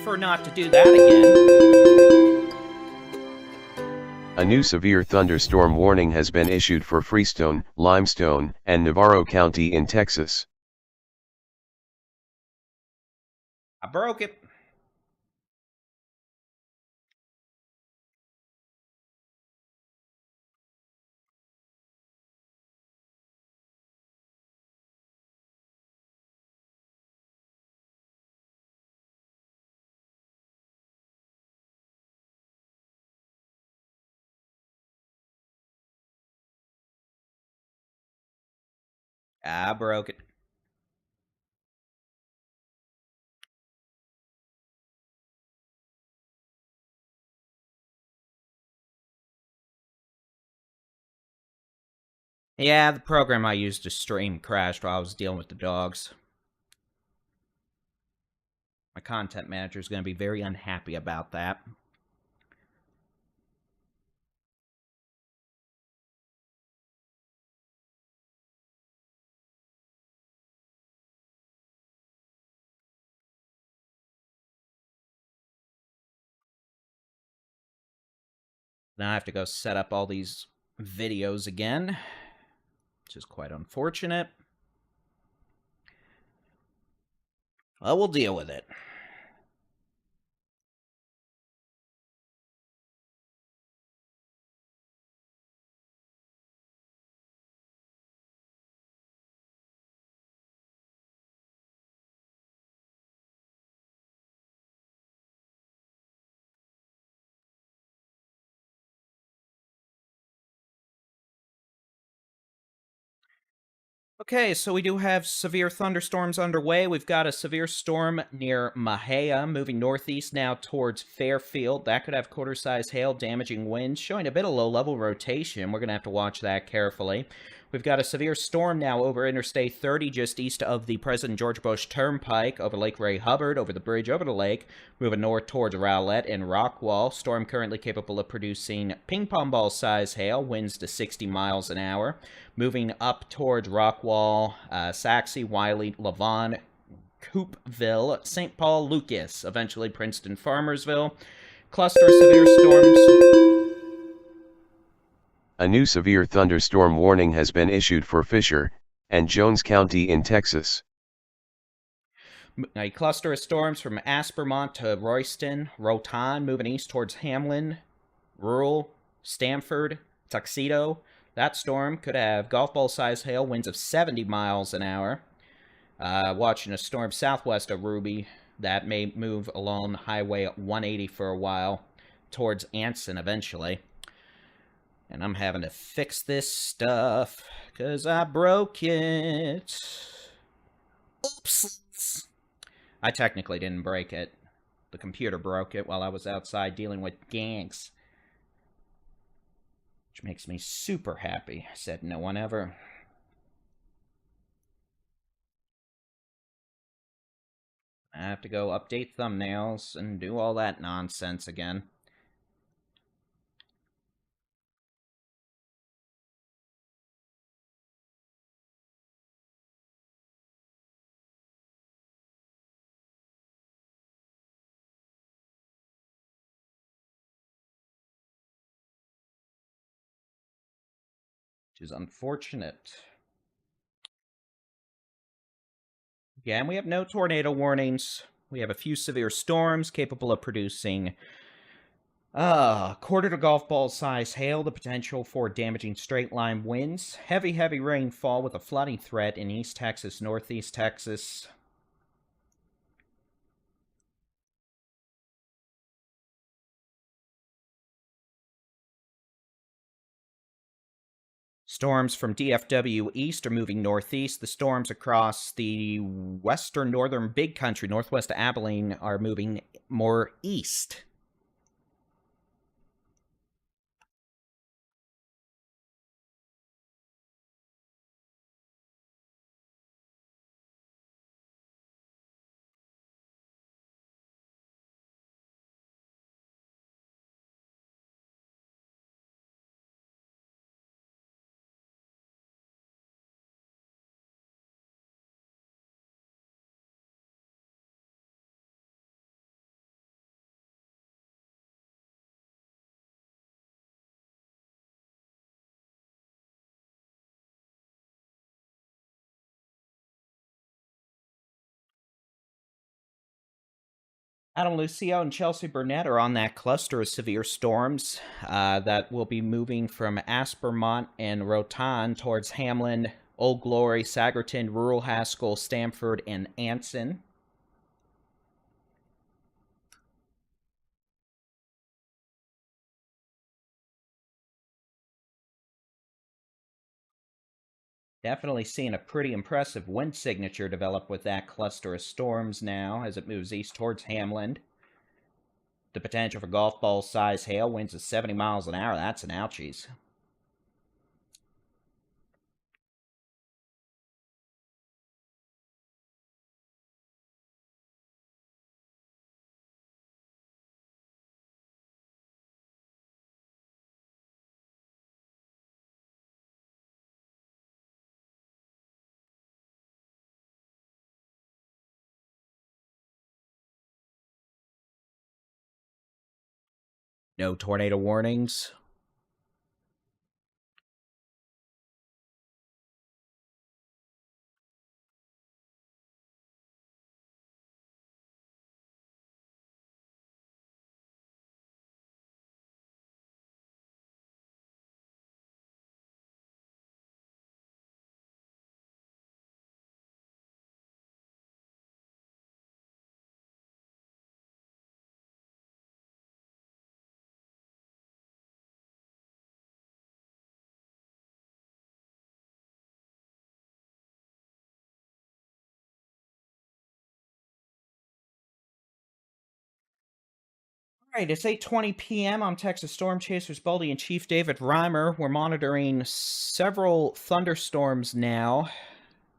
prefer not to do that again. A new severe thunderstorm warning has been issued for Freestone, Limestone, and Navarro County in Texas. I broke it. I broke it. Yeah, the program I used to stream crashed while I was dealing with the dogs. My content manager is going to be very unhappy about that. Now I have to go set up all these videos again, which is quite unfortunate. Well, we'll deal with it. Okay, so we do have severe thunderstorms underway. We've got a severe storm near Mahia, moving northeast now towards Fairfield. That could have quarter-size hail, damaging winds, showing a bit of low-level rotation. We're going to have to watch that carefully. We've got a severe storm now over Interstate 30, just east of the President George Bush Turnpike, over Lake Ray Hubbard, over the bridge over the lake, moving north towards Rowlett and Rockwall. Storm currently capable of producing ping-pong ball-size hail, winds to 60 miles an hour. Moving up towards Rockwall, Saxe, Wiley, Lavon, Coopville, St. Paul, Lucas, eventually Princeton, Farmersville. Cluster of severe storms. A new severe thunderstorm warning has been issued for Fisher and Jones County in Texas. A cluster of storms from Aspermont to Royston, Rotan, moving east towards Hamlin, Rural, Stamford, Tuxedo. That storm could have golf ball-sized hail, winds of 70 miles an hour. Watching a storm southwest of Ruby that may move along Highway 180 for a while towards Anson eventually. And I'm having to fix this stuff because I broke it. Oops. I technically didn't break it. The computer broke it while I was outside dealing with gangs. Which makes me super happy, said no one ever. I have to go update thumbnails and do all that nonsense again. Which is unfortunate. Yeah, and we have no tornado warnings. We have a few severe storms capable of producing quarter to golf ball size hail, the potential for damaging straight line winds, heavy rainfall with a flooding threat in East Texas, Northeast Texas. Storms from DFW east are moving northeast. The storms across the western northern big country, northwest of Abilene, are moving more east. Adam Lucio and Chelsea Burnett are on that cluster of severe storms that will be moving from Aspermont and Rotan towards Hamlin, Old Glory, Sagerton, Rural Haskell, Stamford, and Anson. Definitely seeing a pretty impressive wind signature develop with that cluster of storms now as it moves east towards Hamlin. The potential for golf ball size hail, winds of 70 miles an hour. That's an ouchies. No tornado warnings. All right, it's 8:20 p.m. I'm Texas Storm Chasers Baldy-in-Chief David Reimer. We're monitoring several thunderstorms now.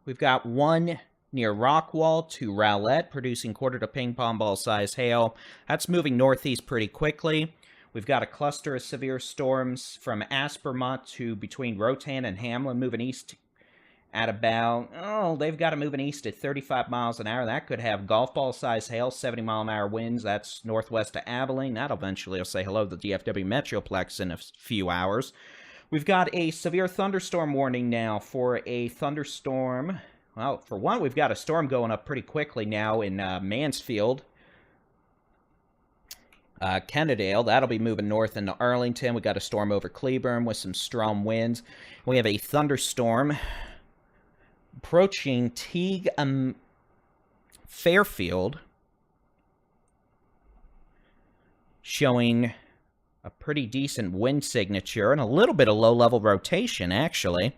We've got one near Rockwall to Rowlett, producing quarter to ping pong ball size hail. That's moving northeast pretty quickly. We've got a cluster of severe storms from Aspermont to between Rotan and Hamlin, moving east at about, they've got it moving east at 35 miles an hour. That could have golf ball size hail, 70-mile-an-hour winds. That's northwest of Abilene. That'll eventually say hello to the DFW Metroplex in a few hours. We've got a severe thunderstorm warning now for a thunderstorm. Well, for one, we've got a storm going up pretty quickly now in Mansfield. Kennedale, that'll be moving north into Arlington. We got a storm over Cleburne with some strong winds. We have a thunderstorm approaching Teague, Fairfield, showing a pretty decent wind signature and a little bit of low-level rotation, actually.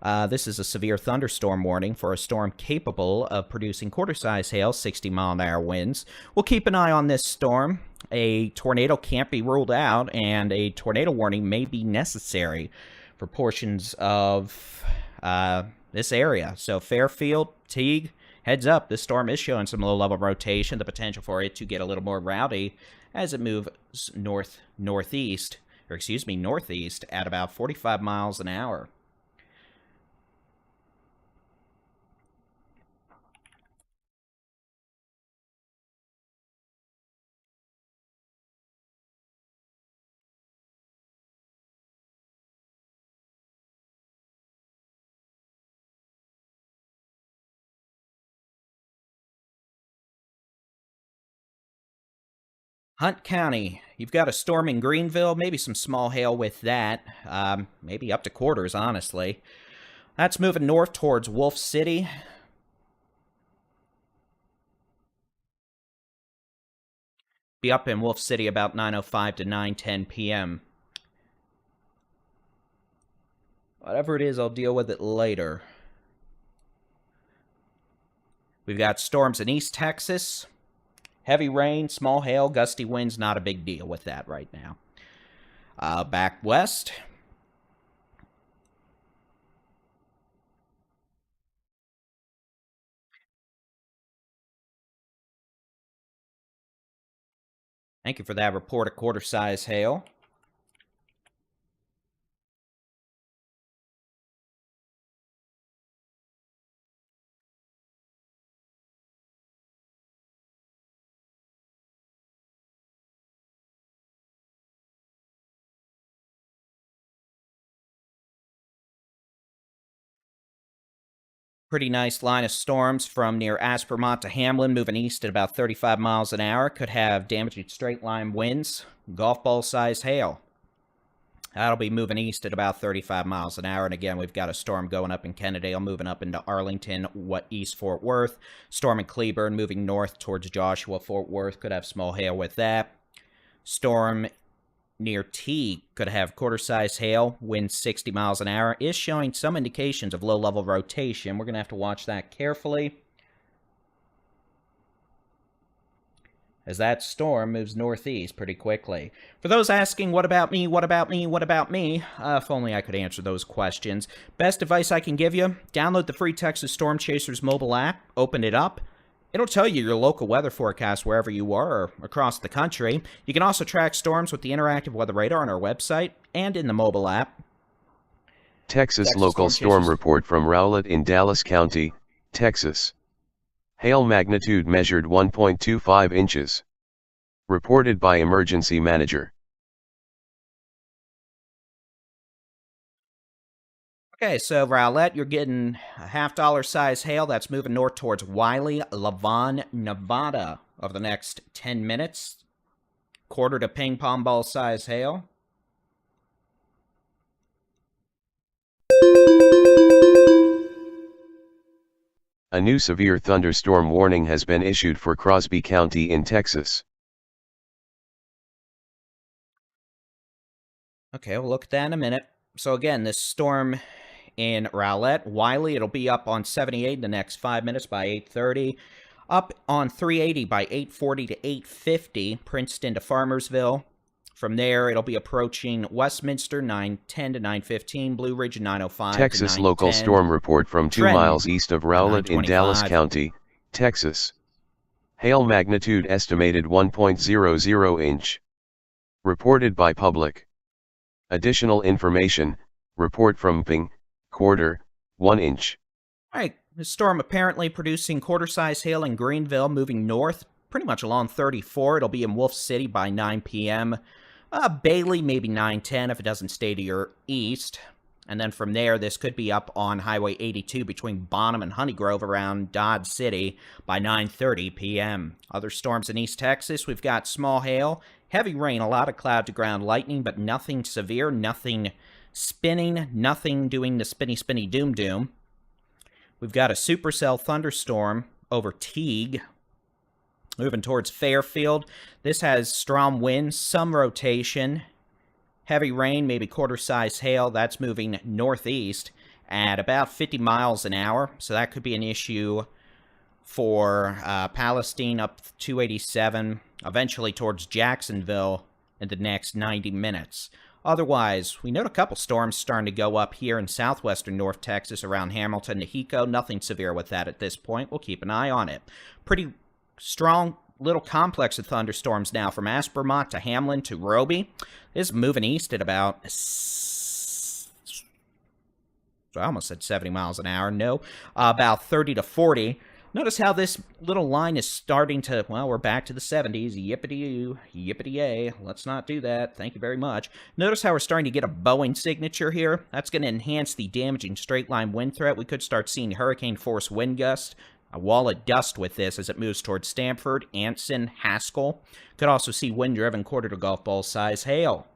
This is a severe thunderstorm warning for a storm capable of producing quarter-size hail, 60-mile-an-hour winds. We'll keep an eye on this storm. A tornado can't be ruled out, and a tornado warning may be necessary for portions of this area. So Fairfield, Teague, heads up. This storm is showing some low-level rotation, the potential for it to get a little more rowdy as it moves northeast at about 45 miles an hour. Hunt County, you've got a storm in Greenville, maybe some small hail with that, maybe up to quarters, honestly. That's moving north towards Wolf City. Be up in Wolf City about 9:05 to 9:10 p.m. Whatever it is, I'll deal with it later. We've got storms in East Texas. Heavy rain, small hail, gusty winds, not a big deal with that right now. Back west. Thank you for that report of quarter-size hail. Pretty nice line of storms from near Aspermont to Hamlin, moving east at about 35 miles an hour. Could have damaging straight-line winds, golf ball-sized hail. That'll be moving east at about 35 miles an hour. And again, we've got a storm going up in Kennedale, moving up into Arlington, east Fort Worth. Storm in Cleburne, moving north towards Joshua, Fort Worth. Could have small hail with that. Storm near Teague could have quarter-size hail, wind 60 miles an hour. Is showing some indications of low-level rotation. We're going to have to watch that carefully as that storm moves northeast pretty quickly. For those asking, what about me, what about me, what about me? If only I could answer those questions. Best advice I can give you, download the free Texas Storm Chasers mobile app, open it up. It'll tell you your local weather forecast wherever you are or across the country. You can also track storms with the interactive weather radar on our website and in the mobile app. Texas local storm report from Rowlett in Dallas County, Texas. Hail magnitude measured 1.25 inches. Reported by emergency manager. Okay, so Rowlett, you're getting a $half size hail that's moving north towards Wiley, Lavon, Nevada over the next 10 minutes. Quarter to ping pong ball size hail. A new severe thunderstorm warning has been issued for Crosby County in Texas. Okay, we'll look at that in a minute. So again, this storm in Rowlett, Wiley, it'll be up on 78 in the next 5 minutes by 8:30. Up on 380 by 8:40 to 8:50, Princeton to Farmersville. From there, it'll be approaching Westminster, 9:10 to 9:15, Blue Ridge, 9:05 Texas to 9:10. local storm report from 2 Trenton, miles east of Rowlett in Dallas 9:25. County, Texas. Hail magnitude estimated 1.00 inch. Reported by public. Additional information, report from Ping, quarter, 1 inch. All right, this storm apparently producing quarter-size hail in Greenville, moving north, pretty much along 34. It'll be in Wolf City by 9 p.m. Bailey, maybe 9:10 if it doesn't stay to your east. And then from there, this could be up on Highway 82 between Bonham and Honeygrove around Dodge City by 9:30 p.m. Other storms in East Texas, we've got small hail, heavy rain, a lot of cloud-to-ground lightning, but nothing severe, nothing spinning, nothing doing the spinny doom. We've got a supercell thunderstorm over Teague, moving towards Fairfield. This has strong winds, some rotation, heavy rain, maybe quarter-size hail. That's moving northeast at about 50 miles an hour, so that could be an issue for Palestine up 287, eventually towards Jacksonville in the next 90 minutes. Otherwise, we note a couple storms starting to go up here in southwestern North Texas around Hamilton to Hico. Nothing severe with that at this point. We'll keep an eye on it. Pretty strong little complex of thunderstorms now from Aspermont to Hamlin to Roby. This is moving east at about, I almost said 70 miles an hour. No, about 30 to 40. Notice how this little line is starting to, well, we're back to the 70s. Yippity-oo, yippity-yay. Let's not do that. Thank you very much. Notice how we're starting to get a Boeing signature here. That's going to enhance the damaging straight-line wind threat. We could start seeing hurricane-force wind gusts, a wall of dust with this as it moves towards Stamford, Anson, Haskell. Could also see wind-driven quarter to golf ball size hail.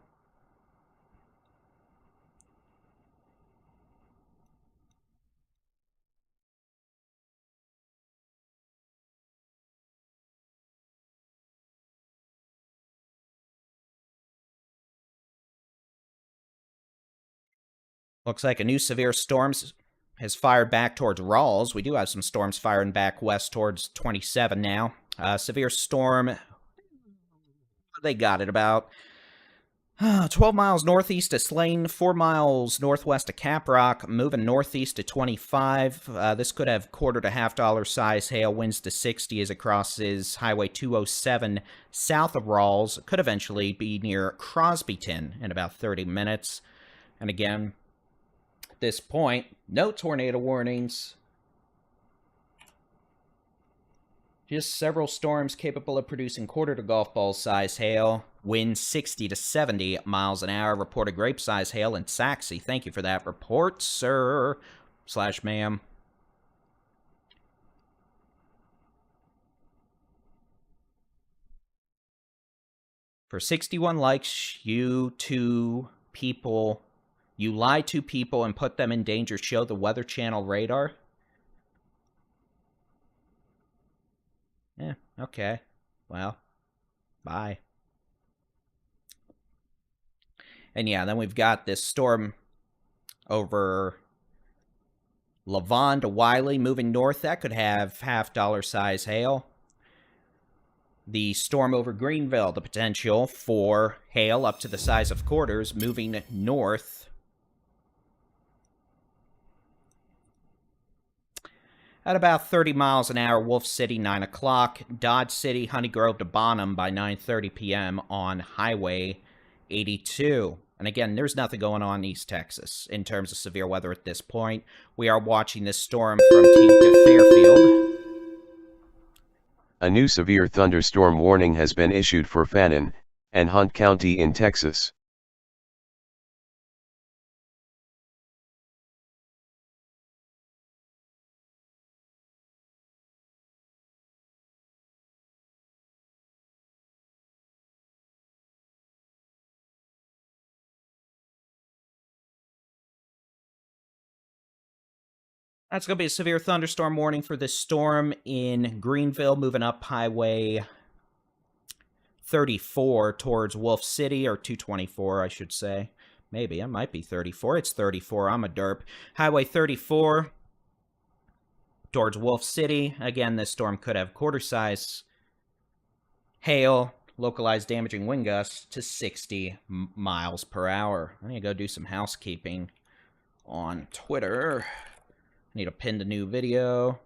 Looks like a new severe storm has fired back towards Rawls. We do have some storms firing back west towards 27 now. Severe storm, they got it about 12 miles northeast of Slane, 4 miles northwest of Caprock, moving northeast to 25. This could have quarter to $half size hail, winds to 60 as it crosses Highway 207 south of Rawls. Could eventually be near Crosbyton in about 30 minutes. And again, at this point, no tornado warnings. Just several storms capable of producing quarter to golf ball size hail. Winds 60 to 70 miles an hour. Reported grape size hail in Saxe. Thank you for that report, sir / ma'am. For 61 likes, you lie to people and put them in danger. Show the Weather Channel radar. Yeah, okay. Well, bye. And yeah, then we've got this storm over Lavon to Wiley moving north. That could have half-dollar size hail. The storm over Greenville, the potential for hail up to the size of quarters moving north. At about 30 miles an hour, Wolf City, 9 o'clock. Dodge City, Honey Grove to Bonham by 9:30 p.m. on Highway 82. And again, there's nothing going on in East Texas in terms of severe weather at this point. We are watching this storm from Teague to Fairfield. A new severe thunderstorm warning has been issued for Fannin and Hunt County in Texas. That's going to be a severe thunderstorm warning for this storm in Greenville, moving up Highway 34 towards Wolf City, or 224, I should say. Maybe, it might be 34. It's 34. I'm a derp. Highway 34 towards Wolf City. Again, this storm could have quarter-size hail, localized damaging wind gusts to 60 miles per hour. I need to go do some housekeeping on Twitter. Need to pin the new video.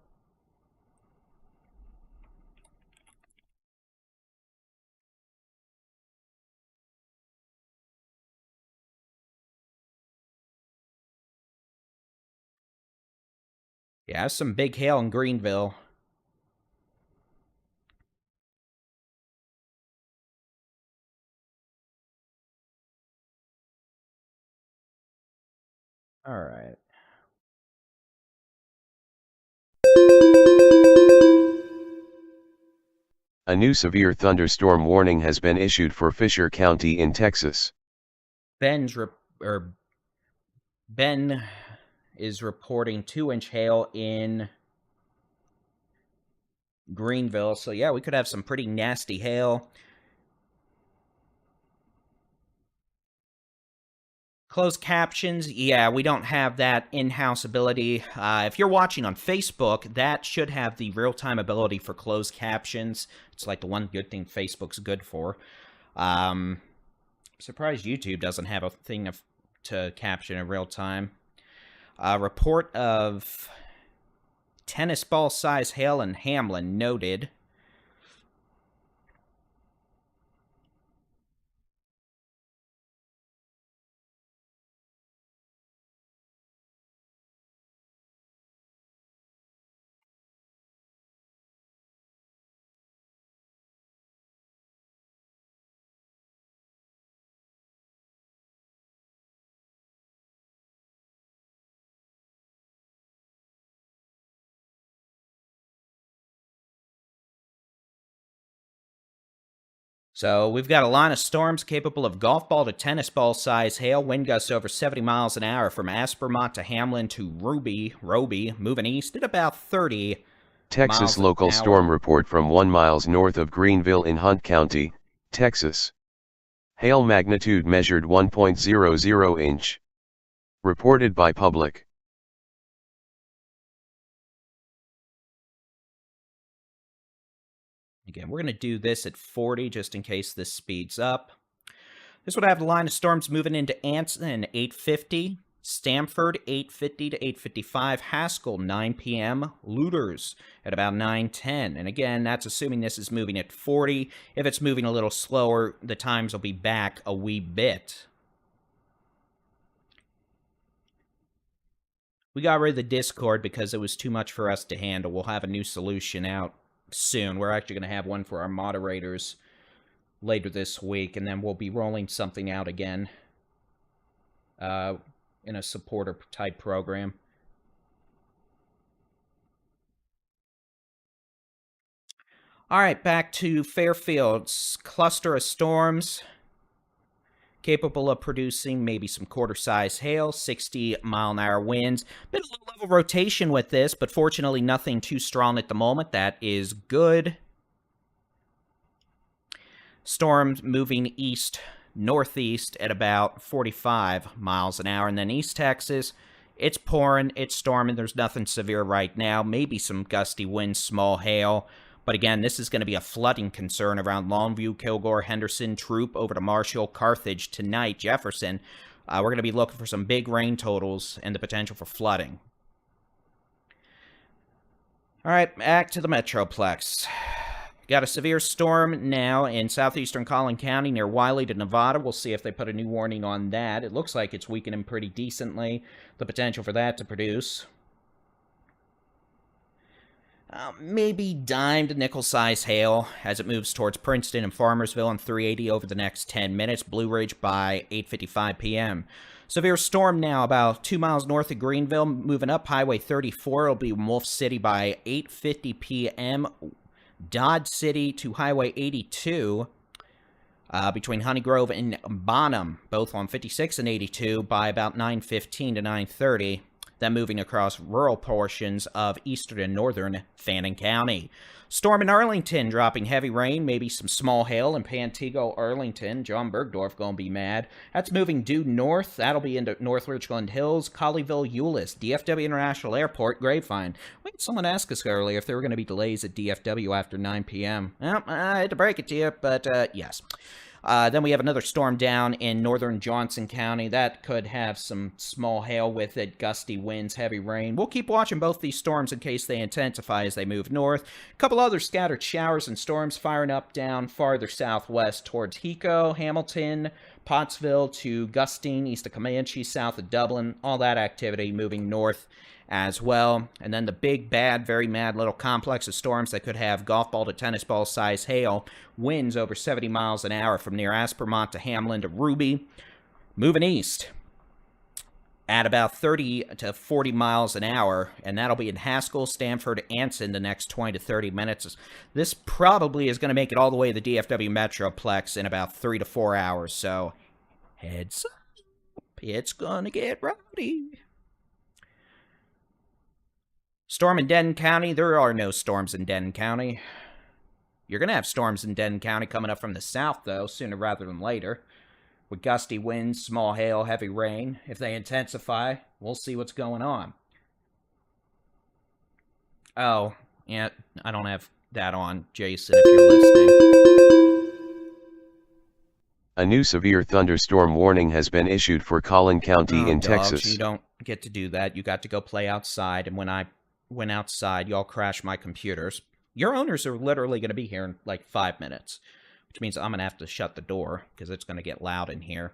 Yeah, some big hail in Greenville. All right. A new severe thunderstorm warning has been issued for Fisher County in Texas. Ben is reporting 2-inch hail in Greenville. So yeah, we could have some pretty nasty hail. Closed captions, yeah, we don't have that in-house ability. If you're watching on Facebook, that should have the real-time ability for closed captions. It's like the one good thing Facebook's good for. Surprised YouTube doesn't have a thing to caption in real time. Report of tennis ball size hail in Hamlin noted. So we've got a line of storms capable of golf ball to tennis ball size hail, wind gusts over 70 miles an hour from Aspermont to Hamlin to Roby, moving east at about 30 Texas miles an local hour. storm report from 1 miles north of Greenville in Hunt County, Texas. Hail magnitude measured 1.00 inch. Reported by public. Again, we're going to do this at 40 just in case this speeds up. This would have the line of storms moving into Anson, 8:50. Stamford, 8:50 to 8:55. Haskell, 9 p.m. Looters at about 9:10. And again, that's assuming this is moving at 40. If it's moving a little slower, the times will be back a wee bit. We got rid of the Discord because it was too much for us to handle. We'll have a new solution out soon. We're actually going to have one for our moderators later this week, and then we'll be rolling something out again in a supporter-type program. All right, back to Fairfield's cluster of storms capable of producing maybe some quarter-size hail, 60-mile-an-hour winds. Bit of low-level rotation with this, but fortunately nothing too strong at the moment. That is good. Storms moving east-northeast at about 45 miles an hour. And then East Texas, it's pouring, it's storming. There's nothing severe right now. Maybe some gusty winds, small hail. But again, this is going to be a flooding concern around Longview, Kilgore, Henderson, Troop, over to Marshall, Carthage tonight, Jefferson. We're going to be looking for some big rain totals and the potential for flooding. All right, back to the Metroplex. Got a severe storm now in southeastern Collin County near Wiley to Nevada. We'll see if they put a new warning on that. It looks like it's weakening pretty decently. The potential for that to produce maybe dime to nickel-size hail as it moves towards Princeton and Farmersville on 380 over the next 10 minutes. Blue Ridge by 8:55 p.m. Severe storm now about 2 miles north of Greenville, moving up Highway 34. It'll be Wolf City by 8:50 p.m. Dodge City to Highway 82 between Honey Grove and Bonham, both on 56 and 82 by about 9:15 to 9:30. Then moving across rural portions of eastern and northern Fannin County. Storm in Arlington, dropping heavy rain, maybe some small hail in Pantego, Arlington. John Bergdorf gonna be mad. That's moving due north. That'll be into North Richland Hills, Colleyville, Euless, DFW International Airport, Grapevine. We had someone ask us earlier if there were going to be delays at DFW after 9 p.m. Well, I hate to break it to you, but yes. Then we have another storm down in northern Johnson County. That could have some small hail with it, gusty winds, heavy rain. We'll keep watching both these storms in case they intensify as they move north. A couple other scattered showers and storms firing up down farther southwest towards Hico, Hamilton, Pottsville to Gustine, east of Comanche, south of Dublin. All that activity moving north as well. And then the big, bad, very mad little complex of storms that could have golf ball to tennis ball size hail. Winds over 70 miles an hour from near Aspermont to Hamlin to Ruby. Moving east at about 30 to 40 miles an hour, and that'll be in Haskell, Stanford, Anson the next 20 to 30 minutes. This probably is going to make it all the way to the DFW Metroplex in about 3 to 4 hours, so heads up, it's going to get rowdy. Storm in Denton County. There are no storms in Denton County. You're going to have storms in Denton County coming up from the south, though, sooner rather than later. With gusty winds, small hail, heavy rain. If they intensify, we'll see what's going on. Oh, yeah, I don't have that on, Jason, if you're listening. A new severe thunderstorm warning has been issued for Collin County in dogs, Texas. You don't get to do that. You got to go play outside, and when I went outside, y'all crashed my computers. Your owners are literally going to be here in like 5 minutes, which means I'm going to have to shut the door because it's going to get loud in here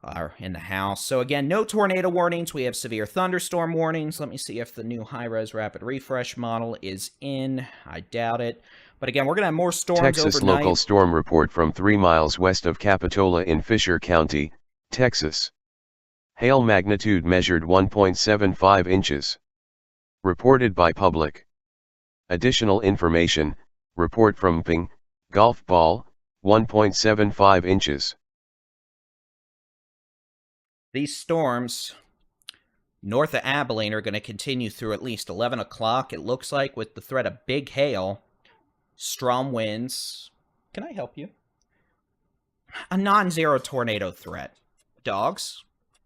or in the house. So again, no tornado warnings. We have severe thunderstorm warnings. Let me see if the new high-res rapid refresh model is in. I doubt it. But again, we're going to have more storms Texas overnight. Local storm report from 3 miles west of Capitola in Fisher County, Texas. Hail magnitude measured 1.75 inches. Reported by public. Additional information, report from Ping, golf ball, 1.75 inches. These storms north of Abilene are going to continue through at least 11 o'clock, it looks like, with the threat of big hail, strong winds. Can I help you? A non-zero tornado threat. Dogs?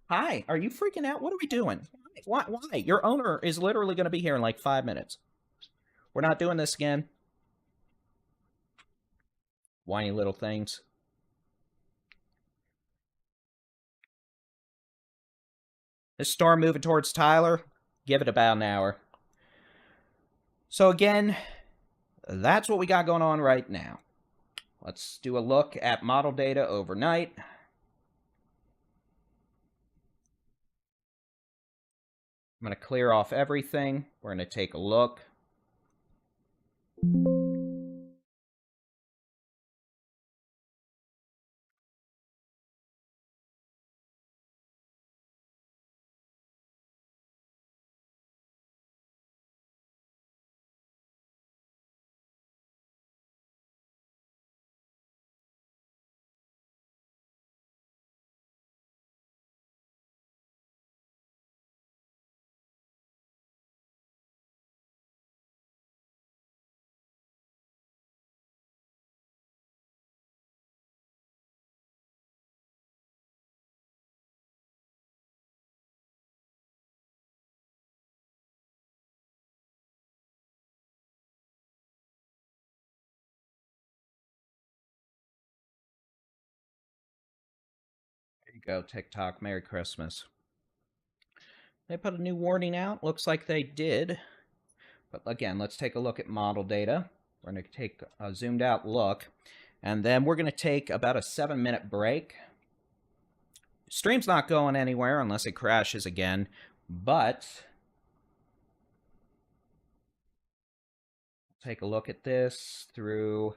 Hi, are you freaking out? What are we doing? Why? Your owner is literally going to be here in like 5 minutes. We're not doing this again. Whiny little things. This storm moving towards Tyler, give it about an hour. So again, that's what we got going on right now. Let's do a look at model data overnight. I'm going to clear off everything. We're going to take a look. go, TikTok. Merry Christmas. They put a new warning out. Looks like they did. But again, let's take a look at model data. We're going to take a zoomed out look. And then we're going to take about a 7-minute break. Stream's not going anywhere unless it crashes again. But take a look at this through,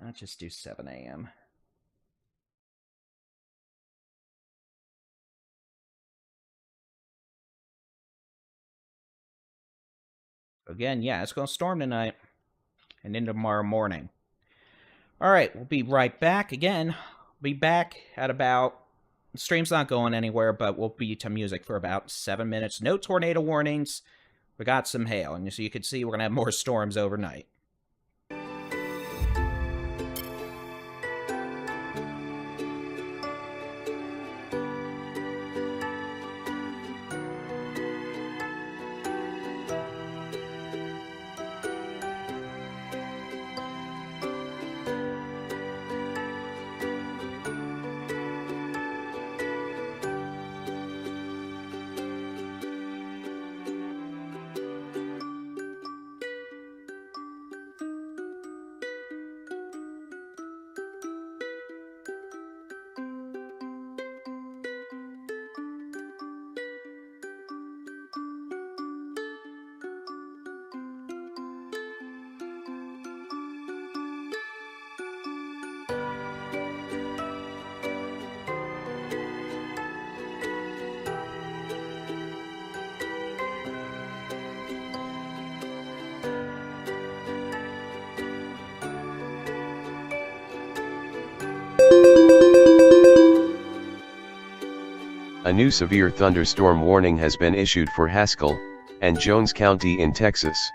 let's just do 7 a.m. Again, yeah, it's going to storm tonight and into tomorrow morning. All right, we'll be right back. Again, be back at about, the stream's not going anywhere, but we'll be to music for about 7 minutes. No tornado warnings. We got some hail, and so you can see we're going to have more storms overnight. A new severe thunderstorm warning has been issued for Haskell and Jones County in Texas.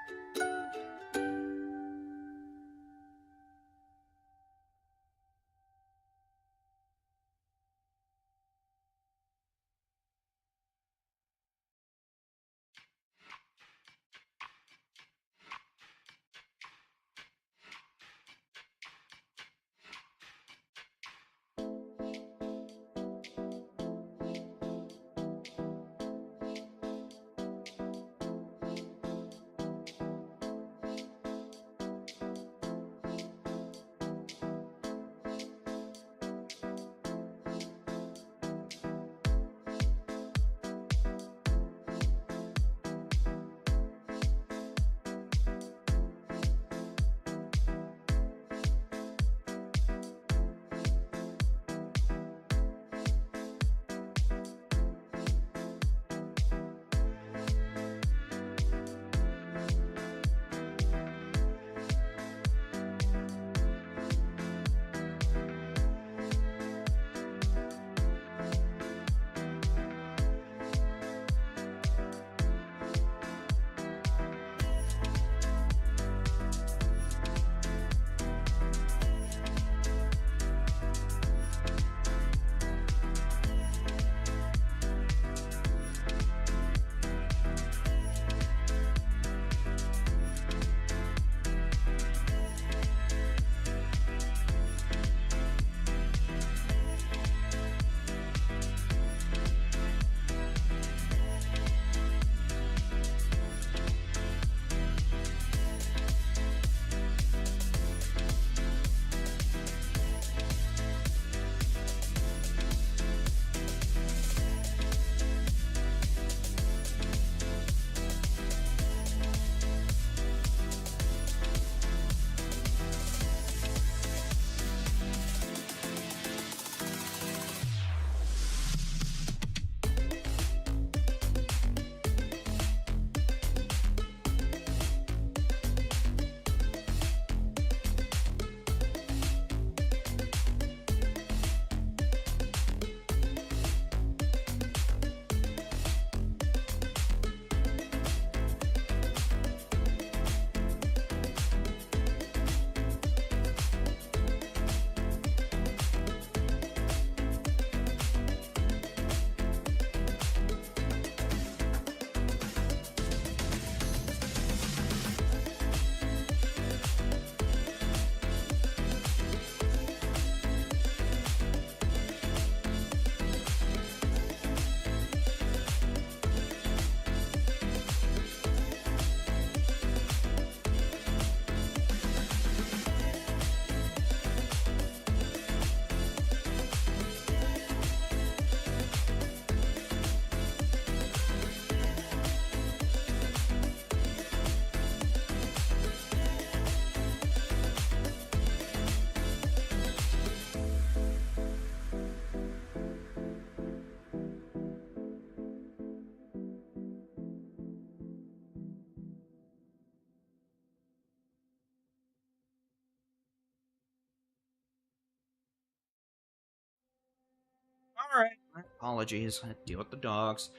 Alright. Apologies. I deal with the dogs.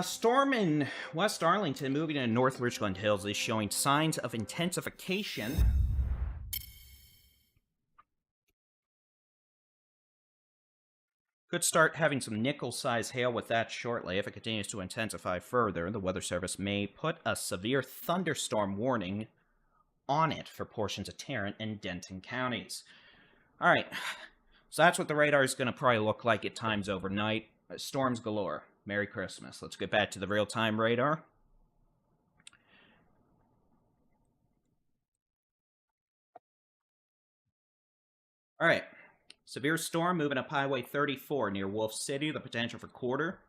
Storm in West Arlington moving into North Richland Hills is showing signs of intensification. Could start having some nickel-sized hail with that shortly. If it continues to intensify further, the Weather Service may put a severe thunderstorm warning on it for portions of Tarrant and Denton counties. Alright, so that's what the radar is going to probably look like at times overnight. Storms galore. Merry Christmas. Let's get back to the real-time radar. Alright, severe storm moving up Highway 34 near Wolf City, the potential for quarter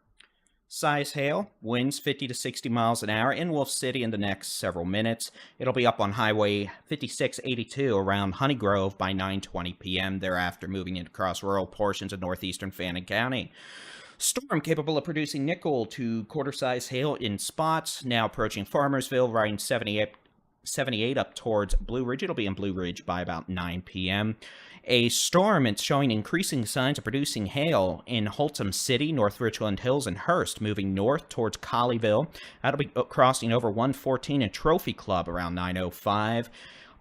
size hail, winds 50 to 60 miles an hour in Wolf City in the next several minutes. It'll be up on Highway 5682 around Honey Grove by 9:20 p.m. Thereafter, moving into across rural portions of northeastern Fannin County. Storm capable of producing nickel to quarter-size hail in spots, now approaching Farmersville, riding 78 up towards Blue Ridge. It'll be in Blue Ridge by about 9 p.m. A storm, it's showing increasing signs of producing hail in Holtom City, North Richland Hills, and Hearst, moving north towards Colleyville. That'll be crossing over 114 and Trophy Club around 9:05.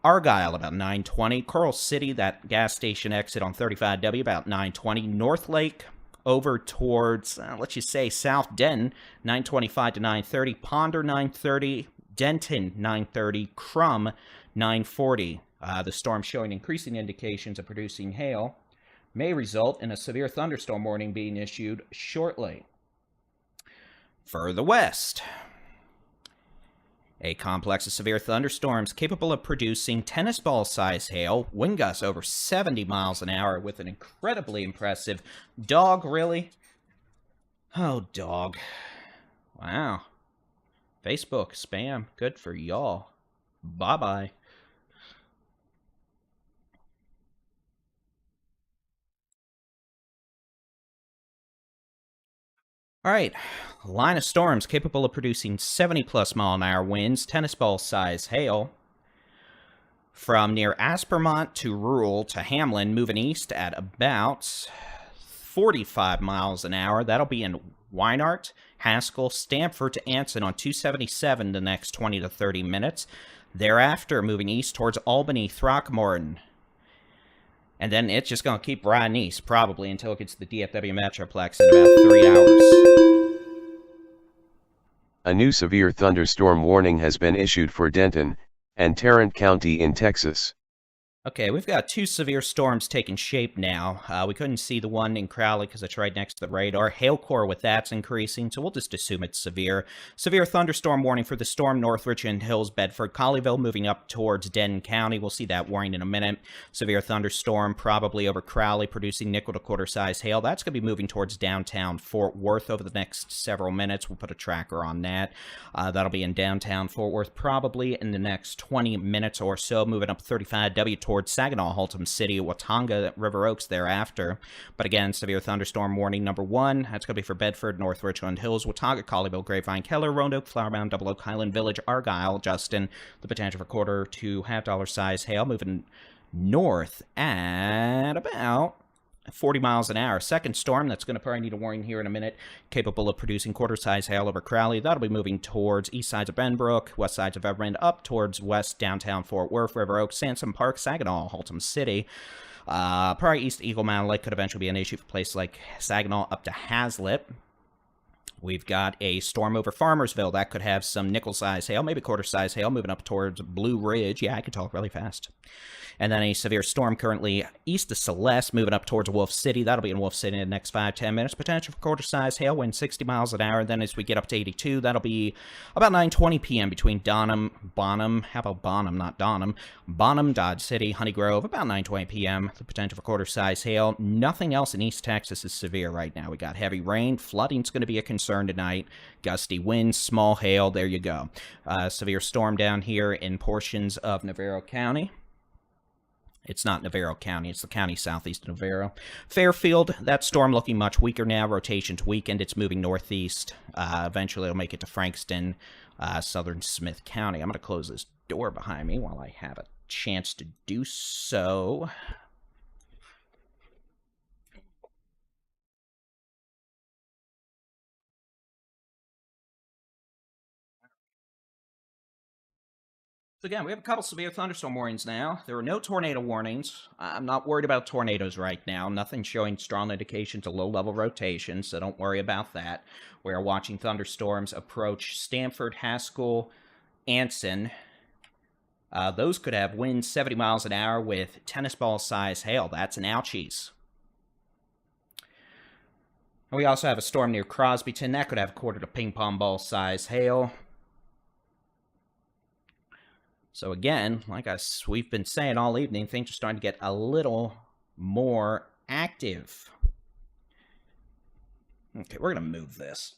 Argyle about 9:20. Coral City, that gas station exit on 35W, about 9:20. North Lake over towards, let's just say, South Denton, 9:25 to 9:30. Ponder, 9:30. Denton, 9:30. Crum, 9:40. The storm showing increasing indications of producing hail may result in a severe thunderstorm warning being issued shortly. Further west, a complex of severe thunderstorms capable of producing tennis ball-sized hail, wind gusts over 70 miles an hour with an incredibly impressive dog, really? Oh, dog. Wow. Facebook spam. Good for y'all. Bye-bye. All right, line of storms capable of producing 70-plus mile-an-hour winds, tennis ball-size hail. From near Aspermont to Rural to Hamlin, moving east at about 45 miles an hour. That'll be in Weinart, Haskell, Stamford to Anson on 277 the next 20 to 30 minutes. Thereafter, moving east towards Albany, Throckmorton. And then it's just going to keep riding east, probably, until it gets to the DFW Metroplex in about 3 hours. A new severe thunderstorm warning has been issued for Denton and Tarrant County in Texas. Okay, we've got two severe storms taking shape now. We couldn't see the one in Crowley because it's right next to the radar. Hail core with that's increasing, so we'll just assume it's severe. Severe thunderstorm warning for the storm North Richland Hills, Bedford, Colleyville, moving up towards Denton County. We'll see that warning in a minute. Severe thunderstorm probably over Crowley, producing nickel to quarter-size hail. That's going to be moving towards downtown Fort Worth over the next several minutes. We'll put a tracker on that. That'll be in downtown Fort Worth probably in the next 20 minutes or so, moving up 35W towards Saginaw, Holtom City, Watauga, River Oaks thereafter. But again, severe thunderstorm warning number 1. That's going to be for Bedford, North Richland Hills, Watauga, Colleyville, Grapevine, Keller, Roanoke, Flower Mound, Double Oak, Highland Village, Argyle, Justin. The potential for quarter to half-dollar size hail moving north at about 40 miles an hour. Second storm, that's going to probably need a warning here in a minute, capable of producing quarter-size hail over Crowley. That'll be moving towards east sides of Benbrook, west sides of Everend, up towards west downtown Fort Worth, River Oaks, Sansom Park, Saginaw, Holtom City. Probably east Eagle Mountain Lake could eventually be an issue for a place like Saginaw up to Hazlitt. We've got a storm over Farmersville. That could have some nickel-size hail, maybe quarter-size hail, moving up towards Blue Ridge. Yeah, I can talk really fast. And then a severe storm currently east of Celeste, moving up towards Wolf City. That'll be in Wolf City in the next 5-10 minutes. Potential for quarter-size hail, wind 60 miles an hour. Then as we get up to 82, that'll be about 9:20 p.m. between Bonham, how about Bonham, not Donham, Bonham, Dodge City, Honey Grove, about 9:20 p.m. The potential for quarter-size hail. Nothing else in East Texas is severe right now. We got heavy rain. Flooding's going to be a concern tonight. Gusty winds, small hail. There you go. Severe storm down here in portions of Navarro County. It's not Navarro County. It's the county southeast of Navarro. Fairfield, that storm looking much weaker now. Rotation's weakened. It's moving northeast. Eventually, it'll make it to Frankston, southern Smith County. I'm going to close this door behind me while I have a chance to do so. So again, we have a couple severe thunderstorm warnings now. There are no tornado warnings. I'm not worried about tornadoes right now. Nothing showing strong indications of low-level rotation, so don't worry about that. We are watching thunderstorms approach Stanford, Haskell, Anson. Those could have winds 70 miles an hour with tennis ball size hail. That's an ouchies. And we also have a storm near Crosbyton. That could have a quarter to ping pong ball size hail. So again, like we've been saying all evening, things are starting to get a little more active. Okay, we're going to move this.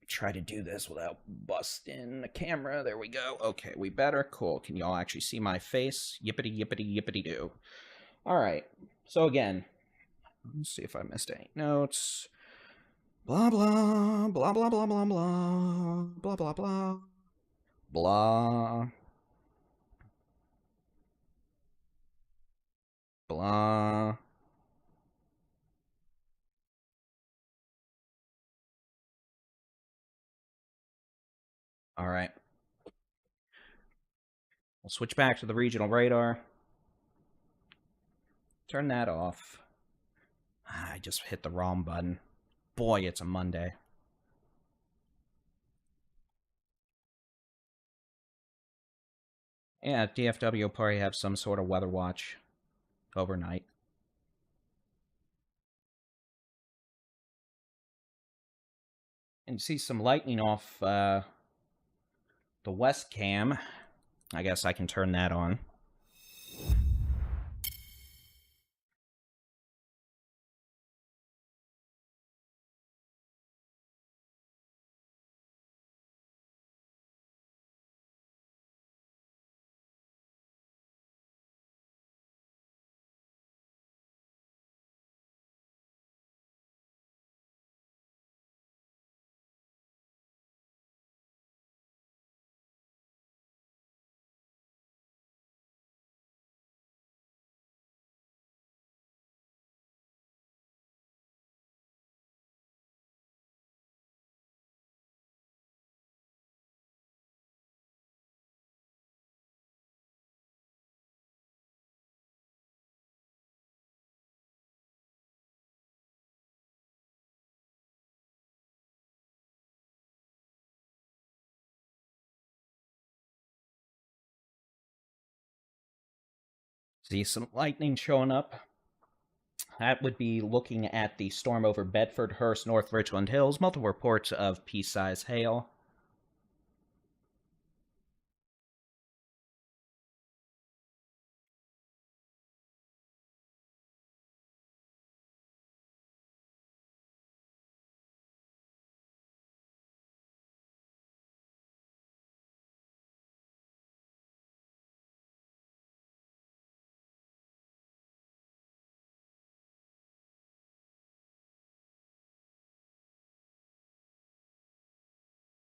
Try to do this without busting the camera. There we go. Okay, we better. Cool. Can y'all actually see my face? Yippity, yippity, yippity do. All right. So again, let's see if I missed any notes. Blah, blah, blah, blah, blah, blah, blah, blah, blah, blah. Blah. Blah. All right. We'll switch back to the regional radar. Turn that off. I just hit the wrong button. Boy, it's a Monday. Yeah, DFW will probably have some sort of weather watch overnight. And you see some lightning off the west cam. I guess I can turn that on. See some lightning showing up. That would be looking at the storm over Bedford, Hurst, North Richland Hills. Multiple reports of pea-size hail.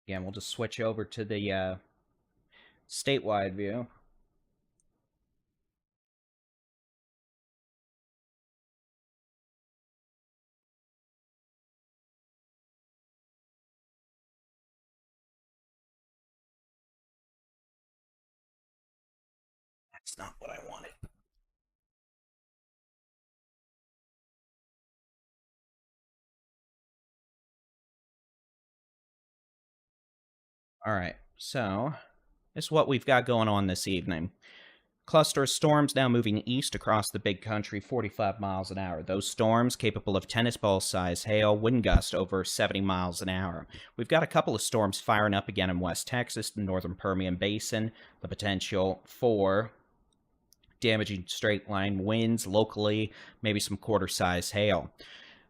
Again, we'll just switch over to the statewide view. That's not what I wanted. All right, so this is what we've got going on this evening. Cluster of storms now moving east across the big country, 45 miles an hour. Those storms capable of tennis ball size hail, wind gust over 70 miles an hour. We've got a couple of storms firing up again in West Texas, the northern Permian Basin, the potential for damaging straight line winds locally, maybe some quarter-size hail.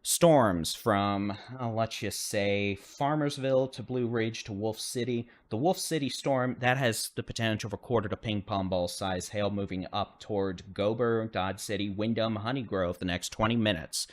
Storms from, let's just say, Farmersville to Blue Ridge to Wolf City. The Wolf City storm, that has the potential for quarter to ping pong ball size hail moving up toward Gober, Dodge City, Windham, Honey Grove the next 20 minutes.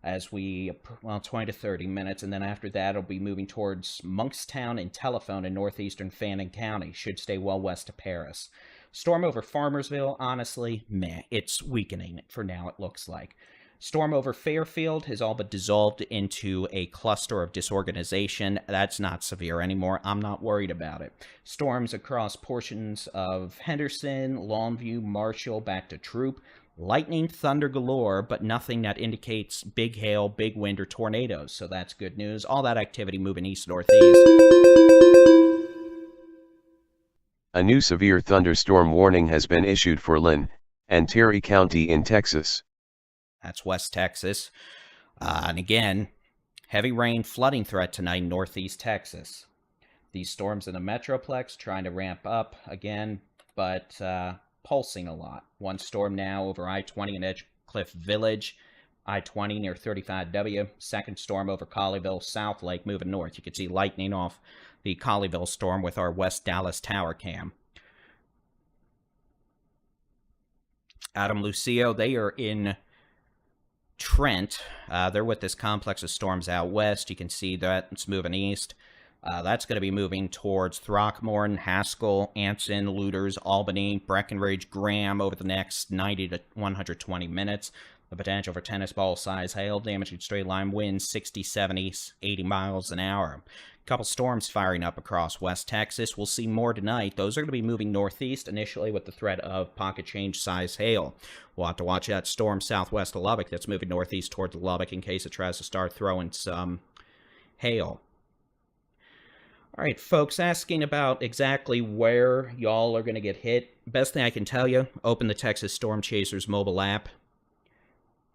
As we, 20 to 30 minutes, and then after that, it'll be moving towards Monkstown and Telephone in northeastern Fannin County. Should stay well west of Paris. Storm over Farmersville, honestly, meh. It's weakening for now, it looks like. Storm over Fairfield has all but dissolved into a cluster of disorganization. That's not severe anymore. I'm not worried about it. Storms across portions of Henderson, Longview, Marshall, back to Troop. Lightning, thunder galore, but nothing that indicates big hail, big wind, or tornadoes. So that's good news. All that activity moving east-northeast. A new severe thunderstorm warning has been issued for Lynn and Terry County in Texas. That's West Texas. And again, heavy rain, flooding threat tonight in northeast Texas. These storms in the Metroplex trying to ramp up again, but pulsing a lot. One storm now over I-20 in Edgecliff Village, I-20 near 35W. Second storm over Colleyville, South Lake, moving north. You can see lightning off the Colleyville storm with our West Dallas tower cam. Adam Lucio, they are in Trent. They're with this complex of storms out west. You can see that it's moving east. That's going to be moving towards Throckmorton, Haskell, Anson, Luders, Albany, Breckenridge, Graham over the next 90 to 120 minutes. The potential for tennis ball size hail, damaging straight line winds 60, 70, 80 miles an hour. A couple storms firing up across West Texas. We'll see more tonight. Those are going to be moving northeast initially with the threat of pocket change size hail. We'll have to watch that storm southwest of Lubbock that's moving northeast towards Lubbock in case it tries to start throwing some hail. All right, folks, asking about exactly where y'all are going to get hit. Best thing I can tell you, open the Texas Storm Chasers mobile app.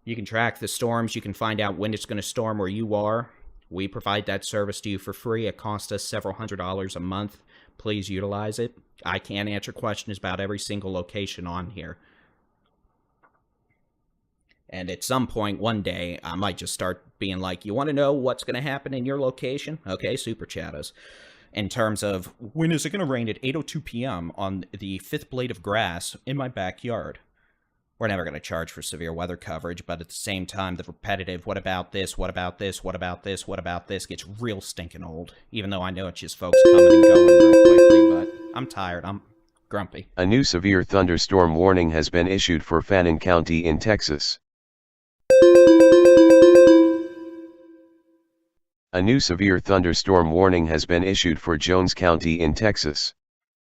You can track the storms. You can find out when it's going to storm where you are. We provide that service to you for free. It costs us several $100s a month. Please utilize it. I can't answer questions about every single location on here. And at some point, one day, I might just start being like, you want to know what's going to happen in your location? Okay, super chat us. In terms of, when is it going to rain at 8:02 p.m. on the fifth blade of grass in my backyard? We're never going to charge for severe weather coverage, but at the same time, the repetitive, what about this, what about this, what about this, what about this, gets real stinking old. Even though I know it's just folks coming and going real quickly, but I'm tired, I'm grumpy. A new severe thunderstorm warning has been issued for Fannin County in Texas. A new severe thunderstorm warning has been issued for Jones County in Texas.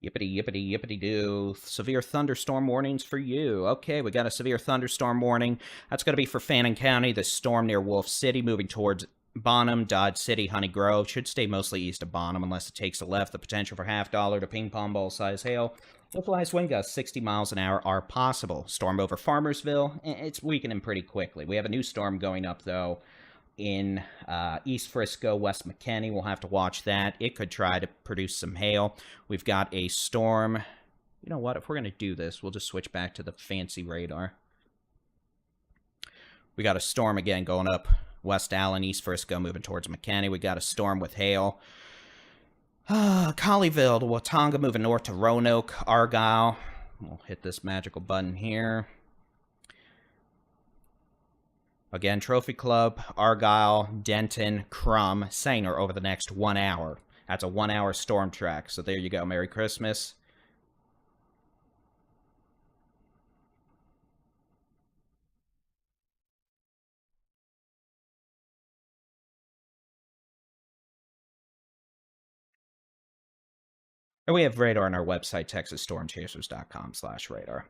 Yippity, yippity, yippity doo. Severe thunderstorm warnings for you. Okay, we got a severe thunderstorm warning. That's going to be for Fannin County. The storm near Wolf City moving towards Bonham, Dodge City, Honey Grove. Should stay mostly east of Bonham unless it takes a left. The potential for $50 to ping pong ball size hail. Localized wind gusts 60 miles an hour are possible. Storm over Farmersville. It's weakening pretty quickly. We have a new storm going up, though, in East Frisco, West McKinney. We'll have to watch that. It could try to produce some hail. We've got a storm. You know what? If we're going to do this, we'll just switch back to the fancy radar. We got a storm again going up West Allen, East Frisco, moving towards McKinney. We got a storm with hail. Colleyville to Watonga, moving north to Roanoke, Argyle. We'll hit this magical button here. Again, Trophy Club, Argyle, Denton, Crum, Sanger over the next 1 hour. That's a 1 hour storm track. So there you go. Merry Christmas. And we have radar on our website, texasstormchasers.com/radar.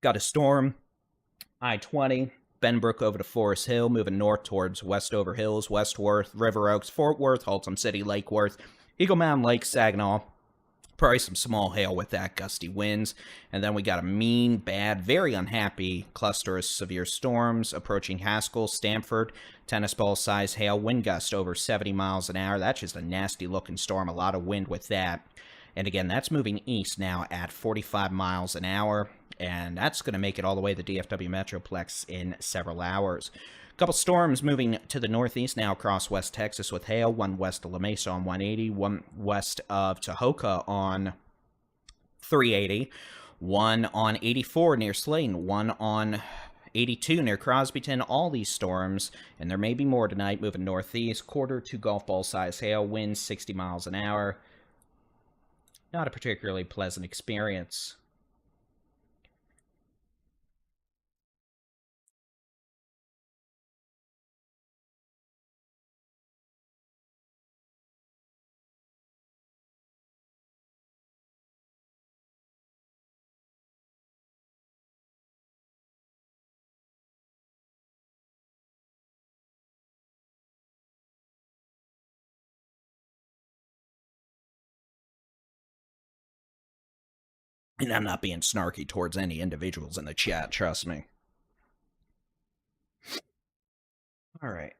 Got a storm. I-20, Benbrook over to Forest Hill, moving north towards Westover Hills, Westworth, River Oaks, Fort Worth, Haltom City, Lake Worth, Eagle Mountain Lake, Saginaw. Probably some small hail with that, gusty winds. And then we got a mean, bad, very unhappy cluster of severe storms approaching Haskell, Stamford, tennis ball size hail, wind gust over 70 miles an hour. That's just a nasty looking storm, a lot of wind with that. And again, that's moving east now at 45 miles an hour. And that's going to make it all the way to the DFW Metroplex in several hours. A couple storms moving to the northeast now across West Texas with hail. One west of La Mesa on 180. One west of Tahoka on 380. One on 84 near Slayton. One on 82 near Crosbyton. All these storms, and there may be more tonight, moving northeast. Quarter to golf ball size hail. Winds 60 miles an hour. Not a particularly pleasant experience. And I'm not being snarky towards any individuals in the chat, trust me. All right.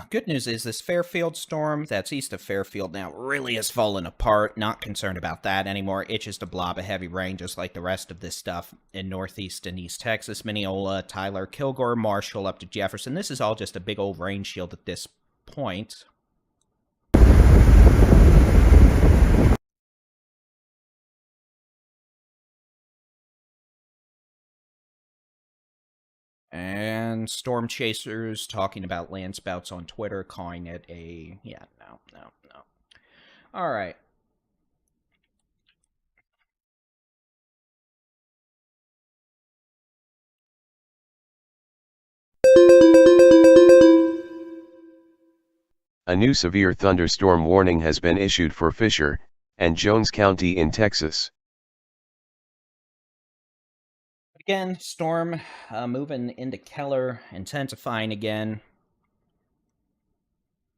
Good news is this Fairfield storm that's east of Fairfield now really has fallen apart. Not concerned about that anymore. It's just a blob of heavy rain, just like the rest of this stuff in northeast and east Texas. Mineola, Tyler, Kilgore, Marshall, up to Jefferson. This is all just a big old rain shield at this point. And Storm Chasers talking about landspouts on Twitter, calling it a... Yeah, no. All right. A new severe thunderstorm warning has been issued for Fisher and Jones County in Texas. Again, storm moving into Keller, intensifying again.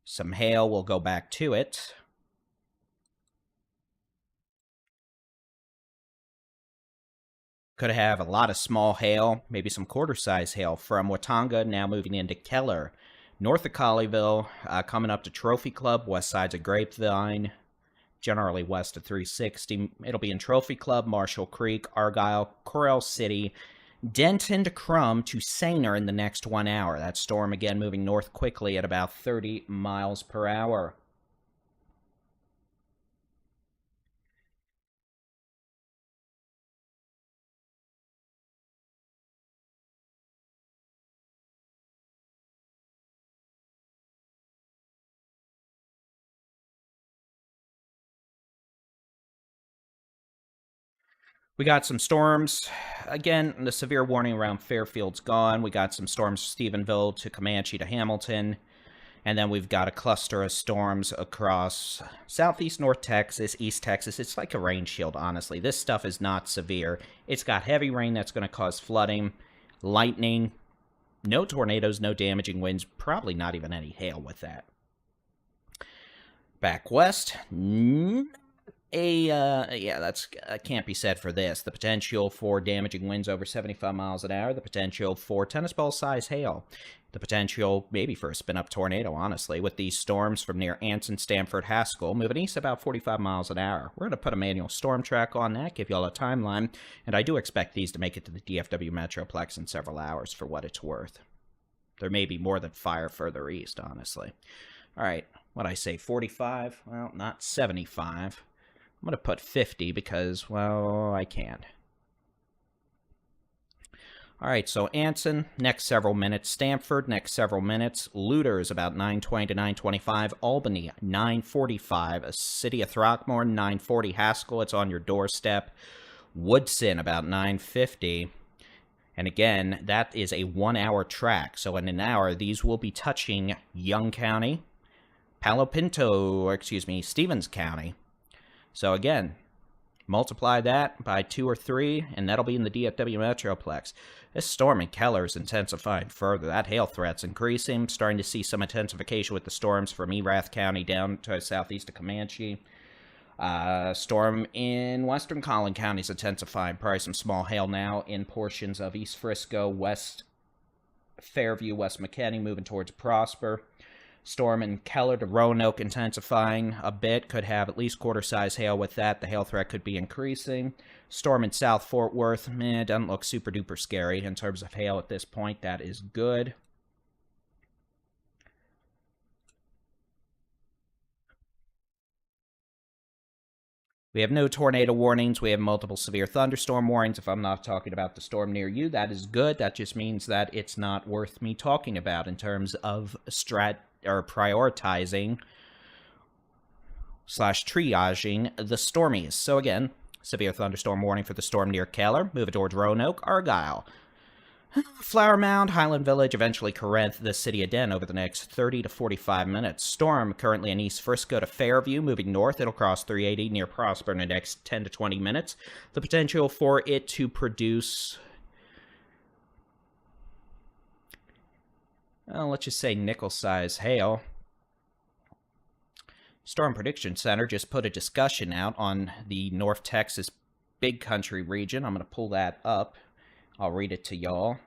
Some hail, we'll go back to it. Could have a lot of small hail, maybe some quarter-size hail from Watauga, now moving into Keller. North of Colleyville, coming up to Trophy Club, west sides of Grapevine, generally west of 360. It'll be in Trophy Club, Marshall Creek, Argyle, Corral City, Denton to Crum to Sainer in the next 1 hour. That storm again moving north quickly at about 30 miles per hour. We got some storms. Again, the severe warning around Fairfield's gone. We got some storms Stephenville to Comanche to Hamilton. And then we've got a cluster of storms across southeast North Texas, East Texas. It's like a rain shield, honestly. This stuff is not severe. It's got heavy rain that's going to cause flooding, lightning, no tornadoes, no damaging winds, probably not even any hail with that. Back west, yeah, that's can't be said for this. The potential for damaging winds over 75 miles an hour, the potential for tennis ball size hail, the potential maybe for a spin-up tornado, honestly, with these storms from near Anson, Stanford, Haskell, moving east about 45 miles an hour. We're going to put a manual storm track on that, give you all a timeline, and I do expect these to make it to the DFW Metroplex in several hours for what it's worth. There may be more than fire further east, honestly. All right, what'd I say, 45? Well, not 75. I'm going to put 50 because, well, I can. All right, so Anson, next several minutes. Stanford, next several minutes. Luders, about 9:20 to 9:25. Albany, 9:45. City of Throckmorton, 9:40. Haskell, it's on your doorstep. Woodson, about 9:50. And again, that is a 1 hour track. So in an hour, these will be touching Young County, Palo Pinto, or excuse me, Stevens County. So again, multiply that by 2 or 3, and that'll be in the DFW Metroplex. This storm in Keller is intensifying further. That hail threat's increasing. Starting to see some intensification with the storms from Erath County down to southeast of Comanche. Storm in western Collin County is intensifying. Probably some small hail now in portions of East Frisco, West Fairview, West McKinney, moving towards Prosper. Storm in Keller to Roanoke intensifying a bit. Could have at least quarter-size hail with that. The hail threat could be increasing. Storm in South Fort Worth, doesn't look super-duper scary in terms of hail at this point. That is good. We have no tornado warnings. We have multiple severe thunderstorm warnings. If I'm not talking about the storm near you, that is good. That just means that it's not worth me talking about in terms of prioritizing / triaging the stormies. So again, severe thunderstorm warning for the storm near Keller. Move it towards Roanoke, Argyle, Flower Mound, Highland Village, eventually Corinth, the city of Den over the next 30 to 45 minutes. Storm currently in East Frisco to Fairview, moving north. It'll cross 380 near Prosper in the next 10 to 20 minutes. The potential for it to produce, let's just say nickel-size hail. Storm Prediction Center just put a discussion out on the North Texas Big Country region. I'm going to pull that up. I'll read it to y'all.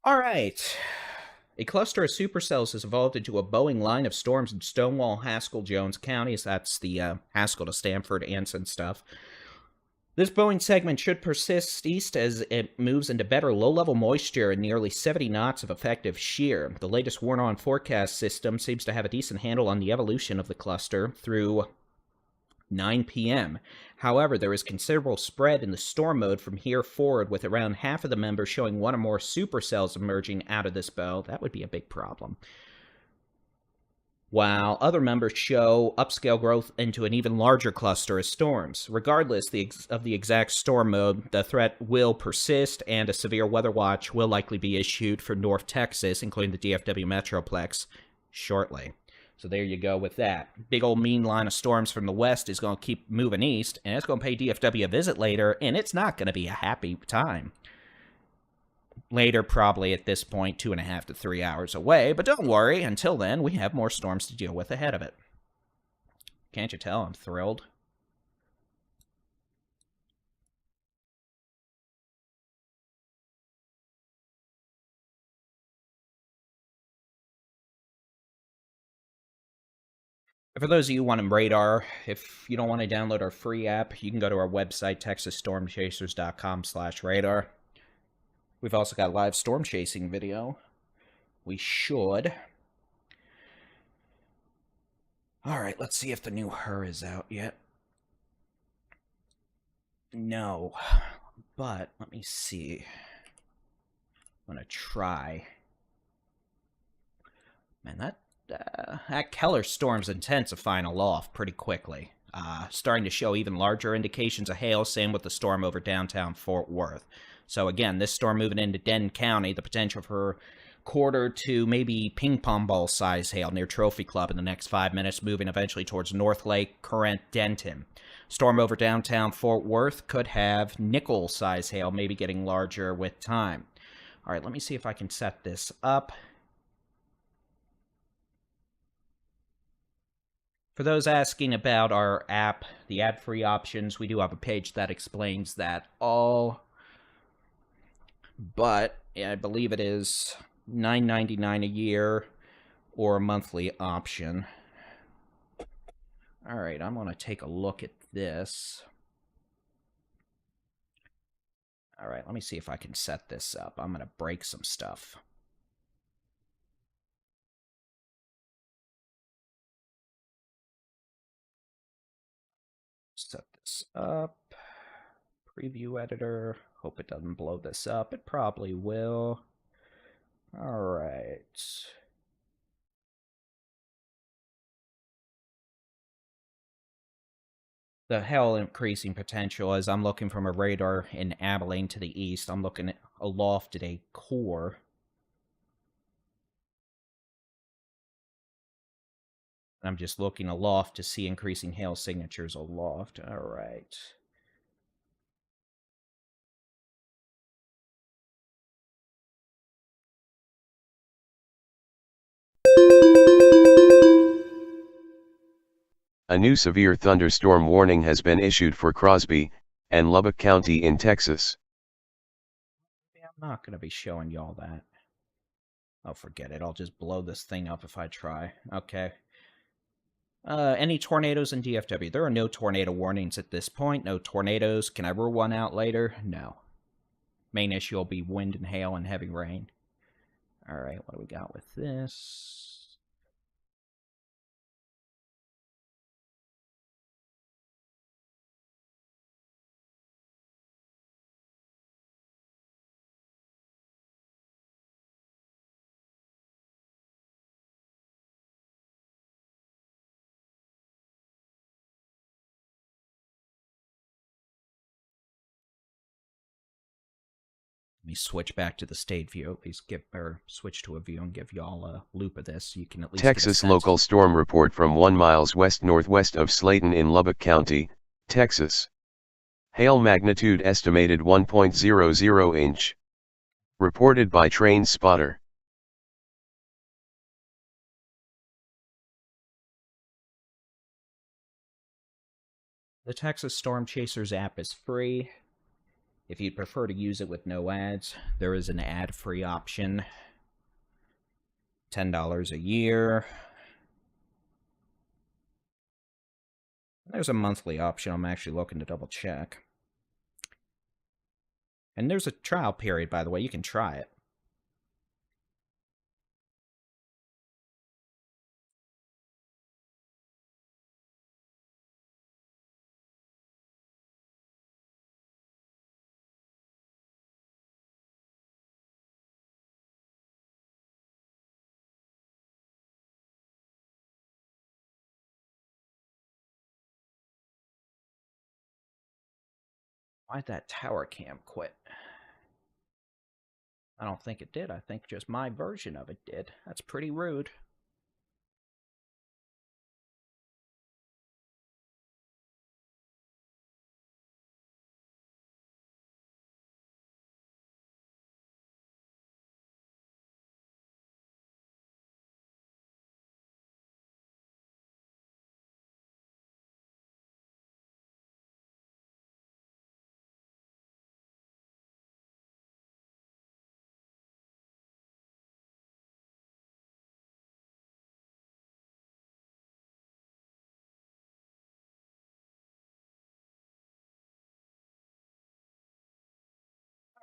All right. A cluster of supercells has evolved into a Boeing line of storms in Stonewall, Haskell, Jones counties. That's the Haskell to Stanford, Anson stuff. This Boeing segment should persist east as it moves into better low-level moisture and nearly 70 knots of effective shear. The latest Warn-On forecast system seems to have a decent handle on the evolution of the cluster through 9 p.m. However, there is considerable spread in the storm mode from here forward, with around half of the members showing one or more supercells emerging out of this bow. That would be a big problem. While other members show upscale growth into an even larger cluster of storms. Regardless of the exact storm mode, the threat will persist, and a severe weather watch will likely be issued for North Texas, including the DFW Metroplex, shortly. So there you go with that. Big old mean line of storms from the west is going to keep moving east, and it's going to pay DFW a visit later, and it's not going to be a happy time. Later, probably at this point, 2.5 to 3 hours away, but don't worry, until then, we have more storms to deal with ahead of it. Can't you tell I'm thrilled? For those of you who want radar, if you don't want to download our free app, you can go to our website, texasstormchasers.com/radar. We've also got a live storm chasing video. We should. All right, let's see if the new HER is out yet. No, but let me see. I'm going to try. Man, that Keller storm's intensifying aloft pretty quickly. Starting to show even larger indications of hail, same with the storm over downtown Fort Worth. So again, this storm moving into Denton County, the potential for quarter to maybe ping pong ball size hail near Trophy Club in the next 5 minutes, moving eventually towards North Lake, Corinth, Denton. Storm over downtown Fort Worth could have nickel size hail, maybe getting larger with time. All right, let me see if I can set this up. For those asking about our app, the ad-free options, we do have a page that explains that all. But I believe it is $9.99 a year or a monthly option. All right, I'm going to take a look at this. All right, let me see if I can set this up. I'm going to break some stuff. Set this up. Preview editor. Hope it doesn't blow this up. It probably will. All right. The hail increasing potential as I'm looking from a radar in Abilene to the east. I'm looking aloft at a core. I'm just looking aloft to see increasing hail signatures aloft. All right. A new severe thunderstorm warning has been issued for Crosby and Lubbock County in Texas. I'm not going to be showing y'all that. Oh, forget it. I'll just blow this thing up if I try. Okay. Any tornadoes in DFW? There are no tornado warnings at this point. No tornadoes. Can I rule one out later? No. Main issue will be wind and hail and heavy rain. All right, what do we got with this? me switch back to the state view. At least switch to a view and give y'all a loop of this so you can at least Texas get a sense. local storm report from 1 miles west-northwest of Slayton in Lubbock County, Texas. Hail magnitude estimated 1.00 inch. Reported by Train Spotter. The Texas Storm Chasers app is free. If you'd prefer to use it with no ads, there is an ad-free option. $10 a year. There's a monthly option. I'm actually looking to double check. And there's a trial period, by the way. You can try it. Why'd that tower cam quit? I don't think it did. I think just my version of it did. That's pretty rude.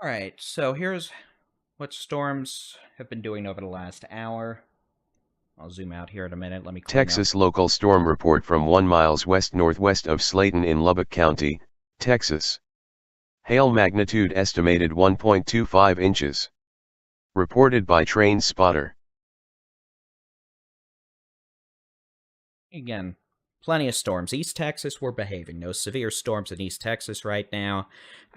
Alright, so here's what storms have been doing over the last hour. I'll zoom out here in a minute. Let me clean Texas up. local storm report from 1 miles west-northwest of Slayton in Lubbock County, Texas. Hail magnitude estimated 1.25 inches. Reported by Train Spotter. Again, plenty of storms. East Texas, we're behaving. No severe storms in East Texas right now.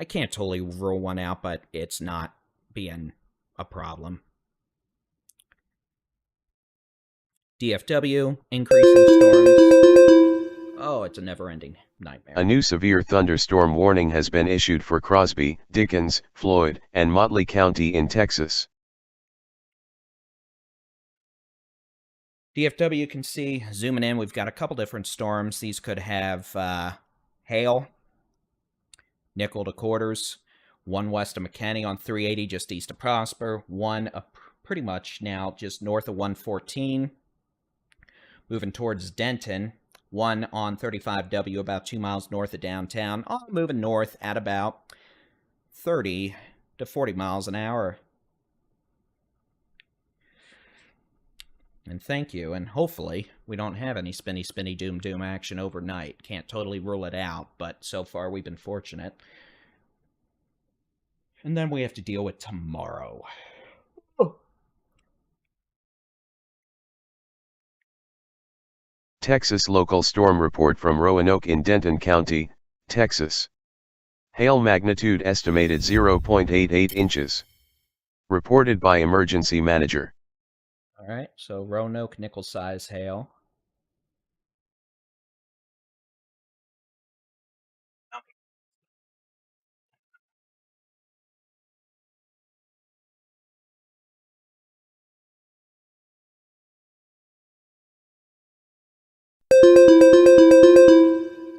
I can't totally rule one out, but it's not being a problem. DFW, increasing storms. Oh, it's a never-ending nightmare. A new severe thunderstorm warning has been issued for Crosby, Dickens, Floyd, and Motley County in Texas. DFW, you can see, zooming in, we've got a couple different storms. These could have hail, nickel to quarters, one west of McKinney on 380 just east of Prosper, one pretty much now just north of 114, moving towards Denton, one on 35W about 2 miles north of downtown, all moving north at about 30 to 40 miles an hour. And thank you, and hopefully we don't have any spinny doom action overnight. Can't totally rule it out, but so far we've been fortunate. And then we have to deal with tomorrow. Texas local storm report from Roanoke in Denton County, Texas. Hail magnitude estimated 0.88 inches. Reported by Emergency Manager. Alright, so Roanoke nickel size hail.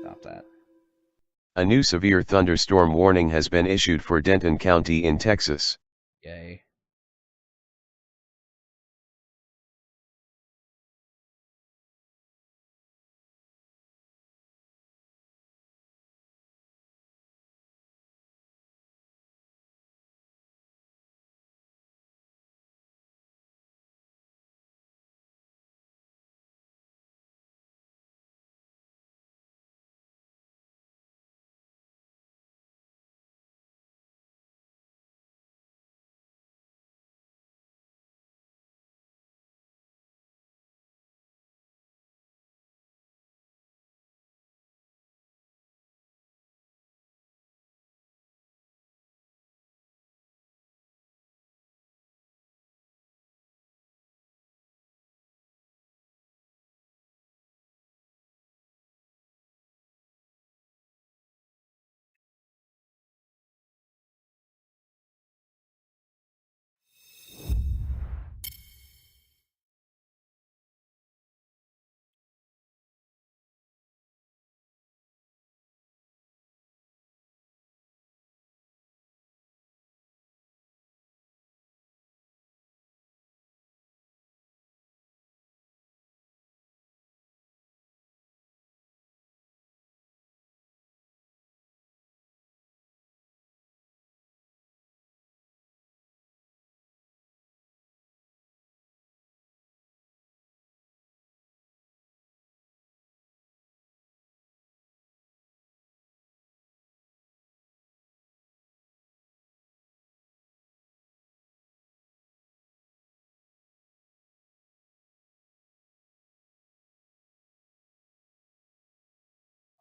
Stop that. A new severe thunderstorm warning has been issued for Denton County in Texas. Yay.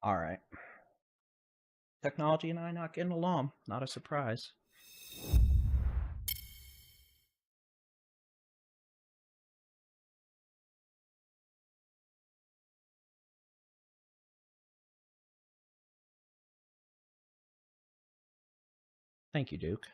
Alright. Technology and I not getting along. Not a surprise. Thank you, Duke.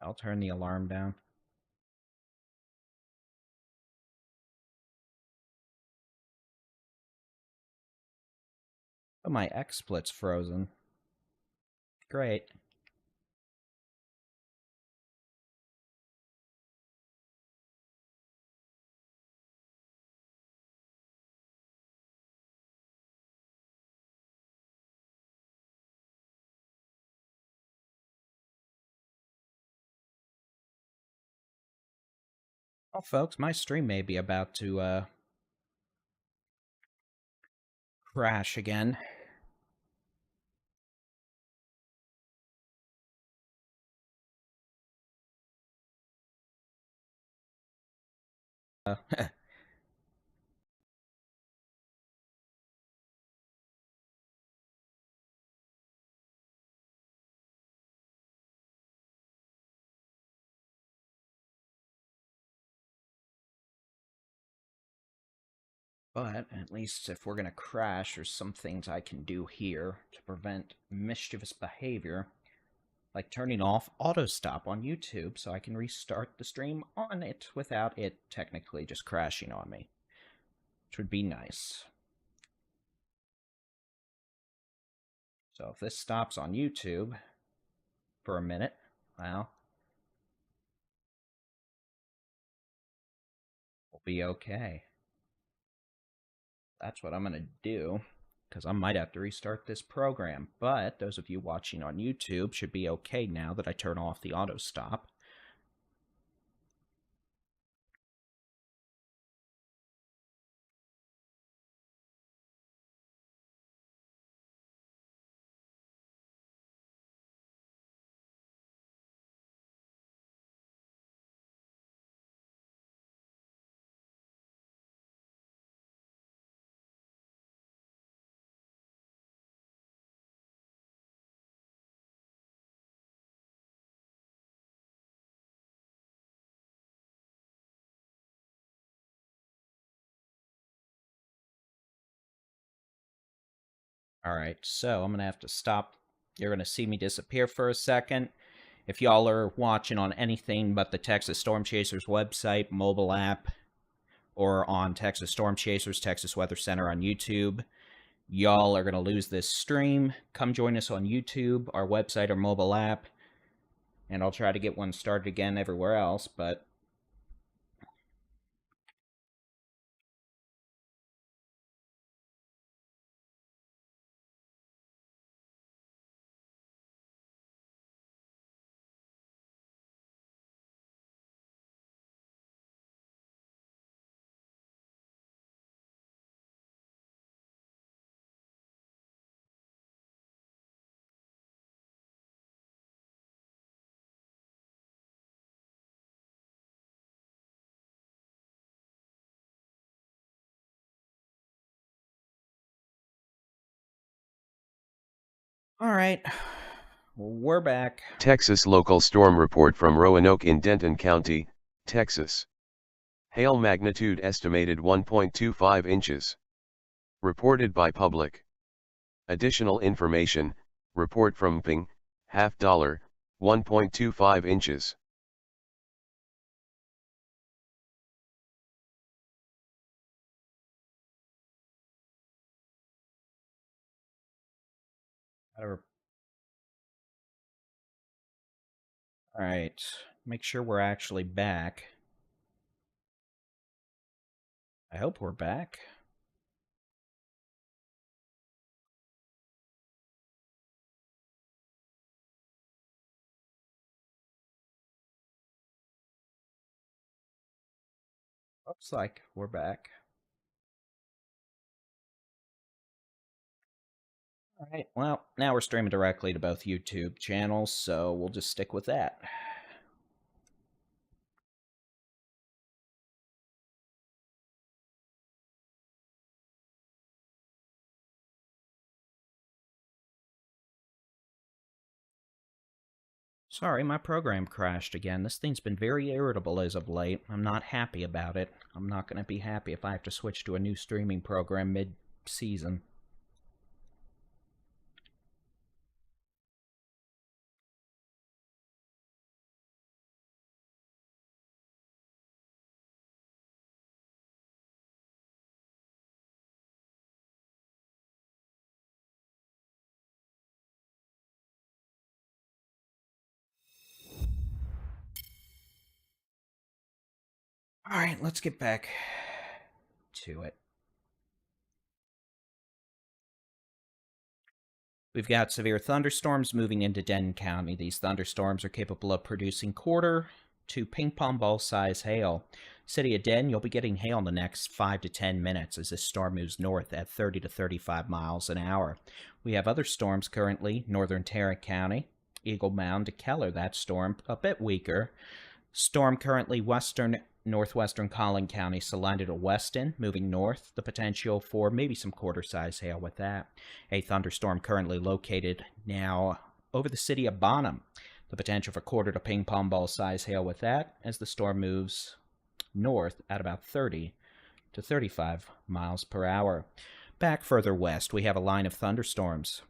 I'll turn the alarm down. Oh, my XSplit's frozen. Great. Well, folks, my stream may be about to crash again. But at least if we're going to crash, there's some things I can do here to prevent mischievous behavior, like turning off auto stop on YouTube so I can restart the stream on it without it technically just crashing on me, which would be nice. So if this stops on YouTube for a minute, well, we'll be okay. That's what I'm going to do, because I might have to restart this program. But those of you watching on YouTube should be okay now that I turn off the auto stop. Alright, so I'm going to have to stop. You're going to see me disappear for a second. If y'all are watching on anything but the Texas Storm Chasers website, mobile app, or on Texas Storm Chasers, Texas Weather Center on YouTube, y'all are going to lose this stream. Come join us on YouTube, our website, or mobile app, and I'll try to get one started again everywhere else, but alright, we're back. Texas local storm report from Roanoke in Denton County, Texas. Hail magnitude estimated 1.25 inches. Reported by public. Additional information, report from Ping, $50, 1.25 inches. Alright, make sure we're actually back. I hope we're back. Looks like we're back. Alright, well, now we're streaming directly to both YouTube channels, so we'll just stick with that. Sorry, my program crashed again. This thing's been very irritable as of late. I'm not happy about it. I'm not going to be happy if I have to switch to a new streaming program mid-season. Alright, let's get back to it. We've got severe thunderstorms moving into Denton County. These thunderstorms are capable of producing quarter to ping pong ball size hail. City of Denton, you'll be getting hail in the next 5 to 10 minutes as this storm moves north at 30 to 35 miles an hour. We have other storms currently, northern Tarrant County, Eagle Mound to Keller. That storm a bit weaker. Storm currently northwestern Collin County, Salina to Weston, moving north. The potential for maybe some quarter-size hail with that. A thunderstorm currently located now over the city of Bonham. The potential for quarter to ping pong ball size hail with that as the storm moves north at about 30 to 35 miles per hour. Back further west, we have a line of thunderstorms.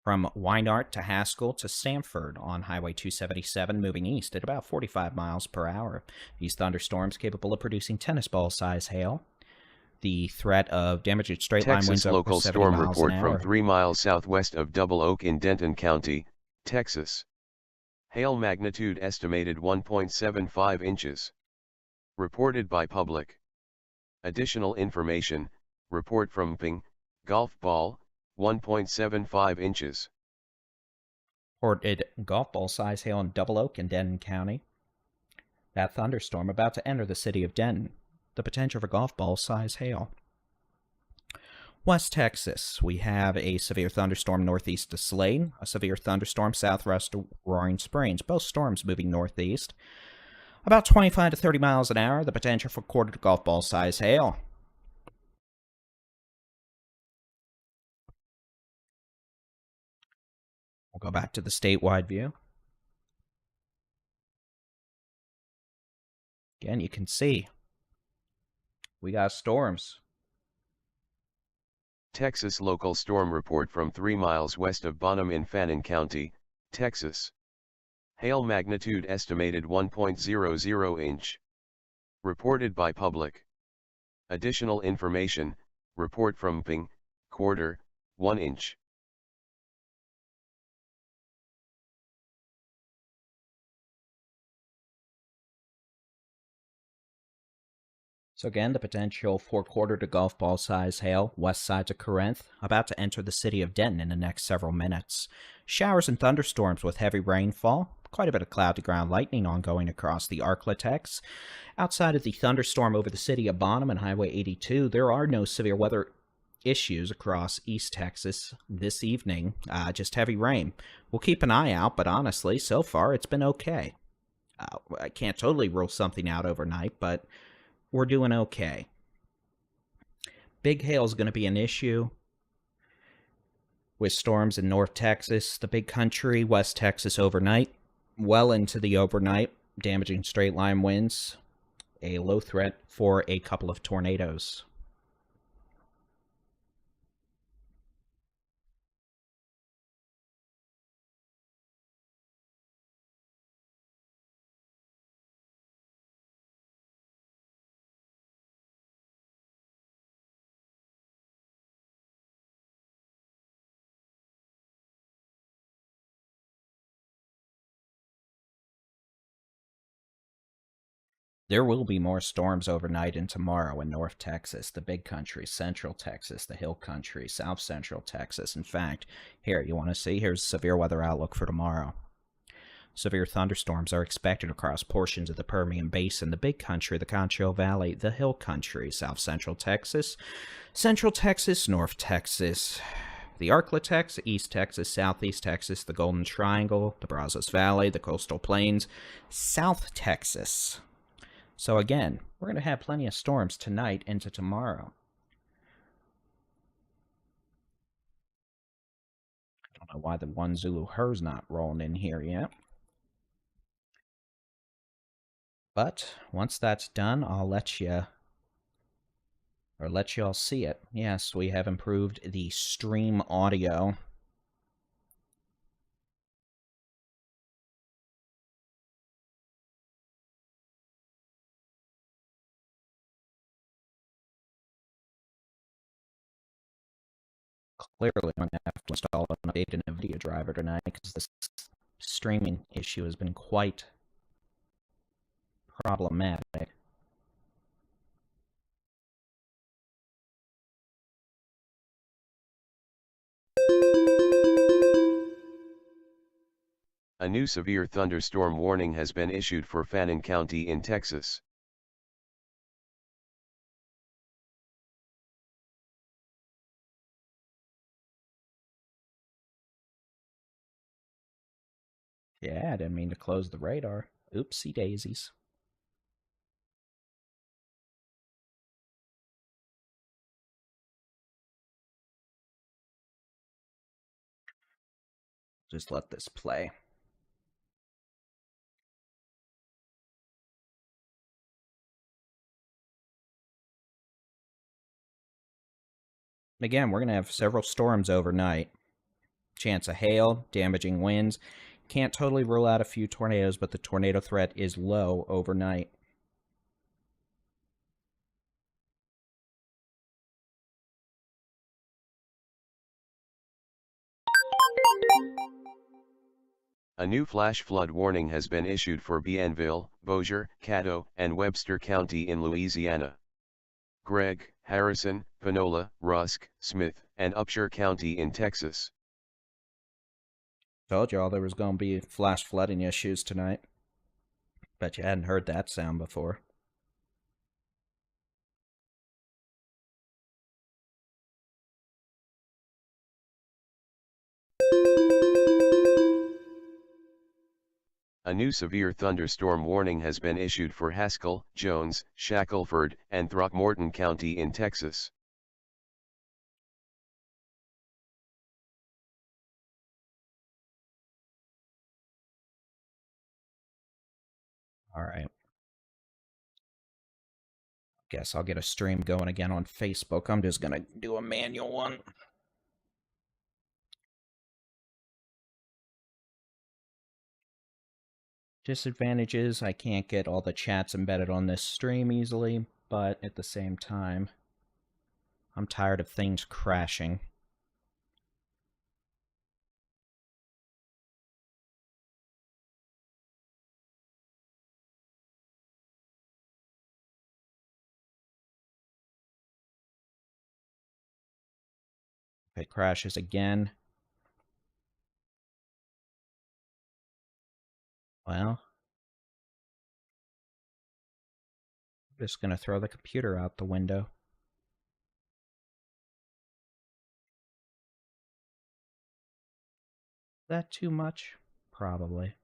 From Weinart to Haskell to Stamford on Highway 277, moving east at about 45 miles per hour. These thunderstorms capable of producing tennis ball size hail. The threat of damaging straight line winds over 70 miles an hour. Texas local storm report from 3 miles southwest of Double Oak in Denton County, Texas. Hail magnitude estimated 1.75 inches. Reported by public. Additional information, report from Ping, golf ball, 1.75 inches. Reported golf ball size hail in Double Oak in Denton County. That thunderstorm about to enter the city of Denton. The potential for golf ball size hail. West Texas, we have a severe thunderstorm northeast of Slade, a severe thunderstorm southwest of Roaring Springs. Both storms moving northeast. About 25 to 30 miles an hour. The potential for quarter to golf ball size hail. We'll go back to the statewide view. Again, you can see we got storms. Texas local storm report from 3 miles west of Bonham in Fannin County, Texas. Hail magnitude estimated 1.00 inch. Reported by public. Additional information, report from Ping, quarter, 1 inch. So again, the potential for quarter to golf ball size hail west side of Corinth, about to enter the city of Denton in the next several minutes. Showers and thunderstorms with heavy rainfall, quite a bit of cloud to ground lightning ongoing across the Arklatex. Outside of the thunderstorm over the city of Bonham and Highway 82, there are no severe weather issues across East Texas this evening, just heavy rain. We'll keep an eye out, but honestly, so far it's been okay. I can't totally rule something out overnight, but we're doing okay. Big hail is going to be an issue with storms in North Texas, the Big Country, West Texas overnight, well into the overnight, damaging straight line winds, a low threat for a couple of tornadoes. There will be more storms overnight and tomorrow in North Texas, the Big Country, Central Texas, the Hill Country, South Central Texas. In fact, here, you want to see? Here's severe weather outlook for tomorrow. Severe thunderstorms are expected across portions of the Permian Basin, the Big Country, the Concho Valley, the Hill Country, South Central Texas, North Texas, the Arklatex, East Texas, Southeast Texas, the Golden Triangle, the Brazos Valley, the Coastal Plains, South Texas. So again, we're going to have plenty of storms tonight into tomorrow. I don't know why the 1 Zulu Her's not rolling in here yet. But once that's done, I'll let y'all see it. Yes, we have improved the stream audio. Clearly, I'm going to have to install an updated NVIDIA driver tonight because this streaming issue has been quite problematic. A new severe thunderstorm warning has been issued for Fannin County in Texas. Yeah, I didn't mean to close the radar. Oopsie daisies. Just let this play. Again, we're going to have several storms overnight. Chance of hail, damaging winds. Can't totally rule out a few tornadoes, but the tornado threat is low overnight. A new flash flood warning has been issued for Bienville, Bossier, Caddo, and Webster County in Louisiana. Gregg, Harrison, Panola, Rusk, Smith, and Upshur County in Texas. Told y'all there was going to be flash flooding issues tonight. Bet you hadn't heard that sound before. A new severe thunderstorm warning has been issued for Haskell, Jones, Shackelford, and Throckmorton County in Texas. All right. Guess I'll get a stream going again on Facebook. I'm just going to do a manual one. Disadvantages, I can't get all the chats embedded on this stream easily, but at the same time, I'm tired of things crashing. If it crashes again, well, I'm just going to throw the computer out the window. Is that too much? Probably.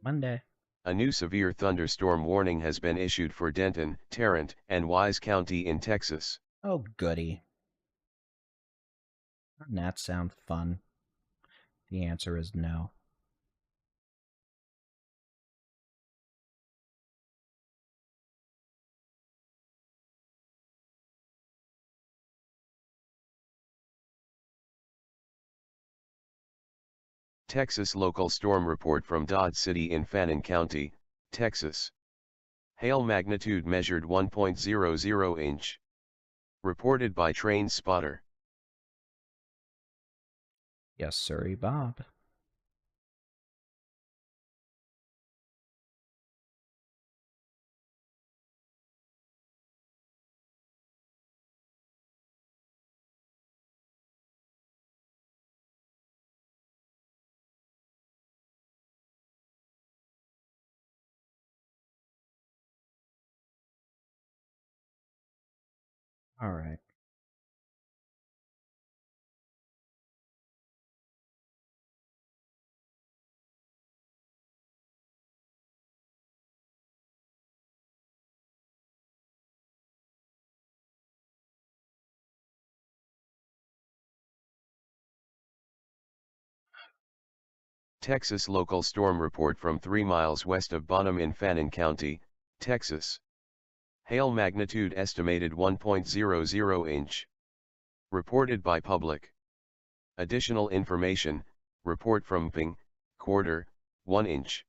Monday. A new severe thunderstorm warning has been issued for Denton, Tarrant, and Wise County in Texas. Oh, goody. Doesn't that sound fun? The answer is no. Texas local storm report from Dodge City in Fannin County, Texas. Hail magnitude measured 1.00 inch. Reported by Train Spotter. Yes, sirree, Bob. All right. Texas local storm report from 3 miles west of Bonham in Fannin County, Texas. Hail magnitude estimated 1.00 inch. Reported by public. Additional information, report from Ping, quarter, 1 inch.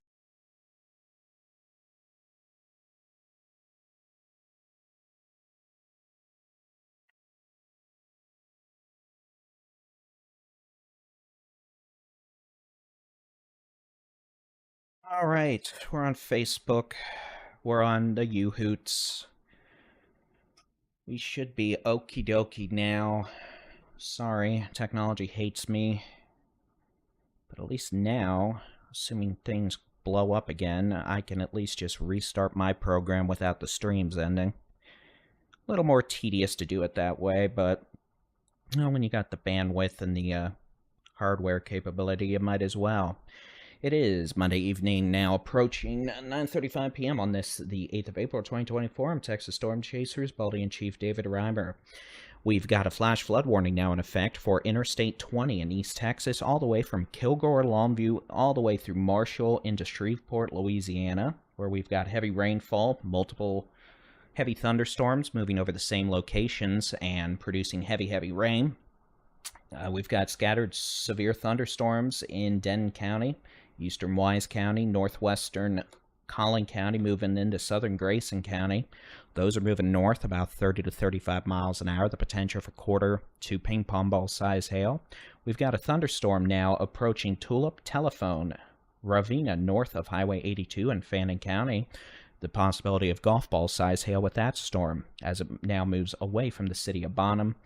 All right. We're on Facebook. We're on the U-Hoots. We should be okie dokie now. Sorry, technology hates me. But at least now, assuming things blow up again, I can at least just restart my program without the streams ending. A little more tedious to do it that way, but when you got the bandwidth and the hardware capability, you might as well. It is Monday evening, now approaching 9:35 p.m. on this, the 8th of April, 2024. I'm Texas Storm Chasers, Baldy-in-Chief David Reimer. We've got a flash flood warning now in effect for Interstate 20 in East Texas, all the way from Kilgore, Longview, all the way through Marshall into Shreveport, Louisiana, where we've got heavy rainfall, multiple heavy thunderstorms moving over the same locations and producing heavy rain. We've got scattered severe thunderstorms in Denton County, eastern Wise County, northwestern Collin County, moving into southern Grayson County. Those are moving north about 30 to 35 miles an hour, the potential for quarter to ping pong ball size hail. We've got a thunderstorm now approaching Tulip, Telephone, Ravenna, north of Highway 82 in Fannin County. The possibility of golf ball size hail with that storm as it now moves away from the city of Bonham.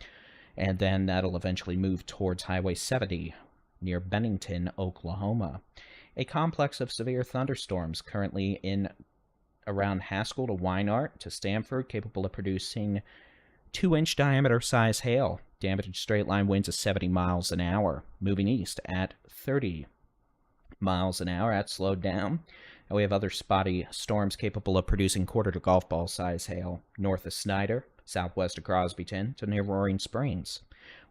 And then that'll eventually move towards Highway 70 near Bennington, Oklahoma. A complex of severe thunderstorms currently in around Haskell to Weinart to Stamford, capable of producing 2-inch diameter size hail. Damaged straight line winds of 70 miles an hour, moving east at 30 miles an hour. That's slowed down. And we have other spotty storms capable of producing quarter to golf ball size hail north of Snyder, southwest of Crosbyton to near Roaring Springs.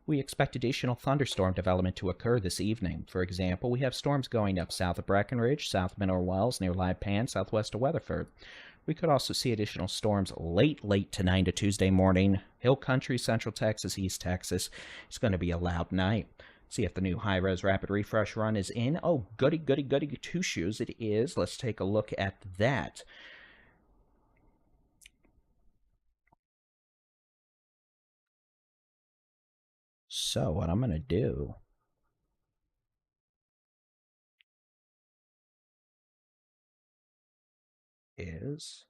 We expect additional thunderstorm development to occur this evening. For example, we have storms going up south of Breckenridge, south of Mineral Wells, near Live Pan, southwest of Weatherford. We could also see additional storms late tonight to Tuesday morning. Hill Country, Central Texas, East Texas. It's going to be a loud night. See if the new high-res rapid refresh run is in. Oh, goody, two shoes. It is. Let's take a look at that. So what I'm going to do is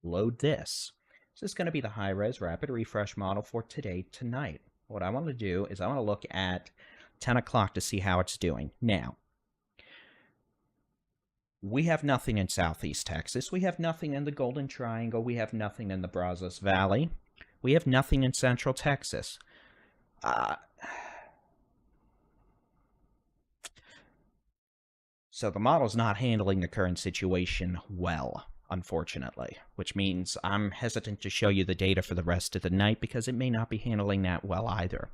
load this. This is going to be the high-res rapid refresh model for tonight. What I want to do is I want to look at 10 o'clock to see how it's doing. Now, we have nothing in southeast Texas. We have nothing in the Golden Triangle. We have nothing in the Brazos Valley. We have nothing in central Texas. So the model's not handling the current situation well, unfortunately, which means I'm hesitant to show you the data for the rest of the night because it may not be handling that well either.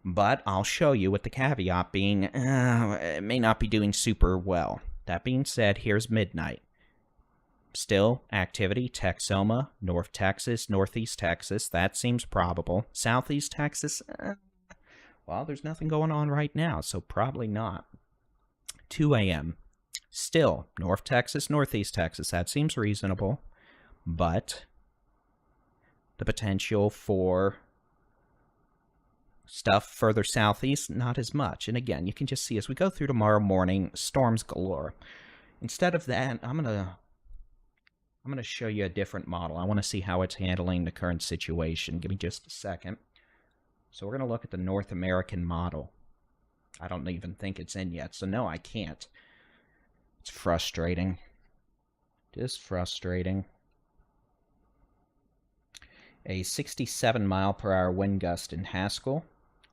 But I'll show you with the caveat being, it may not be doing super well. That being said, here's midnight. Still, activity, Texoma, North Texas, Northeast Texas, that seems probable. Southeast Texas, well, there's nothing going on right now, so probably not. 2 a.m. Still, North Texas, Northeast Texas, that seems reasonable, but the potential for stuff further southeast, not as much. And again, you can just see as we go through tomorrow morning, storms galore. Instead of that, I'm gonna show you a different model. I want to see how it's handling the current situation. Give me just a second. So we're gonna look at the North American model. I don't even think it's in yet, so no, I can't. It's frustrating. Just frustrating. A 67 mile per hour wind gust in Haskell,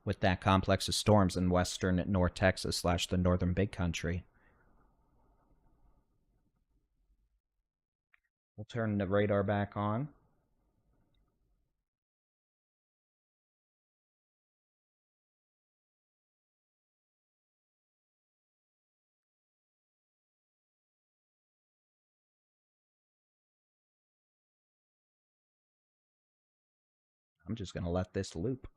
with that complex of storms in western North Texas / the northern Big Country. We'll turn the radar back on. I'm just going to let this loop.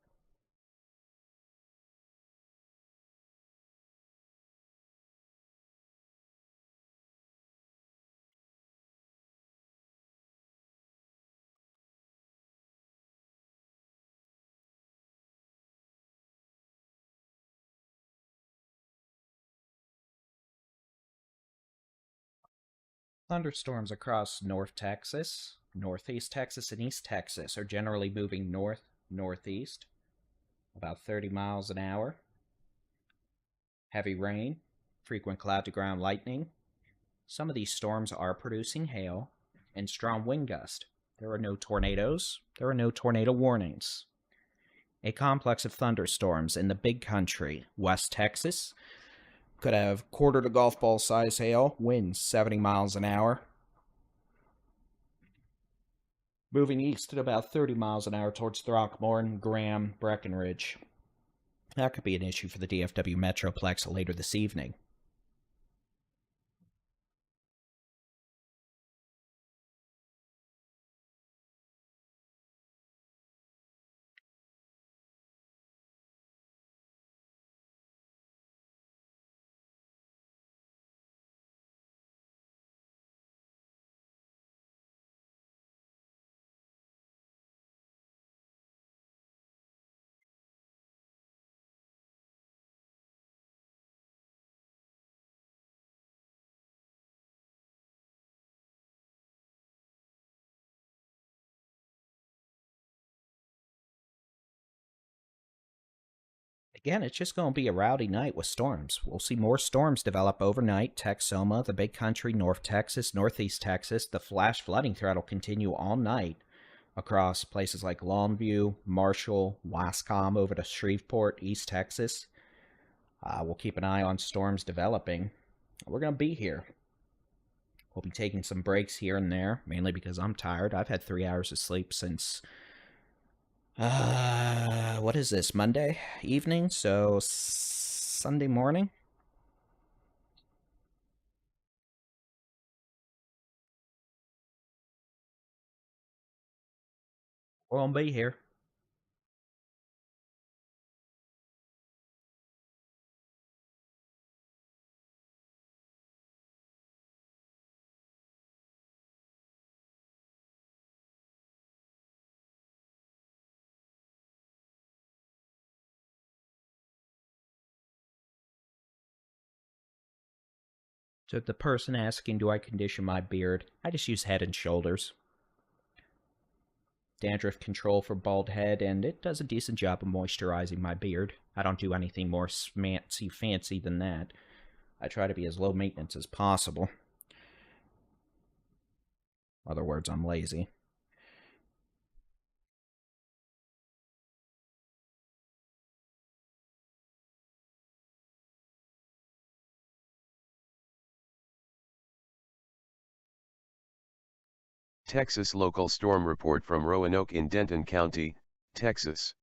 Thunderstorms across North Texas, Northeast Texas, and East Texas are generally moving north-northeast, about 30 miles an hour. Heavy rain, frequent cloud-to-ground lightning. Some of these storms are producing hail and strong wind gust. There are no tornadoes. There are no tornado warnings. A complex of thunderstorms in the Big Country, West Texas, could have quarter to golf ball size hail, winds 70 miles an hour. Moving east at about 30 miles an hour towards Throckmorton, Graham, Breckenridge. That could be an issue for the DFW Metroplex later this evening. Again, it's just going to be a rowdy night with storms. We'll see more storms develop overnight. Texoma, the Big Country, North Texas, Northeast Texas. The flash flooding threat will continue all night across places like Longview, Marshall, Wascom, over to Shreveport, East Texas. We'll keep an eye on storms developing. We're going to be here. We'll be taking some breaks here and there, mainly because I'm tired. I've had 3 hours of sleep since... what is this, Monday evening? So, Sunday morning? We're gonna be here. So the person asking, do I condition my beard? I just use Head and Shoulders. Dandruff control for bald head, and it does a decent job of moisturizing my beard. I don't do anything more fancy than that. I try to be as low maintenance as possible. In other words, I'm lazy. Texas local storm report from Roanoke in Denton County, Texas.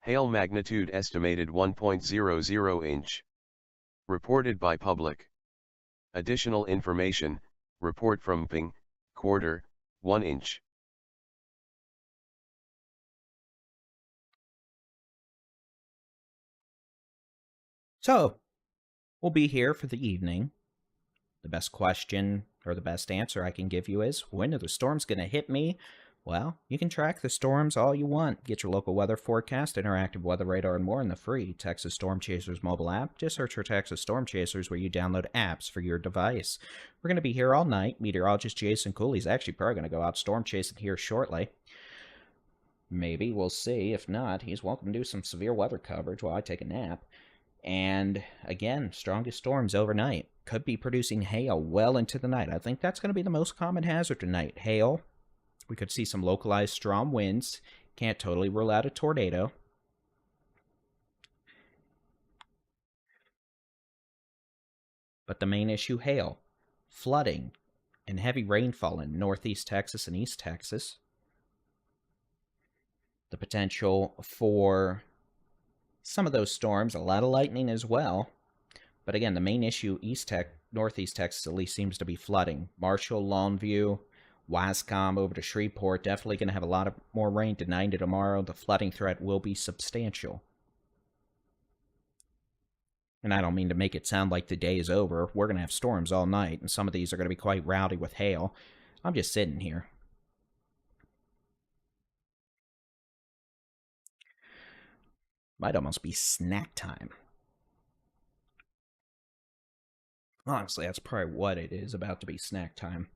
Hail magnitude estimated 1.00 inch. Reported by public. Additional information, report from Ping, quarter, 1 inch. So, we'll be here for the evening. The best question, or the best answer I can give you is, when are the storms going to hit me? Well, you can track the storms all you want. Get your local weather forecast, interactive weather radar, and more in the free Texas Storm Chasers mobile app. Just search for Texas Storm Chasers where you download apps for your device. We're going to be here all night. Meteorologist Jason Cooley's actually probably going to go out storm chasing here shortly. Maybe, we'll see. If not, he's welcome to do some severe weather coverage while I take a nap. And again, strongest storms overnight. Could be producing hail well into the night. I think that's going to be the most common hazard tonight. Hail We could see some localized strong winds. Can't totally rule out a tornado. But the main issue, hail, flooding, and heavy rainfall in northeast Texas and east Texas. The potential for some of those storms, a lot of lightning as well. But again, the main issue, northeast Texas at least, seems to be flooding. Marshall, Longview, Wascom over to Shreveport, definitely going to have a lot of more rain tonight and tomorrow. The flooding threat will be substantial. And I don't mean to make it sound like the day is over. We're going to have storms all night, and some of these are going to be quite rowdy with hail. I'm just sitting here. Might almost be snack time. Honestly, that's probably what it is, about to be snack time.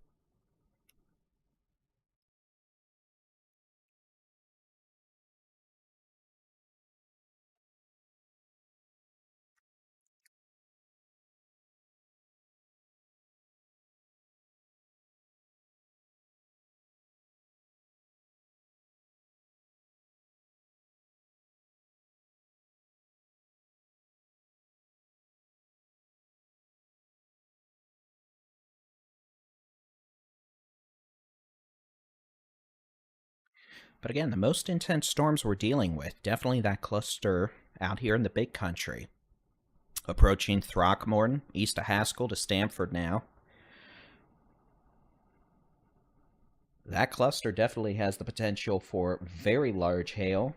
But again, the most intense storms we're dealing with, definitely that cluster out here in the big country. Approaching Throckmorton, east of Haskell to Stamford now. That cluster definitely has the potential for very large hail,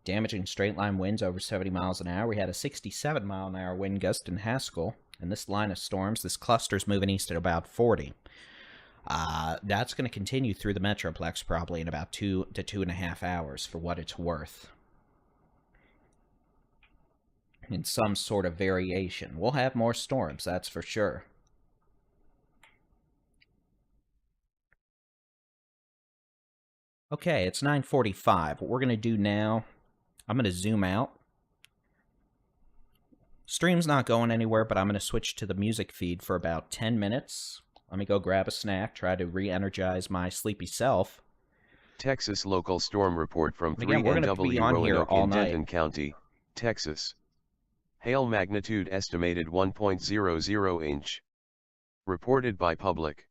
damaging straight-line winds over 70 miles an hour. We had a 67-mile-an-hour wind gust in Haskell. And this line of storms, this cluster's moving east at about 40. That's going to continue through the Metroplex probably in about 2 to 2.5 hours for what it's worth. In some sort of variation. We'll have more storms, that's for sure. Okay, it's 9:45. What we're going to do now, I'm going to zoom out. Stream's not going anywhere, but I'm going to switch to the music feed for about 10 minutes. Let me go grab a snack, try to re-energize my sleepy self. Texas local storm report from 3 NW Roanoke in Denton County, Texas. Hail magnitude estimated 1.00 inch. Reported by public.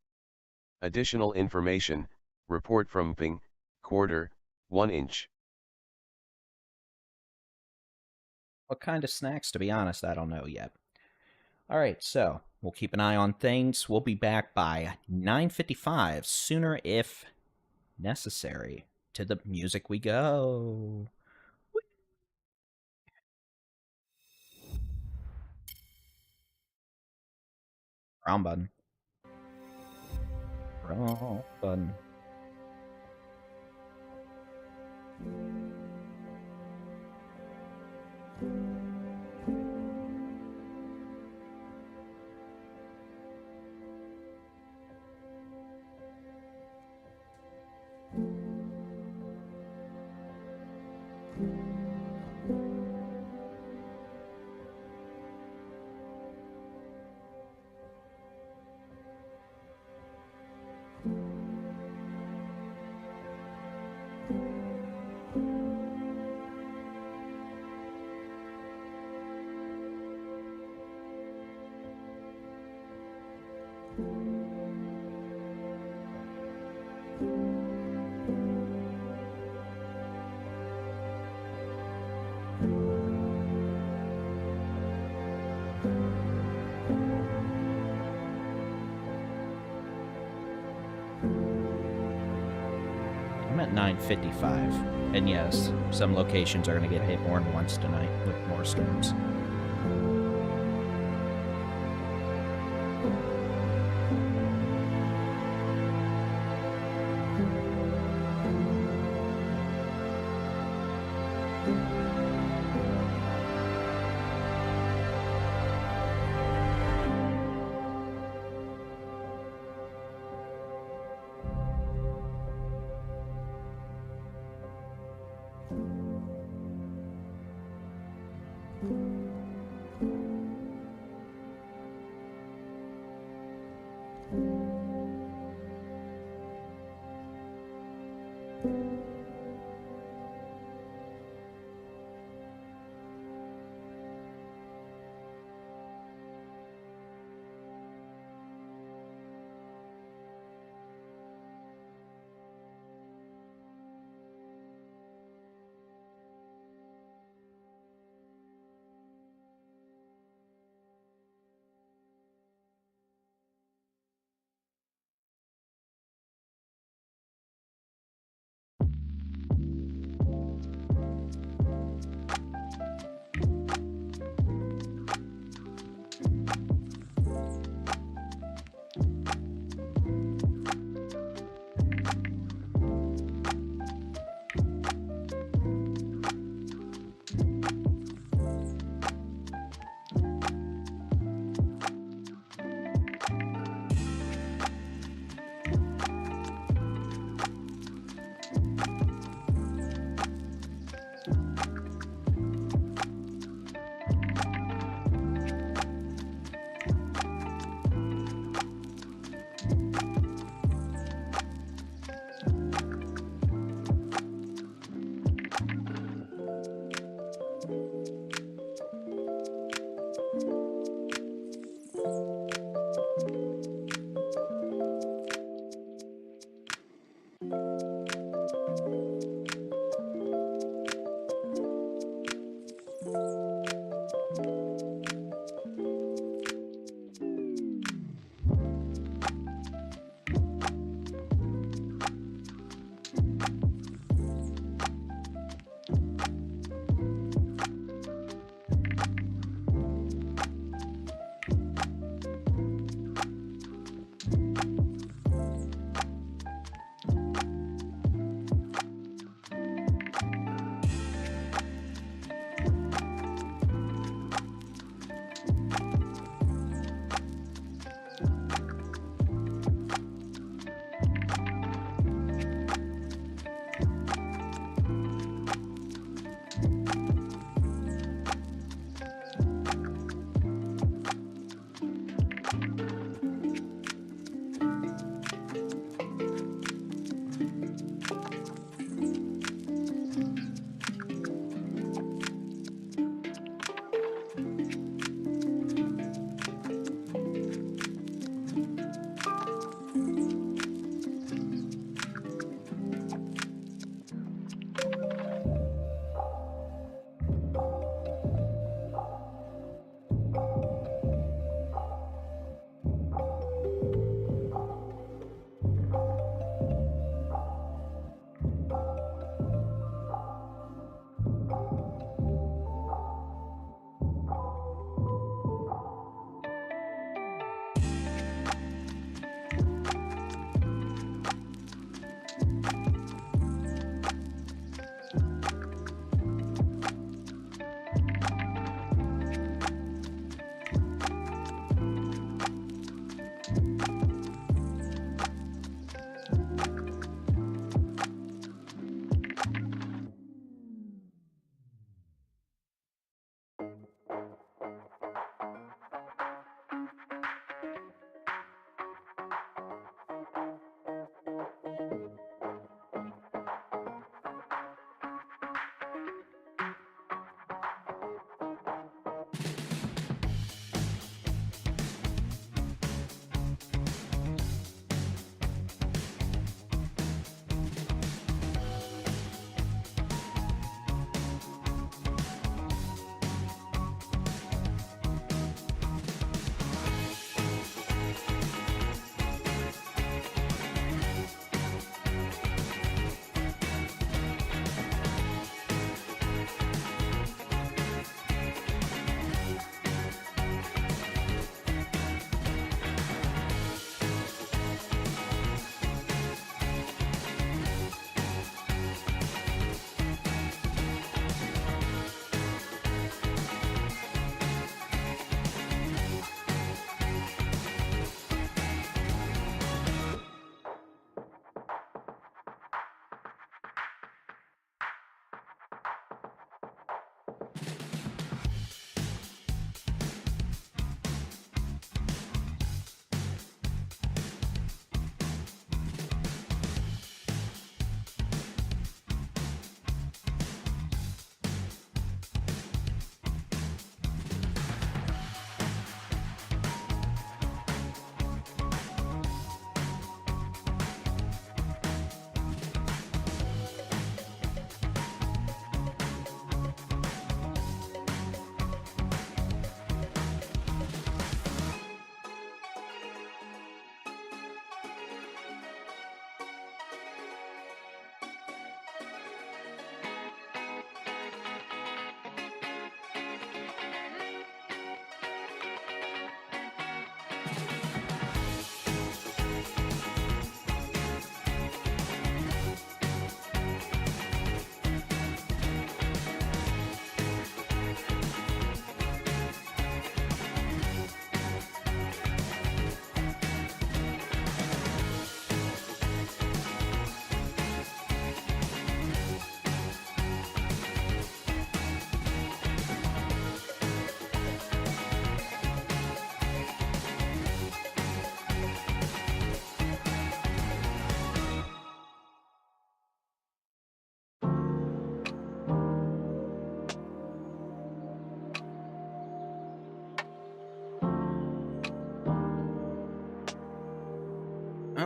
Additional information, report from Ping, quarter, 1 inch. What kind of snacks, to be honest, I don't know yet. Alright, so we'll keep an eye on things. We'll be back by 9:55, sooner if necessary. To the music we go. Wrong button. Wrong button. I'm at 9:55, and yes, some locations are going to get hit more than once tonight with more storms.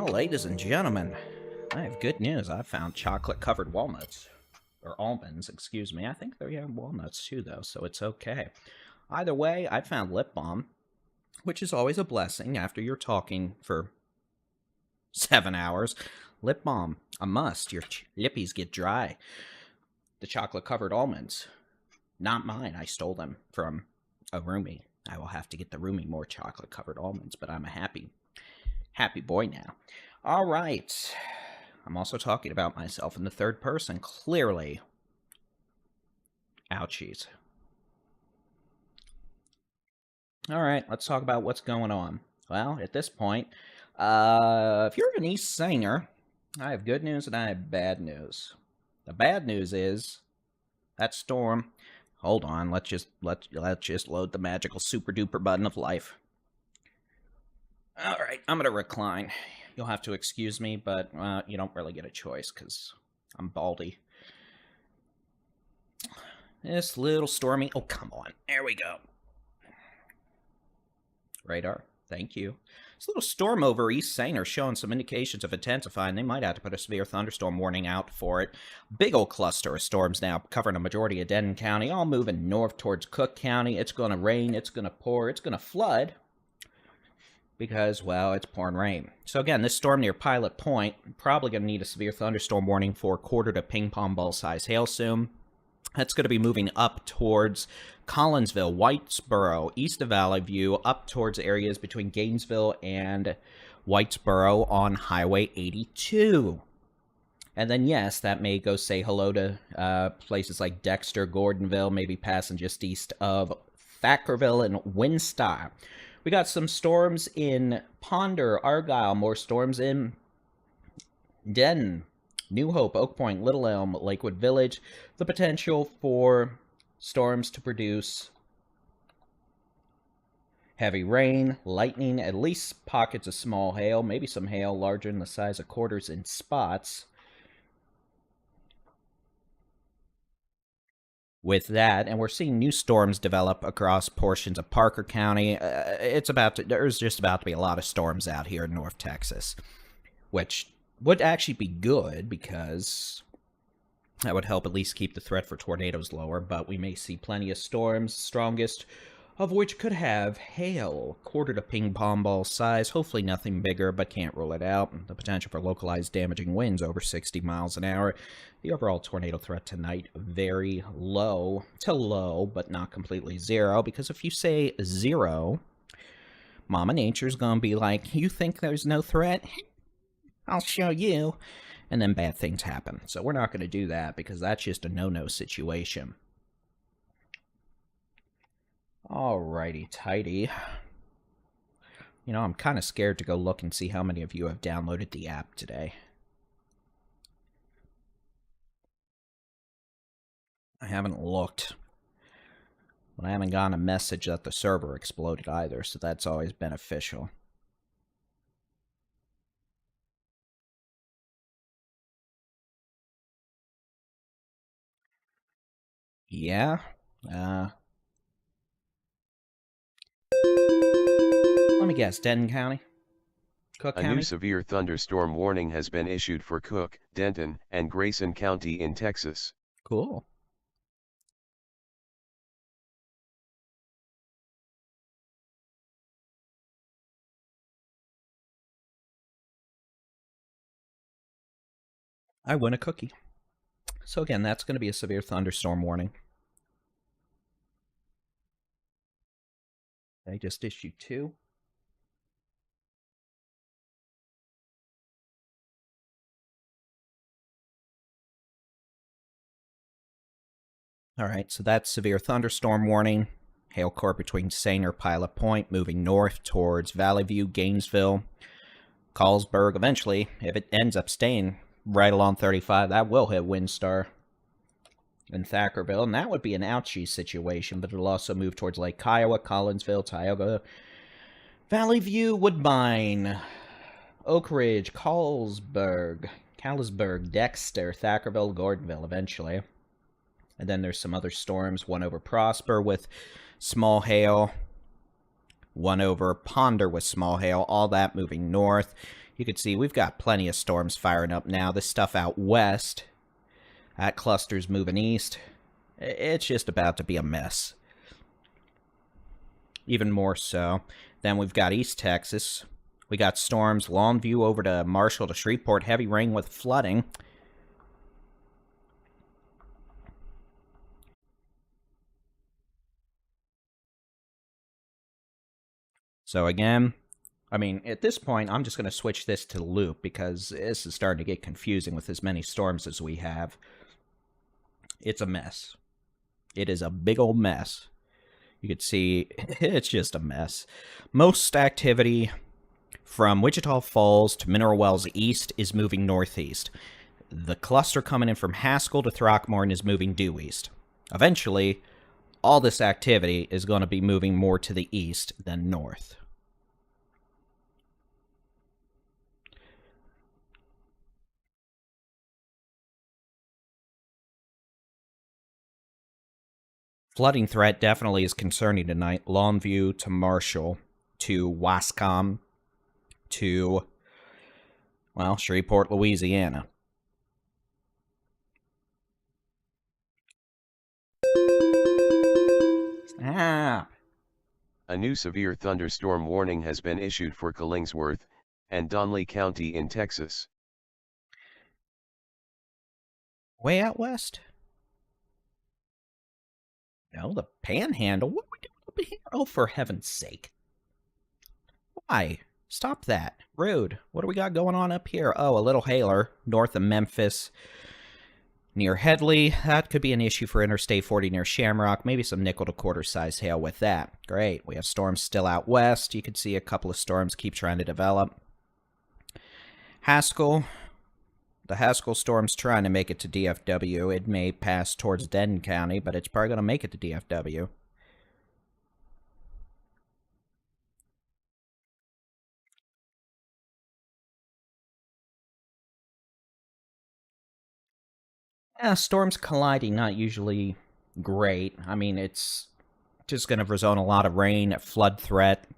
Well, ladies and gentlemen, I have good news. I found chocolate-covered walnuts. Or almonds, excuse me. I think they have walnuts too, though, so it's okay. Either way, I found lip balm, which is always a blessing after you're talking for 7 hours. Lip balm, a must. Your lippies get dry. The chocolate-covered almonds, not mine. I stole them from a roomie. I will have to get the roomie more chocolate-covered almonds, but I'm a happy boy now. All right. I'm also talking about myself in the third person, clearly. Ouchies. All right, let's talk about what's going on. Well, at this point, if you're an East Singer, I have good news and I have bad news. The bad news is that storm. Hold on, let's just load the magical super duper button of life. All right, I'm gonna recline. You'll have to excuse me, but you don't really get a choice because I'm Baldy. This little stormy. Oh, come on. There we go. Radar. Thank you. This little storm over East Sanger showing some indications of intensifying. They might have to put a severe thunderstorm warning out for it. Big old cluster of storms now covering a majority of Denton County, all moving north towards Cook County. It's going to rain. It's going to pour. It's going to flood because, well, it's pouring rain. So again, this storm near Pilot Point, probably going to need a severe thunderstorm warning for quarter to ping pong ball size hail soon. That's going to be moving up towards Collinsville, Whitesboro, east of Valley View, up towards areas between Gainesville and Whitesboro on Highway 82. And then, yes, that may go say hello to places like Dexter, Gordonville, maybe passing just east of Thackerville and Winstar. We got some storms in Ponder, Argyle, more storms in Denton, New Hope, Oak Point, Little Elm, Lakewood Village. The potential for storms to produce heavy rain, lightning, at least pockets of small hail, maybe some hail larger than the size of quarters in spots. With that, and we're seeing new storms develop across portions of Parker County. There's just about to be a lot of storms out here in North Texas, which would actually be good because that would help at least keep the threat for tornadoes lower, but we may see plenty of storms, strongest of which could have hail, quarter to ping pong ball size, hopefully nothing bigger, but can't rule it out. The potential for localized damaging winds over 60 miles an hour. The overall tornado threat tonight, very low to low, but not completely zero, because if you say zero, Mama Nature's gonna be like, you think there's no threat? I'll show you. And then bad things happen. So we're not going to do that because that's just a no-no situation. Alrighty, tighty. You know, I'm kind of scared to go look and see how many of you have downloaded the app today. I haven't looked. But I haven't gotten a message that the server exploded either, so that's always beneficial. Yeah. Let me guess, Denton County? Cook County? A new severe thunderstorm warning has been issued for Cook, Denton, and Grayson County in Texas. Cool. I win a cookie. So again, that's going to be a severe thunderstorm warning. I just issued 2. Alright, so that's severe thunderstorm warning. Hail core between Sanger, Pilot Point, moving north towards Valley View, Gainesville, Carlsberg. Eventually, if it ends up staying right along 35, that will hit Windstar and Thackerville, and that would be an ouchie situation, but it'll also move towards Lake Kiowa, Collinsville, Tioga, Valley View, Woodbine, Oak Ridge, Carlsberg, Dexter, Thackerville, Gordonville eventually. And then there's some other storms, one over Prosper with small hail, one over Ponder with small hail, all that moving north. You can see we've got plenty of storms firing up now. This stuff out west, that cluster's moving east. It's just about to be a mess. Even more so. Then we've got East Texas. We got storms, Longview over to Marshall to Shreveport, heavy rain with flooding. So again, I mean, at this point, I'm just going to switch this to loop because this is starting to get confusing with as many storms as we have. It's a mess. It is a big old mess. You can see it's just a mess. Most activity from Wichita Falls to Mineral Wells East is moving northeast. The cluster coming in from Haskell to Throckmorton is moving due east. Eventually, all this activity is going to be moving more to the east than north. Flooding threat definitely is concerning tonight. Longview to Marshall to Wascom to, well, Shreveport, Louisiana. Snap! A new severe thunderstorm warning has been issued for Killingsworth and Donley County in Texas. Way out west? No, the Panhandle? What are we doing over here? Oh, for heaven's sake. Why? Stop that. Rude. What do we got going on up here? Oh, a little hailer north of Memphis near Headley. That could be an issue for Interstate 40 near Shamrock. Maybe some nickel to quarter size hail with that. Great. We have storms still out west. You can see a couple of storms keep trying to develop. Haskell. The Haskell storm's trying to make it to DFW. It may pass towards Denton County, but it's probably going to make it to DFW. Yeah, storms colliding, not usually great. I mean, it's just going to result in a lot of rain, flood threat.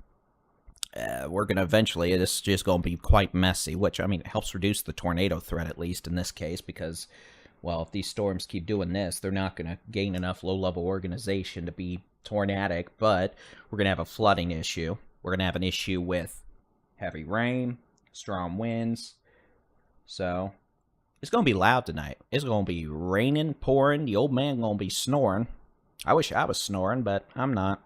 We're going to eventually, this is just going to be quite messy, which, I mean, it helps reduce the tornado threat, at least in this case, because, well, if these storms keep doing this, they're not going to gain enough low-level organization to be tornadic, but we're going to have a flooding issue. We're going to have an issue with heavy rain, strong winds, so it's going to be loud tonight. It's going to be raining, pouring, the old man going to be snoring. I wish I was snoring, but I'm not.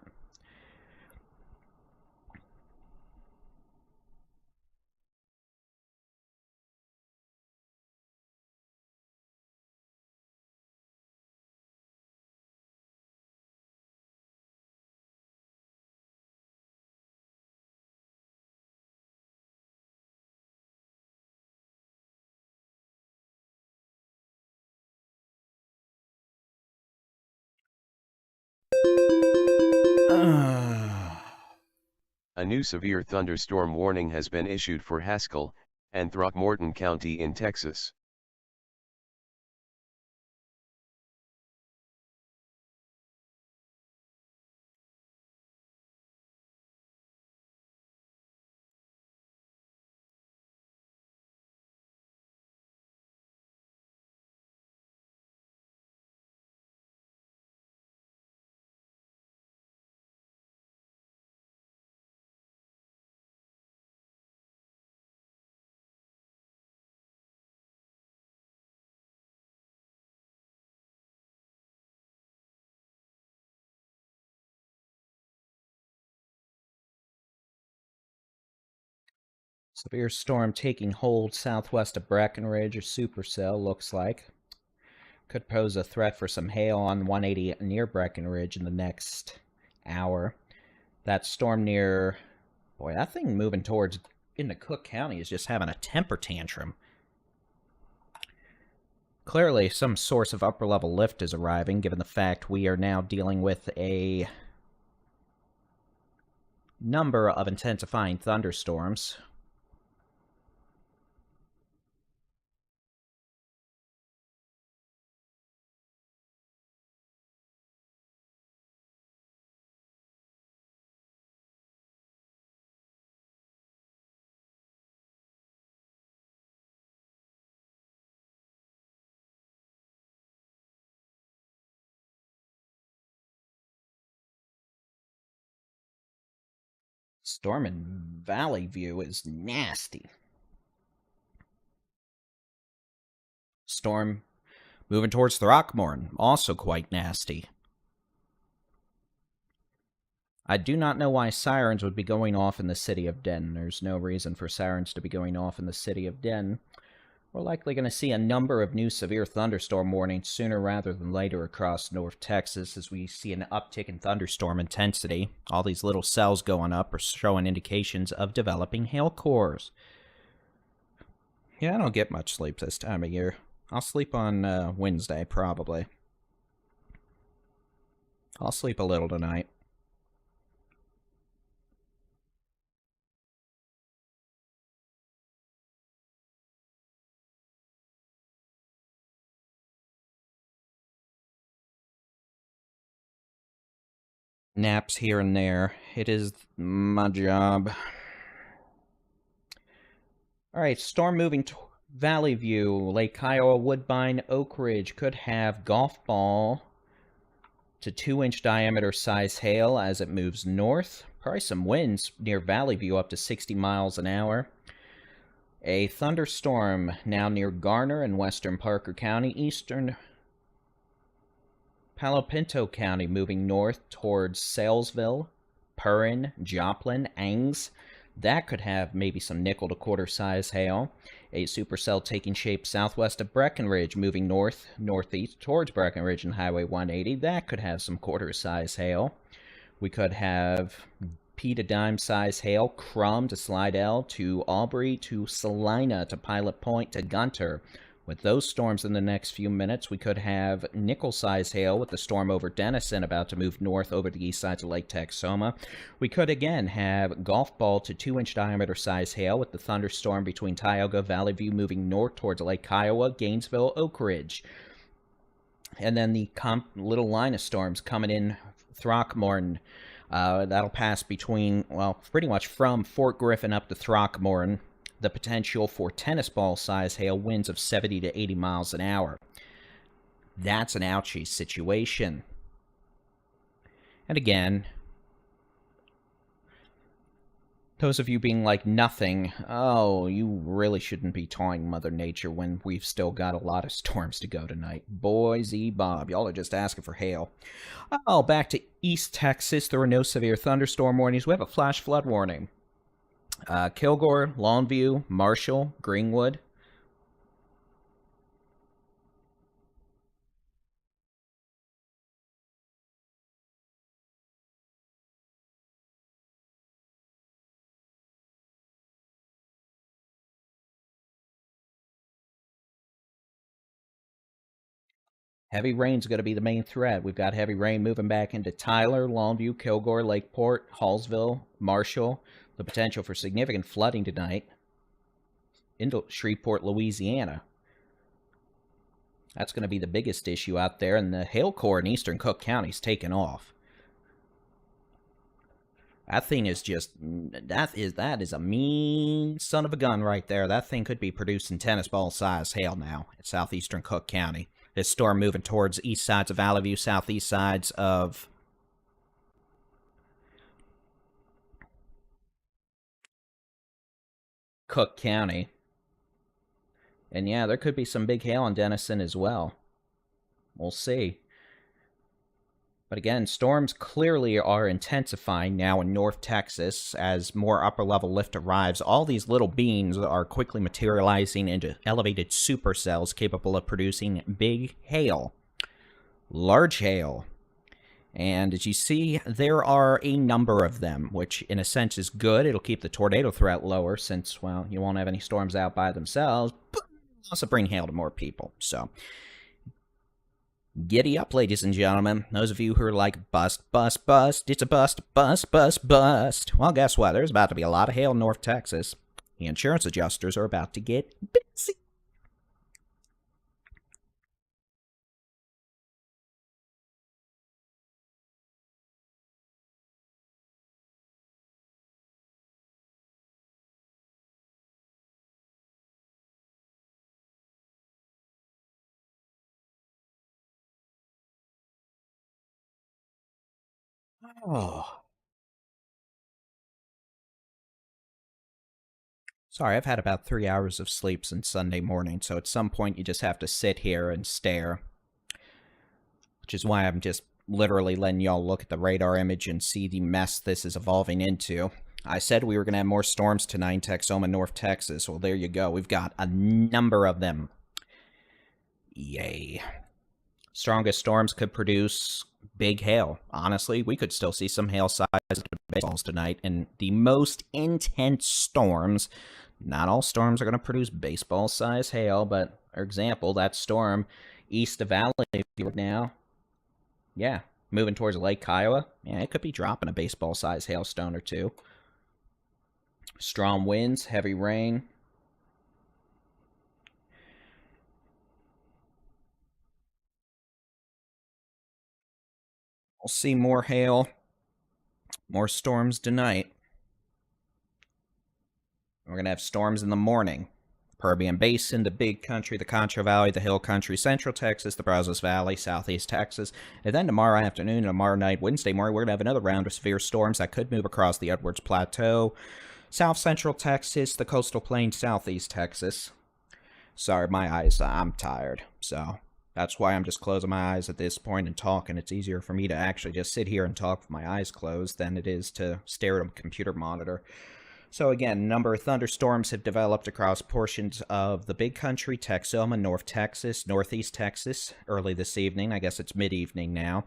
A new severe thunderstorm warning has been issued for Haskell and Throckmorton County in Texas. Severe storm taking hold southwest of Breckenridge or Supercell, looks like. Could pose a threat for some hail on 180 near Breckenridge in the next hour. That storm near... Boy, that thing moving towards into Cook County is just having a temper tantrum. Clearly, some source of upper-level lift is arriving, given the fact we are now dealing with a number of intensifying thunderstorms. Storm in Valley View is nasty. Storm moving towards Throckmorton, also quite nasty. I do not know why sirens would be going off in the city of Denton. There's no reason for sirens to be going off in the city of Denton. We're likely going to see a number of new severe thunderstorm warnings sooner rather than later across North Texas as we see an uptick in thunderstorm intensity. All these little cells going up are showing indications of developing hail cores. Yeah, I don't get much sleep this time of year. I'll sleep on Wednesday, probably. I'll sleep a little tonight. Naps here and there. It is my job. Alright, storm moving to Valley View. Lake Kiowa, Woodbine, Oak Ridge could have golf ball to 2-inch diameter size hail as it moves north. Probably some winds near Valley View up to 60 miles an hour. A thunderstorm now near Garner in western Parker County, eastern Palo Pinto County, moving north towards Salesville, Perrin, Joplin, Ames. That could have maybe some nickel to quarter size hail. A supercell taking shape southwest of Breckenridge, moving northeast towards Breckenridge and Highway 180. That could have some quarter size hail. We could have P to dime size hail, Crum to Slidell to Aubrey to Salina to Pilot Point to Gunter. With those storms in the next few minutes, we could have nickel-size hail with the storm over Denison about to move north over the east sides of Lake Texoma. We could again have golf ball to 2-inch diameter size hail with the thunderstorm between Tioga, Valley View moving north towards Lake Kiowa, Gainesville, Oak Ridge. And then the little line of storms coming in Throckmorton. That'll pass between, well, pretty much from Fort Griffin up to Throckmorton. The potential for tennis ball size hail, winds of 70 to 80 miles an hour. That's an ouchie situation. And again, those of you being like nothing, oh, you really shouldn't be taunting Mother Nature when we've still got a lot of storms to go tonight. Boise Bob, y'all are just asking for hail. Oh, back to East Texas, there were no severe thunderstorm warnings. We have a flash flood warning. Kilgore, Longview, Marshall, Greenwood. Heavy rain's going to be the main threat. We've got heavy rain moving back into Tyler, Longview, Kilgore, Lakeport, Hallsville, Marshall. The potential for significant flooding tonight into Shreveport, Louisiana. That's going to be the biggest issue out there, and the hail core in eastern Cook County is taking off. That thing is just, that is a mean son of a gun right there. That thing could be producing tennis ball size hail now in southeastern Cook County. This storm moving towards east sides of Valley View, southeast sides of Cook County. And yeah, there could be some big hail in Denison as well. We'll see. But again, storms clearly are intensifying now in North Texas as more upper-level lift arrives. All these little beans are quickly materializing into elevated supercells capable of producing big hail, large hail. And as you see, there are a number of them, which in a sense is good. It'll keep the tornado threat lower since, well, you won't have any storms out by themselves, but also bring hail to more people. So giddy up, ladies and gentlemen. Those of you who are like, bust, bust, bust, it's a bust, bust, bust, bust. Well, guess what? There's about to be a lot of hail in North Texas. The insurance adjusters are about to get busy. Oh. Sorry, I've had about 3 hours of sleep since Sunday morning, so at some point you just have to sit here and stare. Which is why I'm just literally letting y'all look at the radar image and see the mess this is evolving into. I said we were going to have more storms tonight in Texoma, North Texas. Well, there you go. We've got a number of them. Yay. Strongest storms could produce big hail. Honestly, we could still see some hail-sized baseballs tonight. And the most intense storms, not all storms are going to produce baseball-sized hail, but, for example, that storm east of Valley now, yeah, moving towards Lake Kiowa, yeah, it could be dropping a baseball-sized hailstone or two. Strong winds, heavy rain. We'll see more hail, more storms tonight. We're going to have storms in the morning. Permian Basin, the Big Country, the Concho Valley, the Hill Country, Central Texas, the Brazos Valley, Southeast Texas. And then tomorrow afternoon and tomorrow night, Wednesday morning, we're going to have another round of severe storms that could move across the Edwards Plateau, South Central Texas, the Coastal Plain, Southeast Texas. Sorry, my eyes, I'm tired. So that's why I'm just closing my eyes at this point and talking. It's easier for me to actually just sit here and talk with my eyes closed than it is to stare at a computer monitor. So again, a number of thunderstorms have developed across portions of the Big Country, Texoma, North Texas, Northeast Texas, early this evening. I guess it's mid-evening now.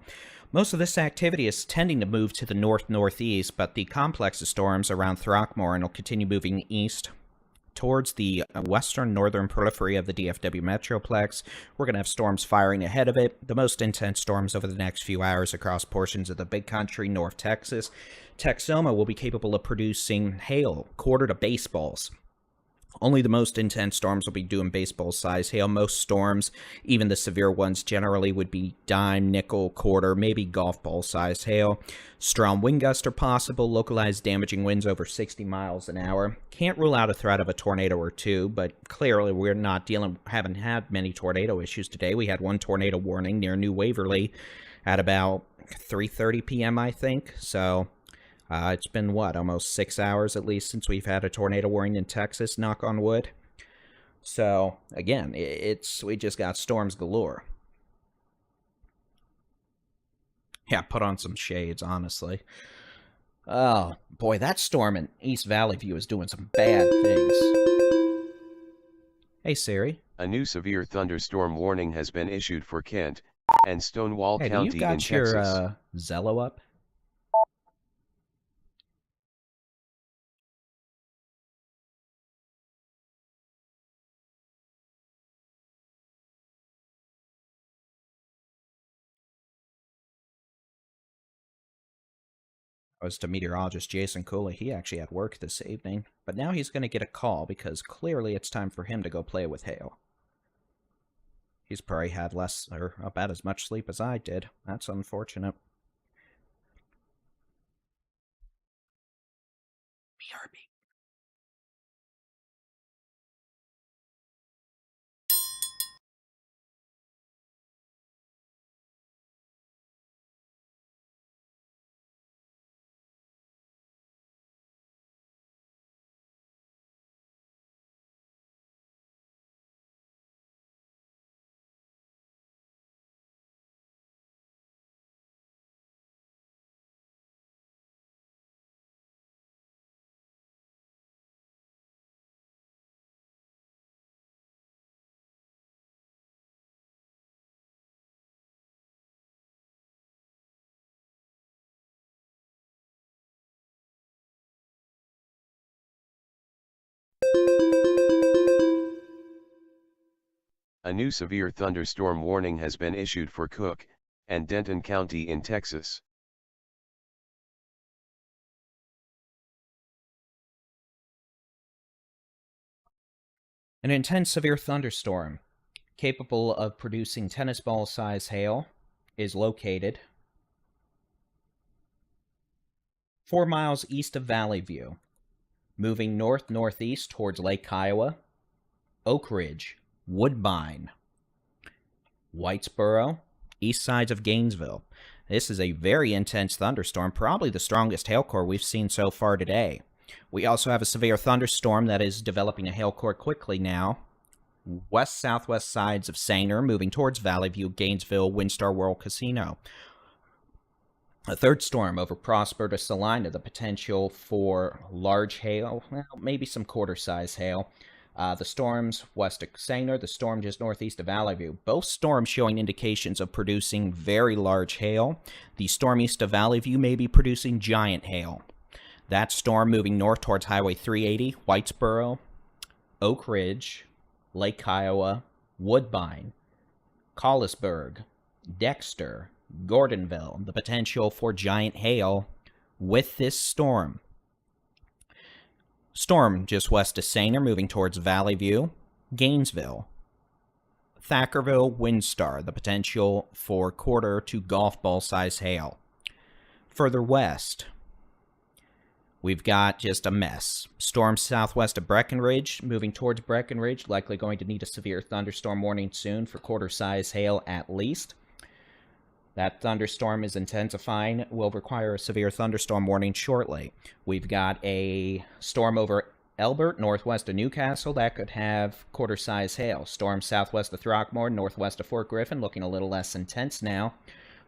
Most of this activity is tending to move to the north-northeast, but the complex of storms around Throckmorton will continue moving east towards the western northern periphery of the DFW Metroplex. We're going to have storms firing ahead of it. The most intense storms over the next few hours across portions of the Big Country, North Texas. Texoma will be capable of producing hail, quarter to baseballs. Only the most intense storms will be doing baseball-size hail. Most storms, even the severe ones, generally would be dime, nickel, quarter, maybe golf ball-sized hail. Strong wind gusts are possible. Localized damaging winds over 60 miles an hour. Can't rule out a threat of a tornado or two, but clearly we're not haven't had many tornado issues today. We had one tornado warning near New Waverly at about 3:30 p.m., I think. So it's been, what, almost 6 hours at least since we've had a tornado warning in Texas, knock on wood. So, again, we just got storms galore. Yeah, put on some shades, honestly. Oh, boy, that storm in East Valley View is doing some bad things. Hey, Siri. A new severe thunderstorm warning has been issued for Kent and Stonewall County in Texas. Hey, you got your Zello up? Was to meteorologist Jason Cooley. He actually had work this evening, but now he's going to get a call because clearly it's time for him to go play with hail. He's probably had less or about as much sleep as I did. That's unfortunate. BRB. A new severe thunderstorm warning has been issued for Cook and Denton County in Texas. An intense severe thunderstorm, capable of producing tennis ball-size hail, is located 4 miles east of Valley View, moving north-northeast towards Lake Kiowa, Oak Ridge, Woodbine, Whitesboro, east sides of Gainesville. This is a very intense thunderstorm, probably the strongest hail core we've seen so far today. We also have a severe thunderstorm that is developing a hail core quickly now. West-southwest sides of Sanger, moving towards Valley View, Gainesville, Windstar World Casino. A third storm over Prosper to Salina, the potential for large hail, well, maybe some quarter-size hail. The storms west of Sanger, the storm just northeast of Valley View. Both storms showing indications of producing very large hail. The storm east of Valley View may be producing giant hail. That storm moving north towards Highway 380, Whitesboro, Oak Ridge, Lake Kiowa, Woodbine, Collisburg, Dexter, Gordonville, the potential for giant hail with this storm. Storm just west of Sanger, moving towards Valley View, Gainesville, Thackerville, Windstar, the potential for quarter to golf ball size hail. Further west, we've got just a mess. Storm southwest of Breckenridge, moving towards Breckenridge, likely going to need a severe thunderstorm warning soon for quarter-size hail at least. That thunderstorm is intensifying, will require a severe thunderstorm warning shortly. We've got a storm over Elbert, northwest of Newcastle, that could have quarter-size hail. Storm southwest of Throckmorton, northwest of Fort Griffin, looking a little less intense now.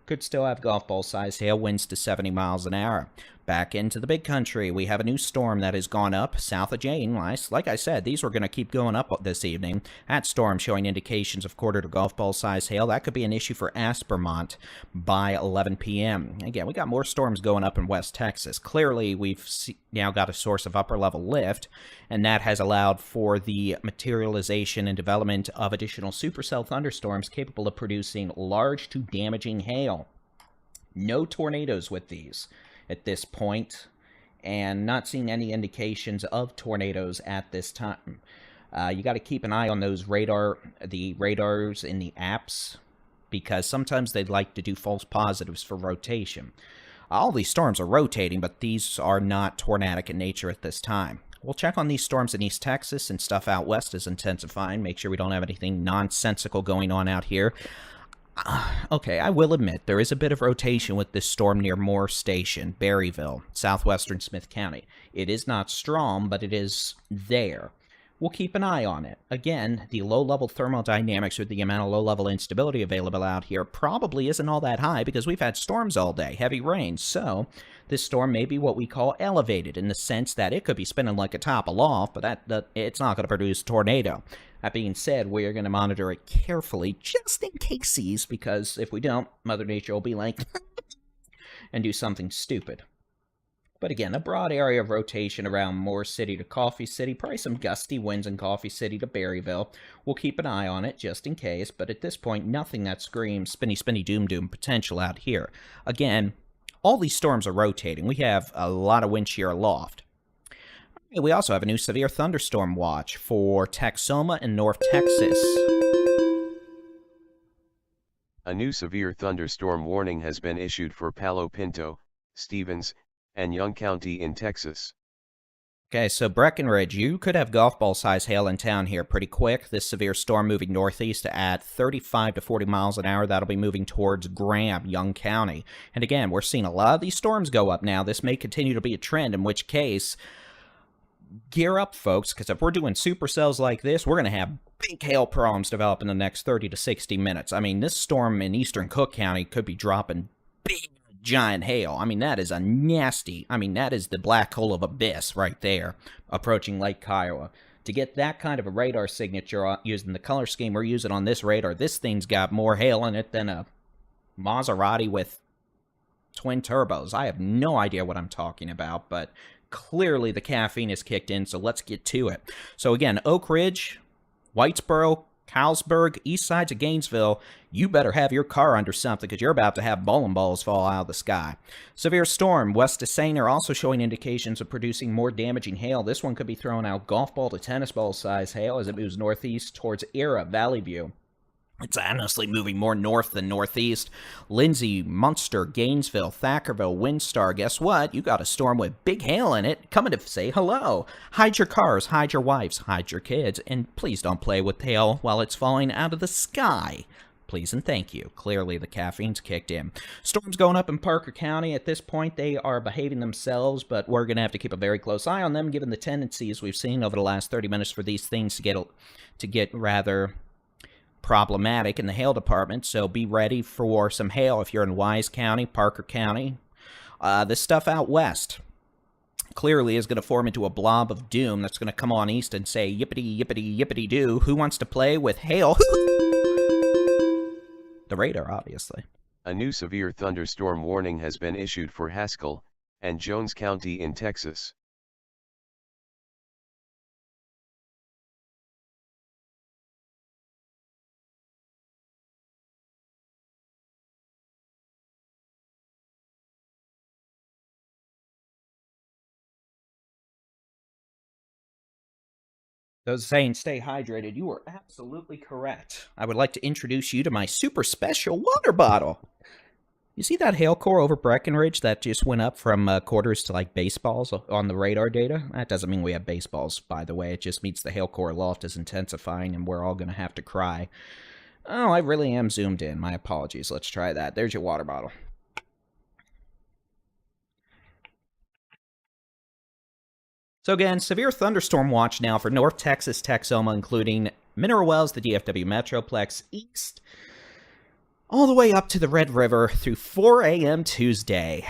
Could still have golf ball size hail, winds to 70 miles an hour. Back into the big country, we have a new storm that has gone up south of Jane. Like I said, these were going to keep going up this evening. That storm showing indications of quarter to golf ball size hail. That could be an issue for Aspermont by 11 p.m. Again, we got more storms going up in West Texas. Clearly, we've now got a source of upper level lift, and that has allowed for the materialization and development of additional supercell thunderstorms capable of producing large to damaging hail. No tornadoes with these at this point, and not seeing any indications of tornadoes at this time. You got to keep an eye on those the radars in the apps, because sometimes they'd like to do false positives for rotation. All these storms are rotating, but these are not tornadic in nature at this time. We'll check on these storms in East Texas, and stuff out west is intensifying. Make sure we don't have anything nonsensical going on out here. Okay, I will admit, there is a bit of rotation with this storm near Moore Station, Berryville, southwestern Smith County. It is not strong, but it is there. We'll keep an eye on it. Again, the low-level thermodynamics or the amount of low-level instability available out here probably isn't all that high because we've had storms all day, heavy rain. So this storm may be what we call elevated in the sense that it could be spinning like a top aloft, but it's not going to produce a tornado. That being said, we are going to monitor it carefully just in cases, because if we don't, Mother Nature will be like and do something stupid. But again, a broad area of rotation around Moore City to Coffee City, probably some gusty winds in Coffee City to Berryville. We'll keep an eye on it just in case, but at this point, nothing that screams spinny, spinny, doom, doom potential out here. Again, all these storms are rotating. We have a lot of wind shear aloft. We also have a new severe thunderstorm watch for Texoma and North Texas. A new severe thunderstorm warning has been issued for Palo Pinto, Stevens, and Young County in Texas. Okay, so Breckenridge, you could have golf ball size hail in town here pretty quick. This severe storm moving northeast at 35 to 40 miles an hour. That'll be moving towards Graham, Young County. And again, we're seeing a lot of these storms go up now. This may continue to be a trend, in which case, gear up, folks, because if we're doing supercells like this, we're going to have big hail problems develop in the next 30 to 60 minutes. I mean, this storm in eastern Cook County could be dropping big, giant hail. I mean, that is a nasty, that is the black hole of abyss right there, approaching Lake Kiowa. To get that kind of a radar signature using the color scheme we're using on this radar, this thing's got more hail in it than a Maserati with twin turbos. I have no idea what I'm talking about, but clearly the caffeine is kicked in, so let's get to it. So again, Oak Ridge, Whitesboro, Carlsberg, east sides of Gainesville, you better have your car under something because you're about to have bowling balls fall out of the sky. Severe storm west of Sanger also showing indications of producing more damaging hail. This one could be throwing out golf ball to tennis ball size hail as it moves northeast towards Era, Valley View. It's honestly moving more north than northeast. Lindsay, Munster, Gainesville, Thackerville, Windstar. Guess what? You got a storm with big hail in it coming to say hello. Hide your cars, hide your wives, hide your kids, and please don't play with hail while it's falling out of the sky. please and thank you. Clearly the caffeine's kicked in. Storms going up in Parker County. At this point, they are behaving themselves, but we're going to have to keep a very close eye on them, given the tendencies we've seen over the last 30 minutes for these things to get rather problematic in the hail department. So be ready for some hail if you're in Wise County, Parker County. This stuff out west clearly is going to form into a blob of doom that's going to come on east and say, yippity, yippity, yippity doo. Who wants to play with hail? The radar, obviously. A new severe thunderstorm warning has been issued for Haskell and Jones County in Texas. Those saying stay hydrated, you are absolutely correct. I would like to introduce you to my super special water bottle. You see that hail core over Breckenridge that just went up from quarters to like baseballs on the radar data? That doesn't mean we have baseballs, by the way. It just means the hail core aloft is intensifying and we're all going to have to cry. Oh, I really am zoomed in. My apologies. Let's try that. There's your water bottle. So again, severe thunderstorm watch now for North Texas, Texoma, including Mineral Wells, the DFW Metroplex East, all the way up to the Red River through 4 a.m. Tuesday.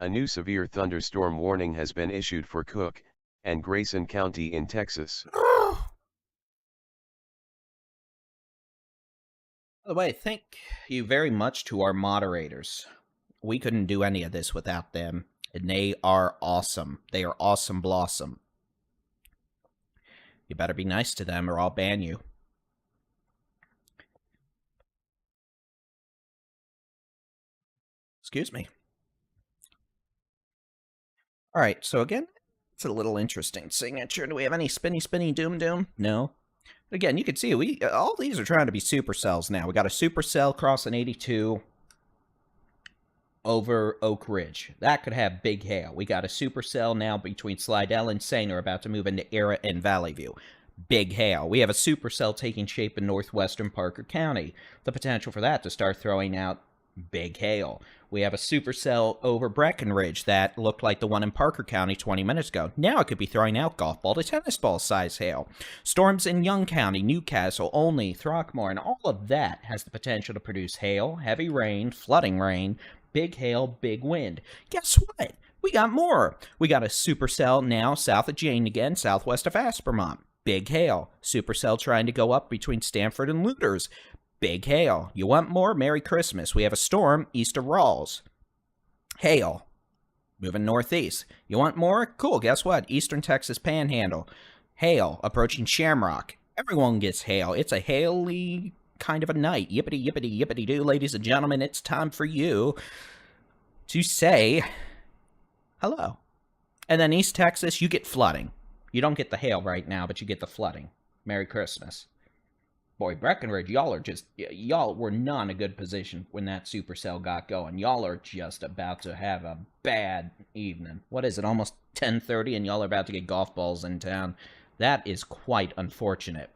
A new severe thunderstorm warning has been issued for Cook and Grayson County in Texas. By the way, thank you very much to our moderators. We couldn't do any of this without them, and they are awesome. They are awesome blossom. You better be nice to them or I'll ban you. Excuse me. All right, so again, it's a little interesting signature. Do we have any spinny doom? No. Again, you can see all these are trying to be supercells now. We got a supercell crossing 82 over Oak Ridge. That could have big hail. We got a supercell now between Slidell and Sanger about to move into Era and Valley View. Big hail. We have a supercell taking shape in northwestern Parker County. The potential for that to start throwing out big hail. We have a supercell over Breckenridge that looked like the one in Parker County 20 minutes ago. Now it could be throwing out golf ball to tennis ball size hail. Storms in Young County, Newcastle, Olney, Throckmorton, all of that has the potential to produce hail, heavy rain, flooding rain, big hail, big wind. Guess what? We got more. We got a supercell now south of Jane again, southwest of Aspermont. Big hail. Supercell trying to go up between Stanford and Looters. Big hail. You want more? Merry Christmas. We have a storm east of Rawls. Hail. Moving northeast. You want more? Cool. Guess what? Eastern Texas Panhandle. Hail. Approaching Shamrock. Everyone gets hail. It's a haily kind of a night. Yippity, yippity, yippity doo. Ladies and gentlemen, it's time for you to say hello. And then East Texas, you get flooding. You don't get the hail right now, but you get the flooding. Merry Christmas. Boy, Breckenridge, y'all were not in a good position when that supercell got going. Y'all are just about to have a bad evening. What is it, almost 10:30 and y'all are about to get golf balls in town? That is quite unfortunate.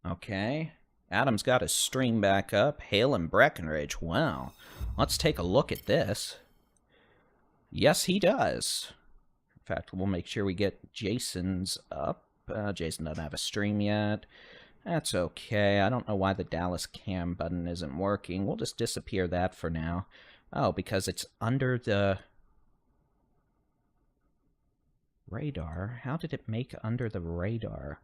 Okay. Adam's got his stream back up. Hail and Breckenridge. Wow. Let's take a look at this. Yes, he does. In fact, we'll make sure we get Jason's up. Jason doesn't have a stream yet. That's okay. I don't know why the Dallas cam button isn't working. We'll just disappear that for now. Oh, because it's under the radar. How did it make under the radar?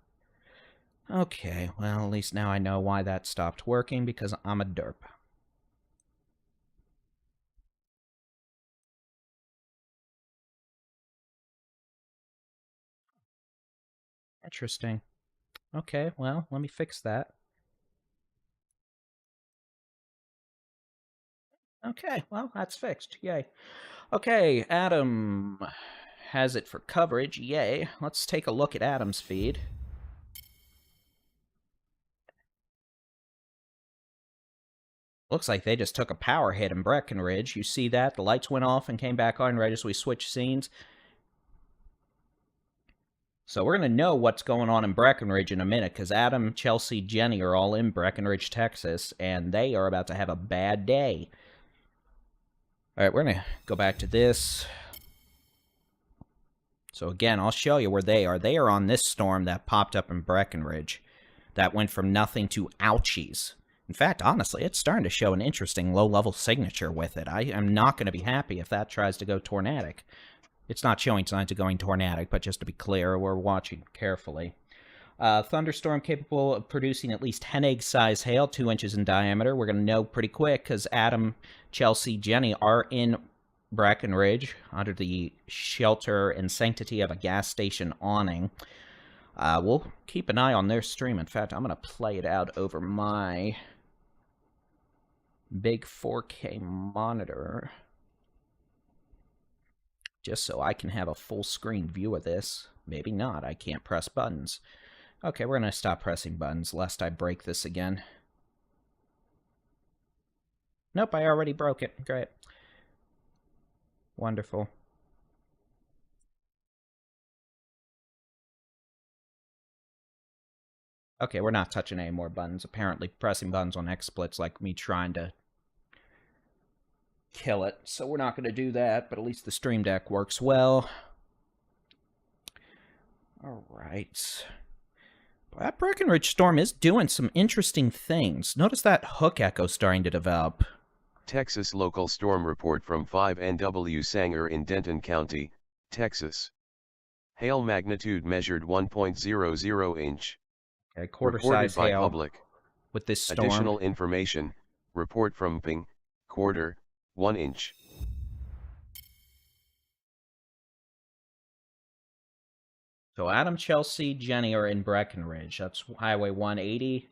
Okay, well, at least now I know why that stopped working, because I'm a derp. Interesting. Okay, well, let me fix that. Okay, well, that's fixed. Yay. Okay, Adam has it for coverage. Yay. Let's take a look at Adam's feed. Looks like they just took a power hit in Breckenridge. You see that? The lights went off and came back on right as we switched scenes. So we're going to know what's going on in Breckenridge in a minute, because Adam, Chelsea, Jenny are all in Breckenridge, Texas, and they are about to have a bad day. All right, we're going to go back to this. So again, I'll show you where they are. They are on this storm that popped up in Breckenridge. That went from nothing to ouchies. In fact, honestly, it's starting to show an interesting low-level signature with it. I am not going to be happy if that tries to go tornadic. It's not showing signs of going tornadic, but just to be clear, we're watching carefully. Thunderstorm capable of producing at least 10 egg-size hail, 2 inches in diameter. We're going to know pretty quick because Adam, Chelsea, Jenny are in Breckenridge under the shelter and sanctity of a gas station awning. We'll keep an eye on their stream. In fact, I'm going to play it out over my big 4K monitor, just so I can have a full screen view of this. Maybe not. I can't press buttons. Okay, we're going to stop pressing buttons lest I break this again. Nope, I already broke it. Great. Wonderful. Okay, we're not touching any more buttons. Apparently, pressing buttons on XSplit's like me trying to kill it. So we're not going to do that, but at least the Stream Deck works well. All right. That Breckenridge storm is doing some interesting things. Notice that hook echo starting to develop. Texas local storm report from 5NW Sanger in Denton County, Texas. Hail magnitude measured 1.00 inch. Okay, quarter-size by hail public. with this storm. Additional information, report from Ping, quarter, 1 inch. So Adam, Chelsea, Jenny are in Breckenridge. That's Highway 180.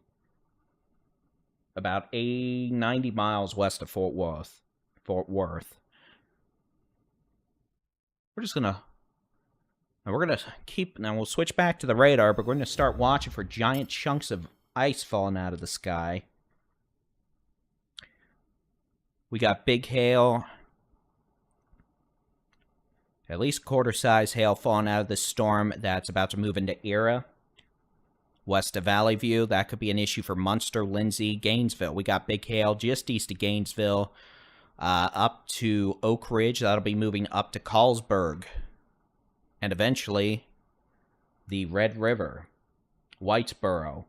About 90 miles west of Fort Worth. We're just gonna... We're gonna keep... Now we'll switch back to the radar, but we're gonna start watching for giant chunks of ice falling out of the sky. We got big hail. At least quarter-size hail falling out of this storm that's about to move into Era. West of Valley View, that could be an issue for Munster, Lindsay, Gainesville. We got big hail just east of Gainesville, up to Oak Ridge. That'll be moving up to Carlsberg. And eventually, the Red River, Whitesboro,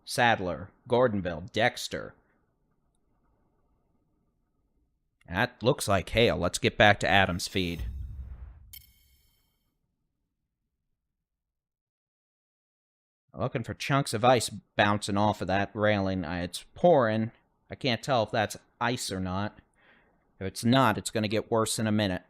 Sadler, Gordonville, Dexter. That looks like hail. Let's get back to Adam's feed. Looking for chunks of ice bouncing off of that railing. It's pouring. I can't tell if that's ice or not. If it's not, it's going to get worse in a minute.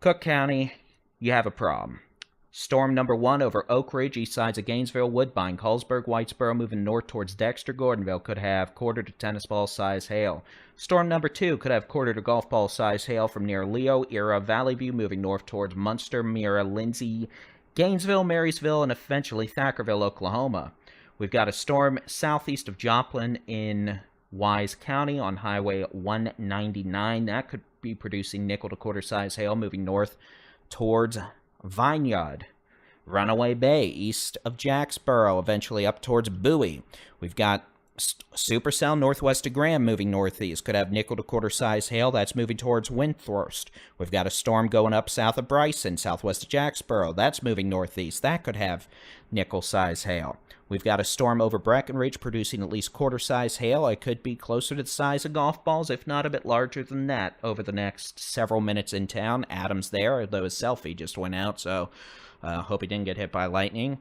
Cook County, you have a problem. Storm number 1 over Oak Ridge, east sides of Gainesville, Woodbine, Colesburg, Whitesboro, moving north towards Dexter, Gordonville, could have quarter to tennis ball size hail. Storm number 2 could have quarter to golf ball size hail from near Leo, Era, Valley View, moving north towards Munster, Mira, Lindsay, Gainesville, Marysville, and eventually Thackerville, Oklahoma. We've got a storm southeast of Joplin in Wise County on Highway 199. That could be producing nickel to quarter size hail moving north towards Vineyard. Runaway Bay, east of Jacksboro, eventually up towards Bowie. We've got Supercell northwest of Graham moving northeast. Could have nickel to quarter size hail. That's moving towards Windthorst. We've got a storm going up south of Bryson, southwest of Jacksboro. That's moving northeast. That could have nickel size hail. We've got a storm over Breckenridge producing at least quarter size hail. It could be closer to the size of golf balls, if not a bit larger than that, over the next several minutes in town. Adam's there, although his selfie just went out, so hope he didn't get hit by lightning.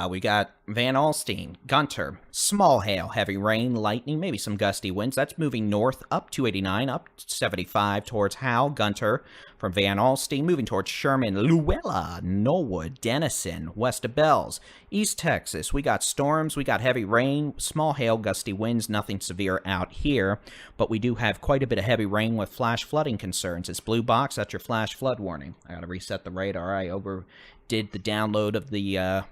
We got Van Alstyne, Gunter, small hail, heavy rain, lightning, maybe some gusty winds. That's moving north up 289, up 75 towards Howe, Gunter from Van Alstyne, moving towards Sherman, Luella, Knollwood, Denison, west of Bells. East Texas, we got storms, we got heavy rain, small hail, gusty winds, nothing severe out here, but we do have quite a bit of heavy rain with flash flooding concerns. It's blue box, that's your flash flood warning. I gotta reset the radar. I overdid the download of the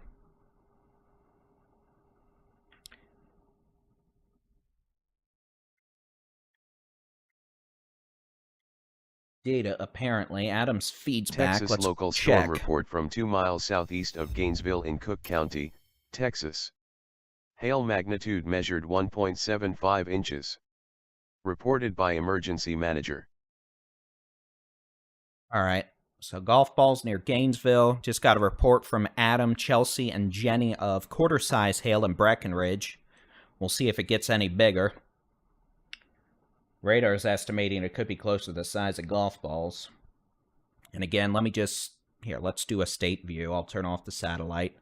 data, apparently. Adams feeds back. Texas Let's local check. storm report from 2 miles southeast of Gainesville in Cook County, Texas. Hail magnitude measured 1.75 inches. Reported by emergency manager. All right. So golf balls near Gainesville. Just got a report from Adam, Chelsea, and Jenny of quarter-size hail in Breckenridge. We'll see if it gets any bigger. Radar's estimating it could be close to the size of golf balls. And again, let's do a state view. I'll turn off the satellite.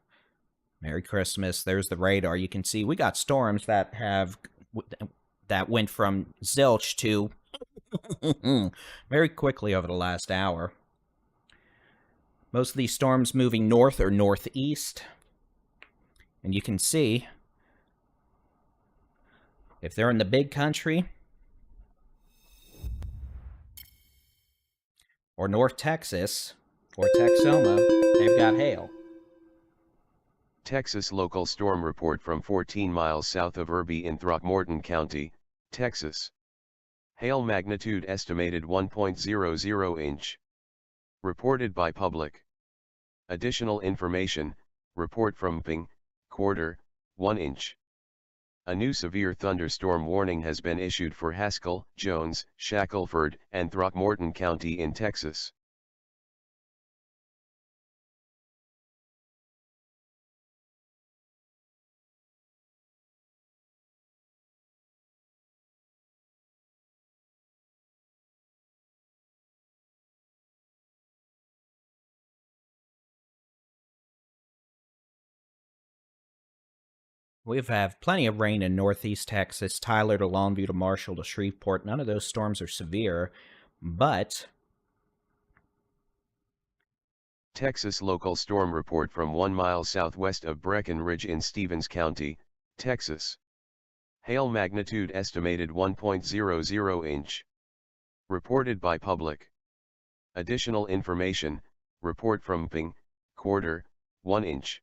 Merry Christmas. There's the radar. You can see we got storms that went from zilch to very quickly over the last hour. Most of these storms moving north or northeast. And you can see if they're in the big country or North Texas or Texoma, they've got hail. Texas local storm report from 14 miles south of Irby in Throckmorton County, Texas. Hail magnitude estimated 1.00 inch. Reported by public. Additional information, report from Ping, quarter, 1 inch. A new severe thunderstorm warning has been issued for Haskell, Jones, Shackelford, and Throckmorton County in Texas. We've had plenty of rain in northeast Texas, Tyler to Longview to Marshall to Shreveport. None of those storms are severe, but Texas local storm report from 1 mile southwest of Breckenridge in Stevens County, Texas. Hail magnitude estimated 1.00 inch. Reported by public. Additional information, report from Ping, quarter, 1 inch.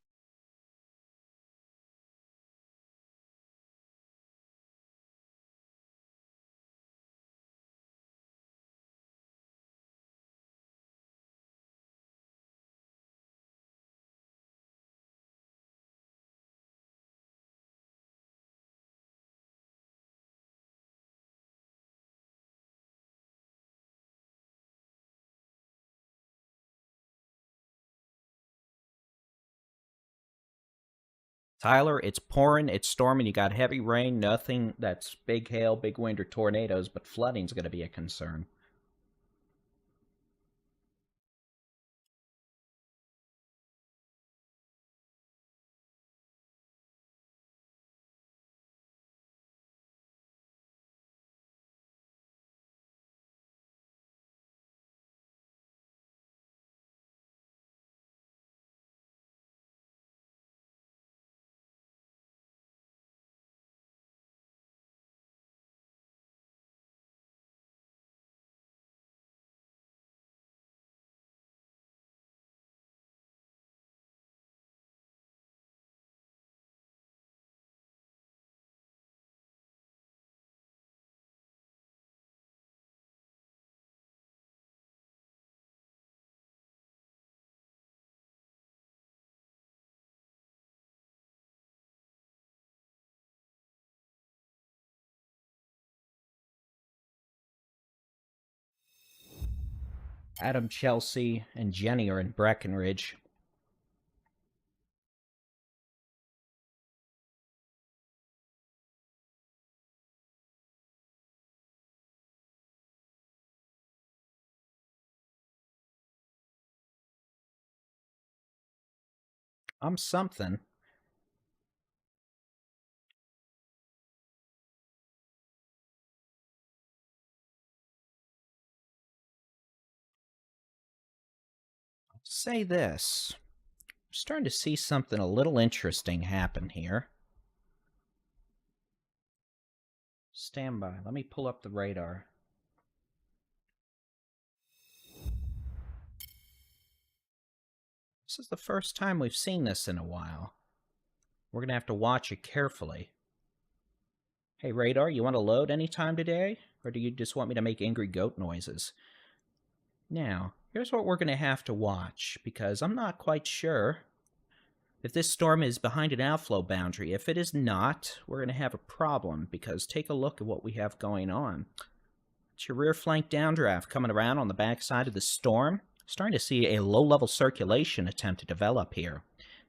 Tyler, it's pouring, it's storming, you got heavy rain, nothing that's big hail, big wind, or tornadoes, but flooding's going to be a concern. Adam, Chelsea, and Jenny are in Breckenridge. I'm something. I'll say this. I'm starting to see something a little interesting happen here. Stand by. Let me pull up the radar. This is the first time we've seen this in a while. We're going to have to watch it carefully. Hey, radar, you want to load anytime today? Or do you just want me to make angry goat noises? Now, here's what we're going to have to watch, because I'm not quite sure if this storm is behind an outflow boundary. If it is not, we're going to have a problem, because take a look at what we have going on. It's your rear flank downdraft coming around on the backside of the storm. Starting to see a low-level circulation attempt to develop here.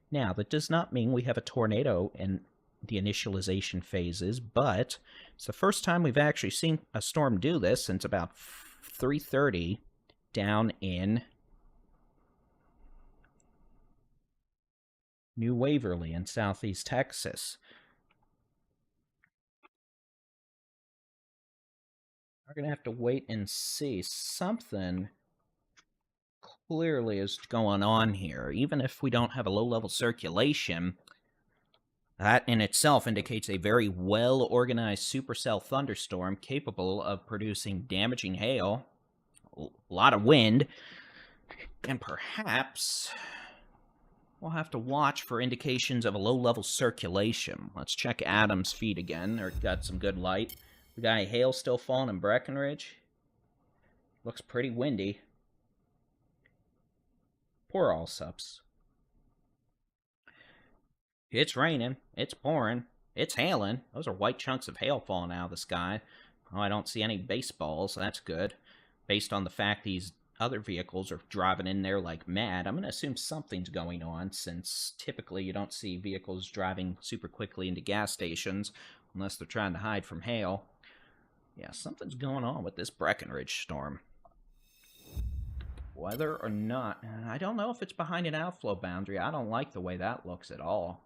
Now, that does not mean we have a tornado in the initialization phases, but it's the first time we've actually seen a storm do this since about 3:30 down in New Waverly in southeast Texas. We're going to have to wait and see. Something clearly is going on here. Even if we don't have a low-level circulation, that in itself indicates a very well-organized supercell thunderstorm capable of producing damaging hail, a lot of wind, and perhaps we'll have to watch for indications of a low-level circulation. Let's check Adam's feed again. They've got some good light. We got any hail still falling in Breckenridge. Looks pretty windy. Poor Allsups. It's raining. It's pouring. It's hailing. Those are white chunks of hail falling out of the sky. Oh, I don't see any baseballs. That's good. Based on the fact these other vehicles are driving in there like mad, I'm going to assume something's going on, since typically you don't see vehicles driving super quickly into gas stations unless they're trying to hide from hail. Yeah, something's going on with this Breckenridge storm. Whether or not, I don't know if it's behind an outflow boundary. I don't like the way that looks at all.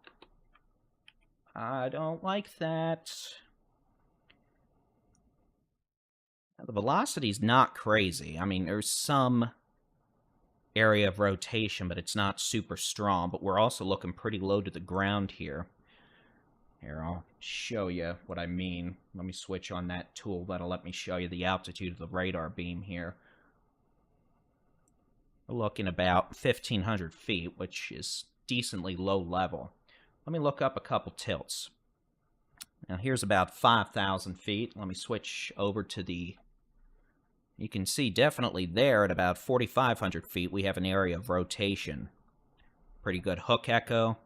I don't like that. The velocity's not crazy. I mean, there's some area of rotation, but it's not super strong. But we're also looking pretty low to the ground here. Here, I'll show you what I mean. Let me switch on that tool. That'll let me show you the altitude of the radar beam here. We're looking about 1,500 feet, which is decently low level. Let me look up a couple tilts. Now, here's about 5,000 feet. Let me switch over to the... You can see definitely there at about 4,500 feet, we have an area of rotation. Pretty good hook echo.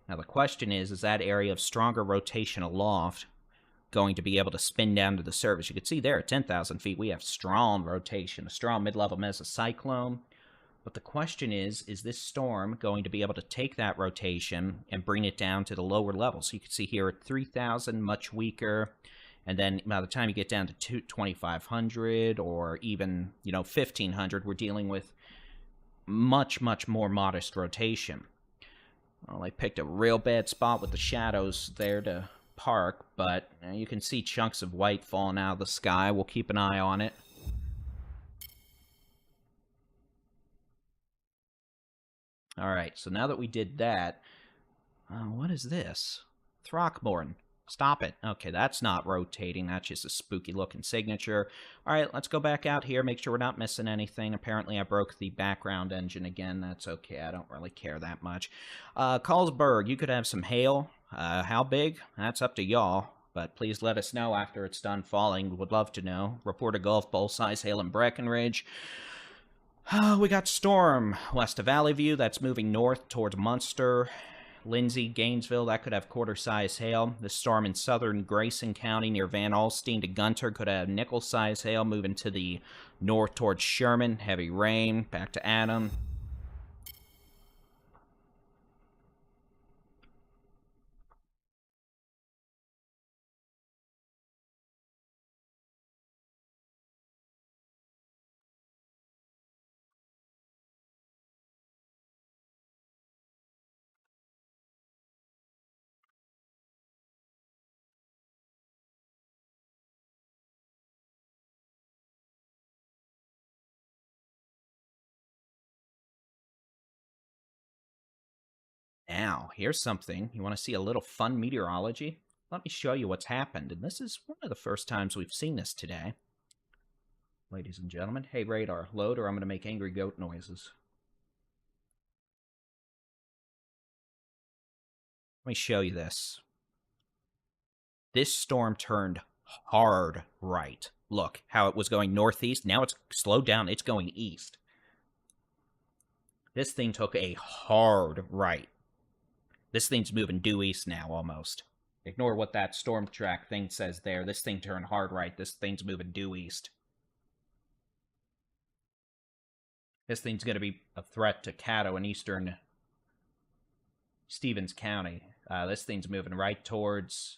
Now, the question is that area of stronger rotation aloft going to be able to spin down to the surface? You can see there at 10,000 feet, we have strong rotation, a strong mid-level mesocyclone. But the question is this storm going to be able to take that rotation and bring it down to the lower levels? So you can see here at 3,000, much weaker. And then by the time you get down to 2,500 or even, 1,500, we're dealing with much, much more modest rotation. Well, I picked a real bad spot with the shadows there to park, but you can see chunks of white falling out of the sky. We'll keep an eye on it. All right, so now that we did that, what is this? Throckmorton. Stop it. Okay, that's not rotating. That's just a spooky-looking signature. All right, let's go back out here, make sure we're not missing anything. Apparently, I broke the background engine again. That's okay. I don't really care that much. Carlsberg, you could have some hail. How big? That's up to y'all. But please let us know after it's done falling. Would love to know. Report a golf ball size hail in Breckenridge. We got storm west of Valley View. That's moving north towards Munster. Lindsay, Gainesville, that could have quarter-size hail. The storm in southern Grayson County near Van Alstyne to Gunter could have nickel-size hail. Moving to the north towards Sherman, heavy rain. Back to Adam. Now, here's something. You want to see a little fun meteorology? Let me show you what's happened. And this is one of the first times we've seen this today. Ladies and gentlemen. Hey, radar, load or I'm going to make angry goat noises. Let me show you this. This storm turned hard right. Look how it was going northeast. Now it's slowed down. It's going east. This thing took a hard right. This thing's moving due east now, almost. Ignore what that storm track thing says there. This thing turned hard right. This thing's moving due east. This thing's going to be a threat to Caddo in eastern Stevens County. This thing's moving right towards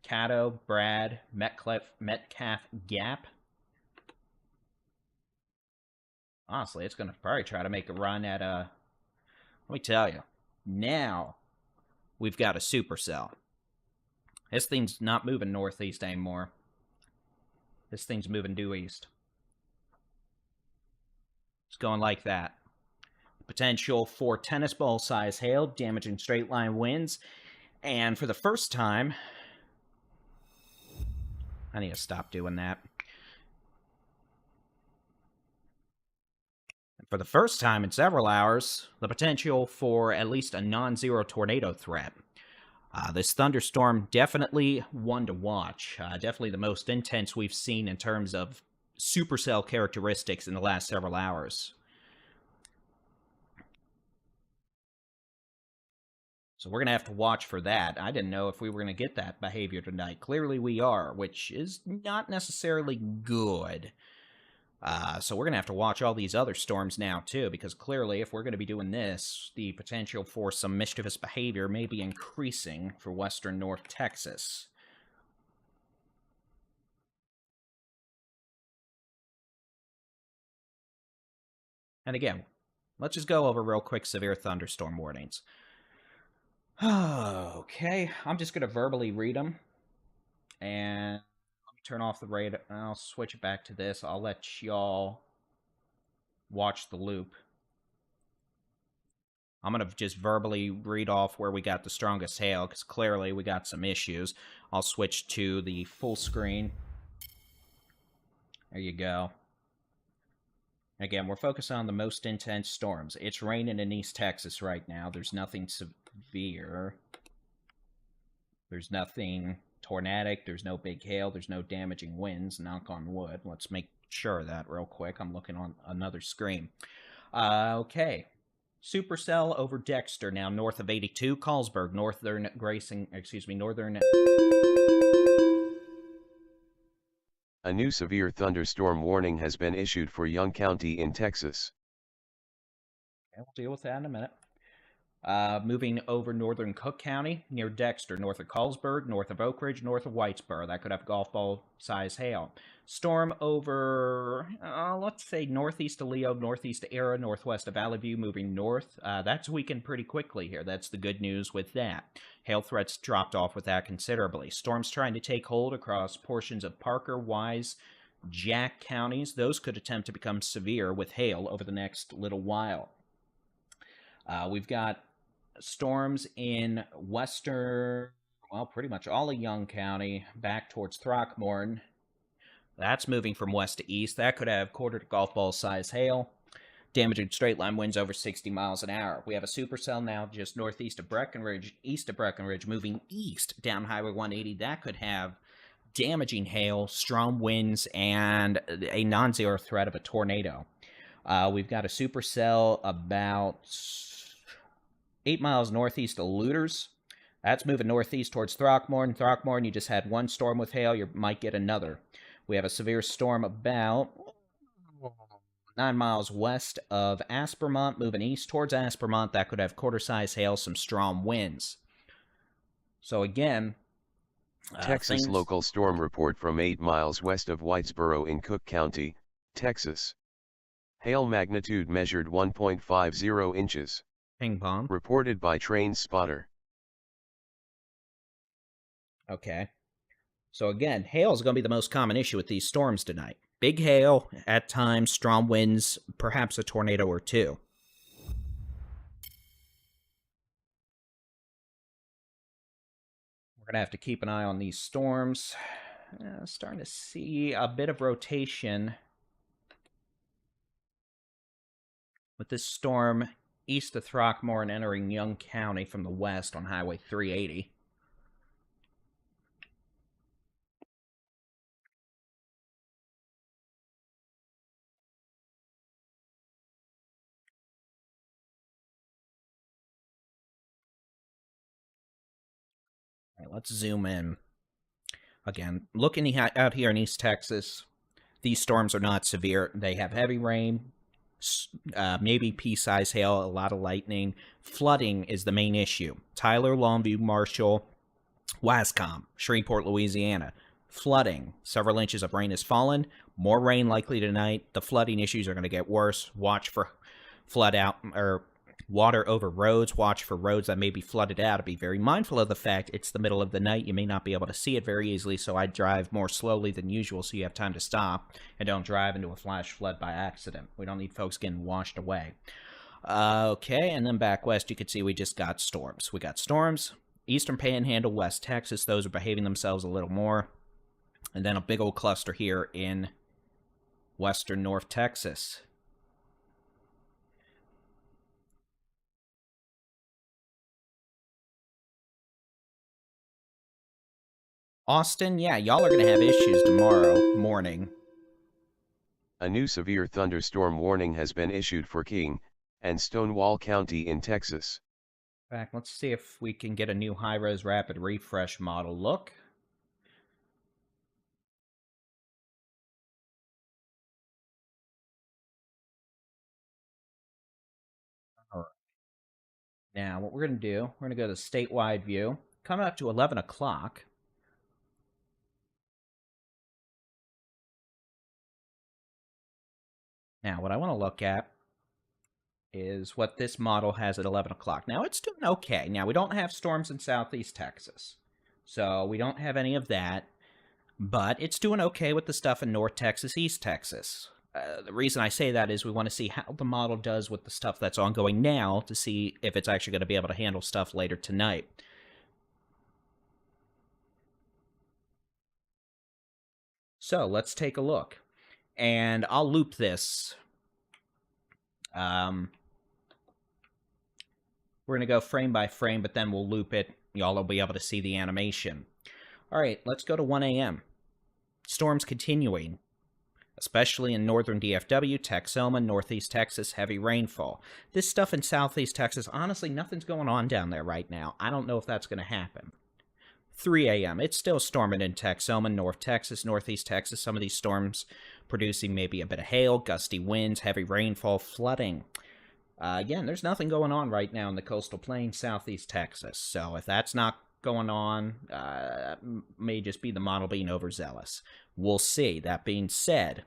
Caddo, Brad, Metcalf Gap. Honestly, it's going to probably try to make a run at let me tell you. Now, we've got a supercell. This thing's not moving northeast anymore. This thing's moving due east. It's going like that. Potential for tennis ball size hail, damaging straight line winds. And for the first time, I need to stop doing that. For the first time in several hours, the potential for at least a non-zero tornado threat. This thunderstorm, definitely one to watch. Definitely the most intense we've seen in terms of supercell characteristics in the last several hours. So we're going to have to watch for that. I didn't know if we were going to get that behavior tonight. Clearly we are, which is not necessarily good. So we're going to have to watch all these other storms now, too, because clearly if we're going to be doing this, the potential for some mischievous behavior may be increasing for western North Texas. And again, let's just go over real quick severe thunderstorm warnings. Okay, I'm just going to verbally read them. And turn off the radar. I'll switch it back to this. I'll let y'all watch the loop. I'm going to just verbally read off where we got the strongest hail, because clearly we got some issues. I'll switch to the full screen. There you go. Again, we're focused on the most intense storms. It's raining in East Texas right now. There's nothing severe. There's nothing tornadic, there's no big hail, there's no damaging winds, knock on wood. Let's make sure of that real quick. I'm looking on another screen. Okay. Supercell over Dexter, now north of 82. Carlsberg, northern Grayson, northern... A new severe thunderstorm warning has been issued for Young County in Texas. Okay, we'll deal with that in a minute. Moving over northern Cook County, near Dexter, north of Carlsberg, north of Oak Ridge, north of Whitesboro. That could have golf ball size hail. Storm over, let's say northeast of Leo, northeast of Era, northwest of Valley View, moving north. That's weakened pretty quickly here. That's the good news with that. Hail threats dropped off with that considerably. Storms trying to take hold across portions of Parker, Wise, Jack counties. Those could attempt to become severe with hail over the next little while. We've got storms in western, well, pretty much all of Young County, back towards Throckmorton. That's moving from west to east. That could have quarter to golf ball size hail, damaging straight line winds over 60 miles an hour. We have a supercell now just northeast of Breckenridge, east of Breckenridge, moving east down Highway 180. That could have damaging hail, strong winds, and a non-zero threat of a tornado. We've got a supercell about 8 miles northeast of Looters. That's moving northeast towards Throckmorton. Throckmorton, you just had one storm with hail. You might get another. We have a severe storm about 9 miles west of Aspermont, moving east towards Aspermont. That could have quarter-size hail, some strong winds. So again, Texas local storm report from 8 miles west of Whitesboro in Cook County, Texas. Hail magnitude measured 1.50 inches. Ping pong. Reported by Train Spotter. Okay. So again, hail is going to be the most common issue with these storms tonight. Big hail, at times, strong winds, perhaps a tornado or two. We're going to have to keep an eye on these storms. Starting to see a bit of rotation with this storm east of Throckmorton entering Young County from the west on Highway 380. All right, let's zoom in. Again, looking out here in East Texas, these storms are not severe. They have heavy rain, maybe pea-sized hail, a lot of lightning. Flooding is the main issue. Tyler, Longview, Marshall, Wascom, Shreveport, Louisiana. Flooding. Several inches of rain has fallen. More rain likely tonight. The flooding issues are going to get worse. Watch for flood out or water over roads. Watch for roads that may be flooded out. Be very mindful of the fact it's the middle of the night. You may not be able to see it very easily, so I drive more slowly than usual so you have time to stop and don't drive into a flash flood by accident. We don't need folks getting washed away. Okay, and then back west, you can see we just got storms. We got storms. Eastern Panhandle, West Texas, those are behaving themselves a little more. And then a big old cluster here in western North Texas. Austin, yeah, y'all are going to have issues tomorrow morning. A new severe thunderstorm warning has been issued for King and Stonewall County in Texas. In fact, let's see if we can get a new high-res rapid refresh model look. All right. Now, what we're going to do, we're going to go to statewide view. Coming up to 11 o'clock. Now, what I want to look at is what this model has at 11 o'clock. Now, it's doing okay. Now, we don't have storms in southeast Texas, so we don't have any of that, but it's doing okay with the stuff in North Texas, East Texas. The reason I say that is we want to see how the model does with the stuff that's ongoing now to see if it's actually going to be able to handle stuff later tonight. So, let's take a look. And I'll loop this. We're going to go frame by frame, but then we'll loop it. Y'all will be able to see the animation. All right, let's go to 1 a.m. Storms continuing, especially in northern DFW, Texoma, northeast Texas, heavy rainfall. This stuff in southeast Texas, honestly, nothing's going on down there right now. I don't know if that's going to happen. 3 a.m. It's still storming in Texoma, North Texas, northeast Texas. Some of these storms producing maybe a bit of hail, gusty winds, heavy rainfall, flooding. Again, there's nothing going on right now in the coastal plain, southeast Texas. So if that's not going on, may just be the model being overzealous. We'll see. That being said,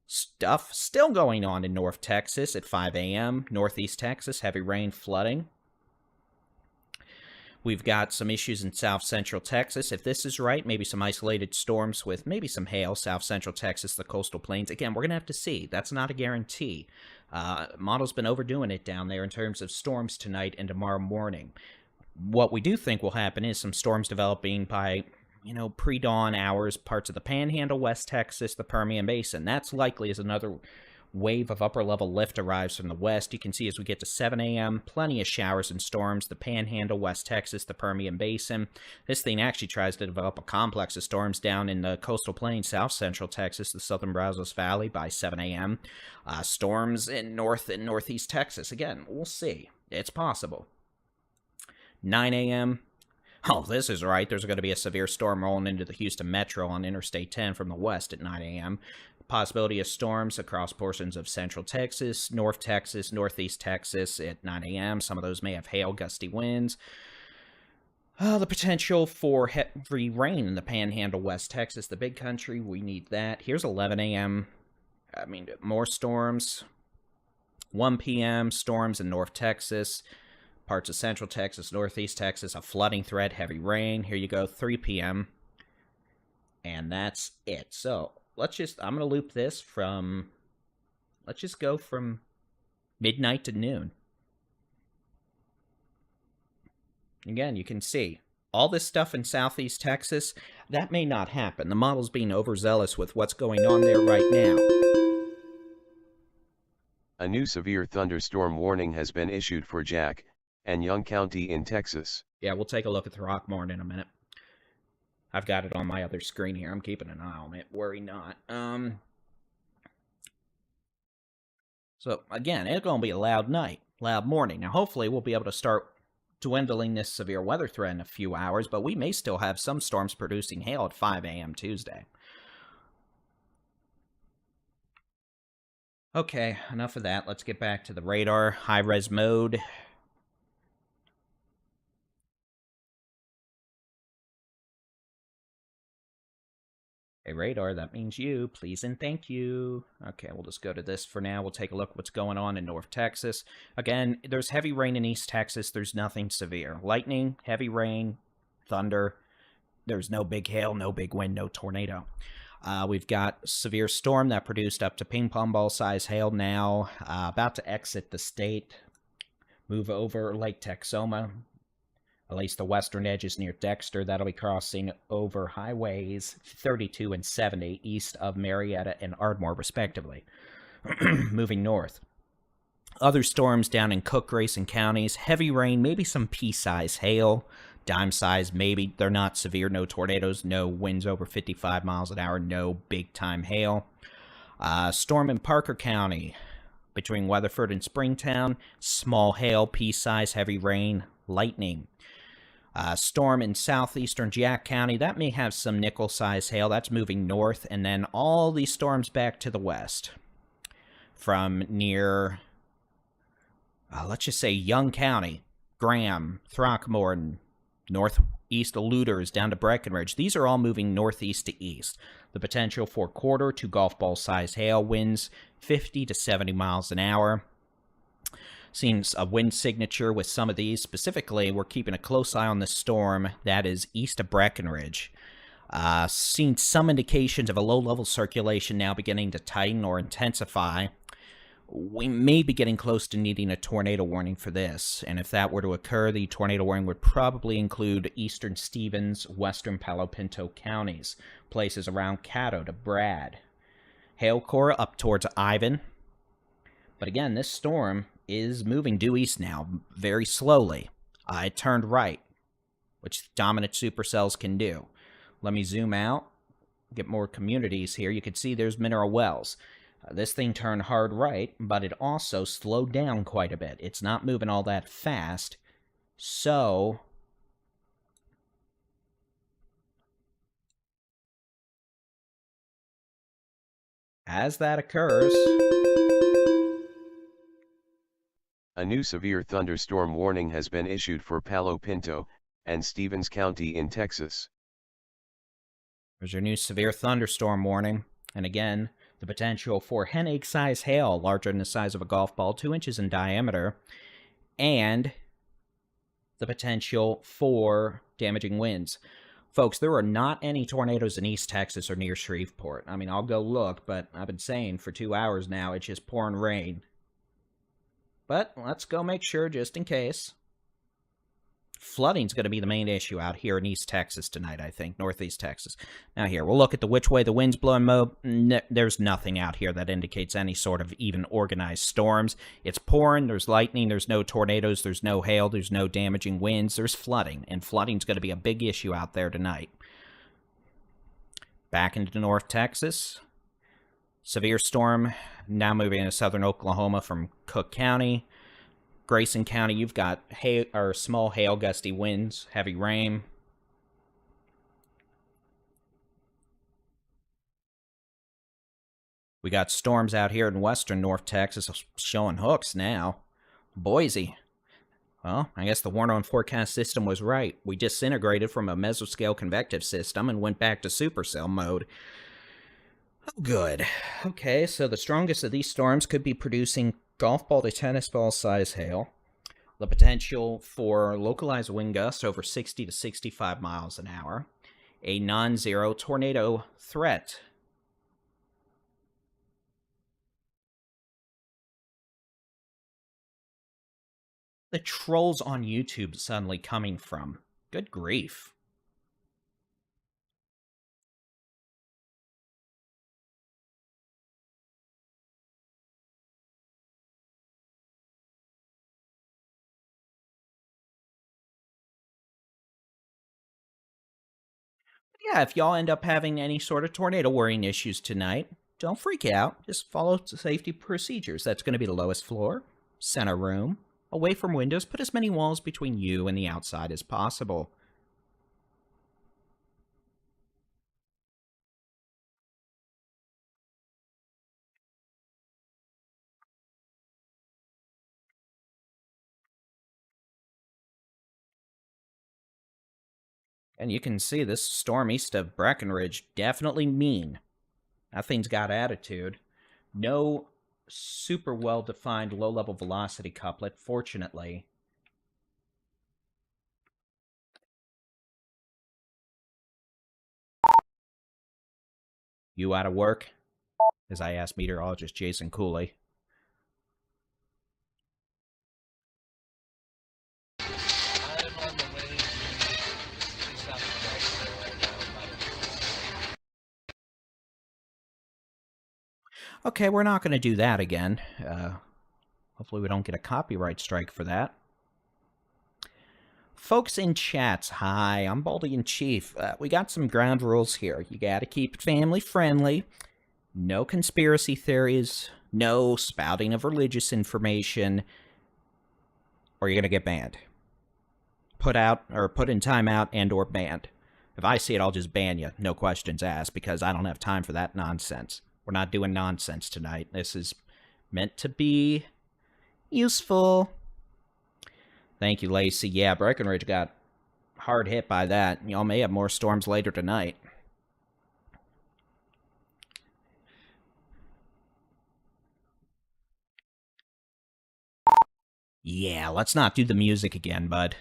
stuff still going on in North Texas at 5 a.m. Northeast Texas, heavy rain, flooding. We've got some issues in south central Texas. If this is right, maybe some isolated storms with maybe some hail, south central Texas, the coastal plains. Again, we're going to have to see. That's not a guarantee. Model's been overdoing it down there in terms of storms tonight and tomorrow morning. What we do think will happen is some storms developing by, pre-dawn hours, parts of the Panhandle, West Texas, the Permian Basin. That's likely as another wave of upper-level lift arrives from the west. You can see as we get to 7 a.m., plenty of showers and storms. The Panhandle, West Texas, the Permian Basin. This thing actually tries to develop a complex of storms down in the coastal plain, south central Texas, the southern Brazos Valley by 7 a.m. Storms in north and northeast Texas. Again, we'll see. It's possible. 9 a.m. Oh, this is right. There's going to be a severe storm rolling into the Houston Metro on Interstate 10 from the west at 9 a.m. Possibility of storms across portions of central Texas, North Texas, northeast Texas at 9 a.m. Some of those may have hail, gusty winds. The potential for heavy rain in the Panhandle, West Texas, the big country. We need that. Here's 11 a.m. I mean, more storms. 1 p.m. storms in North Texas, parts of central Texas, northeast Texas, a flooding threat, heavy rain. Here you go, 3 p.m. And that's it. So I'm going to loop this from, let's just go from midnight to noon. Again, you can see all this stuff in southeast Texas, that may not happen. The model's being overzealous with what's going on there right now. A new severe thunderstorm warning has been issued for Jack and Young County in Texas. Yeah, we'll take a look at the Throckmorton in a minute. I've got it on my other screen here. I'm keeping an eye on it. Worry not. So, again, it's going to be a loud night, loud morning. Now, hopefully, we'll be able to start dwindling this severe weather threat in a few hours, but we may still have some storms producing hail at 5 a.m. Tuesday. Okay, enough of that. Let's get back to the radar. High-res mode. Hey, radar, that means you. Please and thank you. Okay, we'll just go to this for now. We'll take a look at what's going on in North Texas. Again, there's heavy rain in East Texas. There's nothing severe. Lightning, heavy rain, thunder. There's no big hail, no big wind, no tornado. We've got severe storm that produced up to ping pong ball size hail now. About to exit the state. Move over Lake Texoma. At least the western edge is near Dexter. That'll be crossing over highways 32 and 70 east of Marietta and Ardmore, respectively. Moving north. Other storms down in Cook, Grayson counties. Heavy rain, maybe some pea-size hail. Dime size, maybe. They're not severe. No tornadoes. No winds over 55 miles an hour. No big-time hail. Storm in Parker County between Weatherford and Springtown. Small hail, pea-size, heavy rain, lightning. Storm in southeastern Jack County, that may have some nickel-size hail. That's moving north, and then all these storms back to the west. From near, let's just say Young County, Graham, Throckmorton, northeast of Luders, down to Breckenridge. These are all moving northeast to east. The potential for quarter to golf ball-size hail, winds 50 to 70 miles an hour. Seems a wind signature with some of these. Specifically, we're keeping a close eye on the storm that is east of Breckenridge. Seen some indications of a low-level circulation now beginning to tighten or intensify. We may be getting close to needing a tornado warning for this, and if that were to occur, the tornado warning would probably include eastern Stevens, western Palo Pinto counties, places around Caddo to Brad. Hail core up towards Ivan. But again, this storm is moving due east now, very slowly. It turned right, which dominant supercells can do. Let me zoom out, get more communities here. You can see there's Mineral Wells. This thing turned hard right, but it also slowed down quite a bit. It's not moving all that fast, so as that occurs, a new severe thunderstorm warning has been issued for Palo Pinto and Stevens County in Texas. There's your new severe thunderstorm warning. And again, the potential for hen-egg-size hail, larger than the size of a golf ball, 2 inches in diameter, and the potential for damaging winds. Folks, there are not any tornadoes in East Texas or near Shreveport. I mean, I'll go look, but I've been saying for 2 hours now, it's just pouring rain. But let's go make sure just in case. Flooding's going to be the main issue out here in East Texas tonight, I think. Northeast Texas. Now here, we'll look at the which way the wind's blowing mode. There's nothing out here that indicates any sort of even organized storms. It's pouring, there's lightning, there's no tornadoes, there's no hail, there's no damaging winds, there's flooding. And flooding's going to be a big issue out there tonight. Back into North Texas. Severe storm now moving into southern Oklahoma from Cook County. Grayson County, you've got small hail, gusty winds, heavy rain. We got storms out here in western North Texas showing hooks now. Boise. Well, I guess the Warner and Forecast system was right. We disintegrated from a mesoscale convective system and went back to supercell mode. Oh, good. Okay, so the strongest of these storms could be producing golf ball to tennis ball size hail. The potential for localized wind gusts over 60 to 65 miles an hour. A non-zero tornado threat. The trolls on YouTube suddenly coming from? Good grief. Yeah, if y'all end up having any sort of tornado worrying issues tonight, don't freak out. Just follow the safety procedures. That's going to be the lowest floor, center room, away from windows. Put as many walls between you and the outside as possible. And you can see this storm east of Breckenridge definitely mean. That thing's got attitude. No super well-defined low-level velocity couplet, fortunately. You out of work? As I asked meteorologist Jason Cooley. Okay, we're not going to do that again. Hopefully we don't get a copyright strike for that. Folks in chats, hi, I'm Baldy-in-Chief. We got some ground rules here. You gotta keep it family friendly. No conspiracy theories. No spouting of religious information. Or you're gonna get banned. Put in timeout and or banned. If I see it, I'll just ban you. No questions asked, because I don't have time for that nonsense. We're not doing nonsense tonight. This is meant to be useful. Thank you, Lacey. Yeah, Breckenridge got hard hit by that. Y'all may have more storms later tonight. Yeah, let's not do the music again, bud.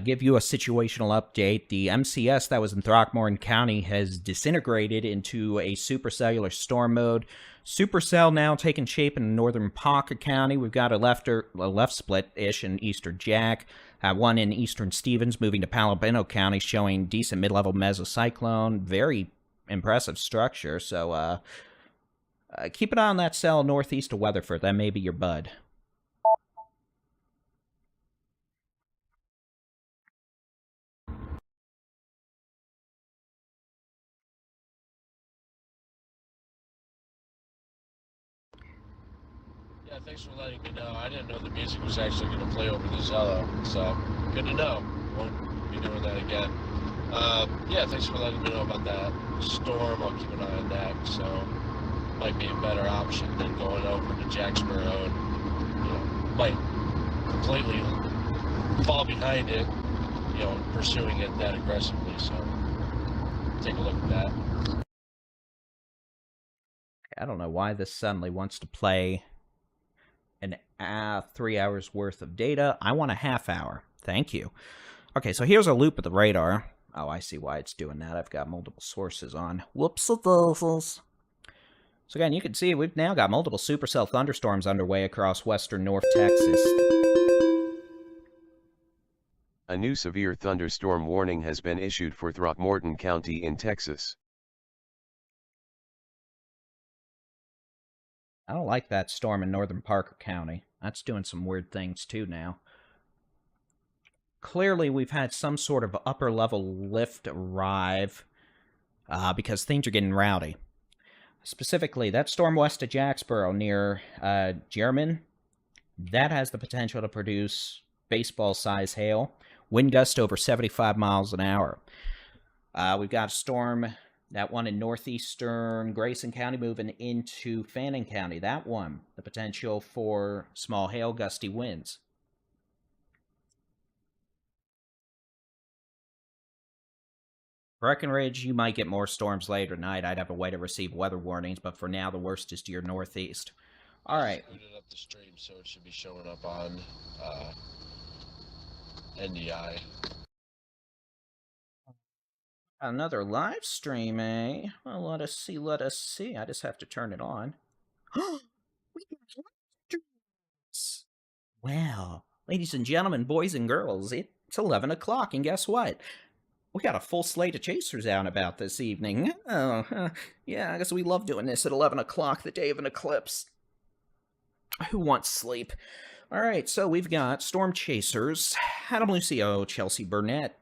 Give you a situational update. The MCS that was in Throckmorton County has disintegrated into a supercellular storm mode. Supercell now taking shape in northern Parker County. We've got a left split-ish in eastern Jack. One in eastern Stevens moving to Palomino County, showing decent mid-level mesocyclone. Very impressive structure. So keep an eye on that cell northeast of Weatherford. That may be your bud. Yeah, thanks for letting me know. I didn't know the music was actually going to play over the Zello, so good to know. Won't be doing that again. Yeah, thanks for letting me know about that storm. I'll keep an eye on that, so might be a better option than going over to Jacksboro and, might completely fall behind it, pursuing it that aggressively, so take a look at that. I don't know why this suddenly wants to play an 3 hours worth of data. I want a half hour. Thank you. Okay, so here's a loop of the radar. Oh, I see why it's doing that. I've got multiple sources on. Whoops-a-doodles. So again, you can see we've now got multiple supercell thunderstorms underway across western North Texas. A new severe thunderstorm warning has been issued for Throckmorton County in Texas. I don't like that storm in northern Parker County. That's doing some weird things too now. Clearly, we've had some sort of upper-level lift arrive because things are getting rowdy. Specifically, that storm west of Jacksboro near German, That has the potential to produce baseball-size hail. Wind gust over 75 miles an hour. We've got a storm, that one in northeastern Grayson County moving into Fannin County. That one, the potential for small hail, gusty winds. Breckenridge, you might get more storms later tonight. I'd have a way to receive weather warnings, but for now, the worst is to your northeast. All right. I scooted up the stream, so it should be showing up on NDI. Another live stream, eh? Well, let us see, let us see. I just have to turn it on. Well, ladies and gentlemen, boys and girls, it's 11 o'clock, and guess what? We got a full slate of chasers out and about this evening. Oh, yeah, I guess we love doing this at 11 o'clock, the day of an eclipse. Who wants sleep? All right, so we've got Storm Chasers, Adam Lucio, Chelsea Burnett,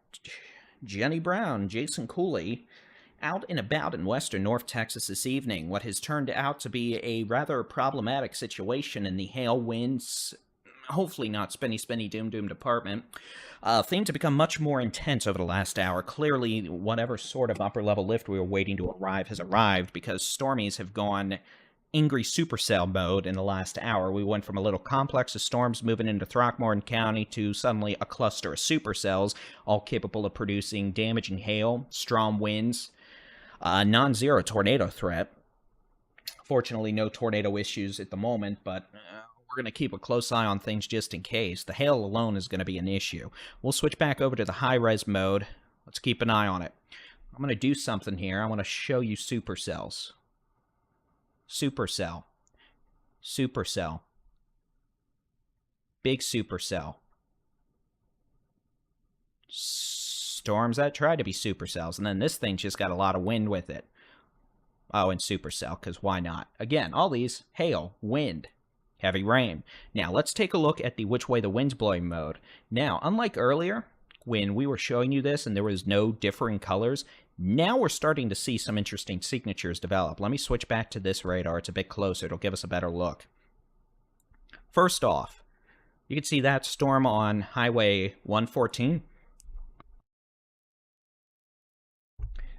Jenny Brown, Jason Cooley, out and about in western North Texas this evening. What has turned out to be a rather problematic situation in the hail winds, hopefully not spinny, doom department, seemed to become much more intense over the last hour. Clearly, whatever sort of upper-level lift we were waiting to arrive has arrived, because stormies have gone angry supercell mode in the last hour. We went from a little complex of storms moving into Throckmorton County to suddenly a cluster of supercells, all capable of producing damaging hail, strong winds, non-zero tornado threat. Fortunately, no tornado issues at the moment, but we're going to keep a close eye on things just in case. The hail alone is going to be an issue. We'll switch back over to the high-res mode. Let's keep an eye on it. I'm going to do something here. I want to show you supercells. Supercell. Supercell. Big supercell. Storms that try to be supercells, and then this thing just got a lot of wind with it. Oh, and supercell, because why not? Again, all these, hail, wind, heavy rain. Now, let's take a look at the which way the wind's blowing mode. Now, unlike earlier, when we were showing you this and there was no differing colors, now we're starting to see some interesting signatures develop. Let me switch back to this radar. It's a bit closer. It'll give us a better look. First off, you can see that storm on Highway 114.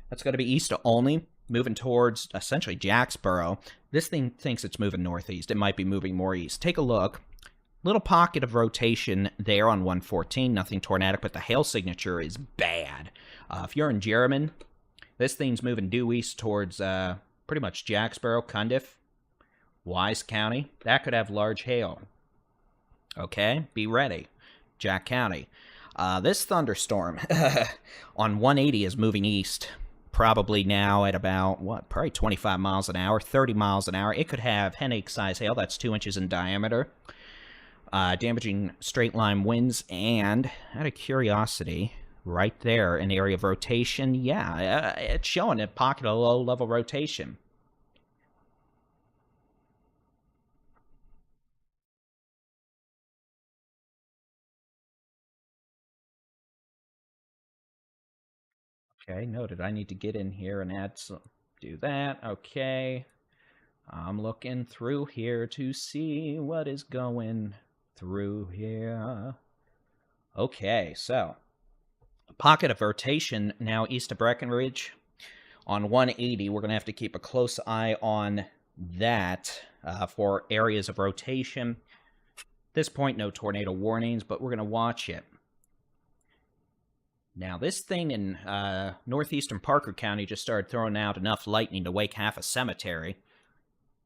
That's going to be east of Olney, moving towards essentially Jacksboro. This thing thinks it's moving northeast. It might be moving more east. Take a look. Little pocket of rotation there on 114. Nothing tornadic, but the hail signature is bad. If you're in Jerriman, this thing's moving due east towards pretty much Jacksboro, Cundiff, Wise County. That could have large hail. Okay, be ready. Jack County. This thunderstorm on 180 is moving east. Probably now at about, probably 25 miles an hour, 30 miles an hour. It could have headache-size hail. That's 2 inches in diameter. Damaging straight-line winds. And, out of curiosity, right there, an area of rotation. Yeah, it's showing a pocket of low-level rotation. Okay, noted. I need to get in here and add some. Do that. Okay. I'm looking through here to see what is going through here. Okay, so a pocket of rotation now east of Breckenridge on 180. We're going to have to keep a close eye on that for areas of rotation. At this point, no tornado warnings, but we're going to watch it. Now, this thing in northeastern Parker County just started throwing out enough lightning to wake half a cemetery.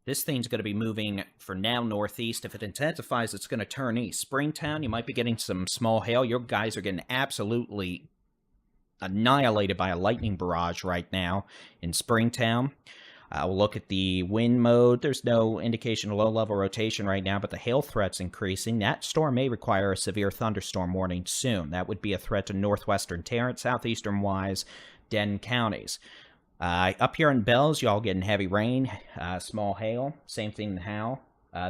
This thing's going to be moving, for now, northeast. If it intensifies, it's going to turn east. Springtown, you might be getting some small hail. Your guys are getting absolutely annihilated by a lightning barrage right now in Springtown. We'll look at the wind mode. There's no indication of low-level rotation right now, but the hail threat's increasing. That storm may require a severe thunderstorm warning soon. That would be a threat to northwestern Tarrant, southeastern Wise, Denton counties. Up here in Bells, y'all getting heavy rain, small hail. Same thing in Howe.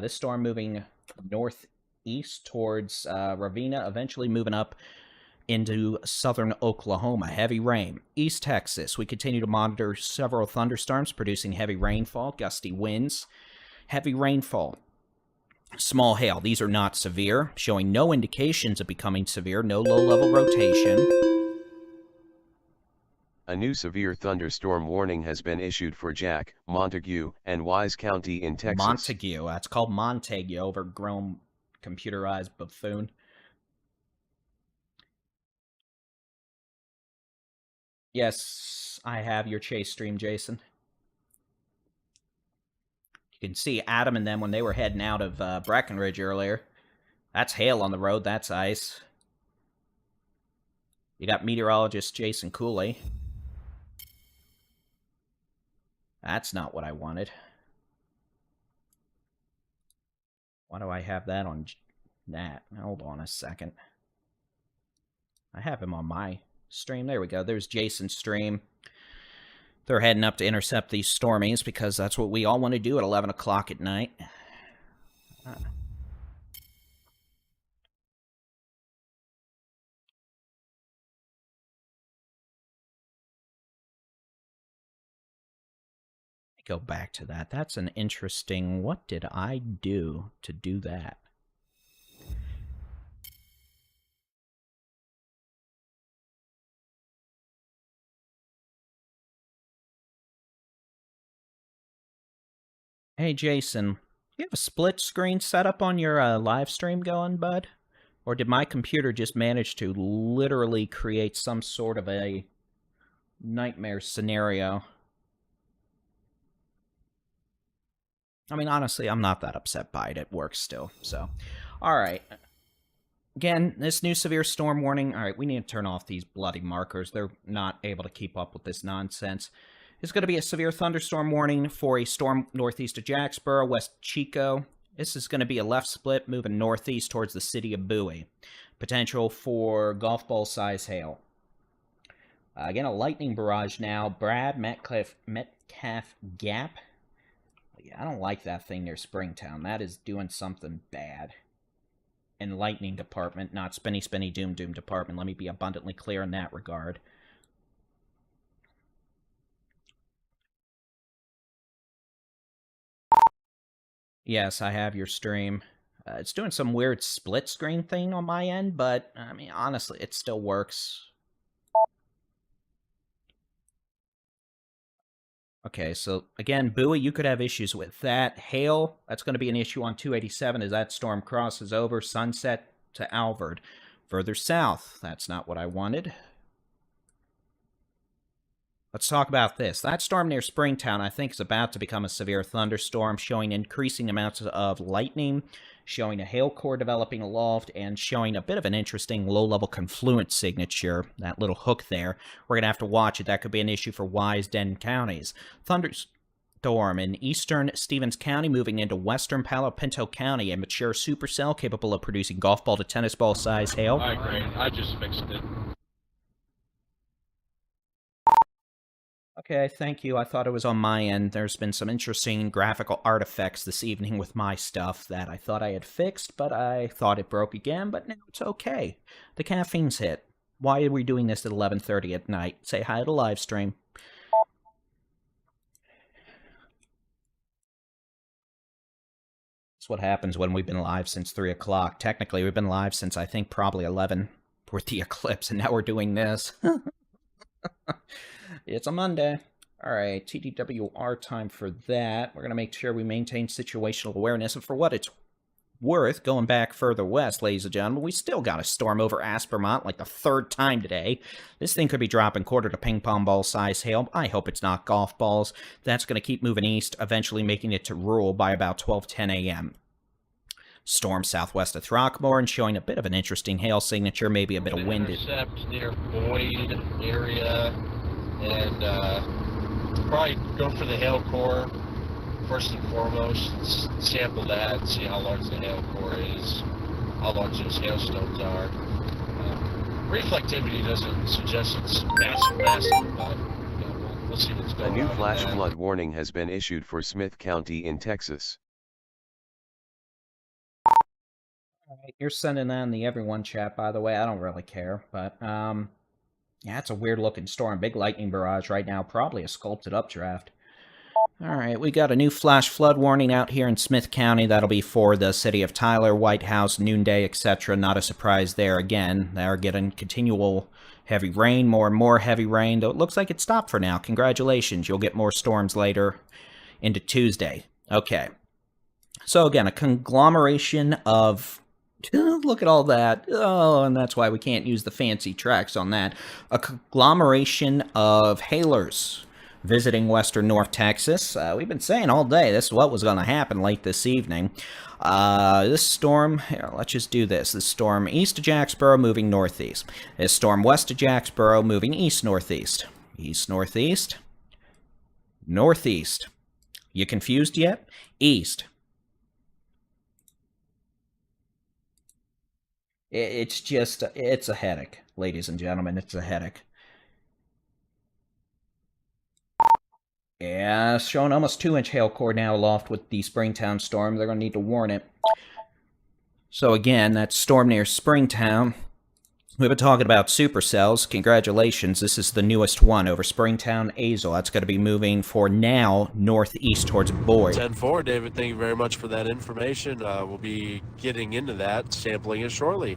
This storm moving northeast towards Ravenna, eventually moving up into southern Oklahoma. Heavy rain. East Texas, we continue to monitor several thunderstorms producing heavy rainfall, gusty winds. Heavy rainfall Small hail. These are not severe, showing no indications of becoming severe, no low-level rotation. A new severe thunderstorm warning has been issued for Jack, Montague, and Wise County in Texas. Montague. That's called Montague, overgrown computerized buffoon. Yes, I have your chase stream, Jason. You can see Adam and them when they were heading out of Breckenridge earlier. That's hail on the road. That's ice. You got meteorologist Jason Cooley. That's not what I wanted. Why do I have that on that? Hold on a second. I have him on my stream. There we go. There's Jason's stream. They're heading up to intercept these stormies because that's what we all want to do at 11 o'clock at night. Go back to that. That's an interesting... What did I do to do that? Hey, Jason, do you have a split screen setup on your live stream going, bud? Or did my computer just manage to literally create some sort of a nightmare scenario? I mean, honestly, I'm not that upset by it. It works still, so. Alright. Again, this new severe storm warning. Alright, we need to turn off these bloody markers. They're not able to keep up with this nonsense. It's going to be a severe thunderstorm warning for a storm northeast of Jacksboro, west Chico. This is going to be a left split moving northeast towards the city of Bowie. Potential for golf ball size hail. Again, a lightning barrage now. Brad, Metcalf Gap. Yeah, I don't like that thing near Springtown. That is doing something bad. And lightning department, not spinny doom department. Let me be abundantly clear in that regard. Yes, I have your stream. It's doing some weird split screen thing on my end, but, I mean, honestly, it still works. Okay, so, again, Bowie, you could have issues with that. Hail, that's going to be an issue on 287 as that storm crosses over Sunset to Alvord. Further south, that's not what I wanted. Let's talk about this. That storm near Springtown, I think, is about to become a severe thunderstorm, showing increasing amounts of lightning, showing a hail core developing aloft, and showing a bit of an interesting low-level confluence signature, that little hook there. We're going to have to watch it. That could be an issue for Wise, Denton counties. Thunderstorm in eastern Stevens County moving into western Palo Pinto County, a mature supercell capable of producing golf ball to tennis ball size hail. All right, great. I just fixed it. Okay, thank you. I thought it was on my end. There's been some interesting graphical artifacts this evening with my stuff that I thought I had fixed, but I thought it broke again, but now it's okay. The caffeine's hit. Why are we doing this at 11:30 at night? Say hi to the live stream. That's what happens when we've been live since 3 o'clock. Technically, we've been live since, I think, probably 11 with the eclipse, and now we're doing this. It's a Monday. Alright, TDWR time for that. We're going to make sure we maintain situational awareness. And for what it's worth, going back further west, ladies and gentlemen, we still got a storm over Aspermont like the third time today. This thing could be dropping quarter to ping pong ball size hail. I hope it's not golf balls. That's going to keep moving east, eventually making it to rural by about 12:10 a.m. Storm southwest of Throckmorton, showing a bit of an interesting hail signature, maybe a bit of wind. Intercepts near Boyd area. And probably go for the hail core first and foremost. Sample that, see how large the hail core is, how large those hailstones are. Reflectivity doesn't suggest it's massive, but we'll see what's going on. A new flash flood warning has been issued for Smith County in Texas. Alright, you're sending that in the everyone chat, by the way. I don't really care, but yeah, it's a weird-looking storm. Big lightning barrage right now. Probably a sculpted updraft. All right, we got a new flash flood warning out here in Smith County. That'll be for the city of Tyler, White House, Noonday, etc. Not a surprise there again. They're getting continual heavy rain, more and more heavy rain, though it looks like it stopped for now. Congratulations, you'll get more storms later into Tuesday. Okay. So again, a conglomeration of... Look at all that. Oh, and that's why we can't use the fancy tracks on that. A conglomeration of hailers visiting western North Texas. We've been saying all day this is what was going to happen late this evening. This storm, here, let's just do this. This storm east of Jacksboro moving northeast. This storm west of Jacksboro moving east-northeast. East-northeast. Northeast. You confused yet? East. It's just, it's a headache, ladies and gentlemen. It's a headache. Yeah, showing almost 2-inch hail core now aloft with the Springtown storm. They're going to need to warn it. So again, that storm near Springtown. We've been talking about supercells. Congratulations, this is the newest one over Springtown, Azle. That's going to be moving for now northeast towards Boyd. 10-4, David, thank you very much for that information. We'll be getting into that, sampling it shortly.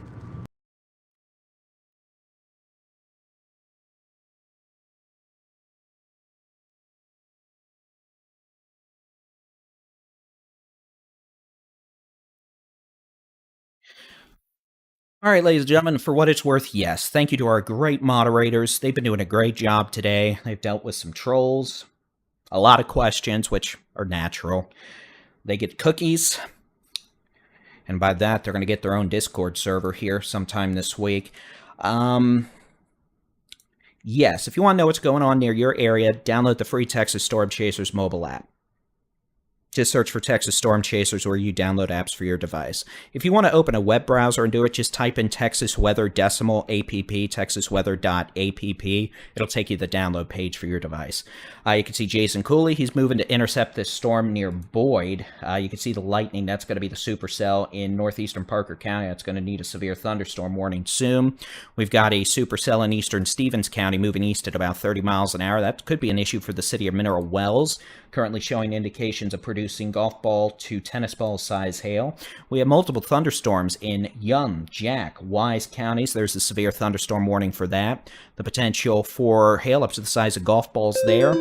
All right, ladies and gentlemen, for what it's worth, yes. Thank you to our great moderators. They've been doing a great job today. They've dealt with some trolls, a lot of questions, which are natural. They get cookies, and by that, they're going to get their own Discord server here sometime this week. Yes, if you want to know what's going on near your area, download the free Texas Storm Chasers mobile app. Just search for Texas Storm Chasers where you download apps for your device. If you want to open a web browser and do it, just type in Texas Weather decimal app, texasweather.app. It'll take you to the download page for your device. You can see Jason Cooley. He's moving to intercept this storm near Boyd. You can see the lightning. That's going to be the supercell in northeastern Parker County. That's going to need a severe thunderstorm warning soon. We've got a supercell in eastern Stevens County moving east at about 30 miles an hour. That could be an issue for the city of Mineral Wells, currently showing indications of producing golf ball to tennis ball size hail. We have multiple thunderstorms in Young, Jack, Wise counties. There's a severe thunderstorm warning for that. The potential for hail up to the size of golf balls there.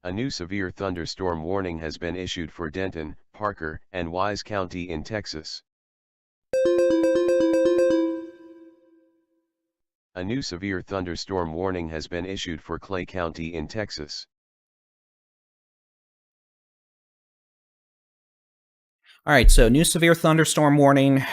A new severe thunderstorm warning has been issued for Denton, Parker, and Wise County in Texas. A new severe thunderstorm warning has been issued for Clay County in Texas. All right, so new severe thunderstorm warning,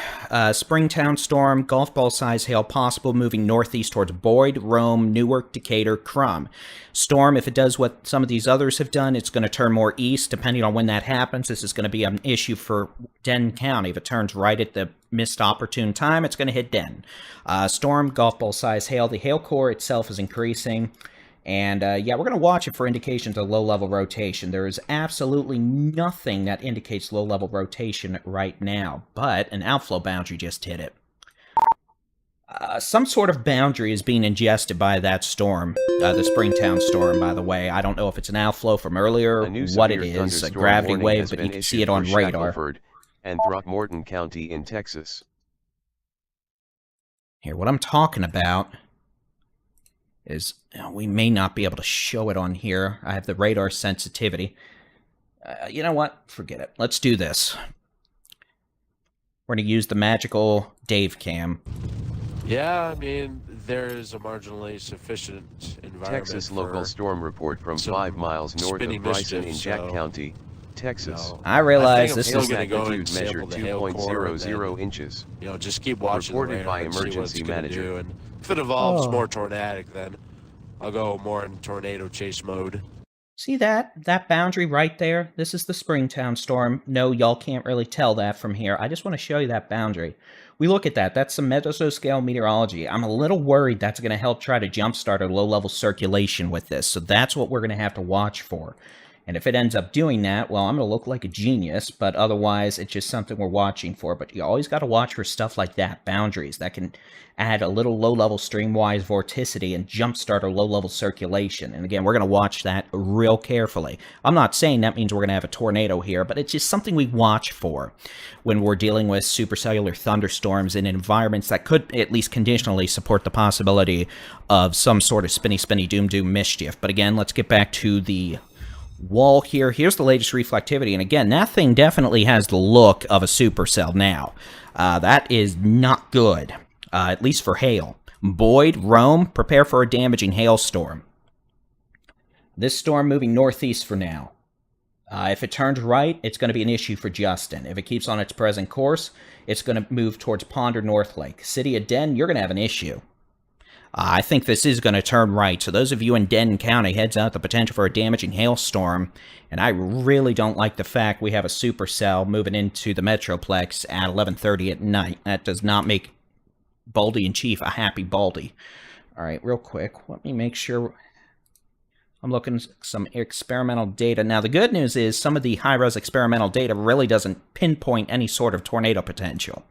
Springtown storm, golf ball size hail possible, moving northeast towards Boyd, Rome, Newark, Decatur, Crum. Storm, if it does what some of these others have done, it's going to turn more east. Depending on when that happens, this is going to be an issue for Denton County. If it turns right at the missed opportune time, it's going to hit Denton. Storm, golf ball size hail. The hail core itself is increasing. And, yeah, we're going to watch it for indications of low-level rotation. There is absolutely nothing that indicates low-level rotation right now, but an outflow boundary just hit it. Some sort of boundary is being ingested by that storm, the Springtown storm, by the way. I don't know if it's an outflow from earlier, what it is, a gravity wave, but you can see it on radar. And Throckmorton County in Texas. Here, what I'm talking about is we may not be able to show it on here. I have the radar sensitivity. You know what? Forget it. Let's do this. We're going to use the magical Dave cam. Yeah, I mean, there is a marginally sufficient environment. Texas local storm report from 5 miles north of Bryson in Jack County, Texas. I realize this is magnitude measured 2.00 inches. You know, just keep watching. Reported by emergency manager. And if it evolves more tornadic, then I'll go more in tornado chase mode. See that boundary right there? This is the Springtown storm. No, y'all can't really tell that from here. I just want to show you that boundary. We look at that. That's some mesoscale meteorology. I'm a little worried that's going to help try to jumpstart a low-level circulation with this. So that's what we're going to have to watch for. And if it ends up doing that, well, I'm going to look like a genius, but otherwise it's just something we're watching for. But you always got to watch for stuff like that, boundaries, that can add a little low-level streamwise vorticity and jumpstart a low-level circulation. And again, we're going to watch that real carefully. I'm not saying that means we're going to have a tornado here, but it's just something we watch for when we're dealing with supercellular thunderstorms in environments that could at least conditionally support the possibility of some sort of spinny, doom mischief. But again, let's get back to the wall here. Here's the latest reflectivity, and again, that thing definitely has the look of a supercell now. That is not good, at least for hail. Boyd, Rome, prepare for a damaging hailstorm. This storm moving northeast for now. If it turns right, it's going to be an issue for Justin. If it keeps on its present course, it's going to move towards Pond or North Lake. City of Den, you're going to have an issue. I think this is going to turn right, so those of you in Denton County, heads out the potential for a damaging hailstorm, and I really don't like the fact we have a supercell moving into the Metroplex at 11:30 at night. That does not make Baldy-in-Chief a happy Baldy. Alright, real quick, let me make sure I'm looking at some experimental data. Now, the good news is some of the high-res experimental data really doesn't pinpoint any sort of tornado potential.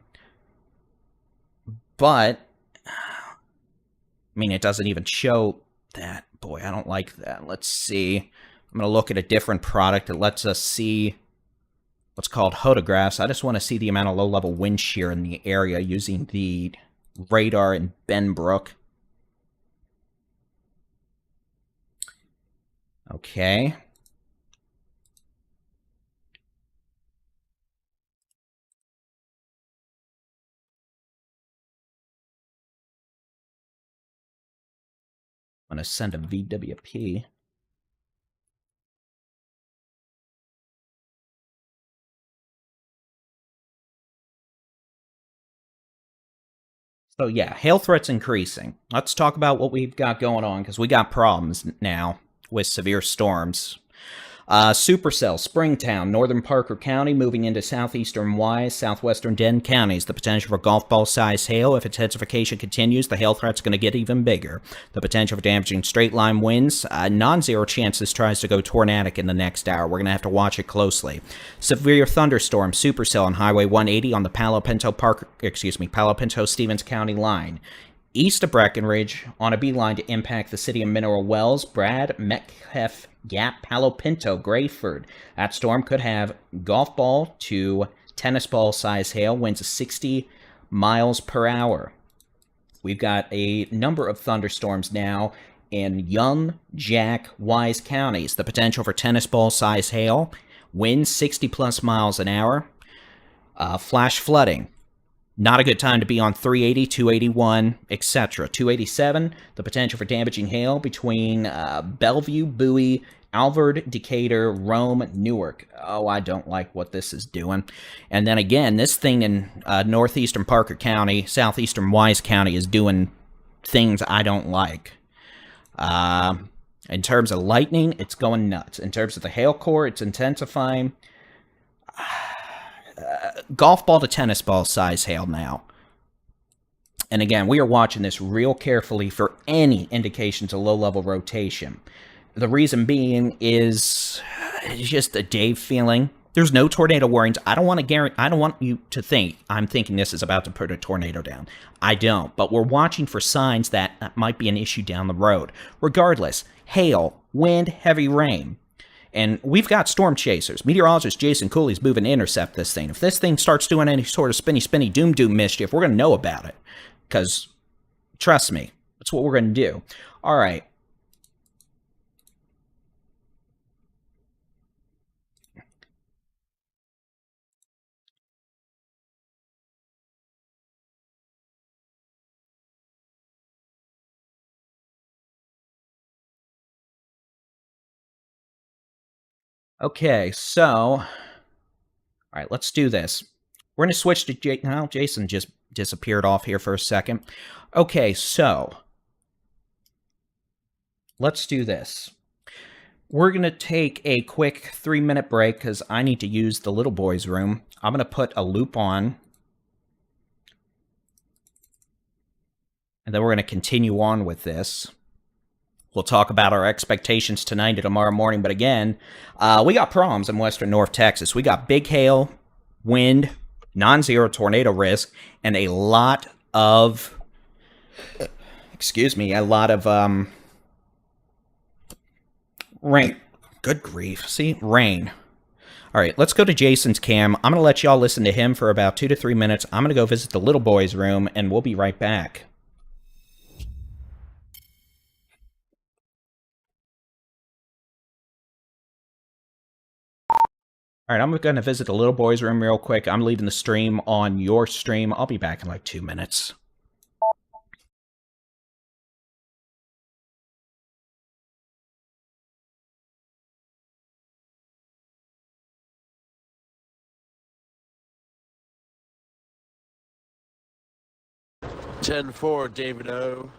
But I mean, it doesn't even show that. Boy, I don't like that. Let's see. I'm going to look at a different product that lets us see what's called photographs. I just want to see the amount of low-level wind shear in the area using the radar in Benbrook. Okay. I'm going to send a VWP. So yeah, hail threat's increasing. Let's talk about what we've got going on, because we got problems now with severe storms. Supercell, Springtown, Northern Parker County, moving into southeastern Wise, southwestern Denton counties. The potential for golf ball-sized hail. If intensification continues, the hail threat's going to get even bigger. The potential for damaging straight-line winds. Non-zero chance this tries to go tornadic in the next hour. We're going to have to watch it closely. Severe thunderstorm, Supercell on Highway 180 on the Palo Pinto-Stevens County line. East of Breckenridge, on a beeline to impact the city of Mineral Wells, Brad, Metcalf, Gap, Palo Pinto, Grayford. That storm could have golf ball to tennis ball size hail, winds of 60 miles per hour. We've got a number of thunderstorms now in Young, Jack, Wise counties. The potential for tennis ball size hail, winds 60 plus miles an hour. Flash flooding. Not a good time to be on 380, 281, etc. 287, the potential for damaging hail between Bellevue, Bowie, Alvord, Decatur, Rome, Newark. Oh, I don't like what this is doing. And then again, this thing in northeastern Parker County, southeastern Wise County is doing things I don't like. In terms of lightning, it's going nuts. In terms of the hail core, it's intensifying. Golf ball to tennis ball size hail now. And again, we are watching this real carefully for any indications of low-level rotation. The reason being is just a Dave feeling. There's no tornado warnings. I don't want you to think I'm thinking this is about to put a tornado down. I don't. But we're watching for signs that might be an issue down the road. Regardless, hail, wind, heavy rain. And we've got storm chasers. Meteorologist Jason Cooley's moving to intercept this thing. If this thing starts doing any sort of spinny, doom mischief, we're going to know about it. Because, trust me, that's what we're going to do. All right. Okay, so, all right, let's do this. We're going to switch to now, Jason just disappeared off here for a second. Okay, so, let's do this. We're going to take a quick 3-minute break because I need to use the little boy's room. I'm going to put a loop on. And then we're going to continue on with this. We'll talk about our expectations tonight and tomorrow morning. But again, we got problems in western North Texas. We got big hail, wind, non-zero tornado risk, and a lot of rain. Good grief. See? Rain. All right, let's go to Jason's cam. I'm going to let y'all listen to him for about 2 to 3 minutes. I'm going to go visit the little boy's room, and we'll be right back. All right, I'm going to visit the little boy's room real quick. I'm leaving the stream on your stream. I'll be back in like 2 minutes. Ten four, David O.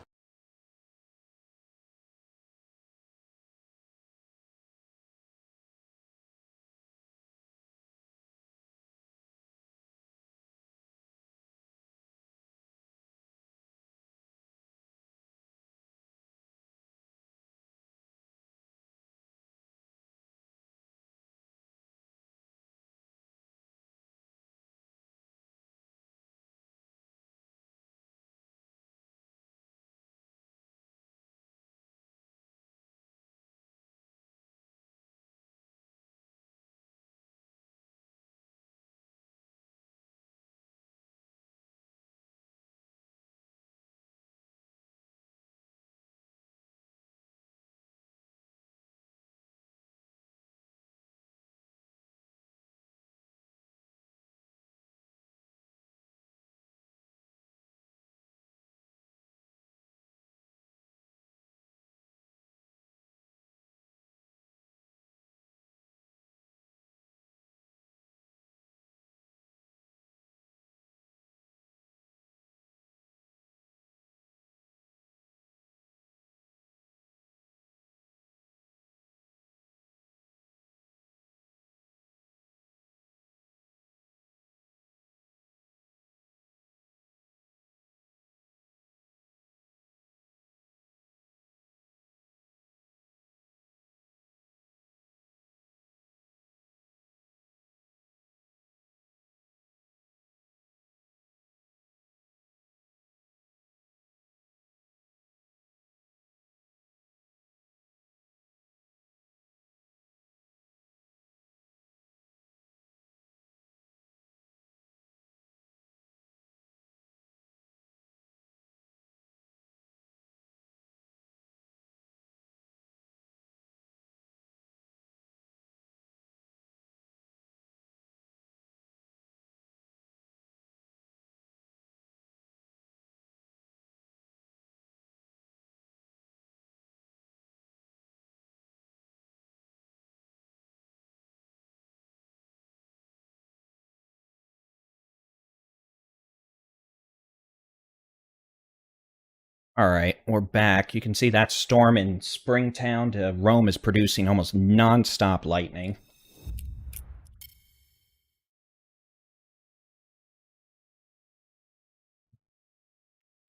All right, we're back. You can see that storm in Springtown to Rome is producing almost non-stop lightning.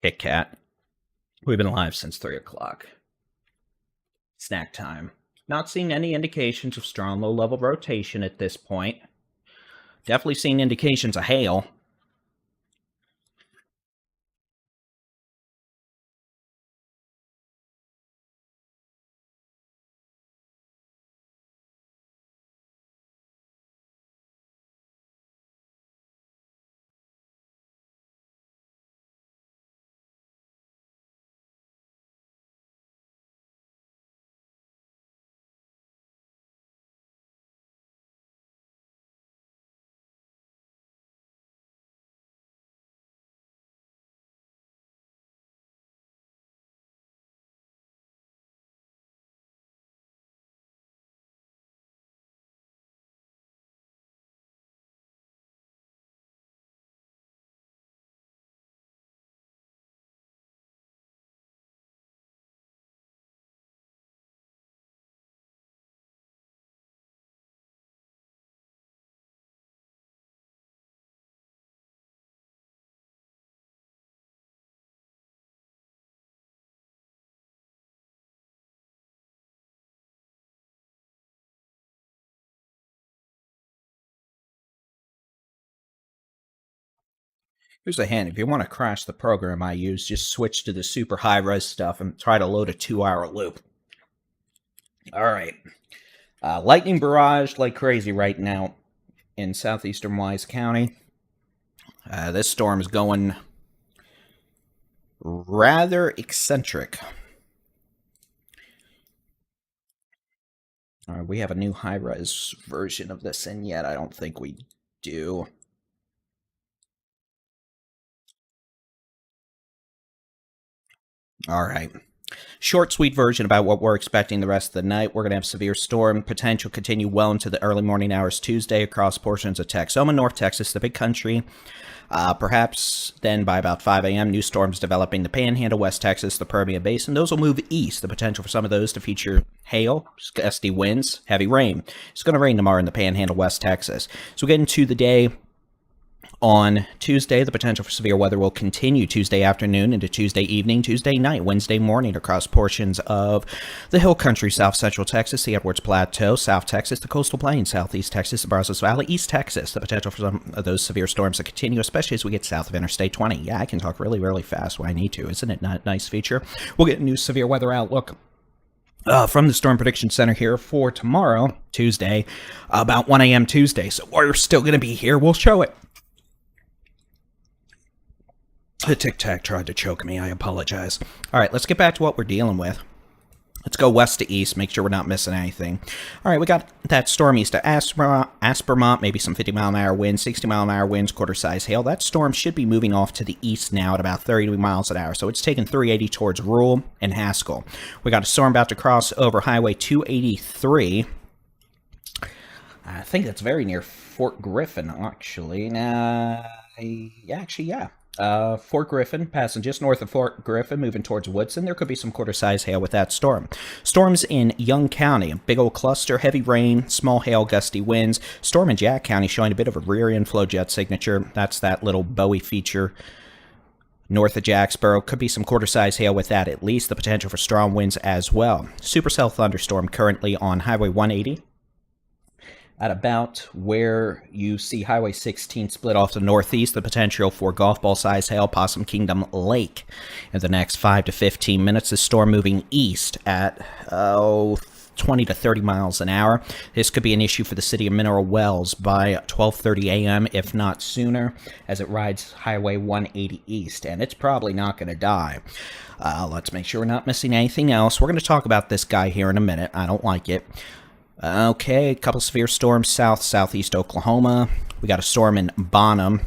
Kit Kat. We've been live since 3 o'clock. Snack time. Not seeing any indications of strong low-level rotation at this point. Definitely seeing indications of hail. Here's a hint. If you want to crash the program I use, just switch to the super high-res stuff and try to load a 2-hour loop. Alright. Lightning barrage like crazy right now in southeastern Wise County. This storm is going rather eccentric. Alright, we have a new high-res version of this in yet. I don't think we do. Alright. Short, sweet version about what we're expecting the rest of the night. We're going to have severe storm potential continue well into the early morning hours Tuesday across portions of Texoma, North Texas, the Big Country. Perhaps then by about 5 a.m., new storms developing the Panhandle, West Texas, the Permian Basin. Those will move east. The potential for some of those to feature hail, gusty winds, heavy rain. It's going to rain tomorrow in the Panhandle, West Texas. So we get into the day. On Tuesday, the potential for severe weather will continue Tuesday afternoon into Tuesday evening, Tuesday night, Wednesday morning across portions of the Hill Country, South Central Texas, the Edwards Plateau, South Texas, the Coastal Plain, Southeast Texas, the Brazos Valley, East Texas. The potential for some of those severe storms to continue, especially as we get south of Interstate 20. Yeah, I can talk really, really fast when I need to. Isn't it a nice feature? We'll get a new severe weather outlook from the Storm Prediction Center here for tomorrow, Tuesday, about 1 a.m. Tuesday. So we're still going to be here. We'll show it. The Tic Tac tried to choke me. I apologize. All right, let's get back to what we're dealing with. Let's go west to east, make sure we're not missing anything. All right, we got that storm east of Aspermont, maybe some 50-mile-an-hour winds, 60-mile-an-hour winds, quarter-size hail. That storm should be moving off to the east now at about 30 miles an hour, so it's taking 380 towards Rural and Haskell. We got a storm about to cross over Highway 283. I think that's very near Fort Griffin, actually. Yeah. Fort Griffin, passing just north of Fort Griffin, moving towards Woodson. There could be some quarter-size hail with that storm. Storms in Young County, big old cluster, heavy rain, small hail, gusty winds. Storm in Jack County showing a bit of a rear inflow jet signature. That's that little Bowie feature north of Jacksboro. Could be some quarter-size hail with that at least. The potential for strong winds as well. Supercell thunderstorm currently on Highway 180. At about where you see Highway 16 split off to the northeast, the potential for golf ball size hail, Possum Kingdom Lake. In the next 5 to 15 minutes, the storm moving east at 20 to 30 miles an hour. This could be an issue for the city of Mineral Wells by 12:30 a.m., if not sooner, as it rides Highway 180 east, and it's probably not going to die. Let's make sure we're not missing anything else. We're going to talk about this guy here in a minute. I don't like it. Okay, a couple severe storms southeast Oklahoma. We got a storm in Bonham.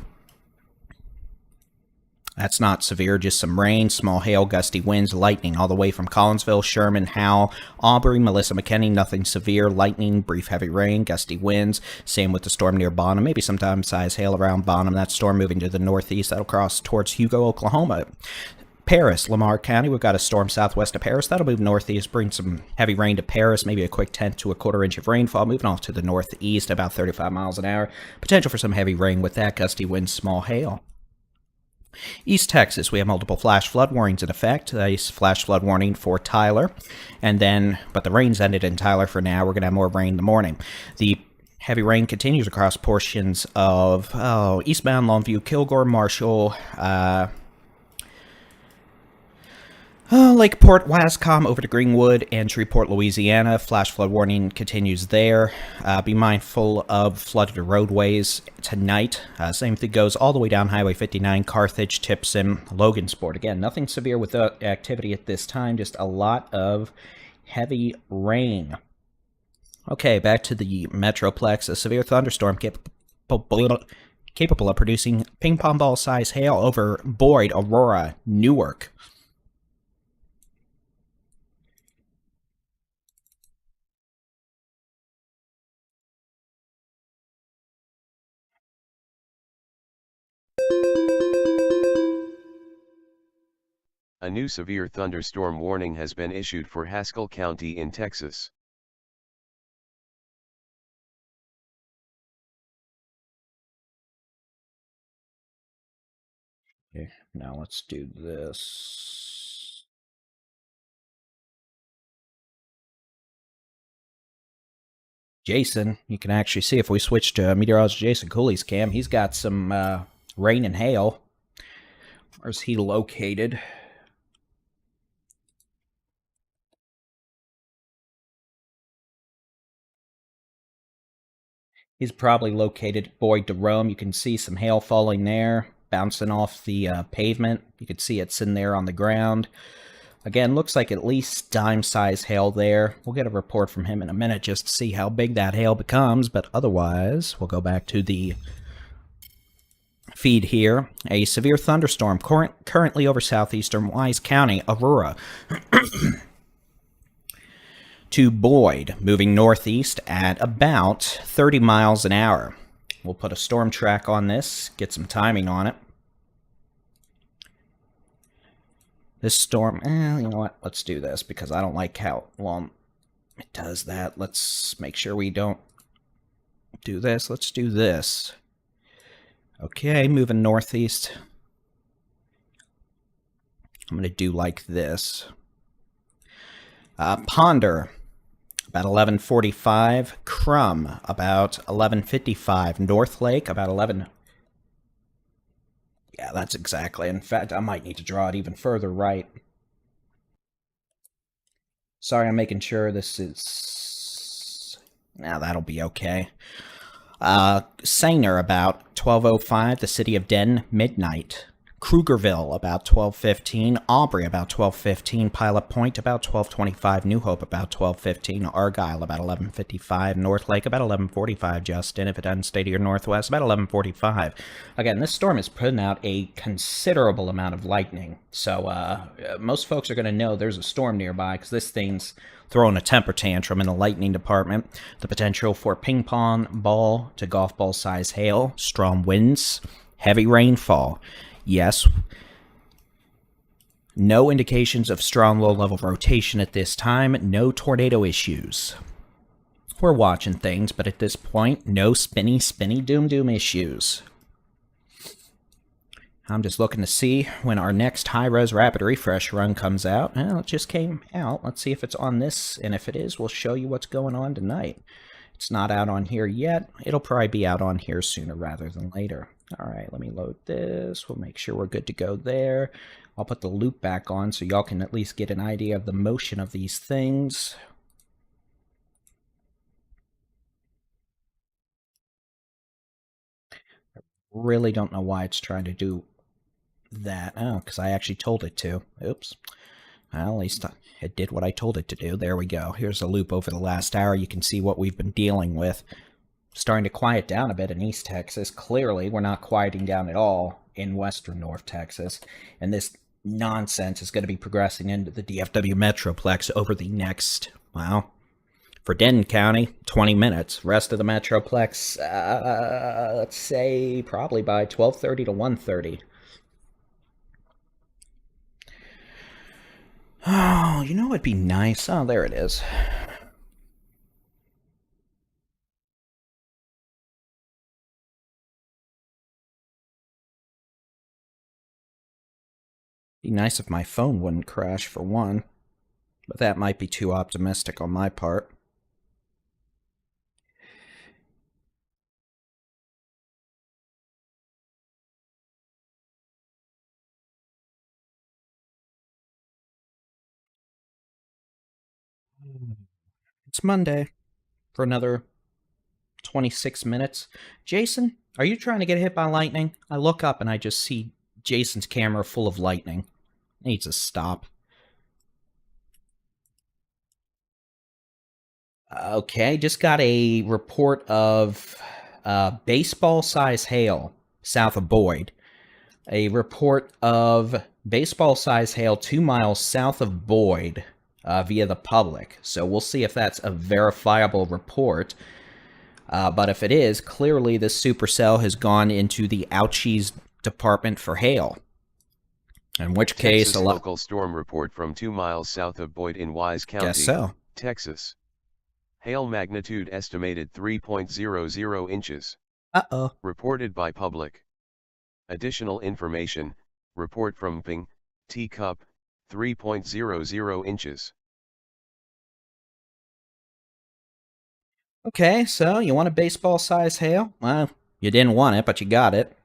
That's not severe, just some rain, small hail, gusty winds, lightning, all the way from Collinsville, Sherman, Howell, Aubrey, Melissa, McKinney, nothing severe, lightning, brief heavy rain, gusty winds. Same with the storm near Bonham, maybe sometimes size hail around Bonham. That storm moving to the northeast, that'll cross towards Hugo, Oklahoma. Paris, Lamar County, we've got a storm southwest of Paris. That'll move northeast, bring some heavy rain to Paris, maybe a quick 10 to a quarter inch of rainfall, moving off to the northeast, about 35 miles an hour. Potential for some heavy rain with that, gusty winds, small hail. East Texas, we have multiple flash flood warnings in effect. A flash flood warning for Tyler, but the rain's ended in Tyler for now. We're going to have more rain in the morning. The heavy rain continues across portions of eastbound Longview, Kilgore, Marshall, Lakeport, Wascom, over to Greenwood, and Shreveport, Louisiana. Flash flood warning continues there. Be mindful of flooded roadways tonight. Same thing goes all the way down Highway 59, Carthage, Tipson, Logansport. Again, nothing severe with the activity at this time, just a lot of heavy rain. Okay, back to the Metroplex. A severe thunderstorm capable of producing ping-pong ball-size hail over Boyd, Aurora, Newark. A new severe thunderstorm warning has been issued for Haskell County in Texas. Okay, now let's do this. Jason, you can actually see if we switch to meteorologist Jason Cooley's cam, he's got some rain and hail Where's he located? He's probably located at Boyd to Rome. You can see some hail falling there, bouncing off the pavement. You can see it sitting there on the ground. Again, looks like at least dime-size hail there. We'll get a report from him in a minute just to see how big that hail becomes, but otherwise, we'll go back to the feed here. A severe thunderstorm currently over southeastern Wise County, Aurora, to Boyd, moving northeast at about 30 miles an hour. We'll put a storm track on this, get some timing on it. This storm, you know what? Let's do this because I don't like how long it does that. Let's make sure we don't do this. Let's do this. Okay, moving northeast. I'm going to do like this. Ponder, about 11:45. Crum, about 11:55. North Lake, about 11. Yeah, that's exactly. In fact, I might need to draw it even further right. Sorry, I'm making sure this is... Now that'll be okay. Sanger, about 12:05. The City of Den, midnight. Krugerville, about 12:15. Aubrey, about 12:15. Pilot Point, about 12:25. New Hope, about 12:15. Argyle, about 11:55. North Lake, about 11:45. Justin, if it doesn't stay to your northwest, about 11:45. Again, this storm is putting out a considerable amount of lightning. So most folks are going to know there's a storm nearby because this thing's throwing a temper tantrum in the lightning department. The potential for ping pong ball to golf ball size hail, strong winds, heavy rainfall. Yes, no indications of strong low-level rotation at this time, no tornado issues. We're watching things, but at this point, no spinny, doom issues. I'm just looking to see when our next high-res rapid refresh run comes out. Well, it just came out. Let's see if it's on this, and if it is, we'll show you what's going on tonight. It's not out on here yet. It'll probably be out on here sooner rather than later. All right, let me load this. We'll make sure we're good to go there. I'll put the loop back on so y'all can at least get an idea of the motion of these things. I really don't know why it's trying to do that. Oh, because I actually told it to. Oops. Well, at least it did what I told it to do. There we go. Here's a loop over the last hour. You can see what we've been dealing with. Starting to quiet down a bit in East Texas. Clearly, we're not quieting down at all in western North Texas. And this nonsense is going to be progressing into the DFW Metroplex over the next, well, for Denton County, 20 minutes. Rest of the Metroplex, let's say probably by 12:30 to 1:30. Oh, you know what'd be nice? Oh, there it is. Be nice if my phone wouldn't crash, for one. But that might be too optimistic on my part. It's Monday for another 26 minutes. Jason, are you trying to get hit by lightning? I look up and I just see Jason's camera full of lightning. It needs to stop. Okay, just got a report of baseball-size hail south of Boyd. A report of baseball-size hail 2 miles south of Boyd via the public. So we'll see if that's a verifiable report. But if it is, clearly this supercell has gone into the ouchies department for hail. In which case, Texas local storm report from 2 miles south of Boyd in Wise County, guess so. Texas. Hail magnitude estimated 3.00 inches. Uh-oh. Reported by public. Additional information, report from Ping, Teacup, 3.00 inches. Okay, so you want a baseball-size hail? Well, you didn't want it, but you got it.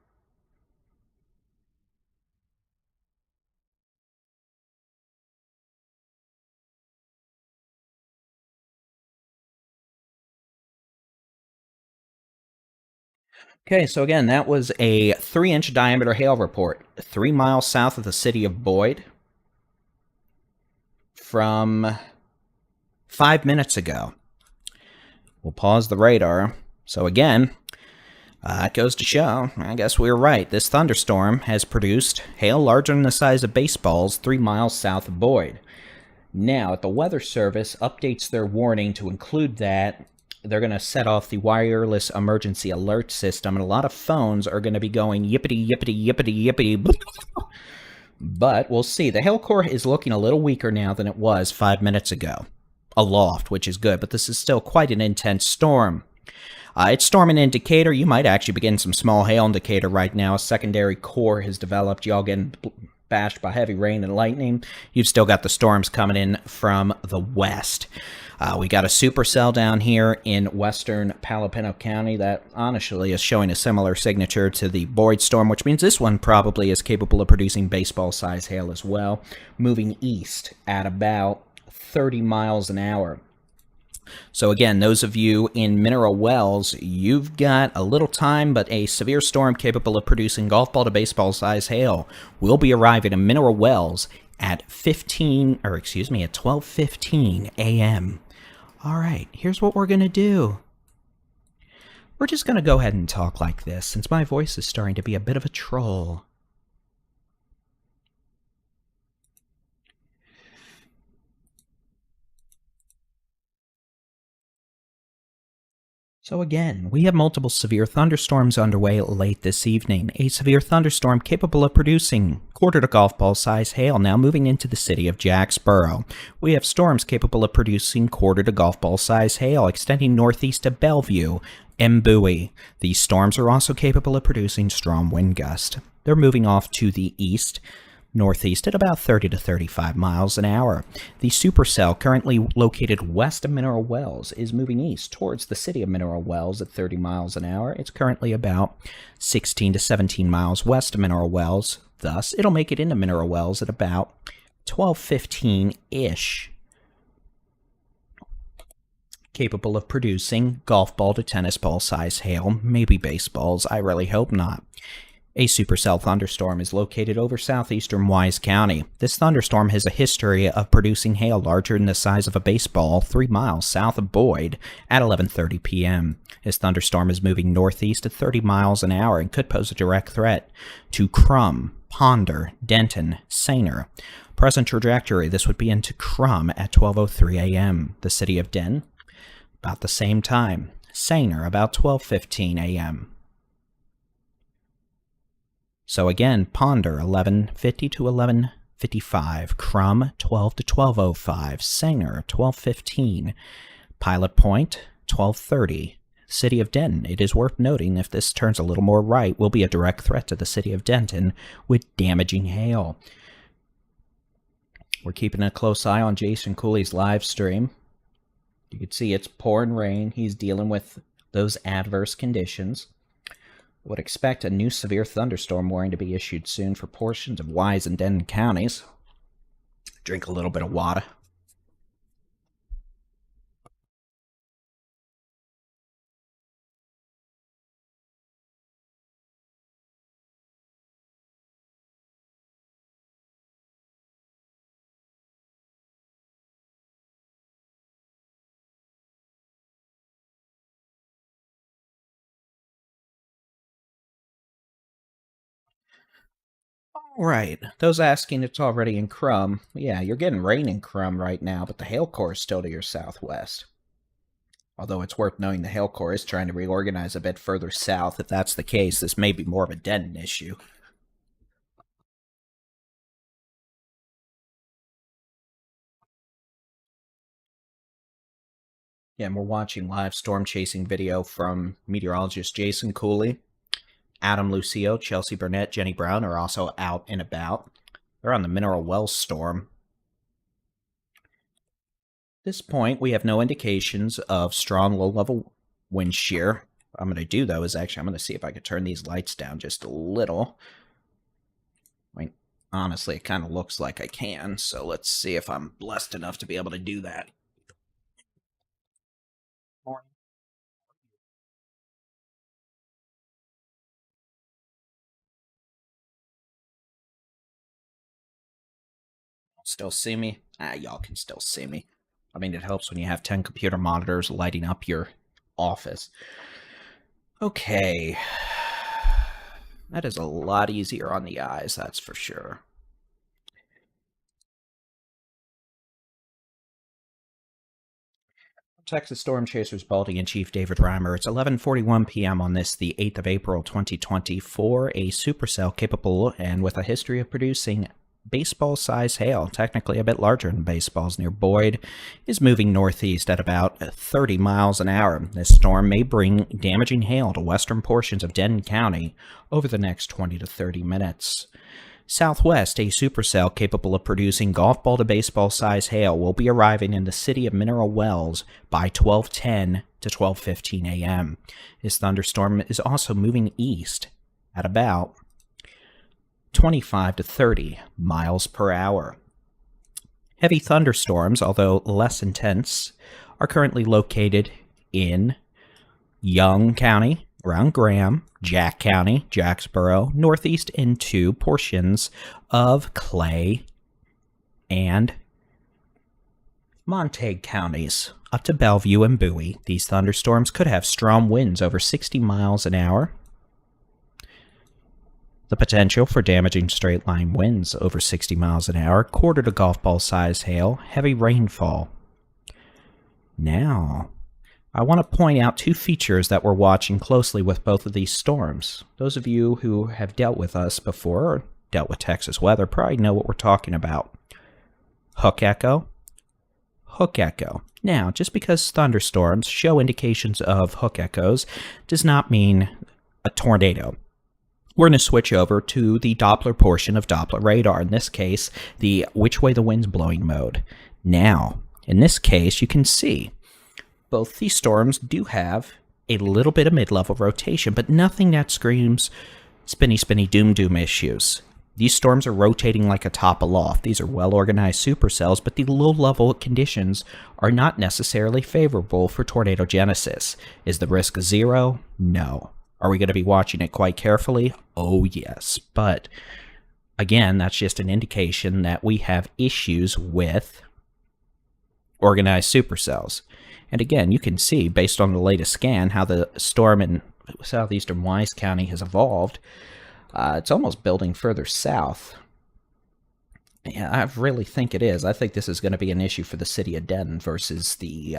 Okay, so again, that was a 3-inch diameter hail report 3 miles south of the city of Boyd from 5 minutes ago. We'll pause the radar. So again, it goes to show, I guess we were right. This thunderstorm has produced hail larger than the size of baseballs 3 miles south of Boyd. Now, the Weather Service updates their warning to include that they're going to set off the wireless emergency alert system, and a lot of phones are going to be going yippity, yippity, yippity, yippity. But we'll see. The hail core is looking a little weaker now than it was 5 minutes ago. Aloft, which is good, but this is still quite an intense storm. It's storming indicator. You might actually be getting some small hail indicator right now. A secondary core has developed. Y'all getting bashed by heavy rain and lightning. You've still got the storms coming in from the west. We got a supercell down here in western Palo Pinto County that honestly is showing a similar signature to the Boyd storm, which means this one probably is capable of producing baseball-size hail as well, moving east at about 30 miles an hour. So again, those of you in Mineral Wells, you've got a little time, but a severe storm capable of producing golf ball to baseball size hail will be arriving in Mineral Wells at 12:15 a.m. All right, here's what we're going to do. We're just going to go ahead and talk like this, since my voice is starting to be a bit of a troll. So again, we have multiple severe thunderstorms underway late this evening. A severe thunderstorm capable of producing quarter to golf ball size hail now moving into the city of Jacksboro. We have storms capable of producing quarter to golf ball size hail extending northeast to Bellevue and Bowie. These storms are also capable of producing strong wind gusts. They're moving off to the east, northeast at about 30 to 35 miles an hour. The supercell, currently located west of Mineral Wells, is moving east towards the city of Mineral Wells at 30 miles an hour. It's currently about 16 to 17 miles west of Mineral Wells. Thus, it'll make it into Mineral Wells at about 12:15-ish. Capable of producing golf ball to tennis ball size hail, maybe baseballs, I really hope not. A supercell thunderstorm is located over southeastern Wise County. This thunderstorm has a history of producing hail larger than the size of a baseball 3 miles south of Boyd at 11:30 p.m. This thunderstorm is moving northeast at 30 miles an hour and could pose a direct threat to Crum, Ponder, Denton, Saner. Present trajectory, this would be into Crum at 12:03 a.m. The city of Denton, about the same time. Saner, about 12:15 a.m. So again, Ponder, 11:50 to 11:55. Crum, 12 to 12:05. Sanger, 12:15. Pilot Point, 12:30. City of Denton. It is worth noting, if this turns a little more right, will be a direct threat to the city of Denton with damaging hail. We're keeping a close eye on Jason Cooley's live stream. You can see it's pouring rain. He's dealing with those adverse conditions. Would expect a new severe thunderstorm warning to be issued soon for portions of Wise and Denton counties. Drink a little bit of water. Right. Those asking, it's already in Crum. Yeah, you're getting rain in Crum right now, but the hail core is still to your southwest. Although it's worth knowing the hail core is trying to reorganize a bit further south. If that's the case, this may be more of a Denton issue. Yeah, and we're watching live storm chasing video from meteorologist Jason Cooley. Adam Lucio, Chelsea Burnett, Jenny Brown are also out and about. They're on the Mineral Wells storm. At this point, we have no indications of strong low-level wind shear. What I'm going to do, though, is actually I'm going to see if I can turn these lights down just a little. I mean, honestly, it kind of looks like I can, so let's see if I'm blessed enough to be able to do that. still see me? Y'all can still see me. I mean, it helps when you have 10 computer monitors lighting up your office. Okay. That is a lot easier on the eyes, that's for sure. Texas Storm Chasers Baldy-in-Chief David Reimer. It's 11:41 p.m. on this, the 8th of April, 2024. A supercell capable and with a history of producing baseball-sized hail, technically a bit larger than baseballs, near Boyd, is moving northeast at about 30 miles an hour. This storm may bring damaging hail to western portions of Denton County over the next 20 to 30 minutes. Southwest, a supercell capable of producing golf ball to baseball size hail will be arriving in the city of Mineral Wells by 12:10 to 12:15 a.m. This thunderstorm is also moving east at about 25 to 30 miles per hour. Heavy thunderstorms, although less intense, are currently located in Young County, around Graham, Jack County, Jacksboro, northeast into portions of Clay and Montague counties, up to Bellevue and Bowie. These thunderstorms could have strong winds over 60 miles an hour. The potential for damaging straight-line winds over 60 miles an hour, quarter to golf ball size hail, heavy rainfall. Now, I want to point out two features that we're watching closely with both of these storms. Those of you who have dealt with us before or dealt with Texas weather probably know what we're talking about. Hook echo. Hook echo. Now, just because thunderstorms show indications of hook echoes does not mean a tornado. We're going to switch over to the Doppler portion of Doppler radar. In this case, the which way the wind's blowing mode. Now, in this case, you can see both these storms do have a little bit of mid-level rotation, but nothing that screams spinny, spinny, doom, doom issues. These storms are rotating like a top aloft. These are well-organized supercells, but the low-level conditions are not necessarily favorable for tornadogenesis. Is the risk zero? No. Are we going to be watching it quite carefully? Oh, yes. But, again, that's just an indication that we have issues with organized supercells. And again, you can see, based on the latest scan, how the storm in southeastern Wise County has evolved. It's almost building further south. Yeah, I really think it is. I think this is going to be an issue for the city of Denton versus the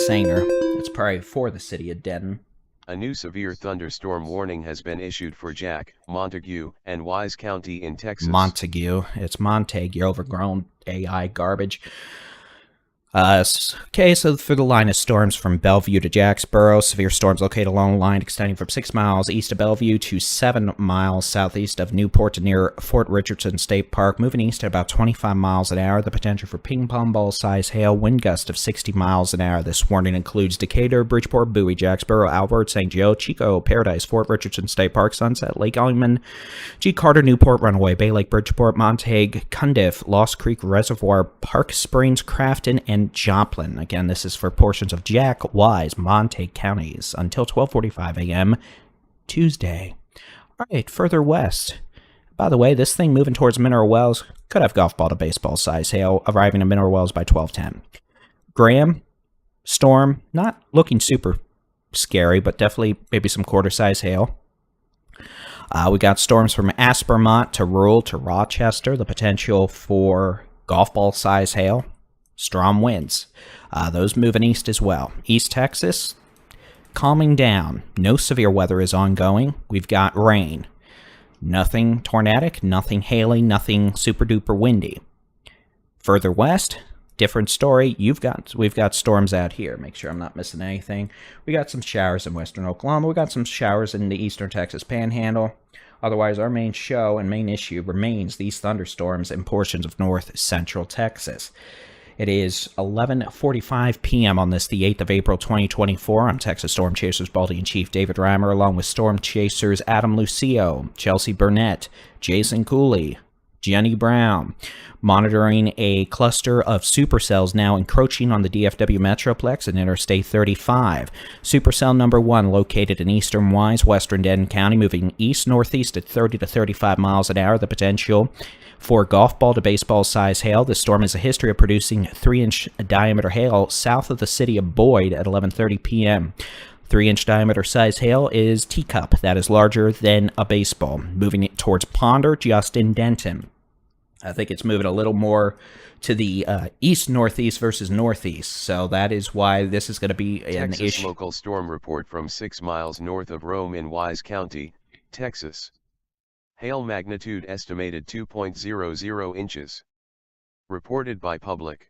Sanger. It's probably for the city of Denton. A new severe thunderstorm warning has been issued for Jack, Montague, and Wise County in Texas. Montague. It's Montague, you overgrown AI garbage. Okay, so for the line of storms from Bellevue to Jacksboro, severe storms located along a line extending from 6 miles east of Bellevue to 7 miles southeast of Newport to near Fort Richardson State Park, moving east at about 25 miles an hour. The potential for ping-pong ball-size hail, wind gust of 60 miles an hour. This warning includes Decatur, Bridgeport, Bowie, Jacksboro, Albert, St. Joe, Chico, Paradise, Fort Richardson State Park, Sunset, Lake Alleyman, G. Carter, Newport, Runaway, Bay Lake, Bridgeport, Montague, Cundiff, Lost Creek Reservoir, Park Springs, Crafton, and Joplin. Again, this is for portions of Jack, Wise, Montague counties until 12:45 a.m. Tuesday. All right, further west. By the way, this thing moving towards Mineral Wells could have golf ball to baseball size hail arriving in Mineral Wells by 12:10. Graham, storm, not looking super scary, but definitely maybe some quarter size hail. We got storms from Aspermont to Rural to Rochester. The potential for golf ball size hail. Strong winds. Those moving east as well. East Texas, calming down. No severe weather is ongoing. We've got rain. Nothing tornadic, nothing haily, nothing super duper windy. Further west, different story. We've got storms out here. Make sure I'm not missing anything. We got some showers in western Oklahoma. We got some showers in the eastern Texas Panhandle. Otherwise, our main show and main issue remains these thunderstorms in portions of north central Texas. It is 11:45 p.m. on this, the 8th of April, 2024. I'm Texas Storm Chasers Baldy-in-Chief David Reimer, along with Storm Chasers Adam Lucio, Chelsea Burnett, Jason Cooley, Jenny Brown. Monitoring a cluster of supercells now encroaching on the DFW Metroplex and Interstate 35. Supercell number 1 located in eastern Wise, western Denton County, moving east-northeast at 30 to 35 miles an hour. The potential for golf ball to baseball size hail. This storm has a history of producing 3-inch diameter hail south of the city of Boyd at 11:30 p.m. 3-inch diameter size hail is teacup. That is larger than a baseball. Moving it towards Ponder, just in Denton. I think it's moving a little more to the east-northeast versus northeast, so that is why this is going to be an Texas issue. Local storm report from 6 miles north of Rome in Wise County, Texas. Hail magnitude estimated 2.00 inches. Reported by public.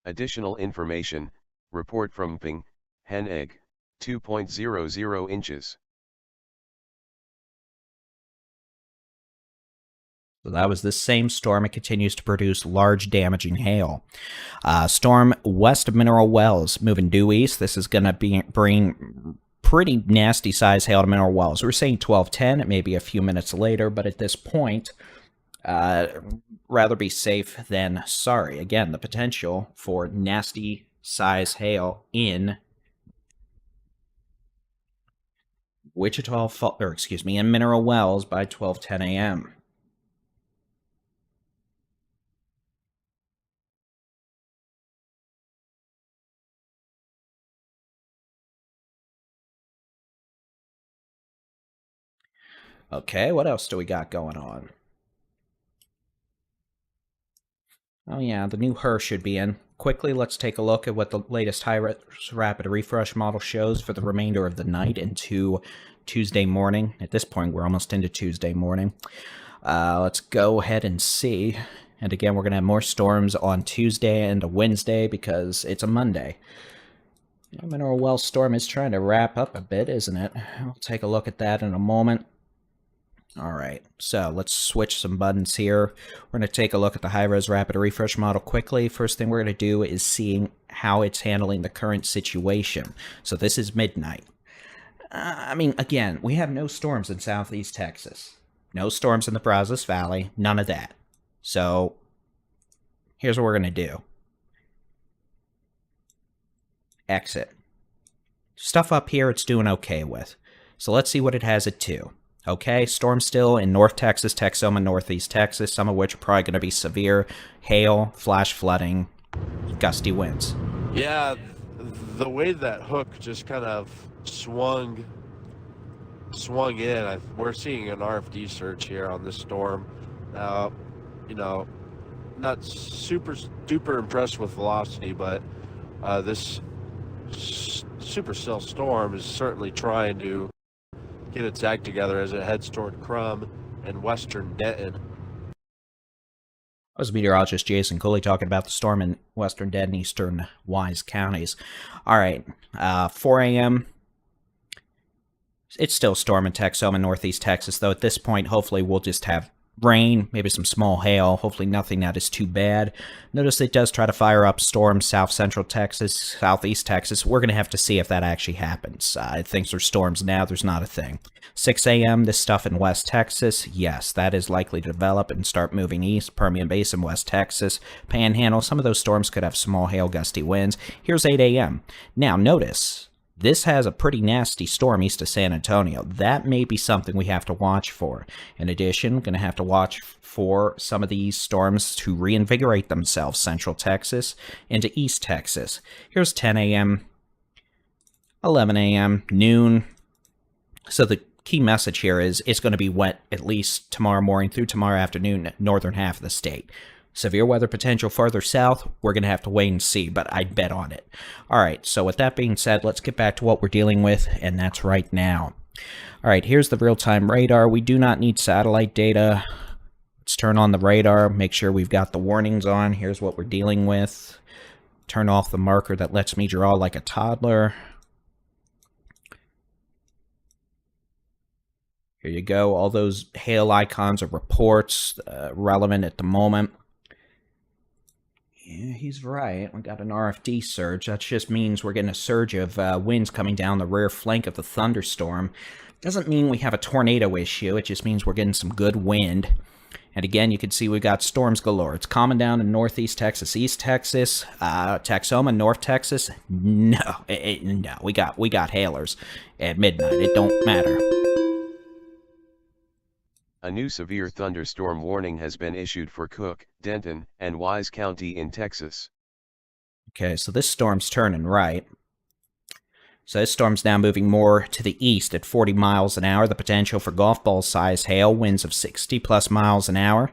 Additional information, report from Ping, Hen Egg, 2.00 inches. So that was this same storm. It continues to produce large damaging hail. Storm west of Mineral Wells, moving due east. This is going to bring pretty nasty size hail to Mineral Wells. We're saying 12:10. It may be a few minutes later, but at this point, rather be safe than sorry. Again, the potential for nasty size hail in in Mineral Wells by 12:10 a.m. Okay, what else do we got going on? Oh yeah, the new HER should be in. Quickly, let's take a look at what the latest high-res rapid refresh model shows for the remainder of the night into Tuesday morning. At this point, we're almost into Tuesday morning. Let's go ahead and see. And again, we're going to have more storms on Tuesday and a Wednesday because it's a Monday. Mineral Wells storm is trying to wrap up a bit, isn't it? We'll take a look at that in a moment. All right, so let's switch some buttons here. We're going to take a look at the high-res rapid refresh model quickly. First thing we're going to do is seeing how it's handling the current situation. So this is midnight. Again, we have no storms in southeast Texas. No storms in the Brazos Valley. None of that. So here's what we're going to do. Exit. Stuff up here it's doing okay with. So let's see what it has at 2. Okay, storm still in North Texas, Texoma, Northeast Texas, some of which are probably going to be severe hail, flash flooding, gusty winds. Yeah, the way that hook just kind of swung in, we're seeing an RFD surge here on this storm. Now, not super duper impressed with velocity, but this supercell storm is certainly trying to get its act together as it heads toward Crum and western Denton. That was meteorologist Jason Cooley talking about the storm in western Denton, eastern Wise counties. All right, 4 a.m. It's still storming Texoma, Northeast Texas, though at this point, hopefully we'll just have rain, maybe some small hail, hopefully nothing that is too bad. Notice it does try to fire up storms south central Texas, southeast Texas. We're going to have to see if that actually happens. It thinks there's storms now. There's not a thing. 6 a.m., this stuff in West Texas, yes, that is likely to develop and start moving east. Permian Basin, West Texas, Panhandle, some of those storms could have small hail, gusty winds. Here's 8 a.m. Now, notice, this has a pretty nasty storm east of San Antonio. That may be something we have to watch for. In addition, going to have to watch for some of these storms to reinvigorate themselves, central Texas into east Texas. Here's 10 a.m., 11 a.m., noon. So the key message here is it's going to be wet at least tomorrow morning through tomorrow afternoon, northern half of the state. Severe weather potential farther south, we're going to have to wait and see, but I'd bet on it. All right, so with that being said, let's get back to what we're dealing with, and that's right now. All right, here's the real-time radar. We do not need satellite data. Let's turn on the radar, make sure we've got the warnings on. Here's what we're dealing with. Turn off the marker that lets me draw like a toddler. Here you go. All those hail icons are reports relevant at the moment. Yeah, he's right. We got an RFD surge. That just means we're getting a surge of winds coming down the rear flank of the thunderstorm. Doesn't mean we have a tornado issue. It just means we're getting some good wind. And again, you can see we got storms galore. It's calming down in northeast Texas, east Texas, Texoma, north Texas. No, no, we got hailers at midnight. It don't matter. A new severe thunderstorm warning has been issued for Cook, Denton, and Wise County in Texas. Okay, so this storm's turning right. So this storm's now moving more to the east at 40 miles an hour. The potential for golf ball size hail, winds of 60 plus miles an hour.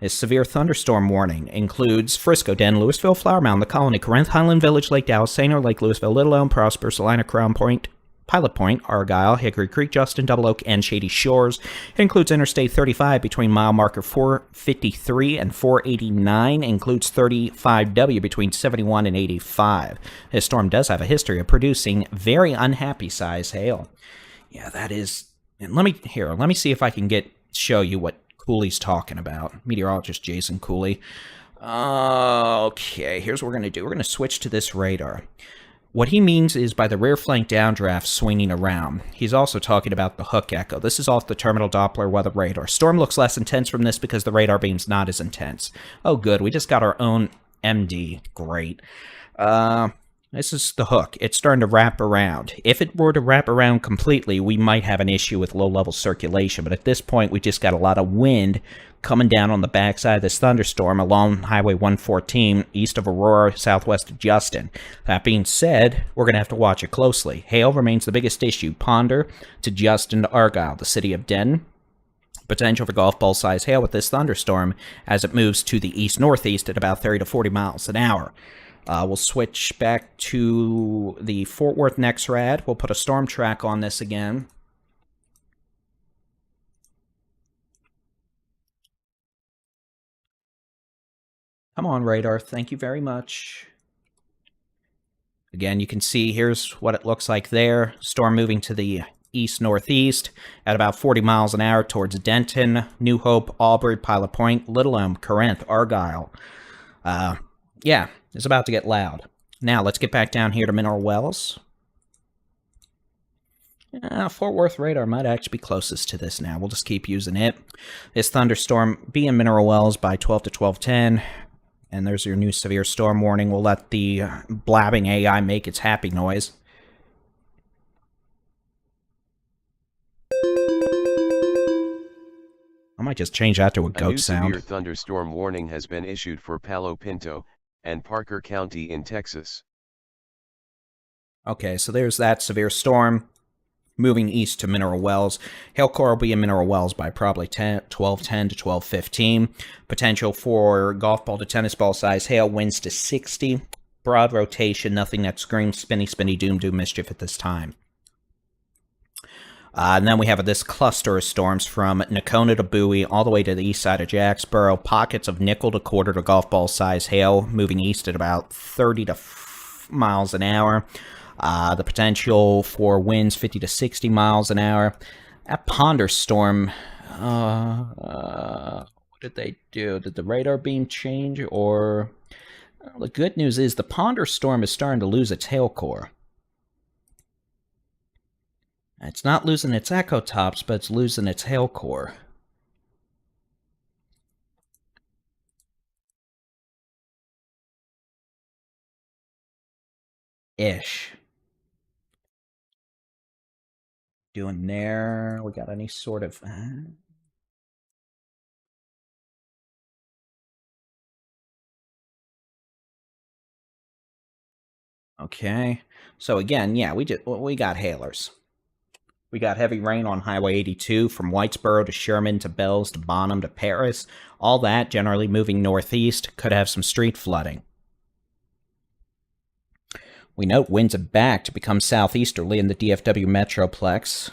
This severe thunderstorm warning includes Frisco, Den, Louisville, Flower Mound, The Colony, Corinth, Highland Village, Lake Dallas, St. Lake, Louisville, Little Elm, Prosper, Salina, Crown Point, Pilot Point, Argyle, Hickory Creek, Justin, Double Oak, and Shady Shores. It includes Interstate 35 between mile marker 453 and 489. It includes 35W between 71 and 85. This storm does have a history of producing very unhappy size hail. Yeah, that is. And let me see if I can show you what Cooley's talking about. Meteorologist Jason Cooley. Okay, here's what we're going to do. We're going to switch to this radar. What he means is by the rear flank downdraft swinging around. He's also talking about the hook echo. This is off the terminal Doppler weather radar. Storm looks less intense from this because the radar beam's not as intense. Oh, good. We just got our own MD. Great. This is the hook. It's starting to wrap around. If it were to wrap around completely, we might have an issue with low-level circulation. But at this point, we just got a lot of wind coming down on the backside of this thunderstorm along Highway 114 east of Aurora, southwest of Justin. That being said, we're going to have to watch it closely. Hail remains the biggest issue. Ponder to Justin to Argyle, the city of Denton. Potential for golf ball size hail with this thunderstorm as it moves to the east-northeast at about 30 to 40 miles an hour. We'll switch back to the Fort Worth NexRad. We'll put a storm track on this again. Come on, radar. Thank you very much. Again, you can see here's what it looks like there. Storm moving to the east-northeast at about 40 miles an hour towards Denton, New Hope, Aubrey, Pilot Point, Little Elm, Corinth, Argyle. Yeah, it's about to get loud. Now, let's get back down here to Mineral Wells. Fort Worth radar might actually be closest to this now. We'll just keep using it. This thunderstorm be in Mineral Wells by 12 to 12:10. And there's your new severe storm warning. We'll let the blabbing AI make its happy noise. I might just change that to a goat sound. A new severe thunderstorm warning has been issued for Palo Pinto and Parker County in Texas. Okay, so there's that severe storm moving east to Mineral Wells. Hail core will be in Mineral Wells by probably 12:10 to 12:15. Potential for golf ball to tennis ball size hail, winds to 60. Broad rotation, nothing that screams spinny, spinny, doom, doom mischief at this time. And then we have this cluster of storms from Nakona to Bowie, all the way to the east side of Jacksboro. Pockets of nickel to quarter to golf ball size hail, moving east at about 30 to miles an hour. The potential for winds 50 to 60 miles an hour. That Ponder storm, what did they do? Did the radar beam change? Or the good news is the Ponder storm is starting to lose its hail core. It's not losing its echo tops, but it's losing its hail core. Ish. Doing there. We got any sort of... Okay. So again, yeah, we got hailers. We got heavy rain on Highway 82 from Whitesboro to Sherman to Bells to Bonham to Paris. All that generally moving northeast. Could have some street flooding. We note winds are back to become southeasterly in the DFW Metroplex,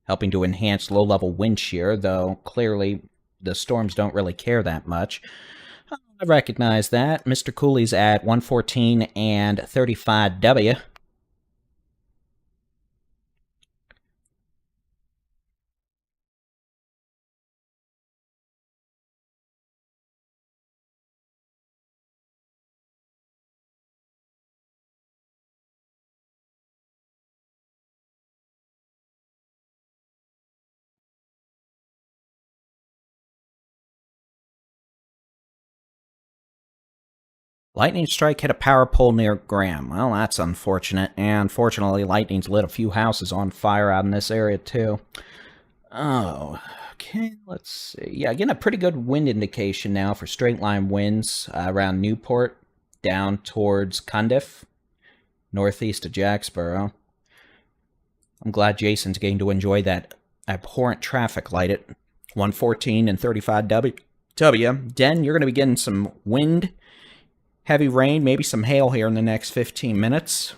helping to enhance low-level wind shear, though clearly the storms don't really care that much. I recognize that. Mr. Cooley's at 114 and 35W. Lightning strike hit a power pole near Graham. Well, that's unfortunate. And fortunately, lightning's lit a few houses on fire out in this area, too. Oh, okay, let's see. Yeah, getting a pretty good wind indication now for straight line winds around Newport, down towards Cundiff, northeast of Jacksboro. I'm glad Jason's getting to enjoy that abhorrent traffic light at 114 and 35 W. Den, you're going to be getting some wind, heavy rain, maybe some hail here in the next 15 minutes.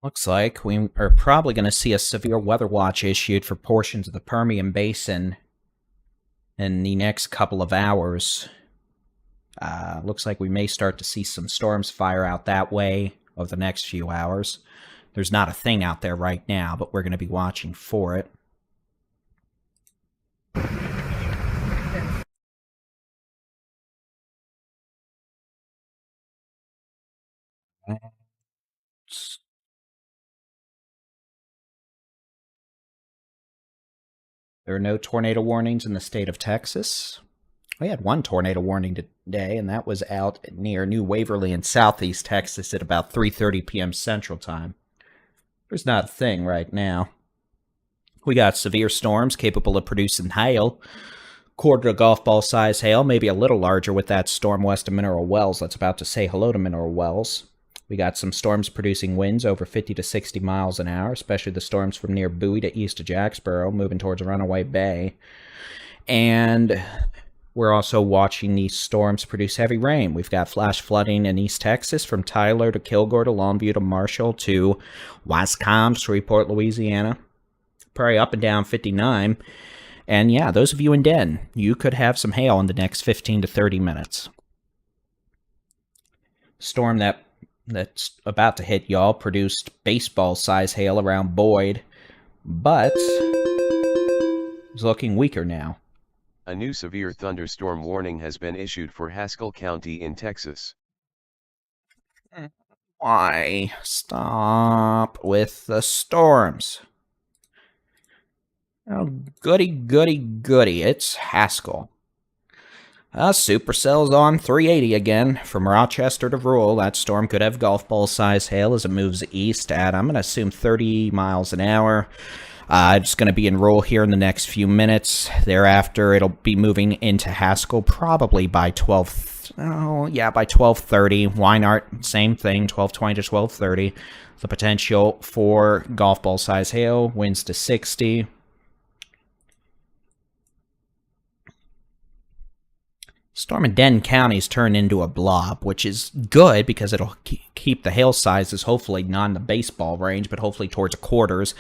Looks like we are probably going to see a severe weather watch issued for portions of the Permian Basin in the next couple of hours. Looks like we may start to see some storms fire out that way over the next few hours. There's not a thing out there right now, but we're going to be watching for it. There are no tornado warnings in the state of Texas. We had one tornado warning today, and that was out near New Waverly in southeast Texas at about 3:30 p.m. Central Time. There's not a thing right now. We got severe storms capable of producing hail. Quarter to golf ball size hail, maybe a little larger with that storm west of Mineral Wells that's about to say hello to Mineral Wells. We got some storms producing winds over 50 to 60 miles an hour, especially the storms from near Bowie to east of Jacksboro, moving towards Runaway Bay. And we're also watching these storms produce heavy rain. We've got flash flooding in East Texas from Tyler to Kilgore to Longview to Marshall to Wascom, Shreveport, Louisiana. Probably up and down 59. And yeah, those of you in Den, you could have some hail in the next 15 to 30 minutes. Storm that's about to hit y'all produced baseball-size hail around Boyd, but is looking weaker now. A new severe thunderstorm warning has been issued for Haskell County in Texas. Why? Stop with the storms. Oh, goody, goody, goody. It's Haskell. Supercells on 380 again. From Rochester to Rural, that storm could have golf ball size hail as it moves east at, I'm going to assume, 30 miles an hour. It's going to be in Rural here in the next few minutes. Thereafter, it'll be moving into Haskell probably by 12:30. Weinart, same thing, 12:20 to 12:30. The potential for golf ball size hail, winds to 60. Storm in Denton County's turned into a blob, which is good because it'll keep the hail sizes hopefully not in the baseball range, but hopefully towards quarters.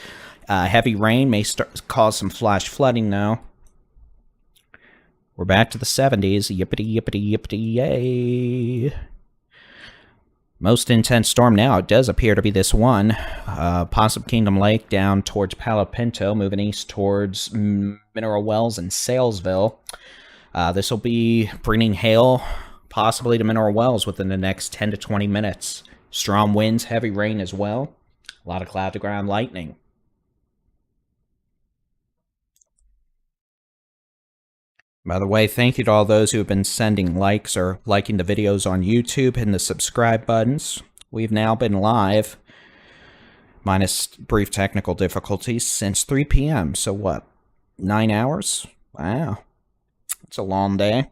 Heavy rain may cause some flash flooding, though. We're back to the 70s. Yippity, yippity, yippity, yay. Most intense storm now, it does appear to be this one. Possum Kingdom Lake down towards Palo Pinto, moving east towards Mineral Wells and Salesville. This will be bringing hail possibly to Mineral Wells within the next 10 to 20 minutes. Strong winds, heavy rain as well. A lot of cloud-to-ground lightning. By the way, thank you to all those who have been sending likes or liking the videos on YouTube, hitting the subscribe buttons. We've now been live, minus brief technical difficulties, since 3 p.m. So what, 9 hours? Wow. It's a long day.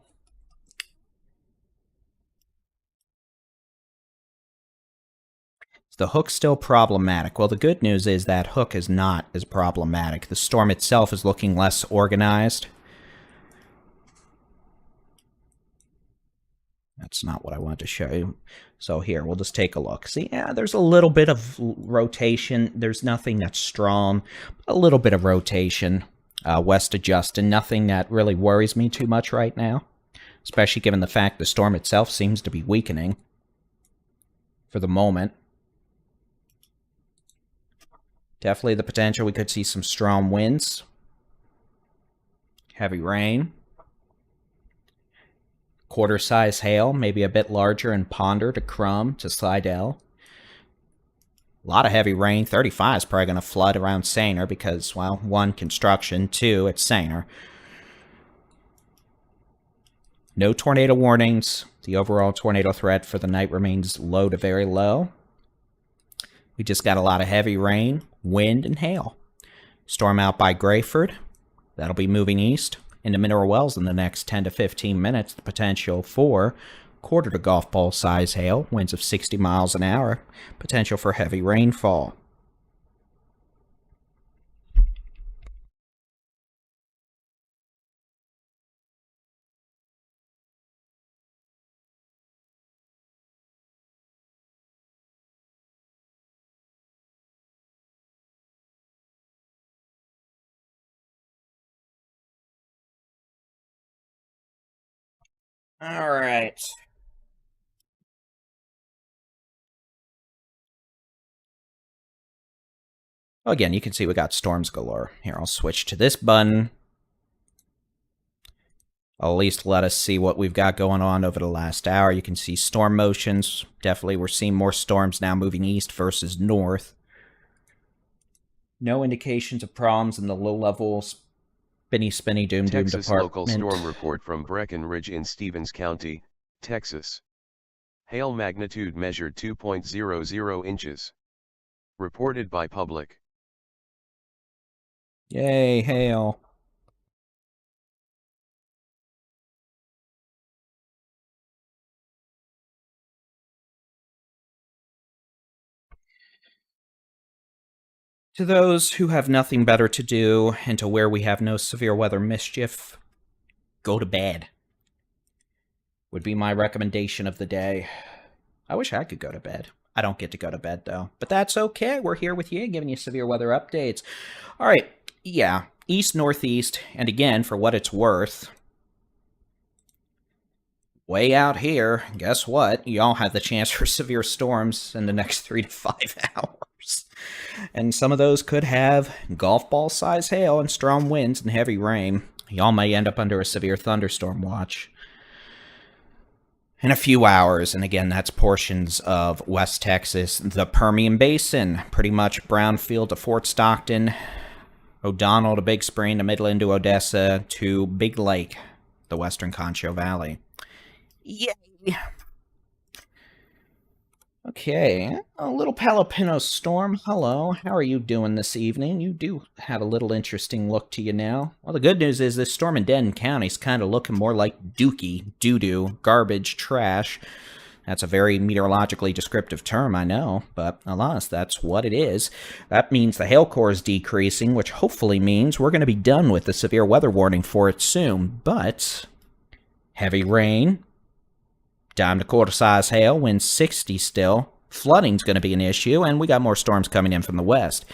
Is the hook still problematic? Well, the good news is that hook is not as problematic. The storm itself is looking less organized. That's not what I wanted to show you. So here, we'll just take a look. See, yeah, there's a little bit of rotation. There's nothing that's strong. A little bit of rotation. West of Justin. Nothing that really worries me too much right now, especially given the fact the storm itself seems to be weakening for the moment. Definitely the potential we could see some strong winds, heavy rain, quarter-size hail, maybe a bit larger in Ponder to Crum to Slidell. A lot of heavy rain. 35 is probably going to flood around Saner because, well, 1, construction, 2, it's Saner. No tornado warnings. The overall tornado threat for the night remains low to very low. We just got a lot of heavy rain, wind, and hail. Storm out by Grayford. That'll be moving east into Mineral Wells in the next 10 to 15 minutes. The potential for quarter to golf ball size hail, winds of 60 miles an hour, potential for heavy rainfall. All right. Well, again, you can see we got storms galore. Here, I'll switch to this button. I'll at least let us see what we've got going on over the last hour. You can see storm motions. Definitely, we're seeing more storms now moving east versus north. No indications of problems in the low levels. Spinny doom Texas department. local storm report from Breckenridge in Stevens County, Texas. Hail magnitude measured 2.00 inches. Reported by public. Yay, hail. To those who have nothing better to do, and to where we have no severe weather mischief, go to bed. Would be my recommendation of the day. I wish I could go to bed. I don't get to go to bed, though. But that's okay. We're here with you, giving you severe weather updates. All right. Yeah. East-northeast. And again, for what it's worth, way out here, guess what? Y'all have the chance for severe storms in the next 3 to 5 hours. And some of those could have golf ball size hail and strong winds and heavy rain. Y'all may end up under a severe thunderstorm watch in a few hours. And again, that's portions of West Texas, the Permian Basin, pretty much Brownfield to Fort Stockton, O'Donnell to Big Spring to Midland to Odessa to Big Lake, the Western Concho Valley. Yay! Okay, a little Palopino storm. Hello, how are you doing this evening? You do have a little interesting look to you now. Well, the good news is this storm in Denton County is kind of looking more like dookie, doo-doo, garbage, trash. That's a very meteorologically descriptive term, I know, but alas, that's what it is. That means the hail core is decreasing, which hopefully means we're going to be done with the severe weather warning for it soon, but heavy rain, dime to quarter size hail, wind 60 still. Flooding's going to be an issue, and we got more storms coming in from the west.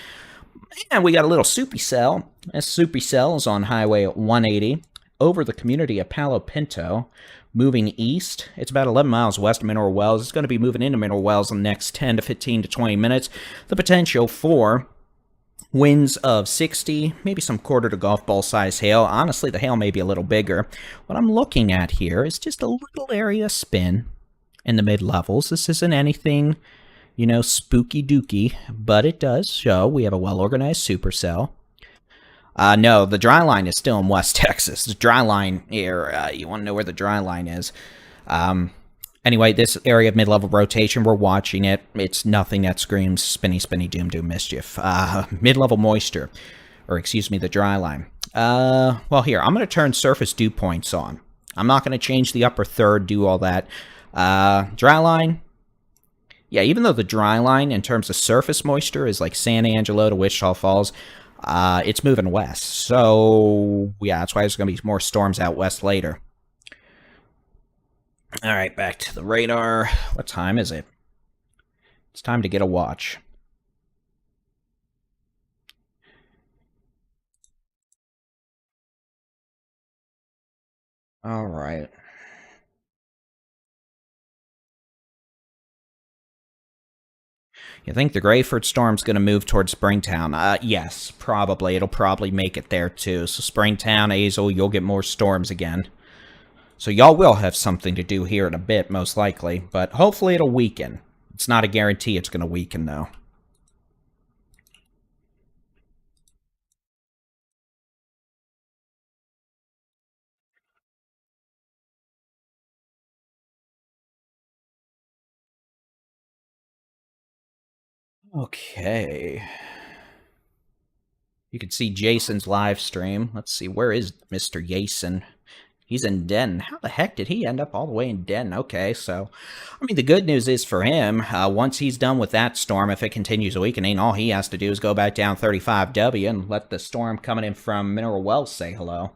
And we got a little soupy cell. This soupy cell is on Highway 180 over the community of Palo Pinto, moving east. It's about 11 miles west of Mineral Wells. It's going to be moving into Mineral Wells in the next 10 to 15 to 20 minutes. The potential for winds of 60, maybe some quarter to golf ball size hail. Honestly, the hail may be a little bigger. What I'm looking at here is just a little area spin in the mid-levels. This isn't anything, you know, spooky dooky, but it does show we have a well-organized supercell. No, the dry line is still in West Texas. The dry line here, you want to know where the dry line is. Anyway, this area of mid-level rotation, we're watching it. It's nothing that screams spinny, doom, mischief. Mid-level moisture, or excuse me, the dry line. Well, here, I'm going to turn surface dew points on. I'm not going to change the upper third, do all that. Dry line, yeah, even though the dry line in terms of surface moisture is like San Angelo to Wichita Falls, it's moving west. So, yeah, that's why there's going to be more storms out west later. All right, back to the radar. What time is it? It's time to get a watch. All right. You think the Grayford Storm's going to move towards Springtown? Yes, probably. It'll probably make it there, too. So Springtown, Azle, you'll get more storms again. So y'all will have something to do here in a bit, most likely. But hopefully it'll weaken. It's not a guarantee it's going to weaken, though. Okay. You can see Jason's live stream. Let's see, where is Mr. Jason? He's in Den. How the heck did he end up all the way in Den? Okay, so, I mean, the good news is for him, once he's done with that storm, if it continues weakening, all he has to do is go back down 35W and let the storm coming in from Mineral Wells say hello.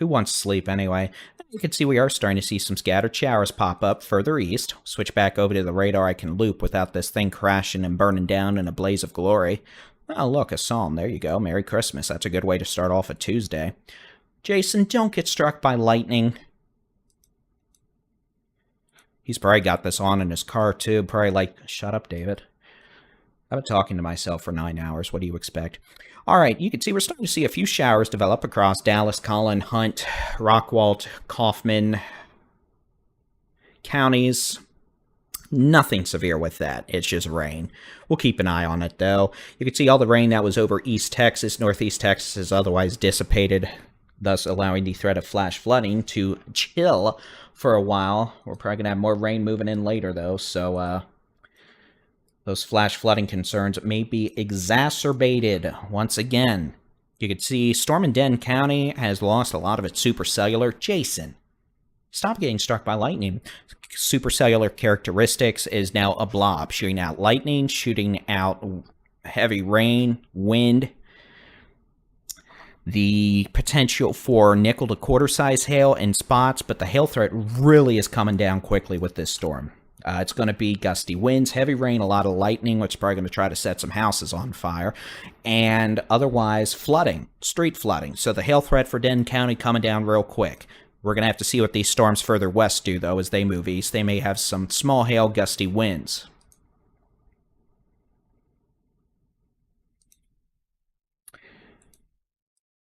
Who wants sleep anyway? You can see we are starting to see some scattered showers pop up further east. Switch back over to the radar I can loop without this thing crashing and burning down in a blaze of glory. Oh, look, a psalm. There you go. Merry Christmas. That's a good way to start off a Tuesday. Jason, don't get struck by lightning. He's probably got this on in his car, too. Probably like, shut up, David. I've been talking to myself for 9 hours. What do you expect? All right, you can see we're starting to see a few showers develop across Dallas, Collin, Hunt, Rockwalt, Kaufman counties. Nothing severe with that. It's just rain. We'll keep an eye on it, though. You can see all the rain that was over East Texas, Northeast Texas is otherwise dissipated, thus allowing the threat of flash flooding to chill for a while. We're probably going to have more rain moving in later, though, so those flash flooding concerns may be exacerbated once again. You can see Storm in Den County has lost a lot of its supercellular. Jason, stop getting struck by lightning. Supercellular characteristics is now a blob, shooting out lightning, shooting out heavy rain, wind. The potential for nickel to quarter size hail in spots, but the hail threat really is coming down quickly with this storm. It's going to be gusty winds, heavy rain, a lot of lightning, which is probably going to try to set some houses on fire, and otherwise flooding, street flooding. So the hail threat for Den County coming down real quick. We're going to have to see what these storms further west do, though, as they move east. They may have some small hail, gusty winds.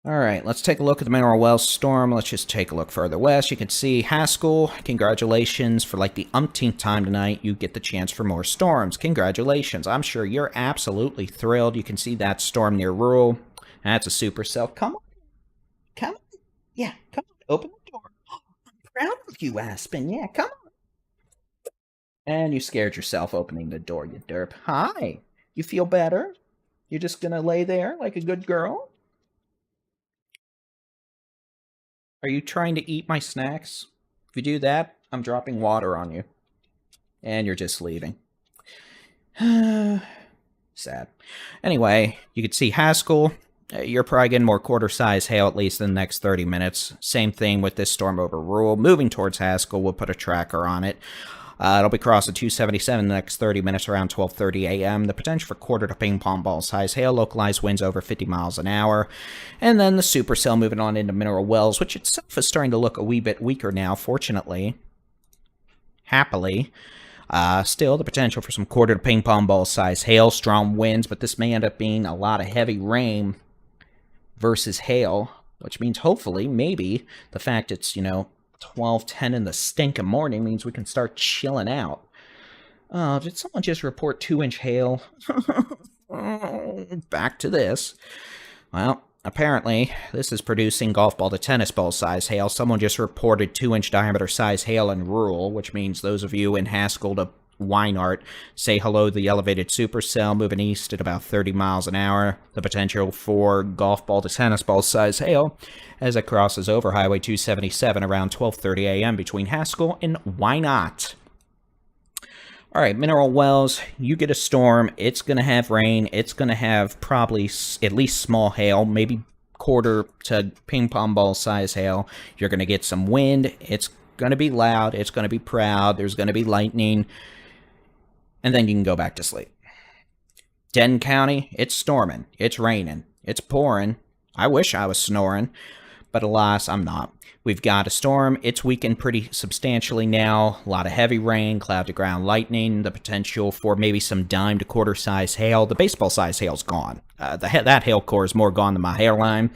All right, let's take a look at the Mineral Wells storm. Let's just take a look further west. You can see Haskell. Congratulations. For like the umpteenth time tonight, you get the chance for more storms. Congratulations. I'm sure you're absolutely thrilled. You can see that storm near Rural. That's a supercell. Come on. Come on. Yeah, come on. Open the door. I'm proud of you, Aspen. Yeah, come on. And you scared yourself opening the door, you derp. Hi. You feel better? You're just going to lay there like a good girl? Are you trying to eat my snacks? If you do that, I'm dropping water on you. And you're just leaving. Sad. Anyway, you can see Haskell. You're probably getting more quarter-size hail at least in the next 30 minutes. Same thing with this storm over Rural. Moving towards Haskell, we'll put a tracker on it. It'll be crossing 277 in the next 30 minutes around 12:30 a.m. The potential for quarter to ping-pong ball size hail, localized winds over 50 miles an hour. And then the supercell moving on into Mineral Wells, which itself is starting to look a wee bit weaker now, fortunately. Happily. Still, the potential for some quarter to ping-pong ball size hail, strong winds, but this may end up being a lot of heavy rain versus hail, which means hopefully, maybe, the fact it's, 12:10 in the stinking morning means we can start chilling out. Did someone just report 2-inch hail? Back to this. Well, apparently, this is producing golf ball to tennis ball size hail. Someone just reported 2-inch diameter size hail in Rural, which means those of you in Haskell to Weinart say hello to the elevated supercell moving east at about 30 miles an hour. The potential for golf ball to tennis ball size hail as it crosses over Highway 277 around 12:30 a.m. between Haskell and Weinart. All right, Mineral Wells, you get a storm. It's going to have rain. It's going to have probably at least small hail, maybe quarter to ping pong ball size hail. You're going to get some wind. It's going to be loud. It's going to be proud. There's going to be lightning. And then you can go back to sleep. Den County, it's storming. It's raining. It's pouring. I wish I was snoring, but alas, I'm not. We've got a storm. It's weakened pretty substantially now. A lot of heavy rain, cloud-to-ground lightning, the potential for maybe some dime to quarter-size hail. The baseball-size hail's gone. That hail core is more gone than my hairline.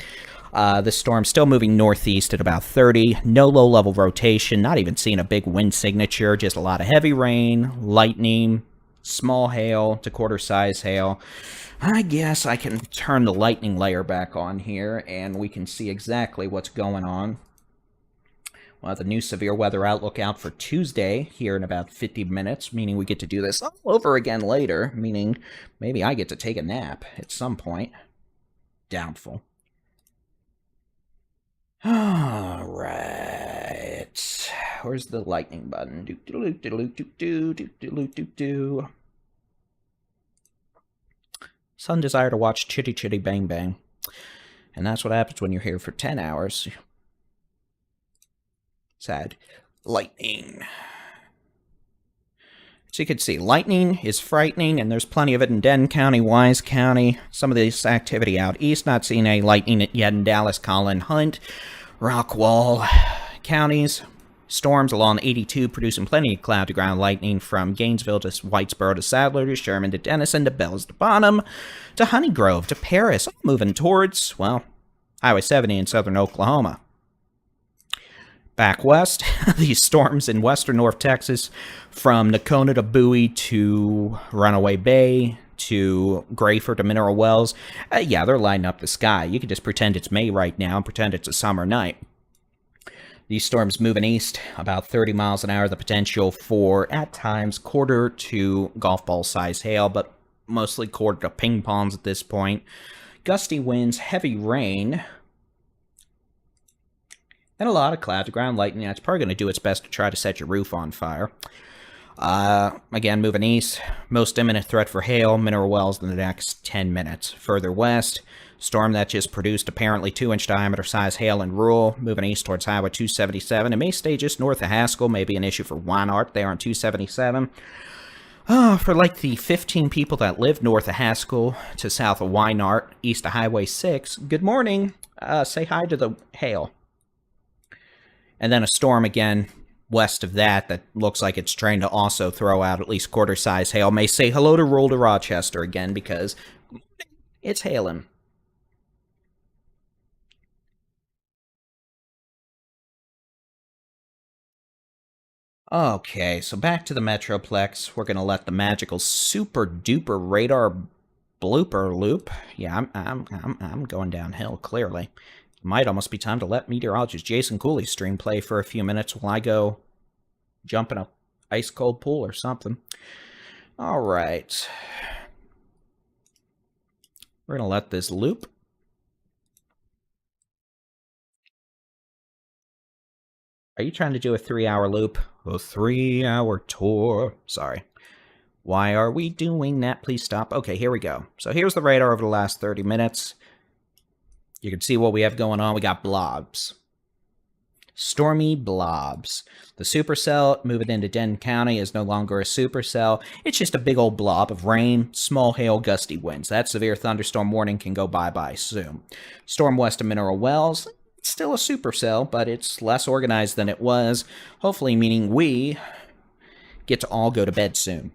This storm's still moving northeast at about 30. No low-level rotation, not even seeing a big wind signature, just a lot of heavy rain, lightning, small hail to quarter-size hail. I guess I can turn the lightning layer back on here, and we can see exactly what's going on. We'll have the new severe weather outlook out for Tuesday here in about 50 minutes, meaning we get to do this all over again later, meaning maybe I get to take a nap at some point. Doubtful. All right. Where's the lightning button? Some desire to watch Chitty Chitty Bang Bang. And that's what happens when you're here for 10 hours. Sad. Lightning. So you can see, lightning is frightening, and there's plenty of it in Denton County, Wise County. Some of this activity out east, not seeing any lightning yet in Dallas, Collin, Hunt, Rockwall counties. Storms along 82 producing plenty of cloud-to-ground lightning from Gainesville to Whitesboro to Sadler to Sherman to Denison to Bells to Bonham to Honeygrove to Paris, moving towards, well, Highway 70 in southern Oklahoma. Back west, these storms in western North Texas, from Nocona to Bowie to Runaway Bay to Grayford to Mineral Wells. Yeah, they're lighting up the sky. You can just pretend it's May right now and pretend it's a summer night. These storms moving east, about 30 miles an hour, the potential for, at times, quarter to golf ball size hail, but mostly quarter to ping pongs at this point. Gusty winds, heavy rain, and a lot of cloud-to-ground lightning. It's probably going to do its best to try to set your roof on fire. Again, moving east, most imminent threat for hail, Mineral Wells in the next 10 minutes. Further west, storm that just produced apparently 2-inch diameter size hail in rural, moving east towards Highway 277. It may stay just north of Haskell, may be an issue for Weinart there on 277. For like the 15 people that live north of Haskell to south of Weinart, east of Highway 6, good morning. Say hi to the hail. And then a storm again west of that looks like it's trying to also throw out at least quarter-size hail. May say hello to rural to Rochester again because it's hailing. Okay, so back to the Metroplex. We're gonna let the magical super-duper radar blooper loop. Yeah, I'm going downhill clearly. Might almost be time to let meteorologist Jason Cooley's stream play for a few minutes while I go jump in a ice-cold pool or something. All right. We're going to let this loop. Are you trying to do a 3-hour loop? A 3-hour tour. Sorry. Why are we doing that? Please stop. Okay, here we go. So here's the radar over the last 30 minutes. You can see what we have going on. We got blobs. Stormy blobs. The supercell moving into Denton County is no longer a supercell. It's just a big old blob of rain, small hail, gusty winds. That severe thunderstorm warning can go bye-bye soon. Storm west of Mineral Wells. It's still a supercell, but it's less organized than it was. Hopefully meaning we get to all go to bed soon.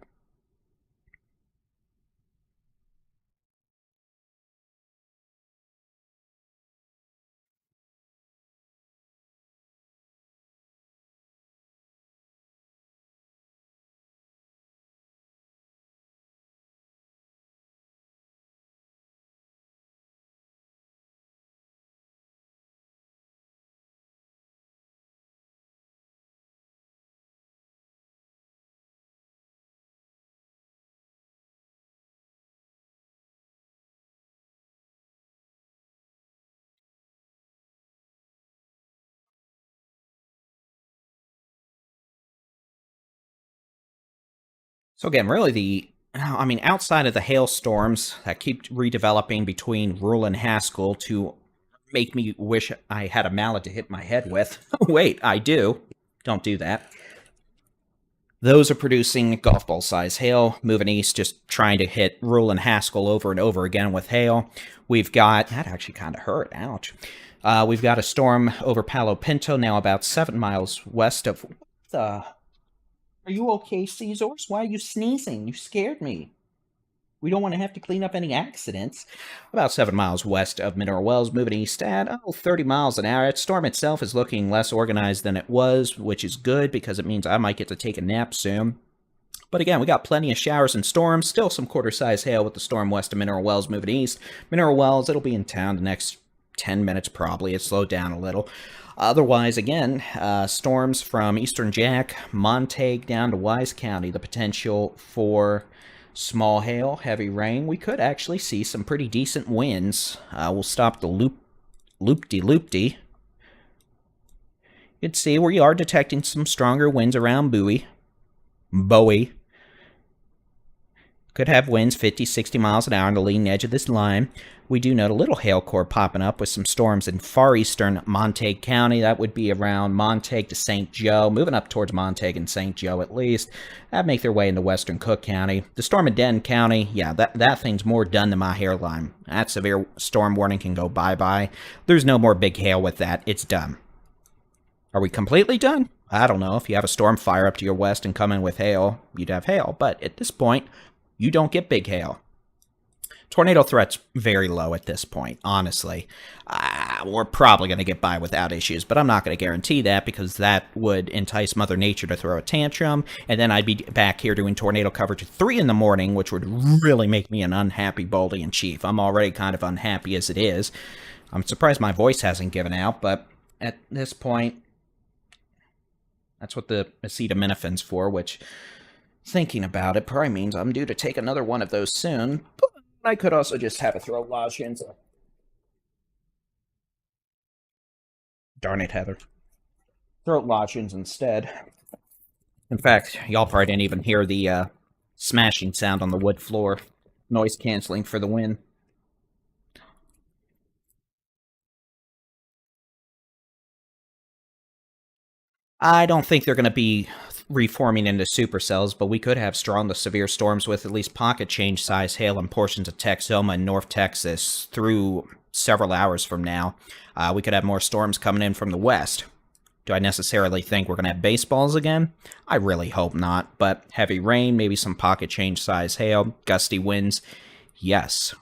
So again, really outside of the hailstorms that keep redeveloping between Rural and Haskell to make me wish I had a mallet to hit my head with. Wait, I do. Don't do that. Those are producing golf ball size hail, moving east, just trying to hit Rule and Haskell over and over again with hail. We've got, that actually kind of hurt, ouch. We've got a storm over Palo Pinto, now about 7 miles west of, what the, are you okay, Caesars? Why are you sneezing? You scared me. We don't want to have to clean up any accidents. About 7 miles west of Mineral Wells, moving east at 30 miles an hour. The storm itself is looking less organized than it was, which is good because it means I might get to take a nap soon. But again, we got plenty of showers and storms. Still some quarter-size hail with the storm west of Mineral Wells moving east. Mineral Wells, it'll be in town the next 10 minutes probably. It slowed down a little. Otherwise, again, storms from Eastern Jack, Montague down to Wise County. The potential for small hail, heavy rain. We could actually see some pretty decent winds. We'll stop the loop-de-loop-de. You can see we are detecting some stronger winds around Bowie. Could have winds 50, 60 miles an hour on the leading edge of this line. We do note a little hail core popping up with some storms in far eastern Montague County. That would be around Montague to St. Joe, moving up towards Montague and St. Joe at least. That'd make their way into western Cook County. The storm in Denton County, yeah, that thing's more done than my hairline. That severe storm warning can go bye-bye. There's no more big hail with that. It's done. Are we completely done? I don't know. If you have a storm fire up to your west and come in with hail, you'd have hail. But at this point, you don't get big hail. Tornado threat's very low at this point, honestly. We're probably going to get by without issues, but I'm not going to guarantee that because that would entice Mother Nature to throw a tantrum, and then I'd be back here doing tornado coverage at 3 in the morning, which would really make me an unhappy Baldy-in-Chief. I'm already kind of unhappy as it is. I'm surprised my voice hasn't given out, but at this point, that's what the acetaminophen's for, which, thinking about it, probably means I'm due to take another one of those soon. But I could also just have a throat lozenge. Darn it, Heather. Throat lozenge instead. In fact, y'all probably didn't even hear the smashing sound on the wood floor. Noise canceling for the win. I don't think they're going to be reforming into supercells, but we could have strong to severe storms with at least pocket change size hail in portions of Texoma and North Texas through several hours from now. We could have more storms coming in from the west. Do I necessarily think we're going to have baseballs again? I really hope not, but heavy rain, maybe some pocket change size hail, gusty winds, yes.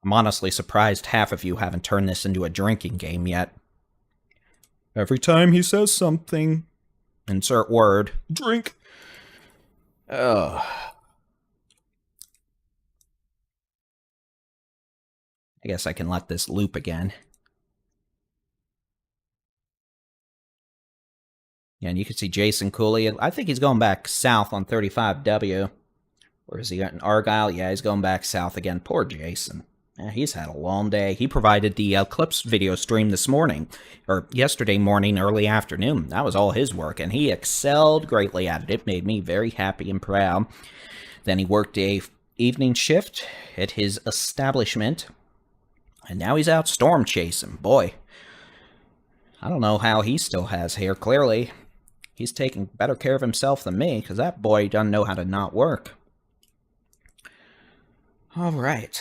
I'm honestly surprised half of you haven't turned this into a drinking game yet. Every time he says something, insert word, drink. Ugh. I guess I can let this loop again. Yeah, and you can see Jason Cooley. I think he's going back south on 35W. Or is he got an Argyle? Yeah, he's going back south again. Poor Jason. He's had a long day. He provided the Eclipse video stream this morning, or yesterday morning, early afternoon. That was all his work, and he excelled greatly at it. It made me very happy and proud. Then he worked a evening shift at his establishment, and now he's out storm chasing. Boy, I don't know how he still has hair. Clearly, he's taking better care of himself than me, because that boy doesn't know how to not work. All right.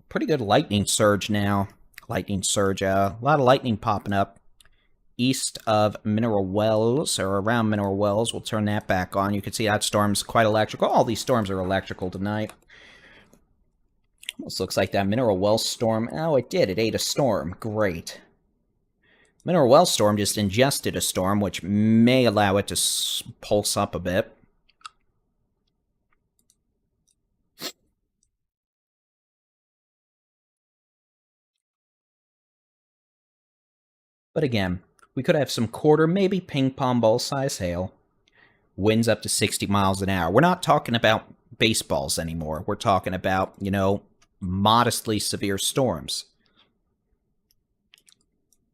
Pretty good lightning surge now. Lightning surge, a lot of lightning popping up east of Mineral Wells, or around Mineral Wells. We'll turn that back on. You can see that storm's quite electrical. All these storms are electrical tonight. Almost looks like that Mineral Wells storm. Oh, it did. It ate a storm. Great. Mineral Wells storm just ingested a storm, which may allow it to pulse up a bit. But again, we could have some quarter, maybe ping pong ball size hail. Winds up to 60 miles an hour. We're not talking about baseballs anymore. We're talking about, you know, modestly severe storms.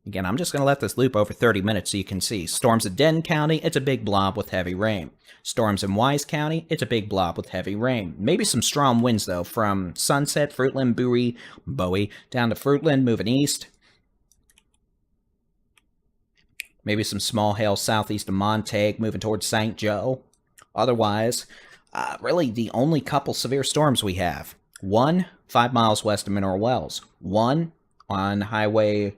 Again, I'm just going to let this loop over 30 minutes so you can see. Storms in Denton County, it's a big blob with heavy rain. Storms in Wise County, it's a big blob with heavy rain. Maybe some strong winds, though, from Sunset, Fruitland, Bowie, down to Fruitland, moving east. Maybe some small hail southeast of Montague, moving towards St. Joe. Otherwise, really the only couple severe storms we have. One, 5 miles west of Mineral Wells. One on Highway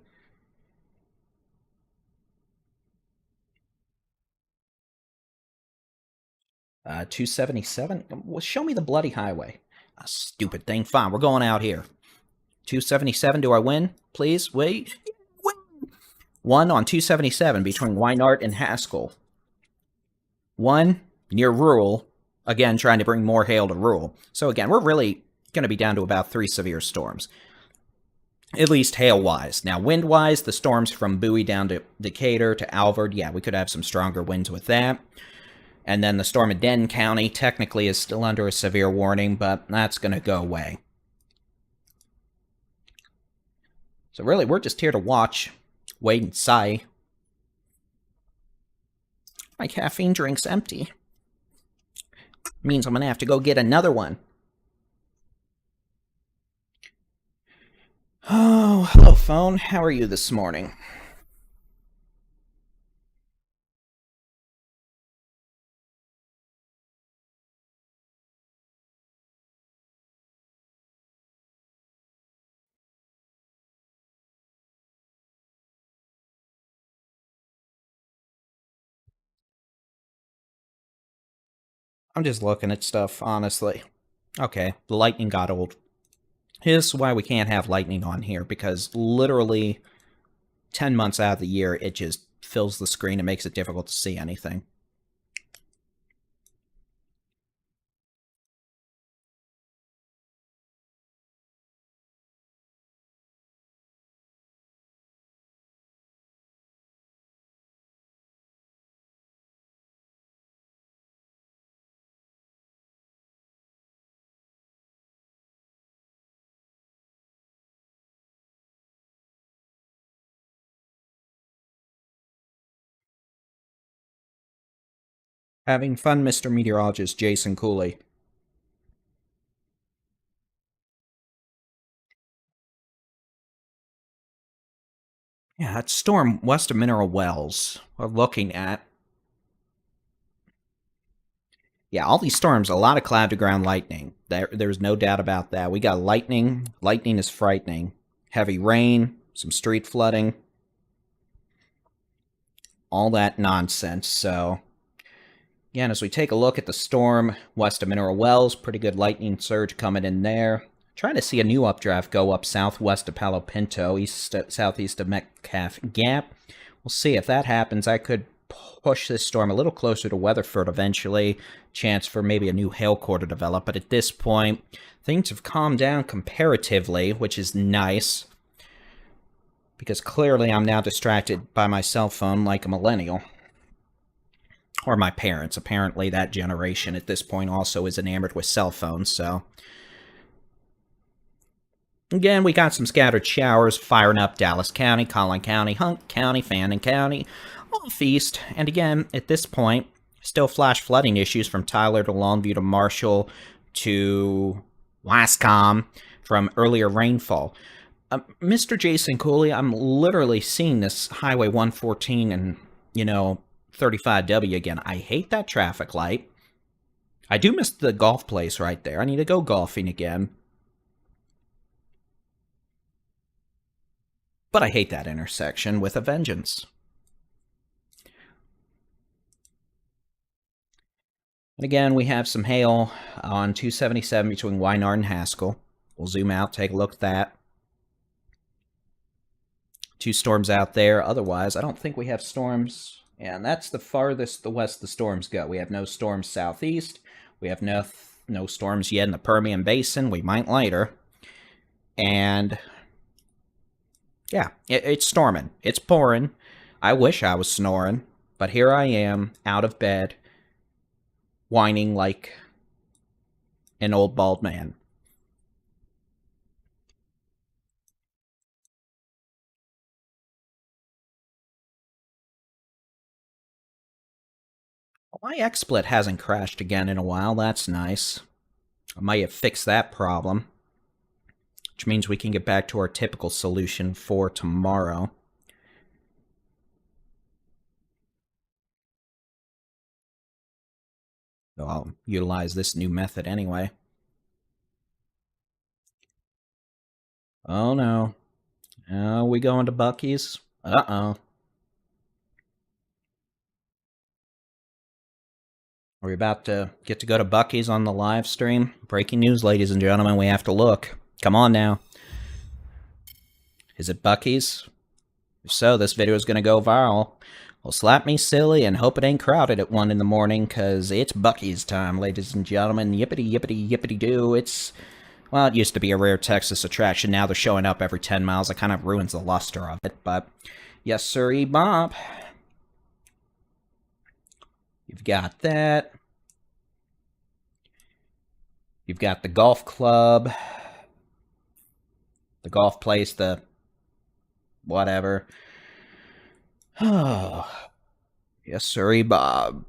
277? Well, show me the bloody highway. Stupid thing. Fine, we're going out here. 277, do I win? Please, wait. Win. One on 277 between Weinart and Haskell. One near Rural. Again, trying to bring more hail to Rural. So again, we're really going to be down to about 3 severe storms. At least hail-wise. Now, wind-wise, the storms from Bowie down to Decatur to Alvord, yeah, we could have some stronger winds with that. And then the storm in Denton County technically is still under a severe warning, but that's going to go away. So really, we're just here to watch, wait, and sigh. My caffeine drink's empty. Means I'm going to have to go get another one. Oh, hello, phone. How are you this morning? I'm just looking at stuff, honestly. Okay, the lightning got old. Here's why we can't have lightning on here, because literally 10 months out of the year, it just fills the screen and makes it difficult to see anything. Having fun, Mr. Meteorologist Jason Cooley. Yeah, that storm west of Mineral Wells we're looking at. Yeah, all these storms, a lot of cloud-to-ground lightning. There's no doubt about that. We got lightning. Lightning is frightening. Heavy rain, some street flooding. All that nonsense, so... Again, as we take a look at the storm west of Mineral Wells, pretty good lightning surge coming in there. Trying to see a new updraft go up southwest of Palo Pinto, southeast of Metcalf Gap. We'll see if that happens. I could push this storm a little closer to Weatherford eventually. Chance for maybe a new hail core to develop. But at this point, things have calmed down comparatively, which is nice. Because clearly I'm now distracted by my cell phone like a millennial. Or my parents. Apparently that generation at this point also is enamored with cell phones, so... Again, we got some scattered showers firing up Dallas County, Collin County, Hunt County, Fannin County, off east. And again, at this point, still flash flooding issues from Tyler to Longview to Marshall to Wascom from earlier rainfall. Mr. Jason Cooley, I'm literally seeing this Highway 114 and, 35W again. I hate that traffic light. I do miss the golf place right there. I need to go golfing again. But I hate that intersection with a vengeance. And again, we have some hail on 277 between Weinart and Haskell. We'll zoom out, take a look at that. 2 storms out there. Otherwise, I don't think we have storms. And that's the farthest the west the storms go. We have no storms southeast. We have no storms yet in the Permian Basin. We might later. And... yeah, it's storming. It's pouring. I wish I was snoring, but here I am, out of bed, whining like an old bald man. My XSplit hasn't crashed again in a while. That's nice. I might have fixed that problem, which means we can get back to our typical solution for tomorrow. So I'll utilize this new method anyway. Oh no. Oh, we going to Buc-ee's? Uh-oh. Are we about to get to go to Buc-ee's on the live stream? Breaking news, ladies and gentlemen. We have to look. Come on now. Is it Buc-ee's? If so, this video is going to go viral. Well, slap me silly and hope it ain't crowded at 1 in the morning, because it's Buc-ee's time, ladies and gentlemen. Yippity, yippity, yippity doo. Well, it used to be a rare Texas attraction. Now they're showing up every 10 miles. It kind of ruins the luster of it, but yes, sir, Bob. You've got that. You've got the golf club, the golf place, the whatever. Oh, yes, sir, Bob.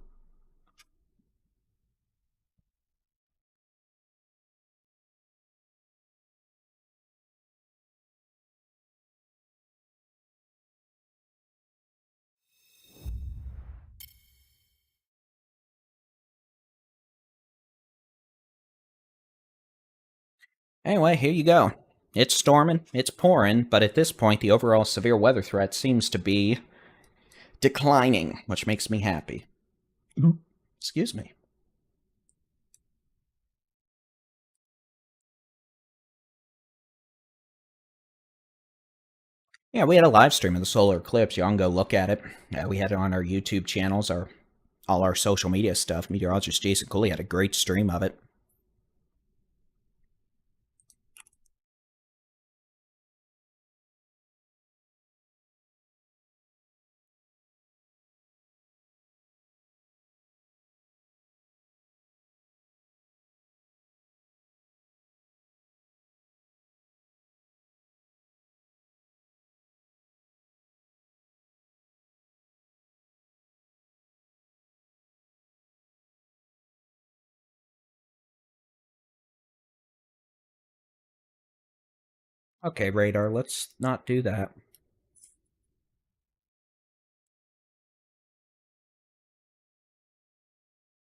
Anyway, here you go. It's storming, it's pouring, but at this point, the overall severe weather threat seems to be declining, which makes me happy. Excuse me. Yeah, we had a live stream of the solar eclipse. Y'all can go look at it. We had it on our YouTube channels, all our social media stuff. Meteorologist Jason Cooley had a great stream of it. Okay, radar, let's not do that.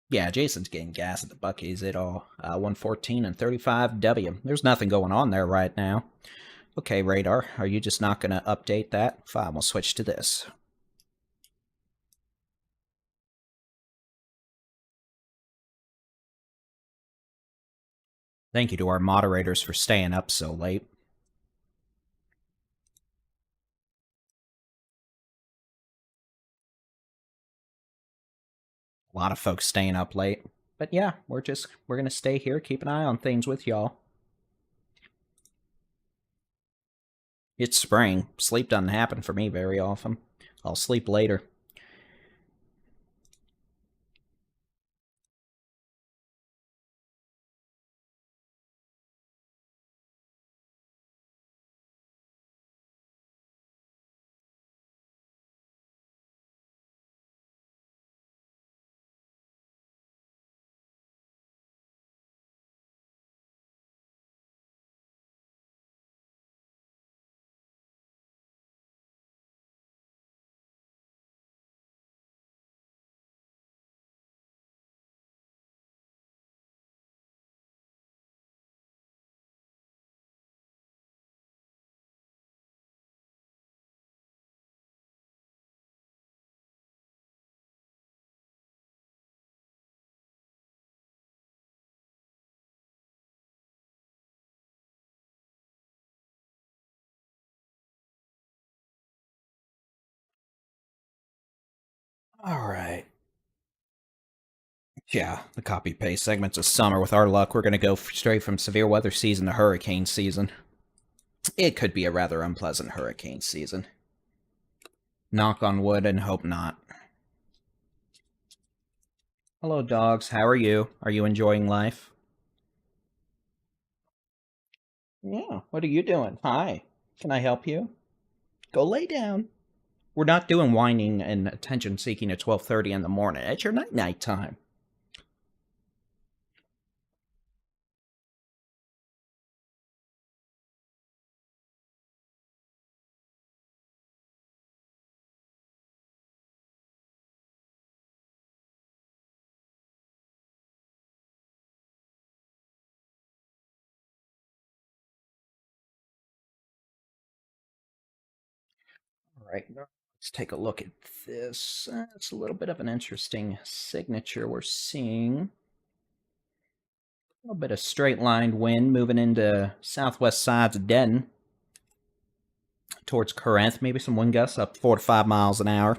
Yeah, Jason's getting gas at the Buc-ee's at all. 114 and 35W. There's nothing going on there right now. Okay, radar, are you just not going to update that? Fine, we'll switch to this. Thank you to our moderators for staying up so late. A lot of folks staying up late. But yeah, we're going to stay here, keep an eye on things with y'all. It's spring. Sleep doesn't happen for me very often. I'll sleep later. All right. Yeah, the copy-paste segments of summer. With our luck, we're going to go straight from severe weather season to hurricane season. It could be a rather unpleasant hurricane season. Knock on wood and hope not. Hello, dogs. How are you? Are you enjoying life? Yeah, what are you doing? Hi. Can I help you? Go lay down. We're not doing whining and attention seeking at 12:30 in the morning. It's your night time. All right, let's take a look at this. It's a little bit of an interesting signature we're seeing. A little bit of straight-lined wind moving into southwest sides of Denton towards Corinth. Maybe some wind gusts up 4 to 5 miles an hour.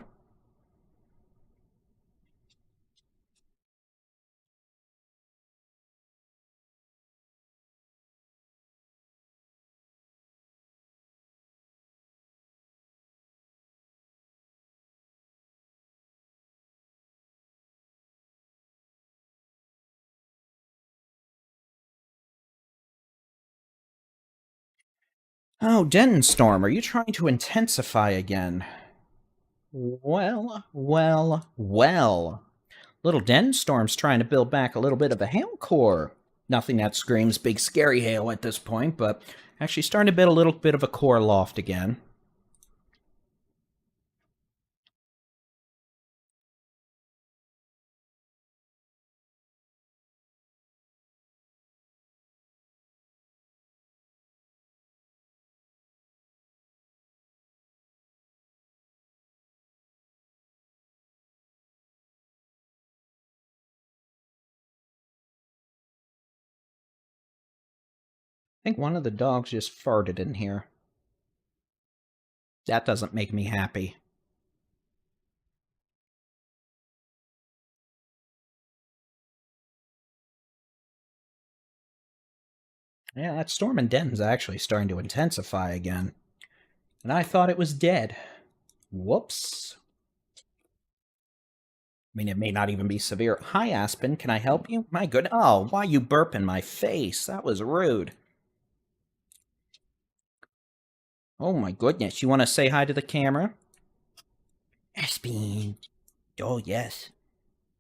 Oh, Denton Storm, are you trying to intensify again? Well, well, well. Little Denton Storm's trying to build back a little bit of a hail core. Nothing that screams big scary hail at this point, but actually starting to build a little bit of a core loft again. I think one of the dogs just farted in here. That doesn't make me happy. Yeah, that storm in Denton's actually starting to intensify again. And I thought it was dead. Whoops. I mean, it may not even be severe. Hi, Aspen. Can I help you? My good. Oh, why you burp in my face? That was rude. Oh my goodness. You want to say hi to the camera? Aspen. Oh, yes.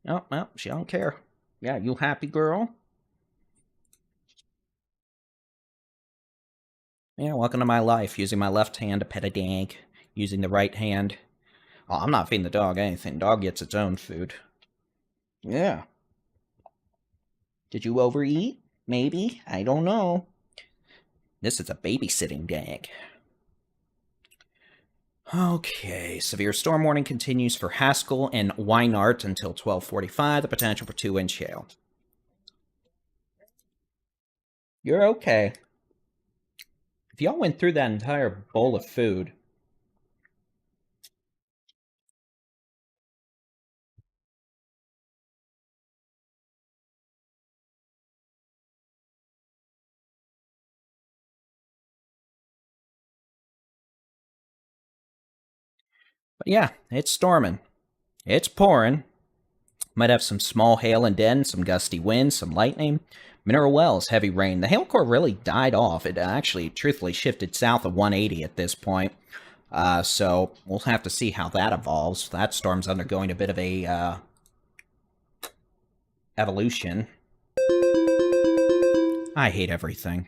Oh, well, she don't care. Yeah, you happy, girl? Yeah, welcome to my life. Using my left hand to pet a dog. Using the right hand. Oh, I'm not feeding the dog anything. Dog gets its own food. Yeah. Did you overeat? Maybe. I don't know. This is a babysitting dog. Okay, severe storm warning continues for Haskell and Weinart until 12:45. The potential for 2-inch hail. You're okay. If y'all went through that entire bowl of food, but yeah, it's storming. It's pouring. Might have some small hail and den, some gusty winds, some lightning. Mineral Wells, heavy rain. The hail core really died off. It actually, truthfully, shifted south of 180 at this point. So we'll have to see how that evolves. That storm's undergoing a bit of a evolution. I hate everything.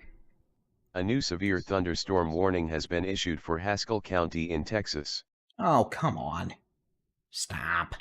A new severe thunderstorm warning has been issued for Haskell County in Texas. Oh, come on. Stop.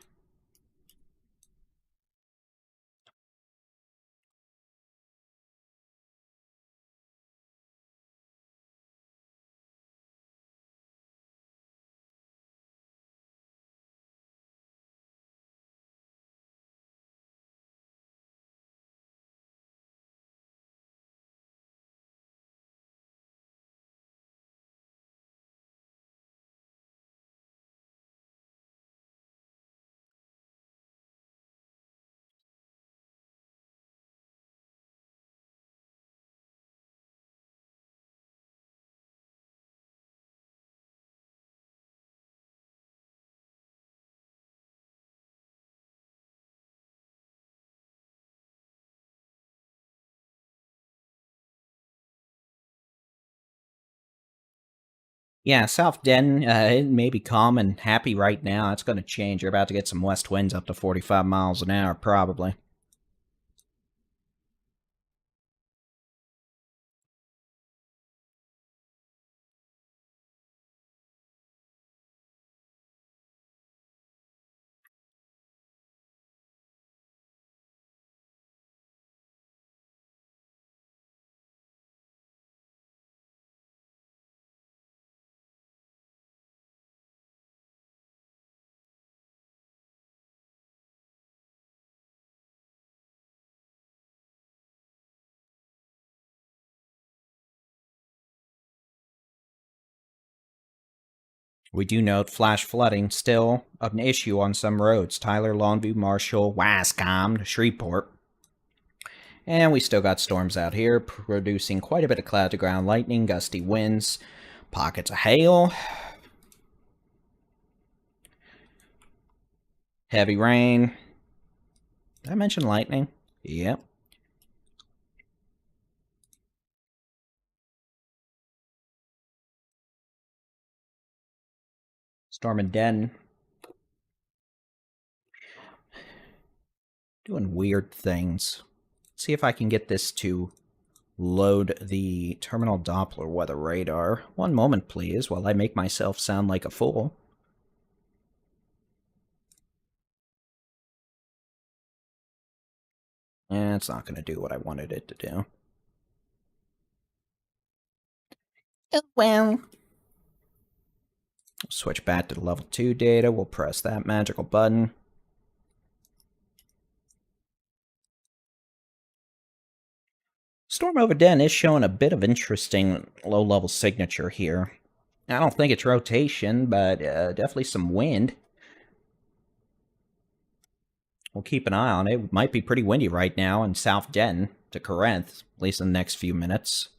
Yeah, South Den, it may be calm and happy right now. It's going to change. You're about to get some west winds up to 45 miles an hour, probably. We do note flash flooding still an issue on some roads. Tyler, Longview, Marshall, Wascom, Shreveport. And we still got storms out here, producing quite a bit of cloud-to-ground lightning, gusty winds, pockets of hail, heavy rain. Did I mention lightning? Yep. Storm and Den. Doing weird things. Let's see if I can get this to load the terminal Doppler weather radar. One moment, please, while I make myself sound like a fool. And it's not going to do what I wanted it to do. Oh, well. Switch back to the level 2 data. We'll press that magical button. Storm over Den is showing a bit of interesting low-level signature here. I don't think it's rotation, but definitely some wind. We'll keep an eye on it. It might be pretty windy right now in South Den to Corinth, at least in the next few minutes.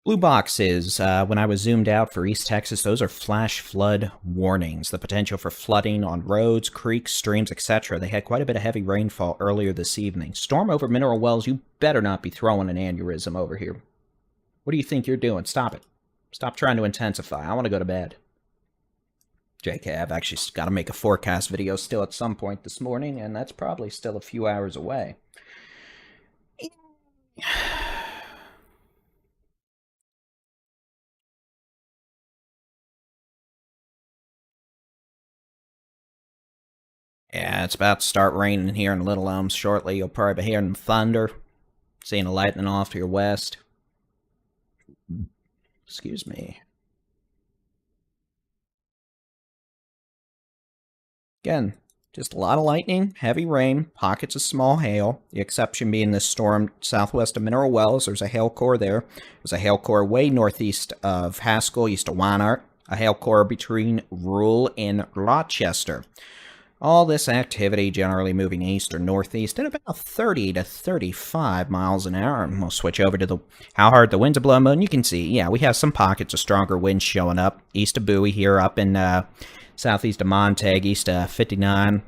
Blue boxes, when I was zoomed out for East Texas, those are flash flood warnings. The potential for flooding on roads, creeks, streams, etc. They had quite a bit of heavy rainfall earlier this evening. Storm over Mineral Wells, you better not be throwing an aneurysm over here. What do you think you're doing? Stop it. Stop trying to intensify. I want to go to bed. JK, I've actually got to make a forecast video still at some point this morning, and that's probably still a few hours away. Yeah, it's about to start raining here in Little Elm shortly. You'll probably be hearing thunder, seeing the lightning off to your west. Excuse me. Again, just a lot of lightning, heavy rain, pockets of small hail. The exception being this storm southwest of Mineral Wells. There's a hail core there. There's a hail core way northeast of Haskell, east of Weinart. A hail core between Rule and Rochester. All this activity generally moving east or northeast at about 30 to 35 miles an hour. And we'll switch over to how hard the winds are blowing. And you can see, yeah, we have some pockets of stronger winds showing up. East of Bowie here, up in southeast of Montague, east of 59.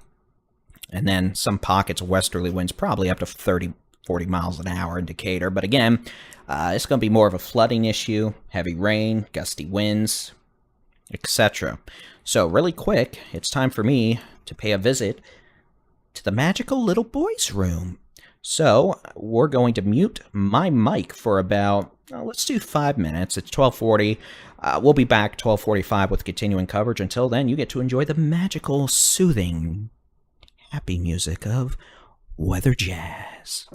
And then some pockets of westerly winds, probably up to 30, 40 miles an hour in Decatur. But again, it's going to be more of a flooding issue, heavy rain, gusty winds, etc. So really quick, it's time for me to pay a visit to the magical little boy's room. So we're going to mute my mic for about, let's do 5 minutes. It's 12:40. We'll be back 12:45 with continuing coverage. Until then, you get to enjoy the magical, soothing, happy music of weather jazz.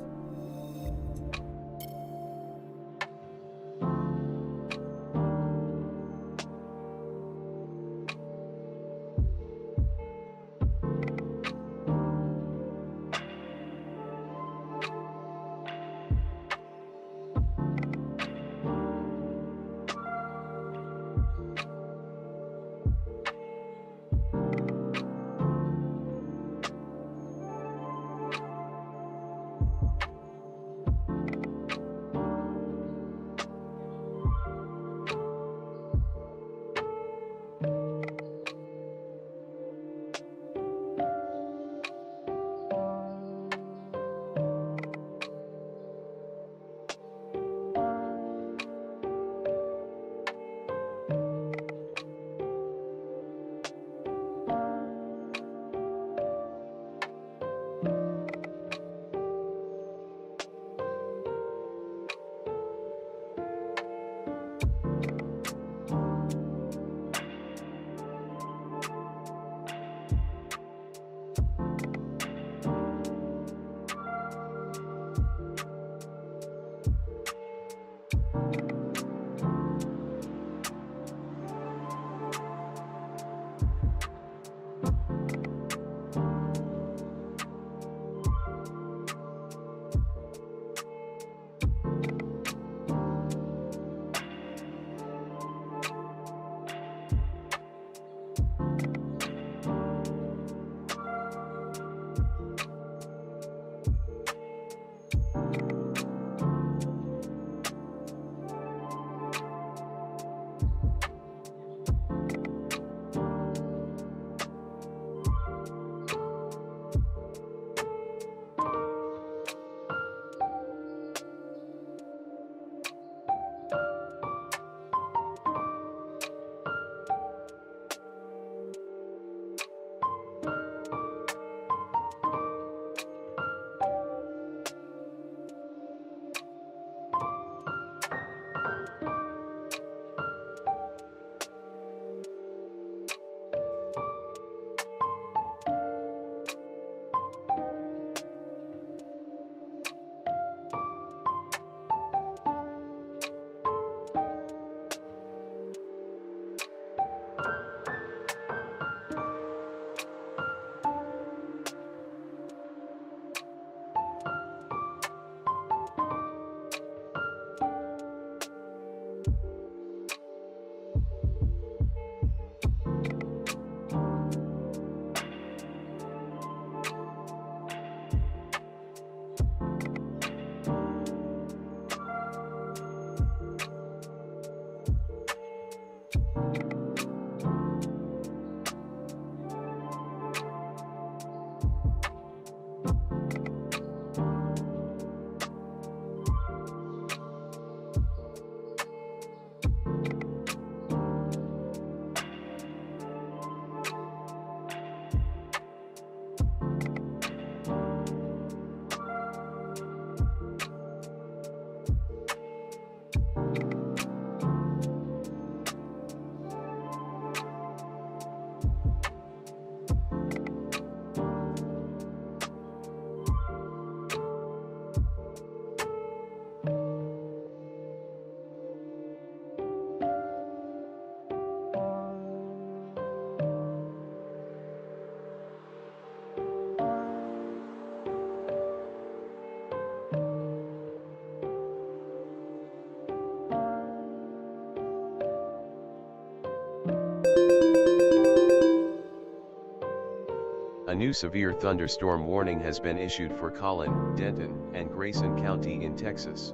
A new severe thunderstorm warning has been issued for Collin, Denton, and Grayson County in Texas.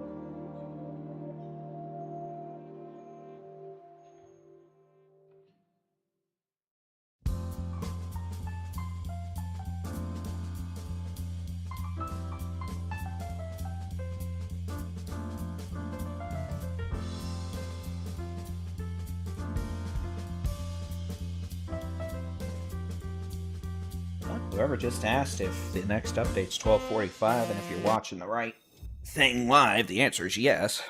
Whoever just asked if the next update's 12:45 and if you're watching the right thing live, the answer is yes.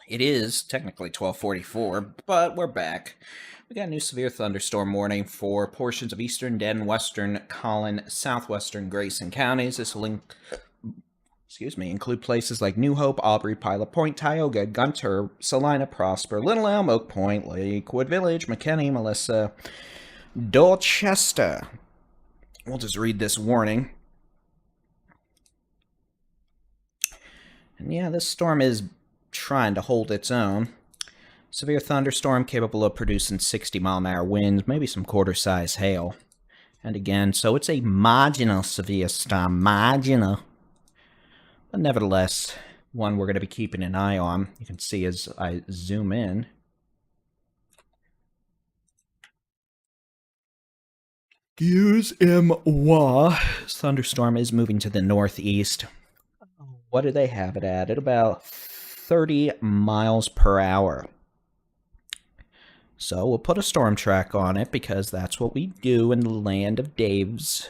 It is technically 12:44, but we're back. We got a new severe thunderstorm warning for portions of eastern Denton, western Collin, southwestern Grayson counties. This will include places like New Hope, Aubrey, Pilot Point, Tioga, Gunter, Salina, Prosper, Little Elm, Oak Point, Lakewood Village, McKinney, Melissa, Dorchester. We'll just read this warning. And yeah, this storm is trying to hold its own. Severe thunderstorm capable of producing 60-mile-an-hour winds, maybe some quarter-size hail. And again, so it's a marginal severe storm, marginal. But nevertheless, one we're going to be keeping an eye on. You can see as I zoom in. Excuse-moi. Thunderstorm is moving to the northeast. What do they have it at? At about 30 miles per hour. So we'll put a storm track on it because that's what we do in the land of Daves.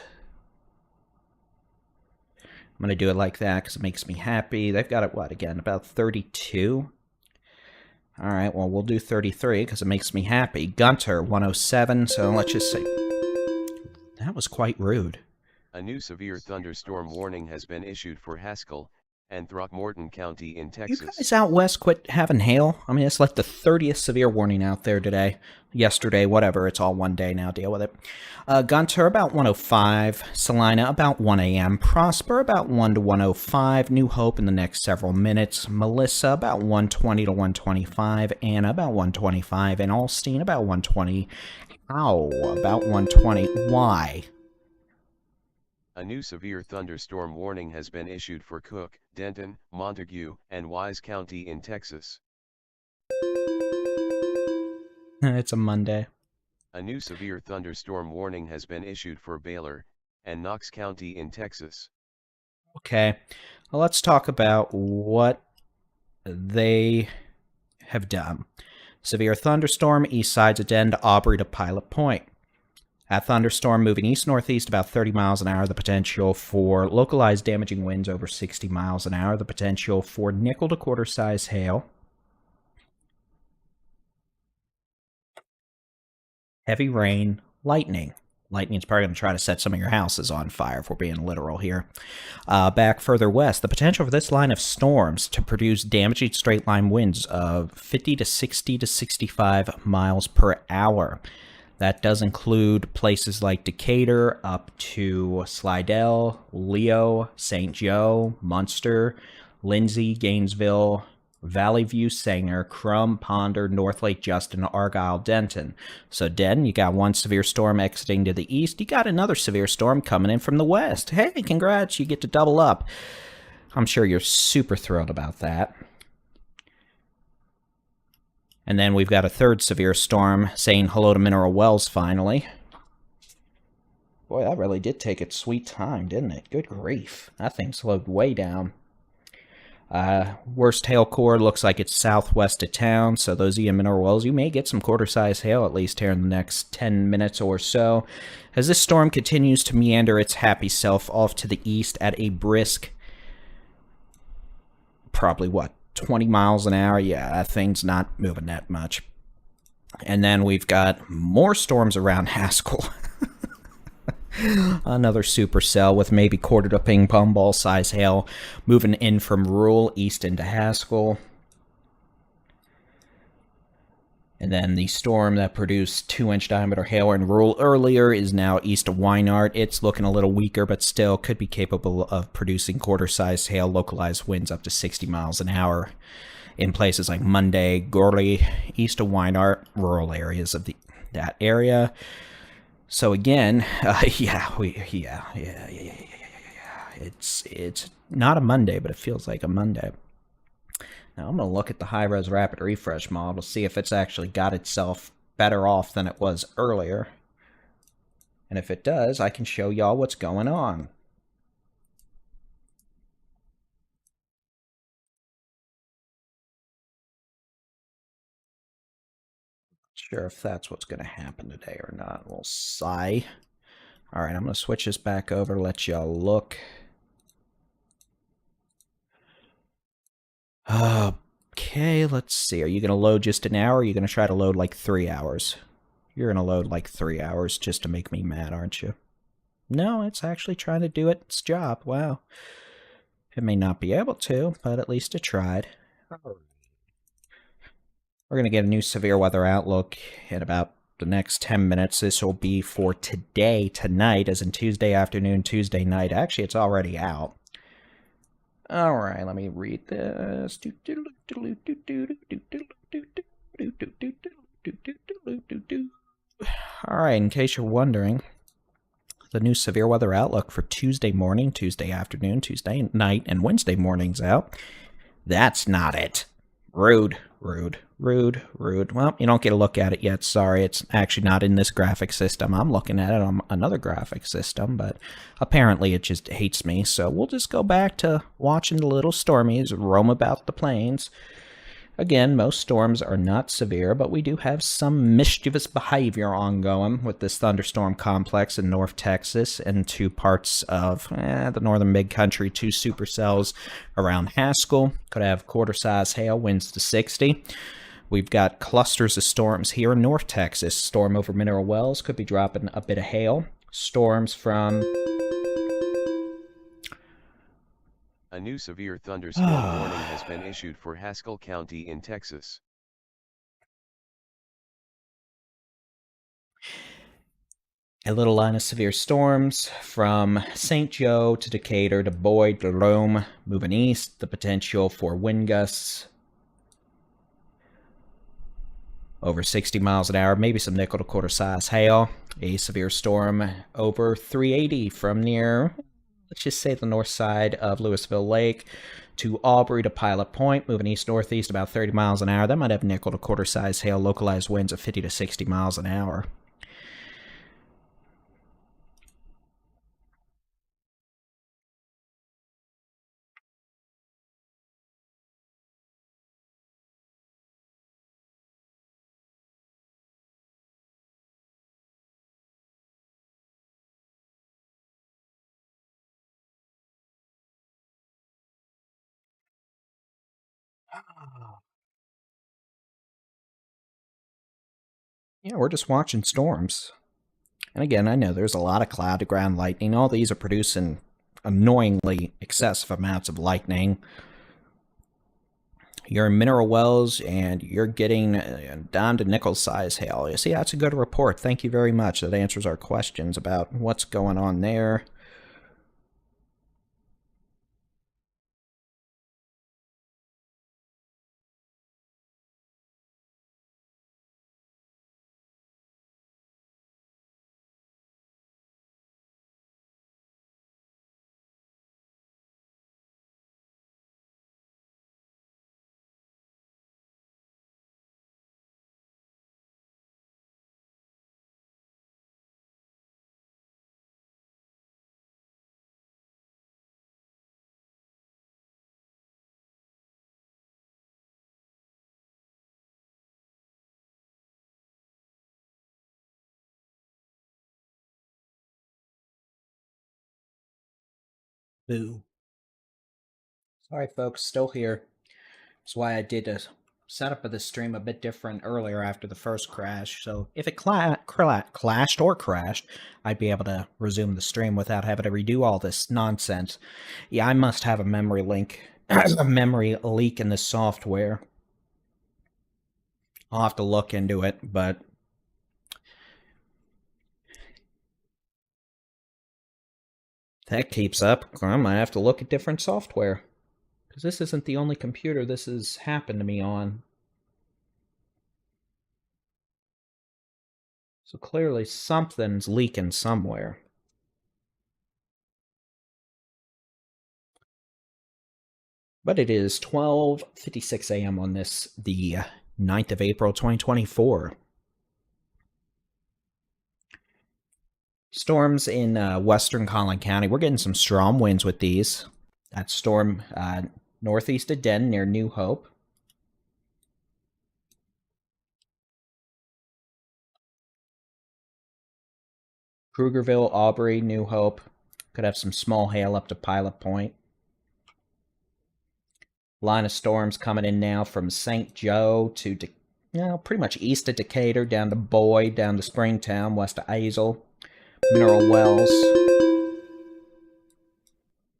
I'm going to do it like that because it makes me happy. They've got it, what, again, about 32? All right, well, we'll do 33 because it makes me happy. Gunter, 107, so let's just say... That was quite rude. A new severe thunderstorm warning has been issued for Haskell and Throckmorton County in Texas. You guys out west quit having hail? I mean, it's like the 30th severe warning out there today. Yesterday, whatever. It's all one day now. Deal with it. Gunter, about 105. Salina, about 1 a.m. Prosper, about 1 to 105. New Hope in the next several minutes. Melissa, about 120 to 125. Anna, about 125. And Alstein, about 120. Ow, about 120. Why? A new severe thunderstorm warning has been issued for Cook, Denton, Montague, and Wise County in Texas. It's a Monday. A new severe thunderstorm warning has been issued for Baylor and Knox County in Texas. Okay, well, let's talk about what they have done. Severe thunderstorm, east sides of Denton to Aubrey to Pilot Point. That thunderstorm moving east-northeast about 30 miles an hour, the potential for localized damaging winds over 60 miles an hour, the potential for nickel to quarter-size hail. Heavy rain, lightning. Lightning's probably going to try to set some of your houses on fire if we're being literal here. Back further west, the potential for this line of storms to produce damaging straight-line winds of 50 to 60 to 65 miles per hour. That does include places like Decatur up to Slidell, Leo, St. Joe, Munster, Lindsay, Gainesville, Valley View, Sanger, Crum, Ponder, North Lake Justin, Argyle, Denton. So Denton, you got one severe storm exiting to the east. You got another severe storm coming in from the west. Hey, congrats, you get to double up. I'm sure you're super thrilled about that. And then we've got a third severe storm saying hello to Mineral Wells finally. Boy, that really did take its sweet time, didn't it? Good grief. That thing slowed way down. Worst hail core looks like it's southwest of town, so those of you in Mineral Wells, you may get some quarter-size hail at least here in the next 10 minutes or so. As this storm continues to meander its happy self off to the east at a brisk, probably what, 20 miles an hour? Yeah, that thing's not moving that much. And then we've got more storms around Haskell. Another supercell with maybe quarter to ping pong ball size hail moving in from rural east into Haskell. And then the storm that produced 2-inch diameter hail in rural earlier is now east of Weinart. It's looking a little weaker, but still could be capable of producing quarter-sized hail, localized winds up to 60 miles an hour in places like Monday, Gorley, east of Weinart, rural areas of that area. So again, yeah. It's not a Monday, but it feels like a Monday. Now I'm gonna look at the high-res rapid refresh model to see if it's actually got itself better off than it was earlier. And if it does, I can show y'all what's going on. Sure if that's what's going to happen today or not. We'll sigh. All right, I'm going to switch this back over to let y'all look. Okay, let's see. Are you going to load just an hour? Or are you going to try to load like 3 hours? You're going to load like 3 hours just to make me mad, aren't you? No, it's actually trying to do its job. Wow. It may not be able to, but at least it tried. We're going to get a new severe weather outlook in about the next 10 minutes. This will be for today, tonight, as in Tuesday afternoon, Tuesday night. Actually, it's already out. All right, let me read this. All right, in case you're wondering, the new severe weather outlook for Tuesday morning, Tuesday afternoon, Tuesday night, and Wednesday morning's out. That's not it. Rude. Well, you don't get a look at it yet. Sorry, it's actually not in this graphic system. I'm looking at it on another graphic system, but apparently it just hates me. So we'll just go back to watching the little stormies roam about the plains. Again, most storms are not severe, but we do have some mischievous behavior ongoing with this thunderstorm complex in North Texas and 2 parts of the northern mid-country, 2 supercells around Haskell. Could have quarter-size hail, winds to 60. We've got clusters of storms here in North Texas. Storm over Mineral Wells could be dropping a bit of hail. Storms from... A new severe thunderstorm warning has been issued for Haskell County in Texas. A little line of severe storms from St. Joe to Decatur to Boyd to Rome, moving east. The potential for wind gusts over 60 miles an hour, maybe some nickel to quarter-size hail. A severe storm over 380 from near, let's just say, the north side of Louisville Lake to Aubrey to Pilot Point, moving east-northeast about 30 miles an hour. That might have nickel to quarter-size hail, localized winds of 50 to 60 miles an hour. Yeah, we're just watching storms. And again, I know there's a lot of cloud-to-ground lightning. All these are producing annoyingly excessive amounts of lightning. You're in Mineral Wells, and you're getting down to nickel-size hail. You see, that's a good report. Thank you very much. That answers our questions about what's going on there. Boo. Sorry, folks, still here. That's why I did a setup of this stream a bit different earlier after the first crash. So if it clashed or crashed, I'd be able to resume the stream without having to redo all this nonsense. Yeah, I must have a memory leak in the software. I'll have to look into it, but if that keeps up, I might have to look at different software. Because this isn't the only computer this has happened to me on. So clearly something's leaking somewhere. But it is 12:56 a.m. on this, the 9th of April, 2024. Storms in western Collin County. We're getting some strong winds with these. That storm northeast of Denton near New Hope. Krugerville, Aubrey, New Hope. Could have some small hail up to Pilot Point. Line of storms coming in now from St. Joe to, pretty much east of Decatur, down to Boyd, down to Springtown, west of Azle, Mineral Wells.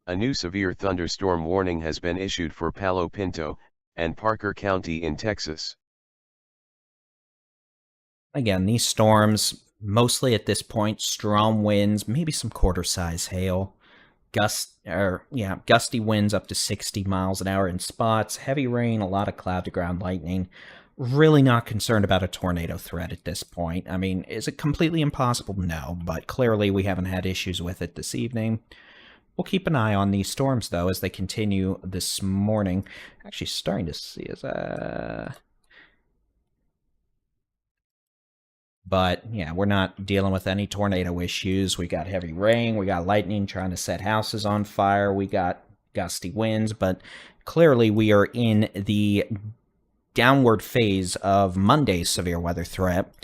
A new severe thunderstorm warning has been issued for Palo Pinto and Parker County in Texas. Again, these storms, mostly at this point, strong winds, maybe some quarter-size hail. Gusty winds up to 60 miles an hour in spots, heavy rain, a lot of cloud-to-ground lightning. Really not concerned about a tornado threat at this point. I mean, is it completely impossible? No, but clearly we haven't had issues with it this evening. We'll keep an eye on these storms, though, as they continue this morning. Actually, starting to see But, yeah, we're not dealing with any tornado issues. We got heavy rain. We got lightning trying to set houses on fire. We got gusty winds. But clearly we are in the downward phase of Monday's severe weather threat.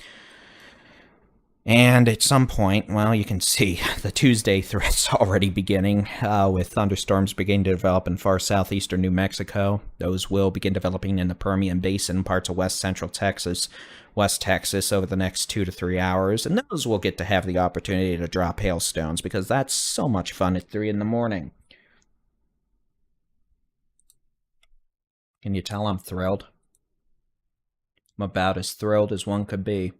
And at some point, well, you can see the Tuesday threat's already beginning, with thunderstorms beginning to develop in far southeastern New Mexico. Those will begin developing in the Permian Basin, parts of west central Texas, West Texas over the next 2 to 3 hours, and those will get to have the opportunity to drop hailstones, because that's so much fun at 3 in the morning. Can you tell I'm thrilled? I'm about as thrilled as one could be.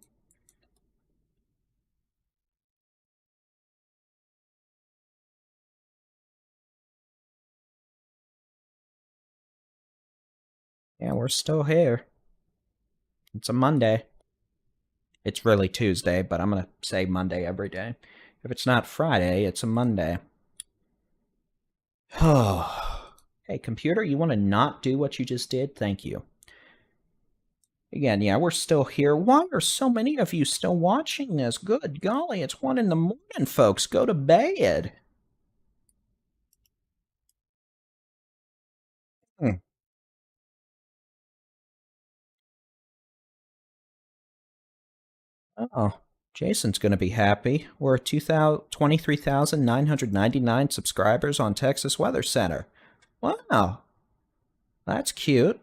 Yeah, we're still here. It's a Monday. It's really Tuesday, but I'm going to say Monday every day. If it's not Friday, it's a Monday. Oh. Hey, computer, you want to not do what you just did? Thank you. Again, yeah, we're still here. Why are so many of you still watching this? Good golly, it's 1 in the morning, folks. Go to bed. Oh, Jason's going to be happy. We're at 23,999 subscribers on Texas Weather Center. Wow. That's cute.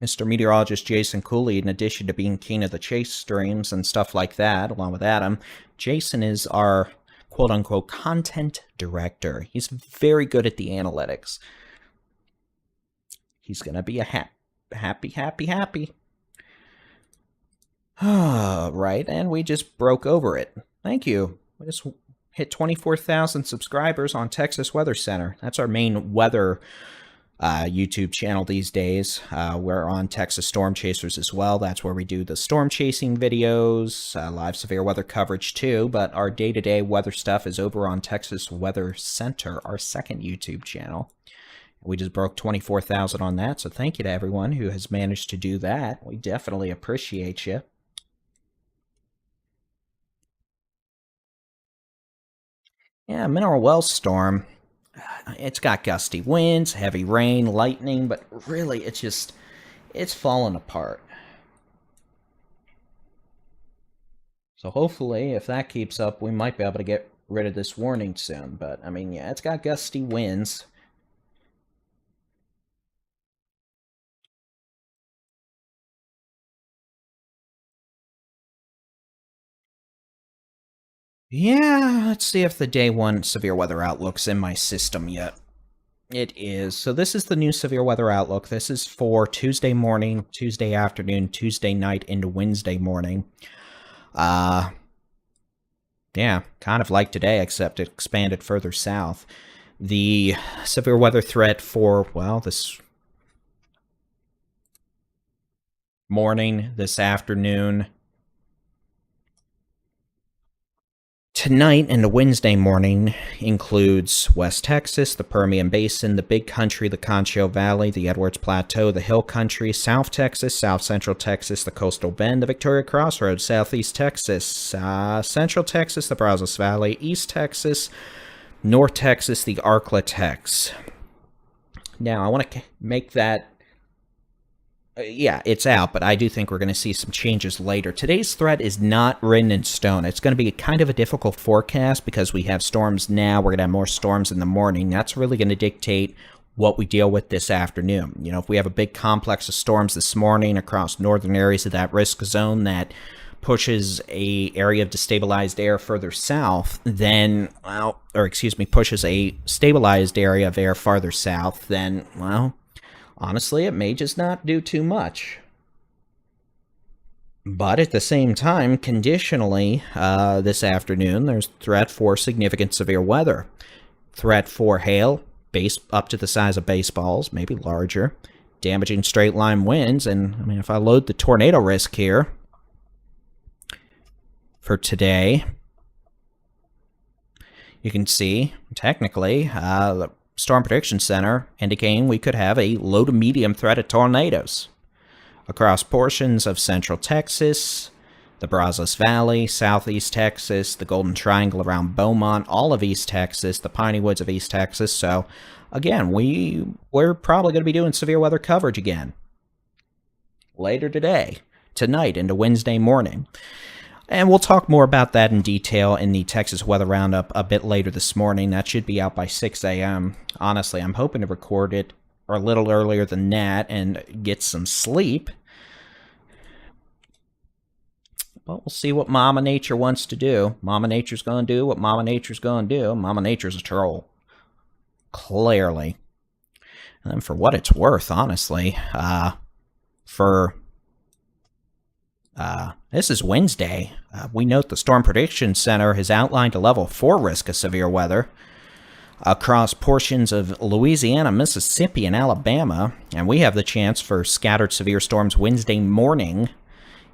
Mr. Meteorologist Jason Cooley, in addition to being king of the chase streams and stuff like that, along with Adam, Jason is our quote-unquote content director. He's very good at the analytics. He's going to be a happy. Right, and we just broke over it. Thank you. We just hit 24,000 subscribers on Texas Weather Center. That's our main weather YouTube channel these days. We're on Texas Storm Chasers as well. That's where we do the storm chasing videos, live severe weather coverage too, but our day-to-day weather stuff is over on Texas Weather Center, our second YouTube channel. We just broke 24,000 on that, so thank you to everyone who has managed to do that. We definitely appreciate you. Yeah, Mineral Wells storm. It's got gusty winds, heavy rain, lightning, but really it's falling apart. So hopefully, if that keeps up, we might be able to get rid of this warning soon. But, I mean, yeah, it's got gusty winds. Yeah, let's see if the day 1 severe weather outlook's in my system yet. It is. So this is the new severe weather outlook. This is for Tuesday morning, Tuesday afternoon, Tuesday night into Wednesday morning. Yeah, kind of like today, except it expanded further south. The severe weather threat for, well, this morning, this afternoon. Tonight and the Wednesday morning includes West Texas, the Permian Basin, the Big Country, the Concho Valley, the Edwards Plateau, the Hill Country, South Texas, South Central Texas, the Coastal Bend, the Victoria Crossroads, Southeast Texas, Central Texas, the Brazos Valley, East Texas, North Texas, the Arklatex. Now, I want to make that yeah, it's out, but I do think we're going to see some changes later. Today's threat is not written in stone. It's going to be kind of a difficult forecast because we have storms now. We're going to have more storms in the morning. That's really going to dictate what we deal with this afternoon. You know, if we have a big complex of storms this morning across northern areas of that risk zone that pushes a area of destabilized air further south, then, well, or excuse me, pushes a stabilized area of air farther south, then, well, honestly, it may just not do too much. But at the same time, conditionally, this afternoon, there's threat for significant severe weather. Threat for hail, up to the size of baseballs, maybe larger. Damaging straight line winds, and I mean, if I load the tornado risk here for today, you can see, technically, the Storm Prediction Center indicating we could have a low to medium threat of tornadoes across portions of central Texas, the Brazos Valley, southeast Texas, the Golden Triangle around Beaumont, all of East Texas, the Piney Woods of East Texas. So, again, we're probably going to be doing severe weather coverage again later today, tonight, into Wednesday morning. And we'll talk more about that in detail in the Texas Weather Roundup a bit later this morning. That should be out by 6 a.m. Honestly, I'm hoping to record it a little earlier than that and get some sleep. But we'll see what Mama Nature wants to do. Mama Nature's going to do what Mama Nature's going to do. Mama Nature's a troll. Clearly. And for what it's worth, honestly, this is Wednesday. We note the Storm Prediction Center has outlined a level 4 risk of severe weather across portions of Louisiana, Mississippi, and Alabama, and we have the chance for scattered severe storms Wednesday morning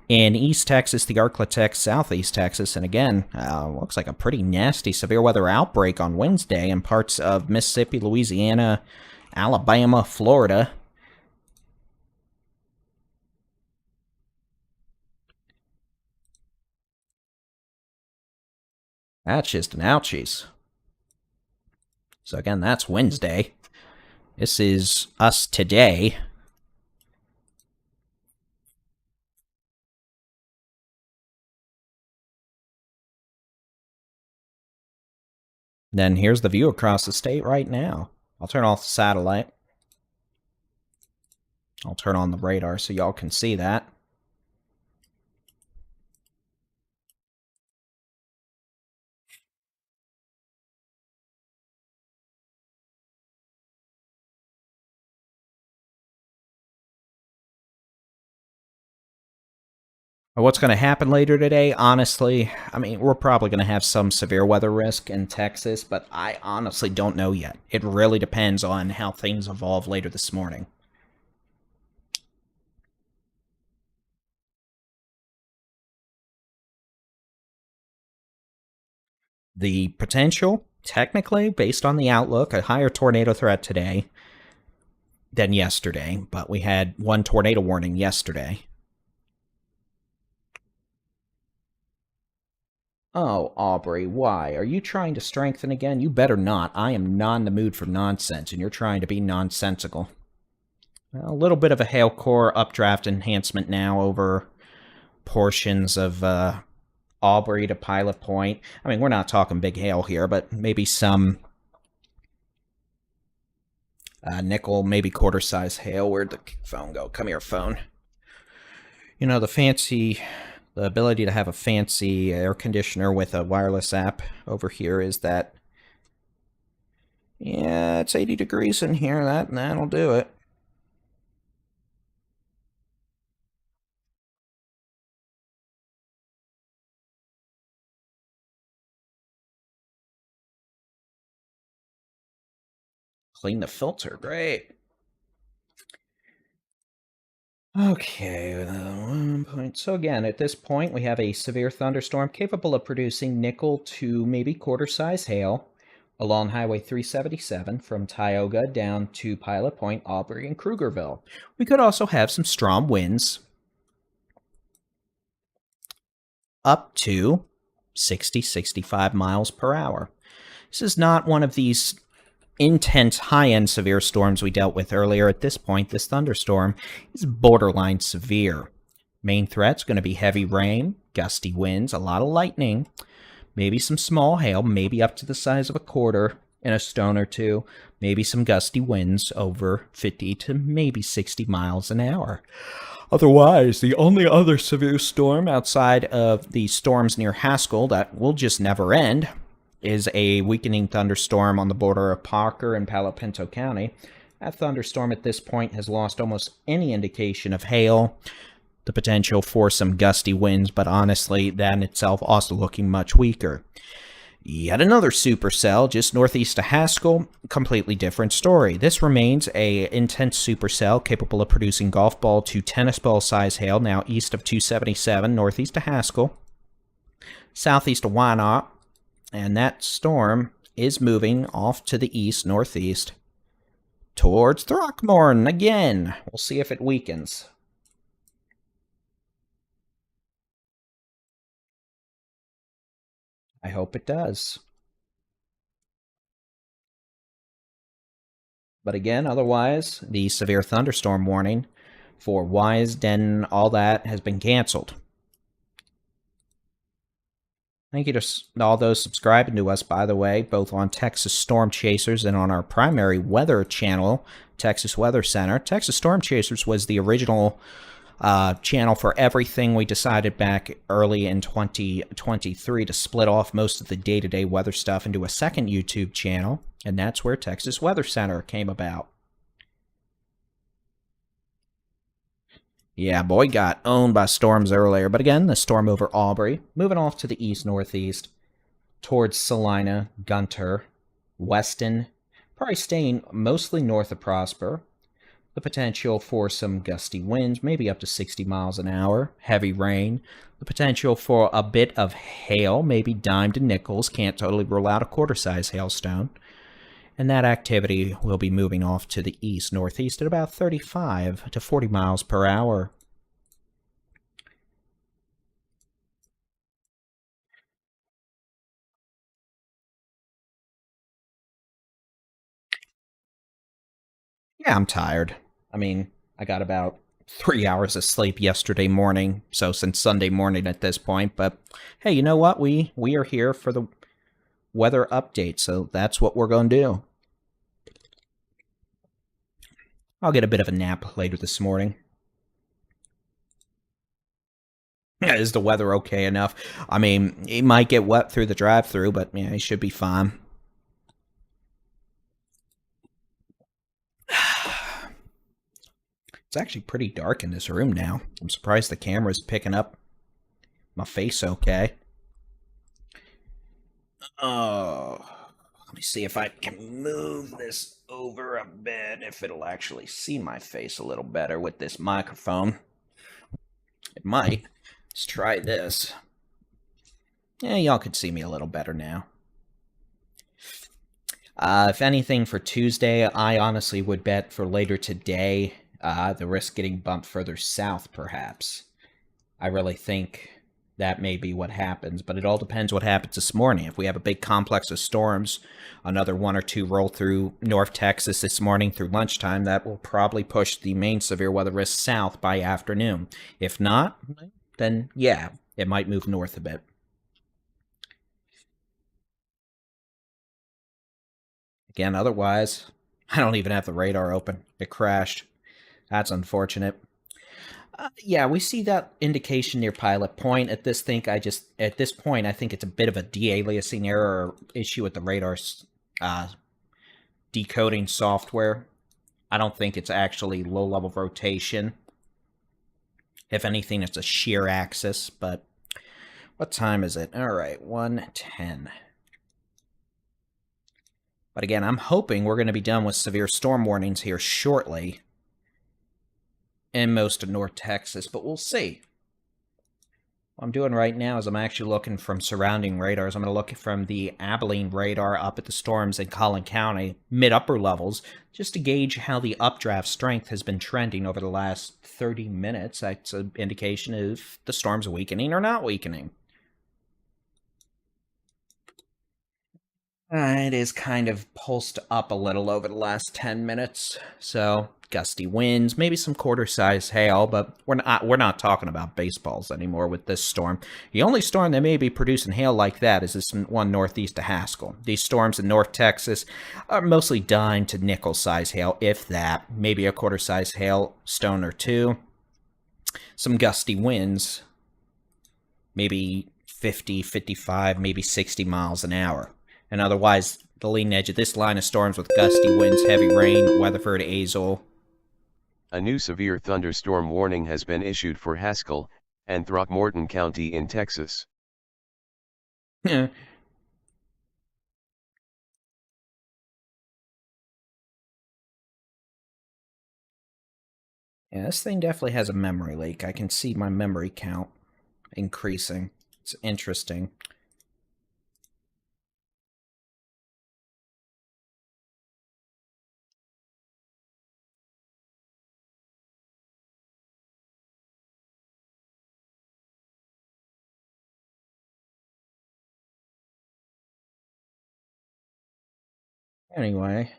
in East Texas, the Arklatex, Southeast Texas, and again, looks like a pretty nasty severe weather outbreak on Wednesday in parts of Mississippi, Louisiana, Alabama, Florida. That's just an ouchies. So again, that's Wednesday. This is us today. Then here's the view across the state right now. I'll turn off the satellite. I'll turn on the radar so y'all can see that. What's going to happen later today? Honestly, I mean, we're probably going to have some severe weather risk in Texas, but I honestly don't know yet. It really depends on how things evolve later this morning. The potential, technically, based on the outlook, a higher tornado threat today than yesterday, but we had one tornado warning yesterday. Oh, Aubrey, why? Are you trying to strengthen again? You better not. I am not in the mood for nonsense, and you're trying to be nonsensical. A little bit of a hail core updraft enhancement now over portions of Aubrey to Pilot Point. I mean, we're not talking big hail here, but maybe some nickel, maybe quarter-size hail. Where'd the phone go? Come here, phone. You know, the ability to have a fancy air conditioner with a wireless app over here is that, yeah, it's 80 degrees in here. That'll do it. Clean the filter. Great. Okay, 1 point. So again, at this point, we have a severe thunderstorm capable of producing nickel to maybe quarter-size hail along Highway 377 from Tioga down to Pilot Point, Aubrey, and Krugerville. We could also have some strong winds up to 60-65 miles per hour. This is not one of these intense high-end severe storms we dealt with earlier. At this point, this thunderstorm is borderline severe. Main threat's going to be heavy rain, gusty winds, a lot of lightning, maybe some small hail, maybe up to the size of a quarter and a stone or two, maybe some gusty winds over 50 to maybe 60 miles an hour. Otherwise, the only other severe storm outside of the storms near Haskell that will just never end is a weakening thunderstorm on the border of Parker and Palo Pinto County. That thunderstorm at this point has lost almost any indication of hail, the potential for some gusty winds, but honestly, that in itself also looking much weaker. Yet another supercell just northeast of Haskell, completely different story. This remains a intense supercell capable of producing golf ball to tennis ball size hail now east of 277, northeast of Haskell, southeast of Wyandotte, and that storm is moving off to the east, northeast, towards Throckmorton again. We'll see if it weakens. I hope it does. But again, otherwise, the severe thunderstorm warning for Wise, Denton, all that has been canceled. Thank you to all those subscribing to us, by the way, both on Texas Storm Chasers and on our primary weather channel, Texas Weather Center. Texas Storm Chasers was the original channel for everything. We decided back early in 2023 to split off most of the day-to-day weather stuff into a second YouTube channel, and that's where Texas Weather Center came about. Yeah, boy got owned by storms earlier, but again, the storm over Aubrey, moving off to the east-northeast, towards Salina, Gunter, Weston, probably staying mostly north of Prosper. The potential for some gusty winds, maybe up to 60 miles an hour, heavy rain, the potential for a bit of hail, maybe dime to nickels, can't totally rule out a quarter-size hailstone. And that activity will be moving off to the east-northeast at about 35 to 40 miles per hour. Yeah, I'm tired. I mean, I got about 3 hours of sleep yesterday morning, so since Sunday morning at this point, but hey, you know what? We are here for the weather update, so that's what we're going to do. I'll get a bit of a nap later this morning. Is the weather okay enough? I mean, it might get wet through the drive-thru, but yeah, it should be fine. It's actually pretty dark in this room now. I'm surprised the camera's picking up my face okay. Oh, let me see if I can move this over a bit, if it'll actually see my face a little better with this microphone. It might. Let's try this. Yeah, y'all can see me a little better now. If anything for Tuesday, I honestly would bet for later today, the risk getting bumped further south, perhaps. I really think that may be what happens, but it all depends what happens this morning. If we have a big complex of storms, another one or two roll through North Texas this morning through lunchtime, that will probably push the main severe weather risk south by afternoon. If not, then yeah, it might move north a bit. Again, otherwise, I don't even have the radar open. It crashed. That's unfortunate. Yeah, we see that indication near Pilot Point. At this point, I think it's a bit of a de-aliasing error or issue with the radar's decoding software. I don't think it's actually low-level rotation. If anything, it's a shear axis, but what time is it? All right, 1:10. But again, I'm hoping we're going to be done with severe storm warnings here shortly. in most of North Texas, but we'll see. What I'm doing right now is I'm actually looking from surrounding radars. I'm going to look from the Abilene radar up at the storms in Collin County, mid-upper levels, just to gauge how the updraft strength has been trending over the last 30 minutes. That's an indication if the storm's weakening or not weakening. It is kind of pulsed up a little over the last 10 minutes, so gusty winds, maybe some quarter-size hail, but we're not talking about baseballs anymore with this storm. The only storm that may be producing hail like that is this one northeast of Haskell. These storms in North Texas are mostly dime to nickel-size hail, if that, maybe a quarter-size hailstone or two. Some gusty winds, maybe 50, 55, maybe 60 miles an hour. And otherwise, the leading edge of this line of storms with gusty winds, heavy rain, Weatherford, Azle. A new severe thunderstorm warning has been issued for Haskell and Throckmorton County in Texas. Yeah, this thing definitely has a memory leak. I can see my memory count increasing. It's interesting. Anyway.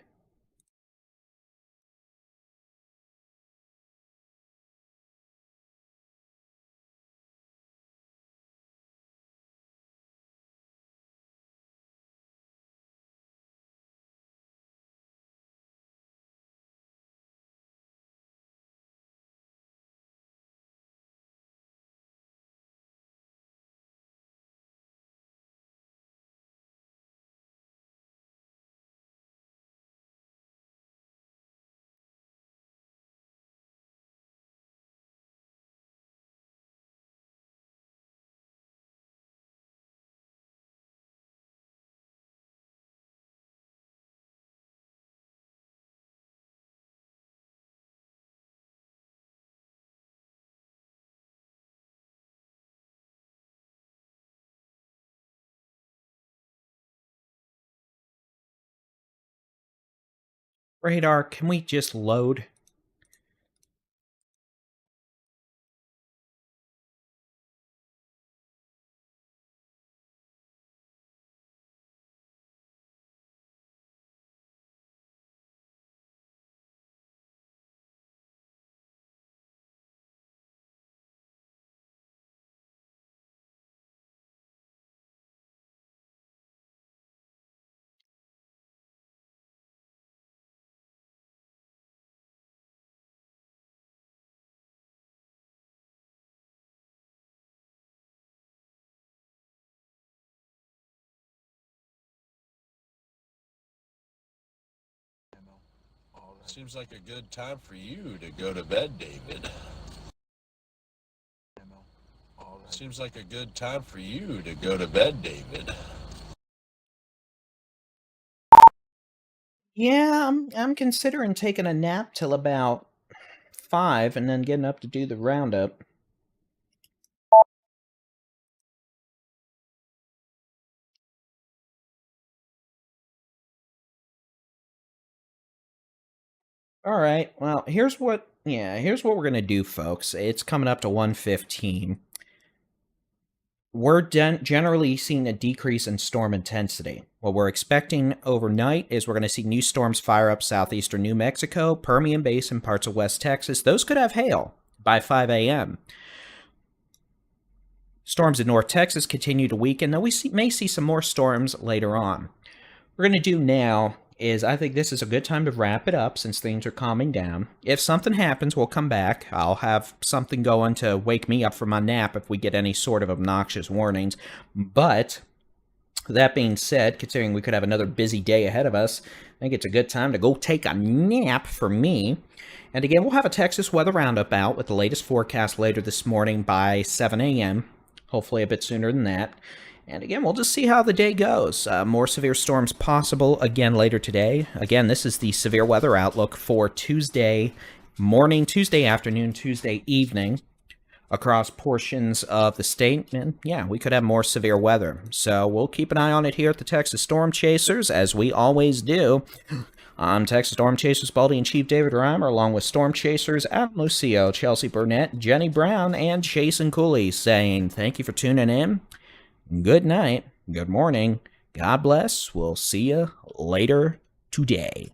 Radar, can we just load? Seems like a good time for you to go to bed, David. Seems like a good time for you to go to bed, David. Yeah, I'm considering taking a nap till about 5 and then getting up to do the roundup. All right. Well, here's what we're going to do, folks. It's coming up to 1:15. We're generally seeing a decrease in storm intensity. What we're expecting overnight is we're going to see new storms fire up southeastern New Mexico, Permian Basin, parts of West Texas. Those could have hail by 5 a.m. Storms in North Texas continue to weaken, though we may see some more storms later on. What we're going to do now is I think this is a good time to wrap it up since things are calming down. If something happens, we'll come back. I'll have something going to wake me up from my nap if we get any sort of obnoxious warnings. But that being said, considering we could have another busy day ahead of us, I think it's a good time to go take a nap for me. And again, we'll have a Texas weather roundup out with the latest forecast later this morning by 7 a.m., hopefully a bit sooner than that. And again, we'll just see how the day goes. More severe storms possible again later today. Again, this is the severe weather outlook for Tuesday, morning, Tuesday afternoon, Tuesday evening across portions of the state. And yeah, we could have more severe weather. So we'll keep an eye on it here at the Texas Storm Chasers, as we always do. I'm Texas Storm Chasers Baldy-in-Chief David Reimer, along with Storm Chasers Adam Lucio, Chelsea Burnett, Jenny Brown, and Jason Cooley, saying thank you for tuning in. Good night. Good morning. God bless. We'll see you later today.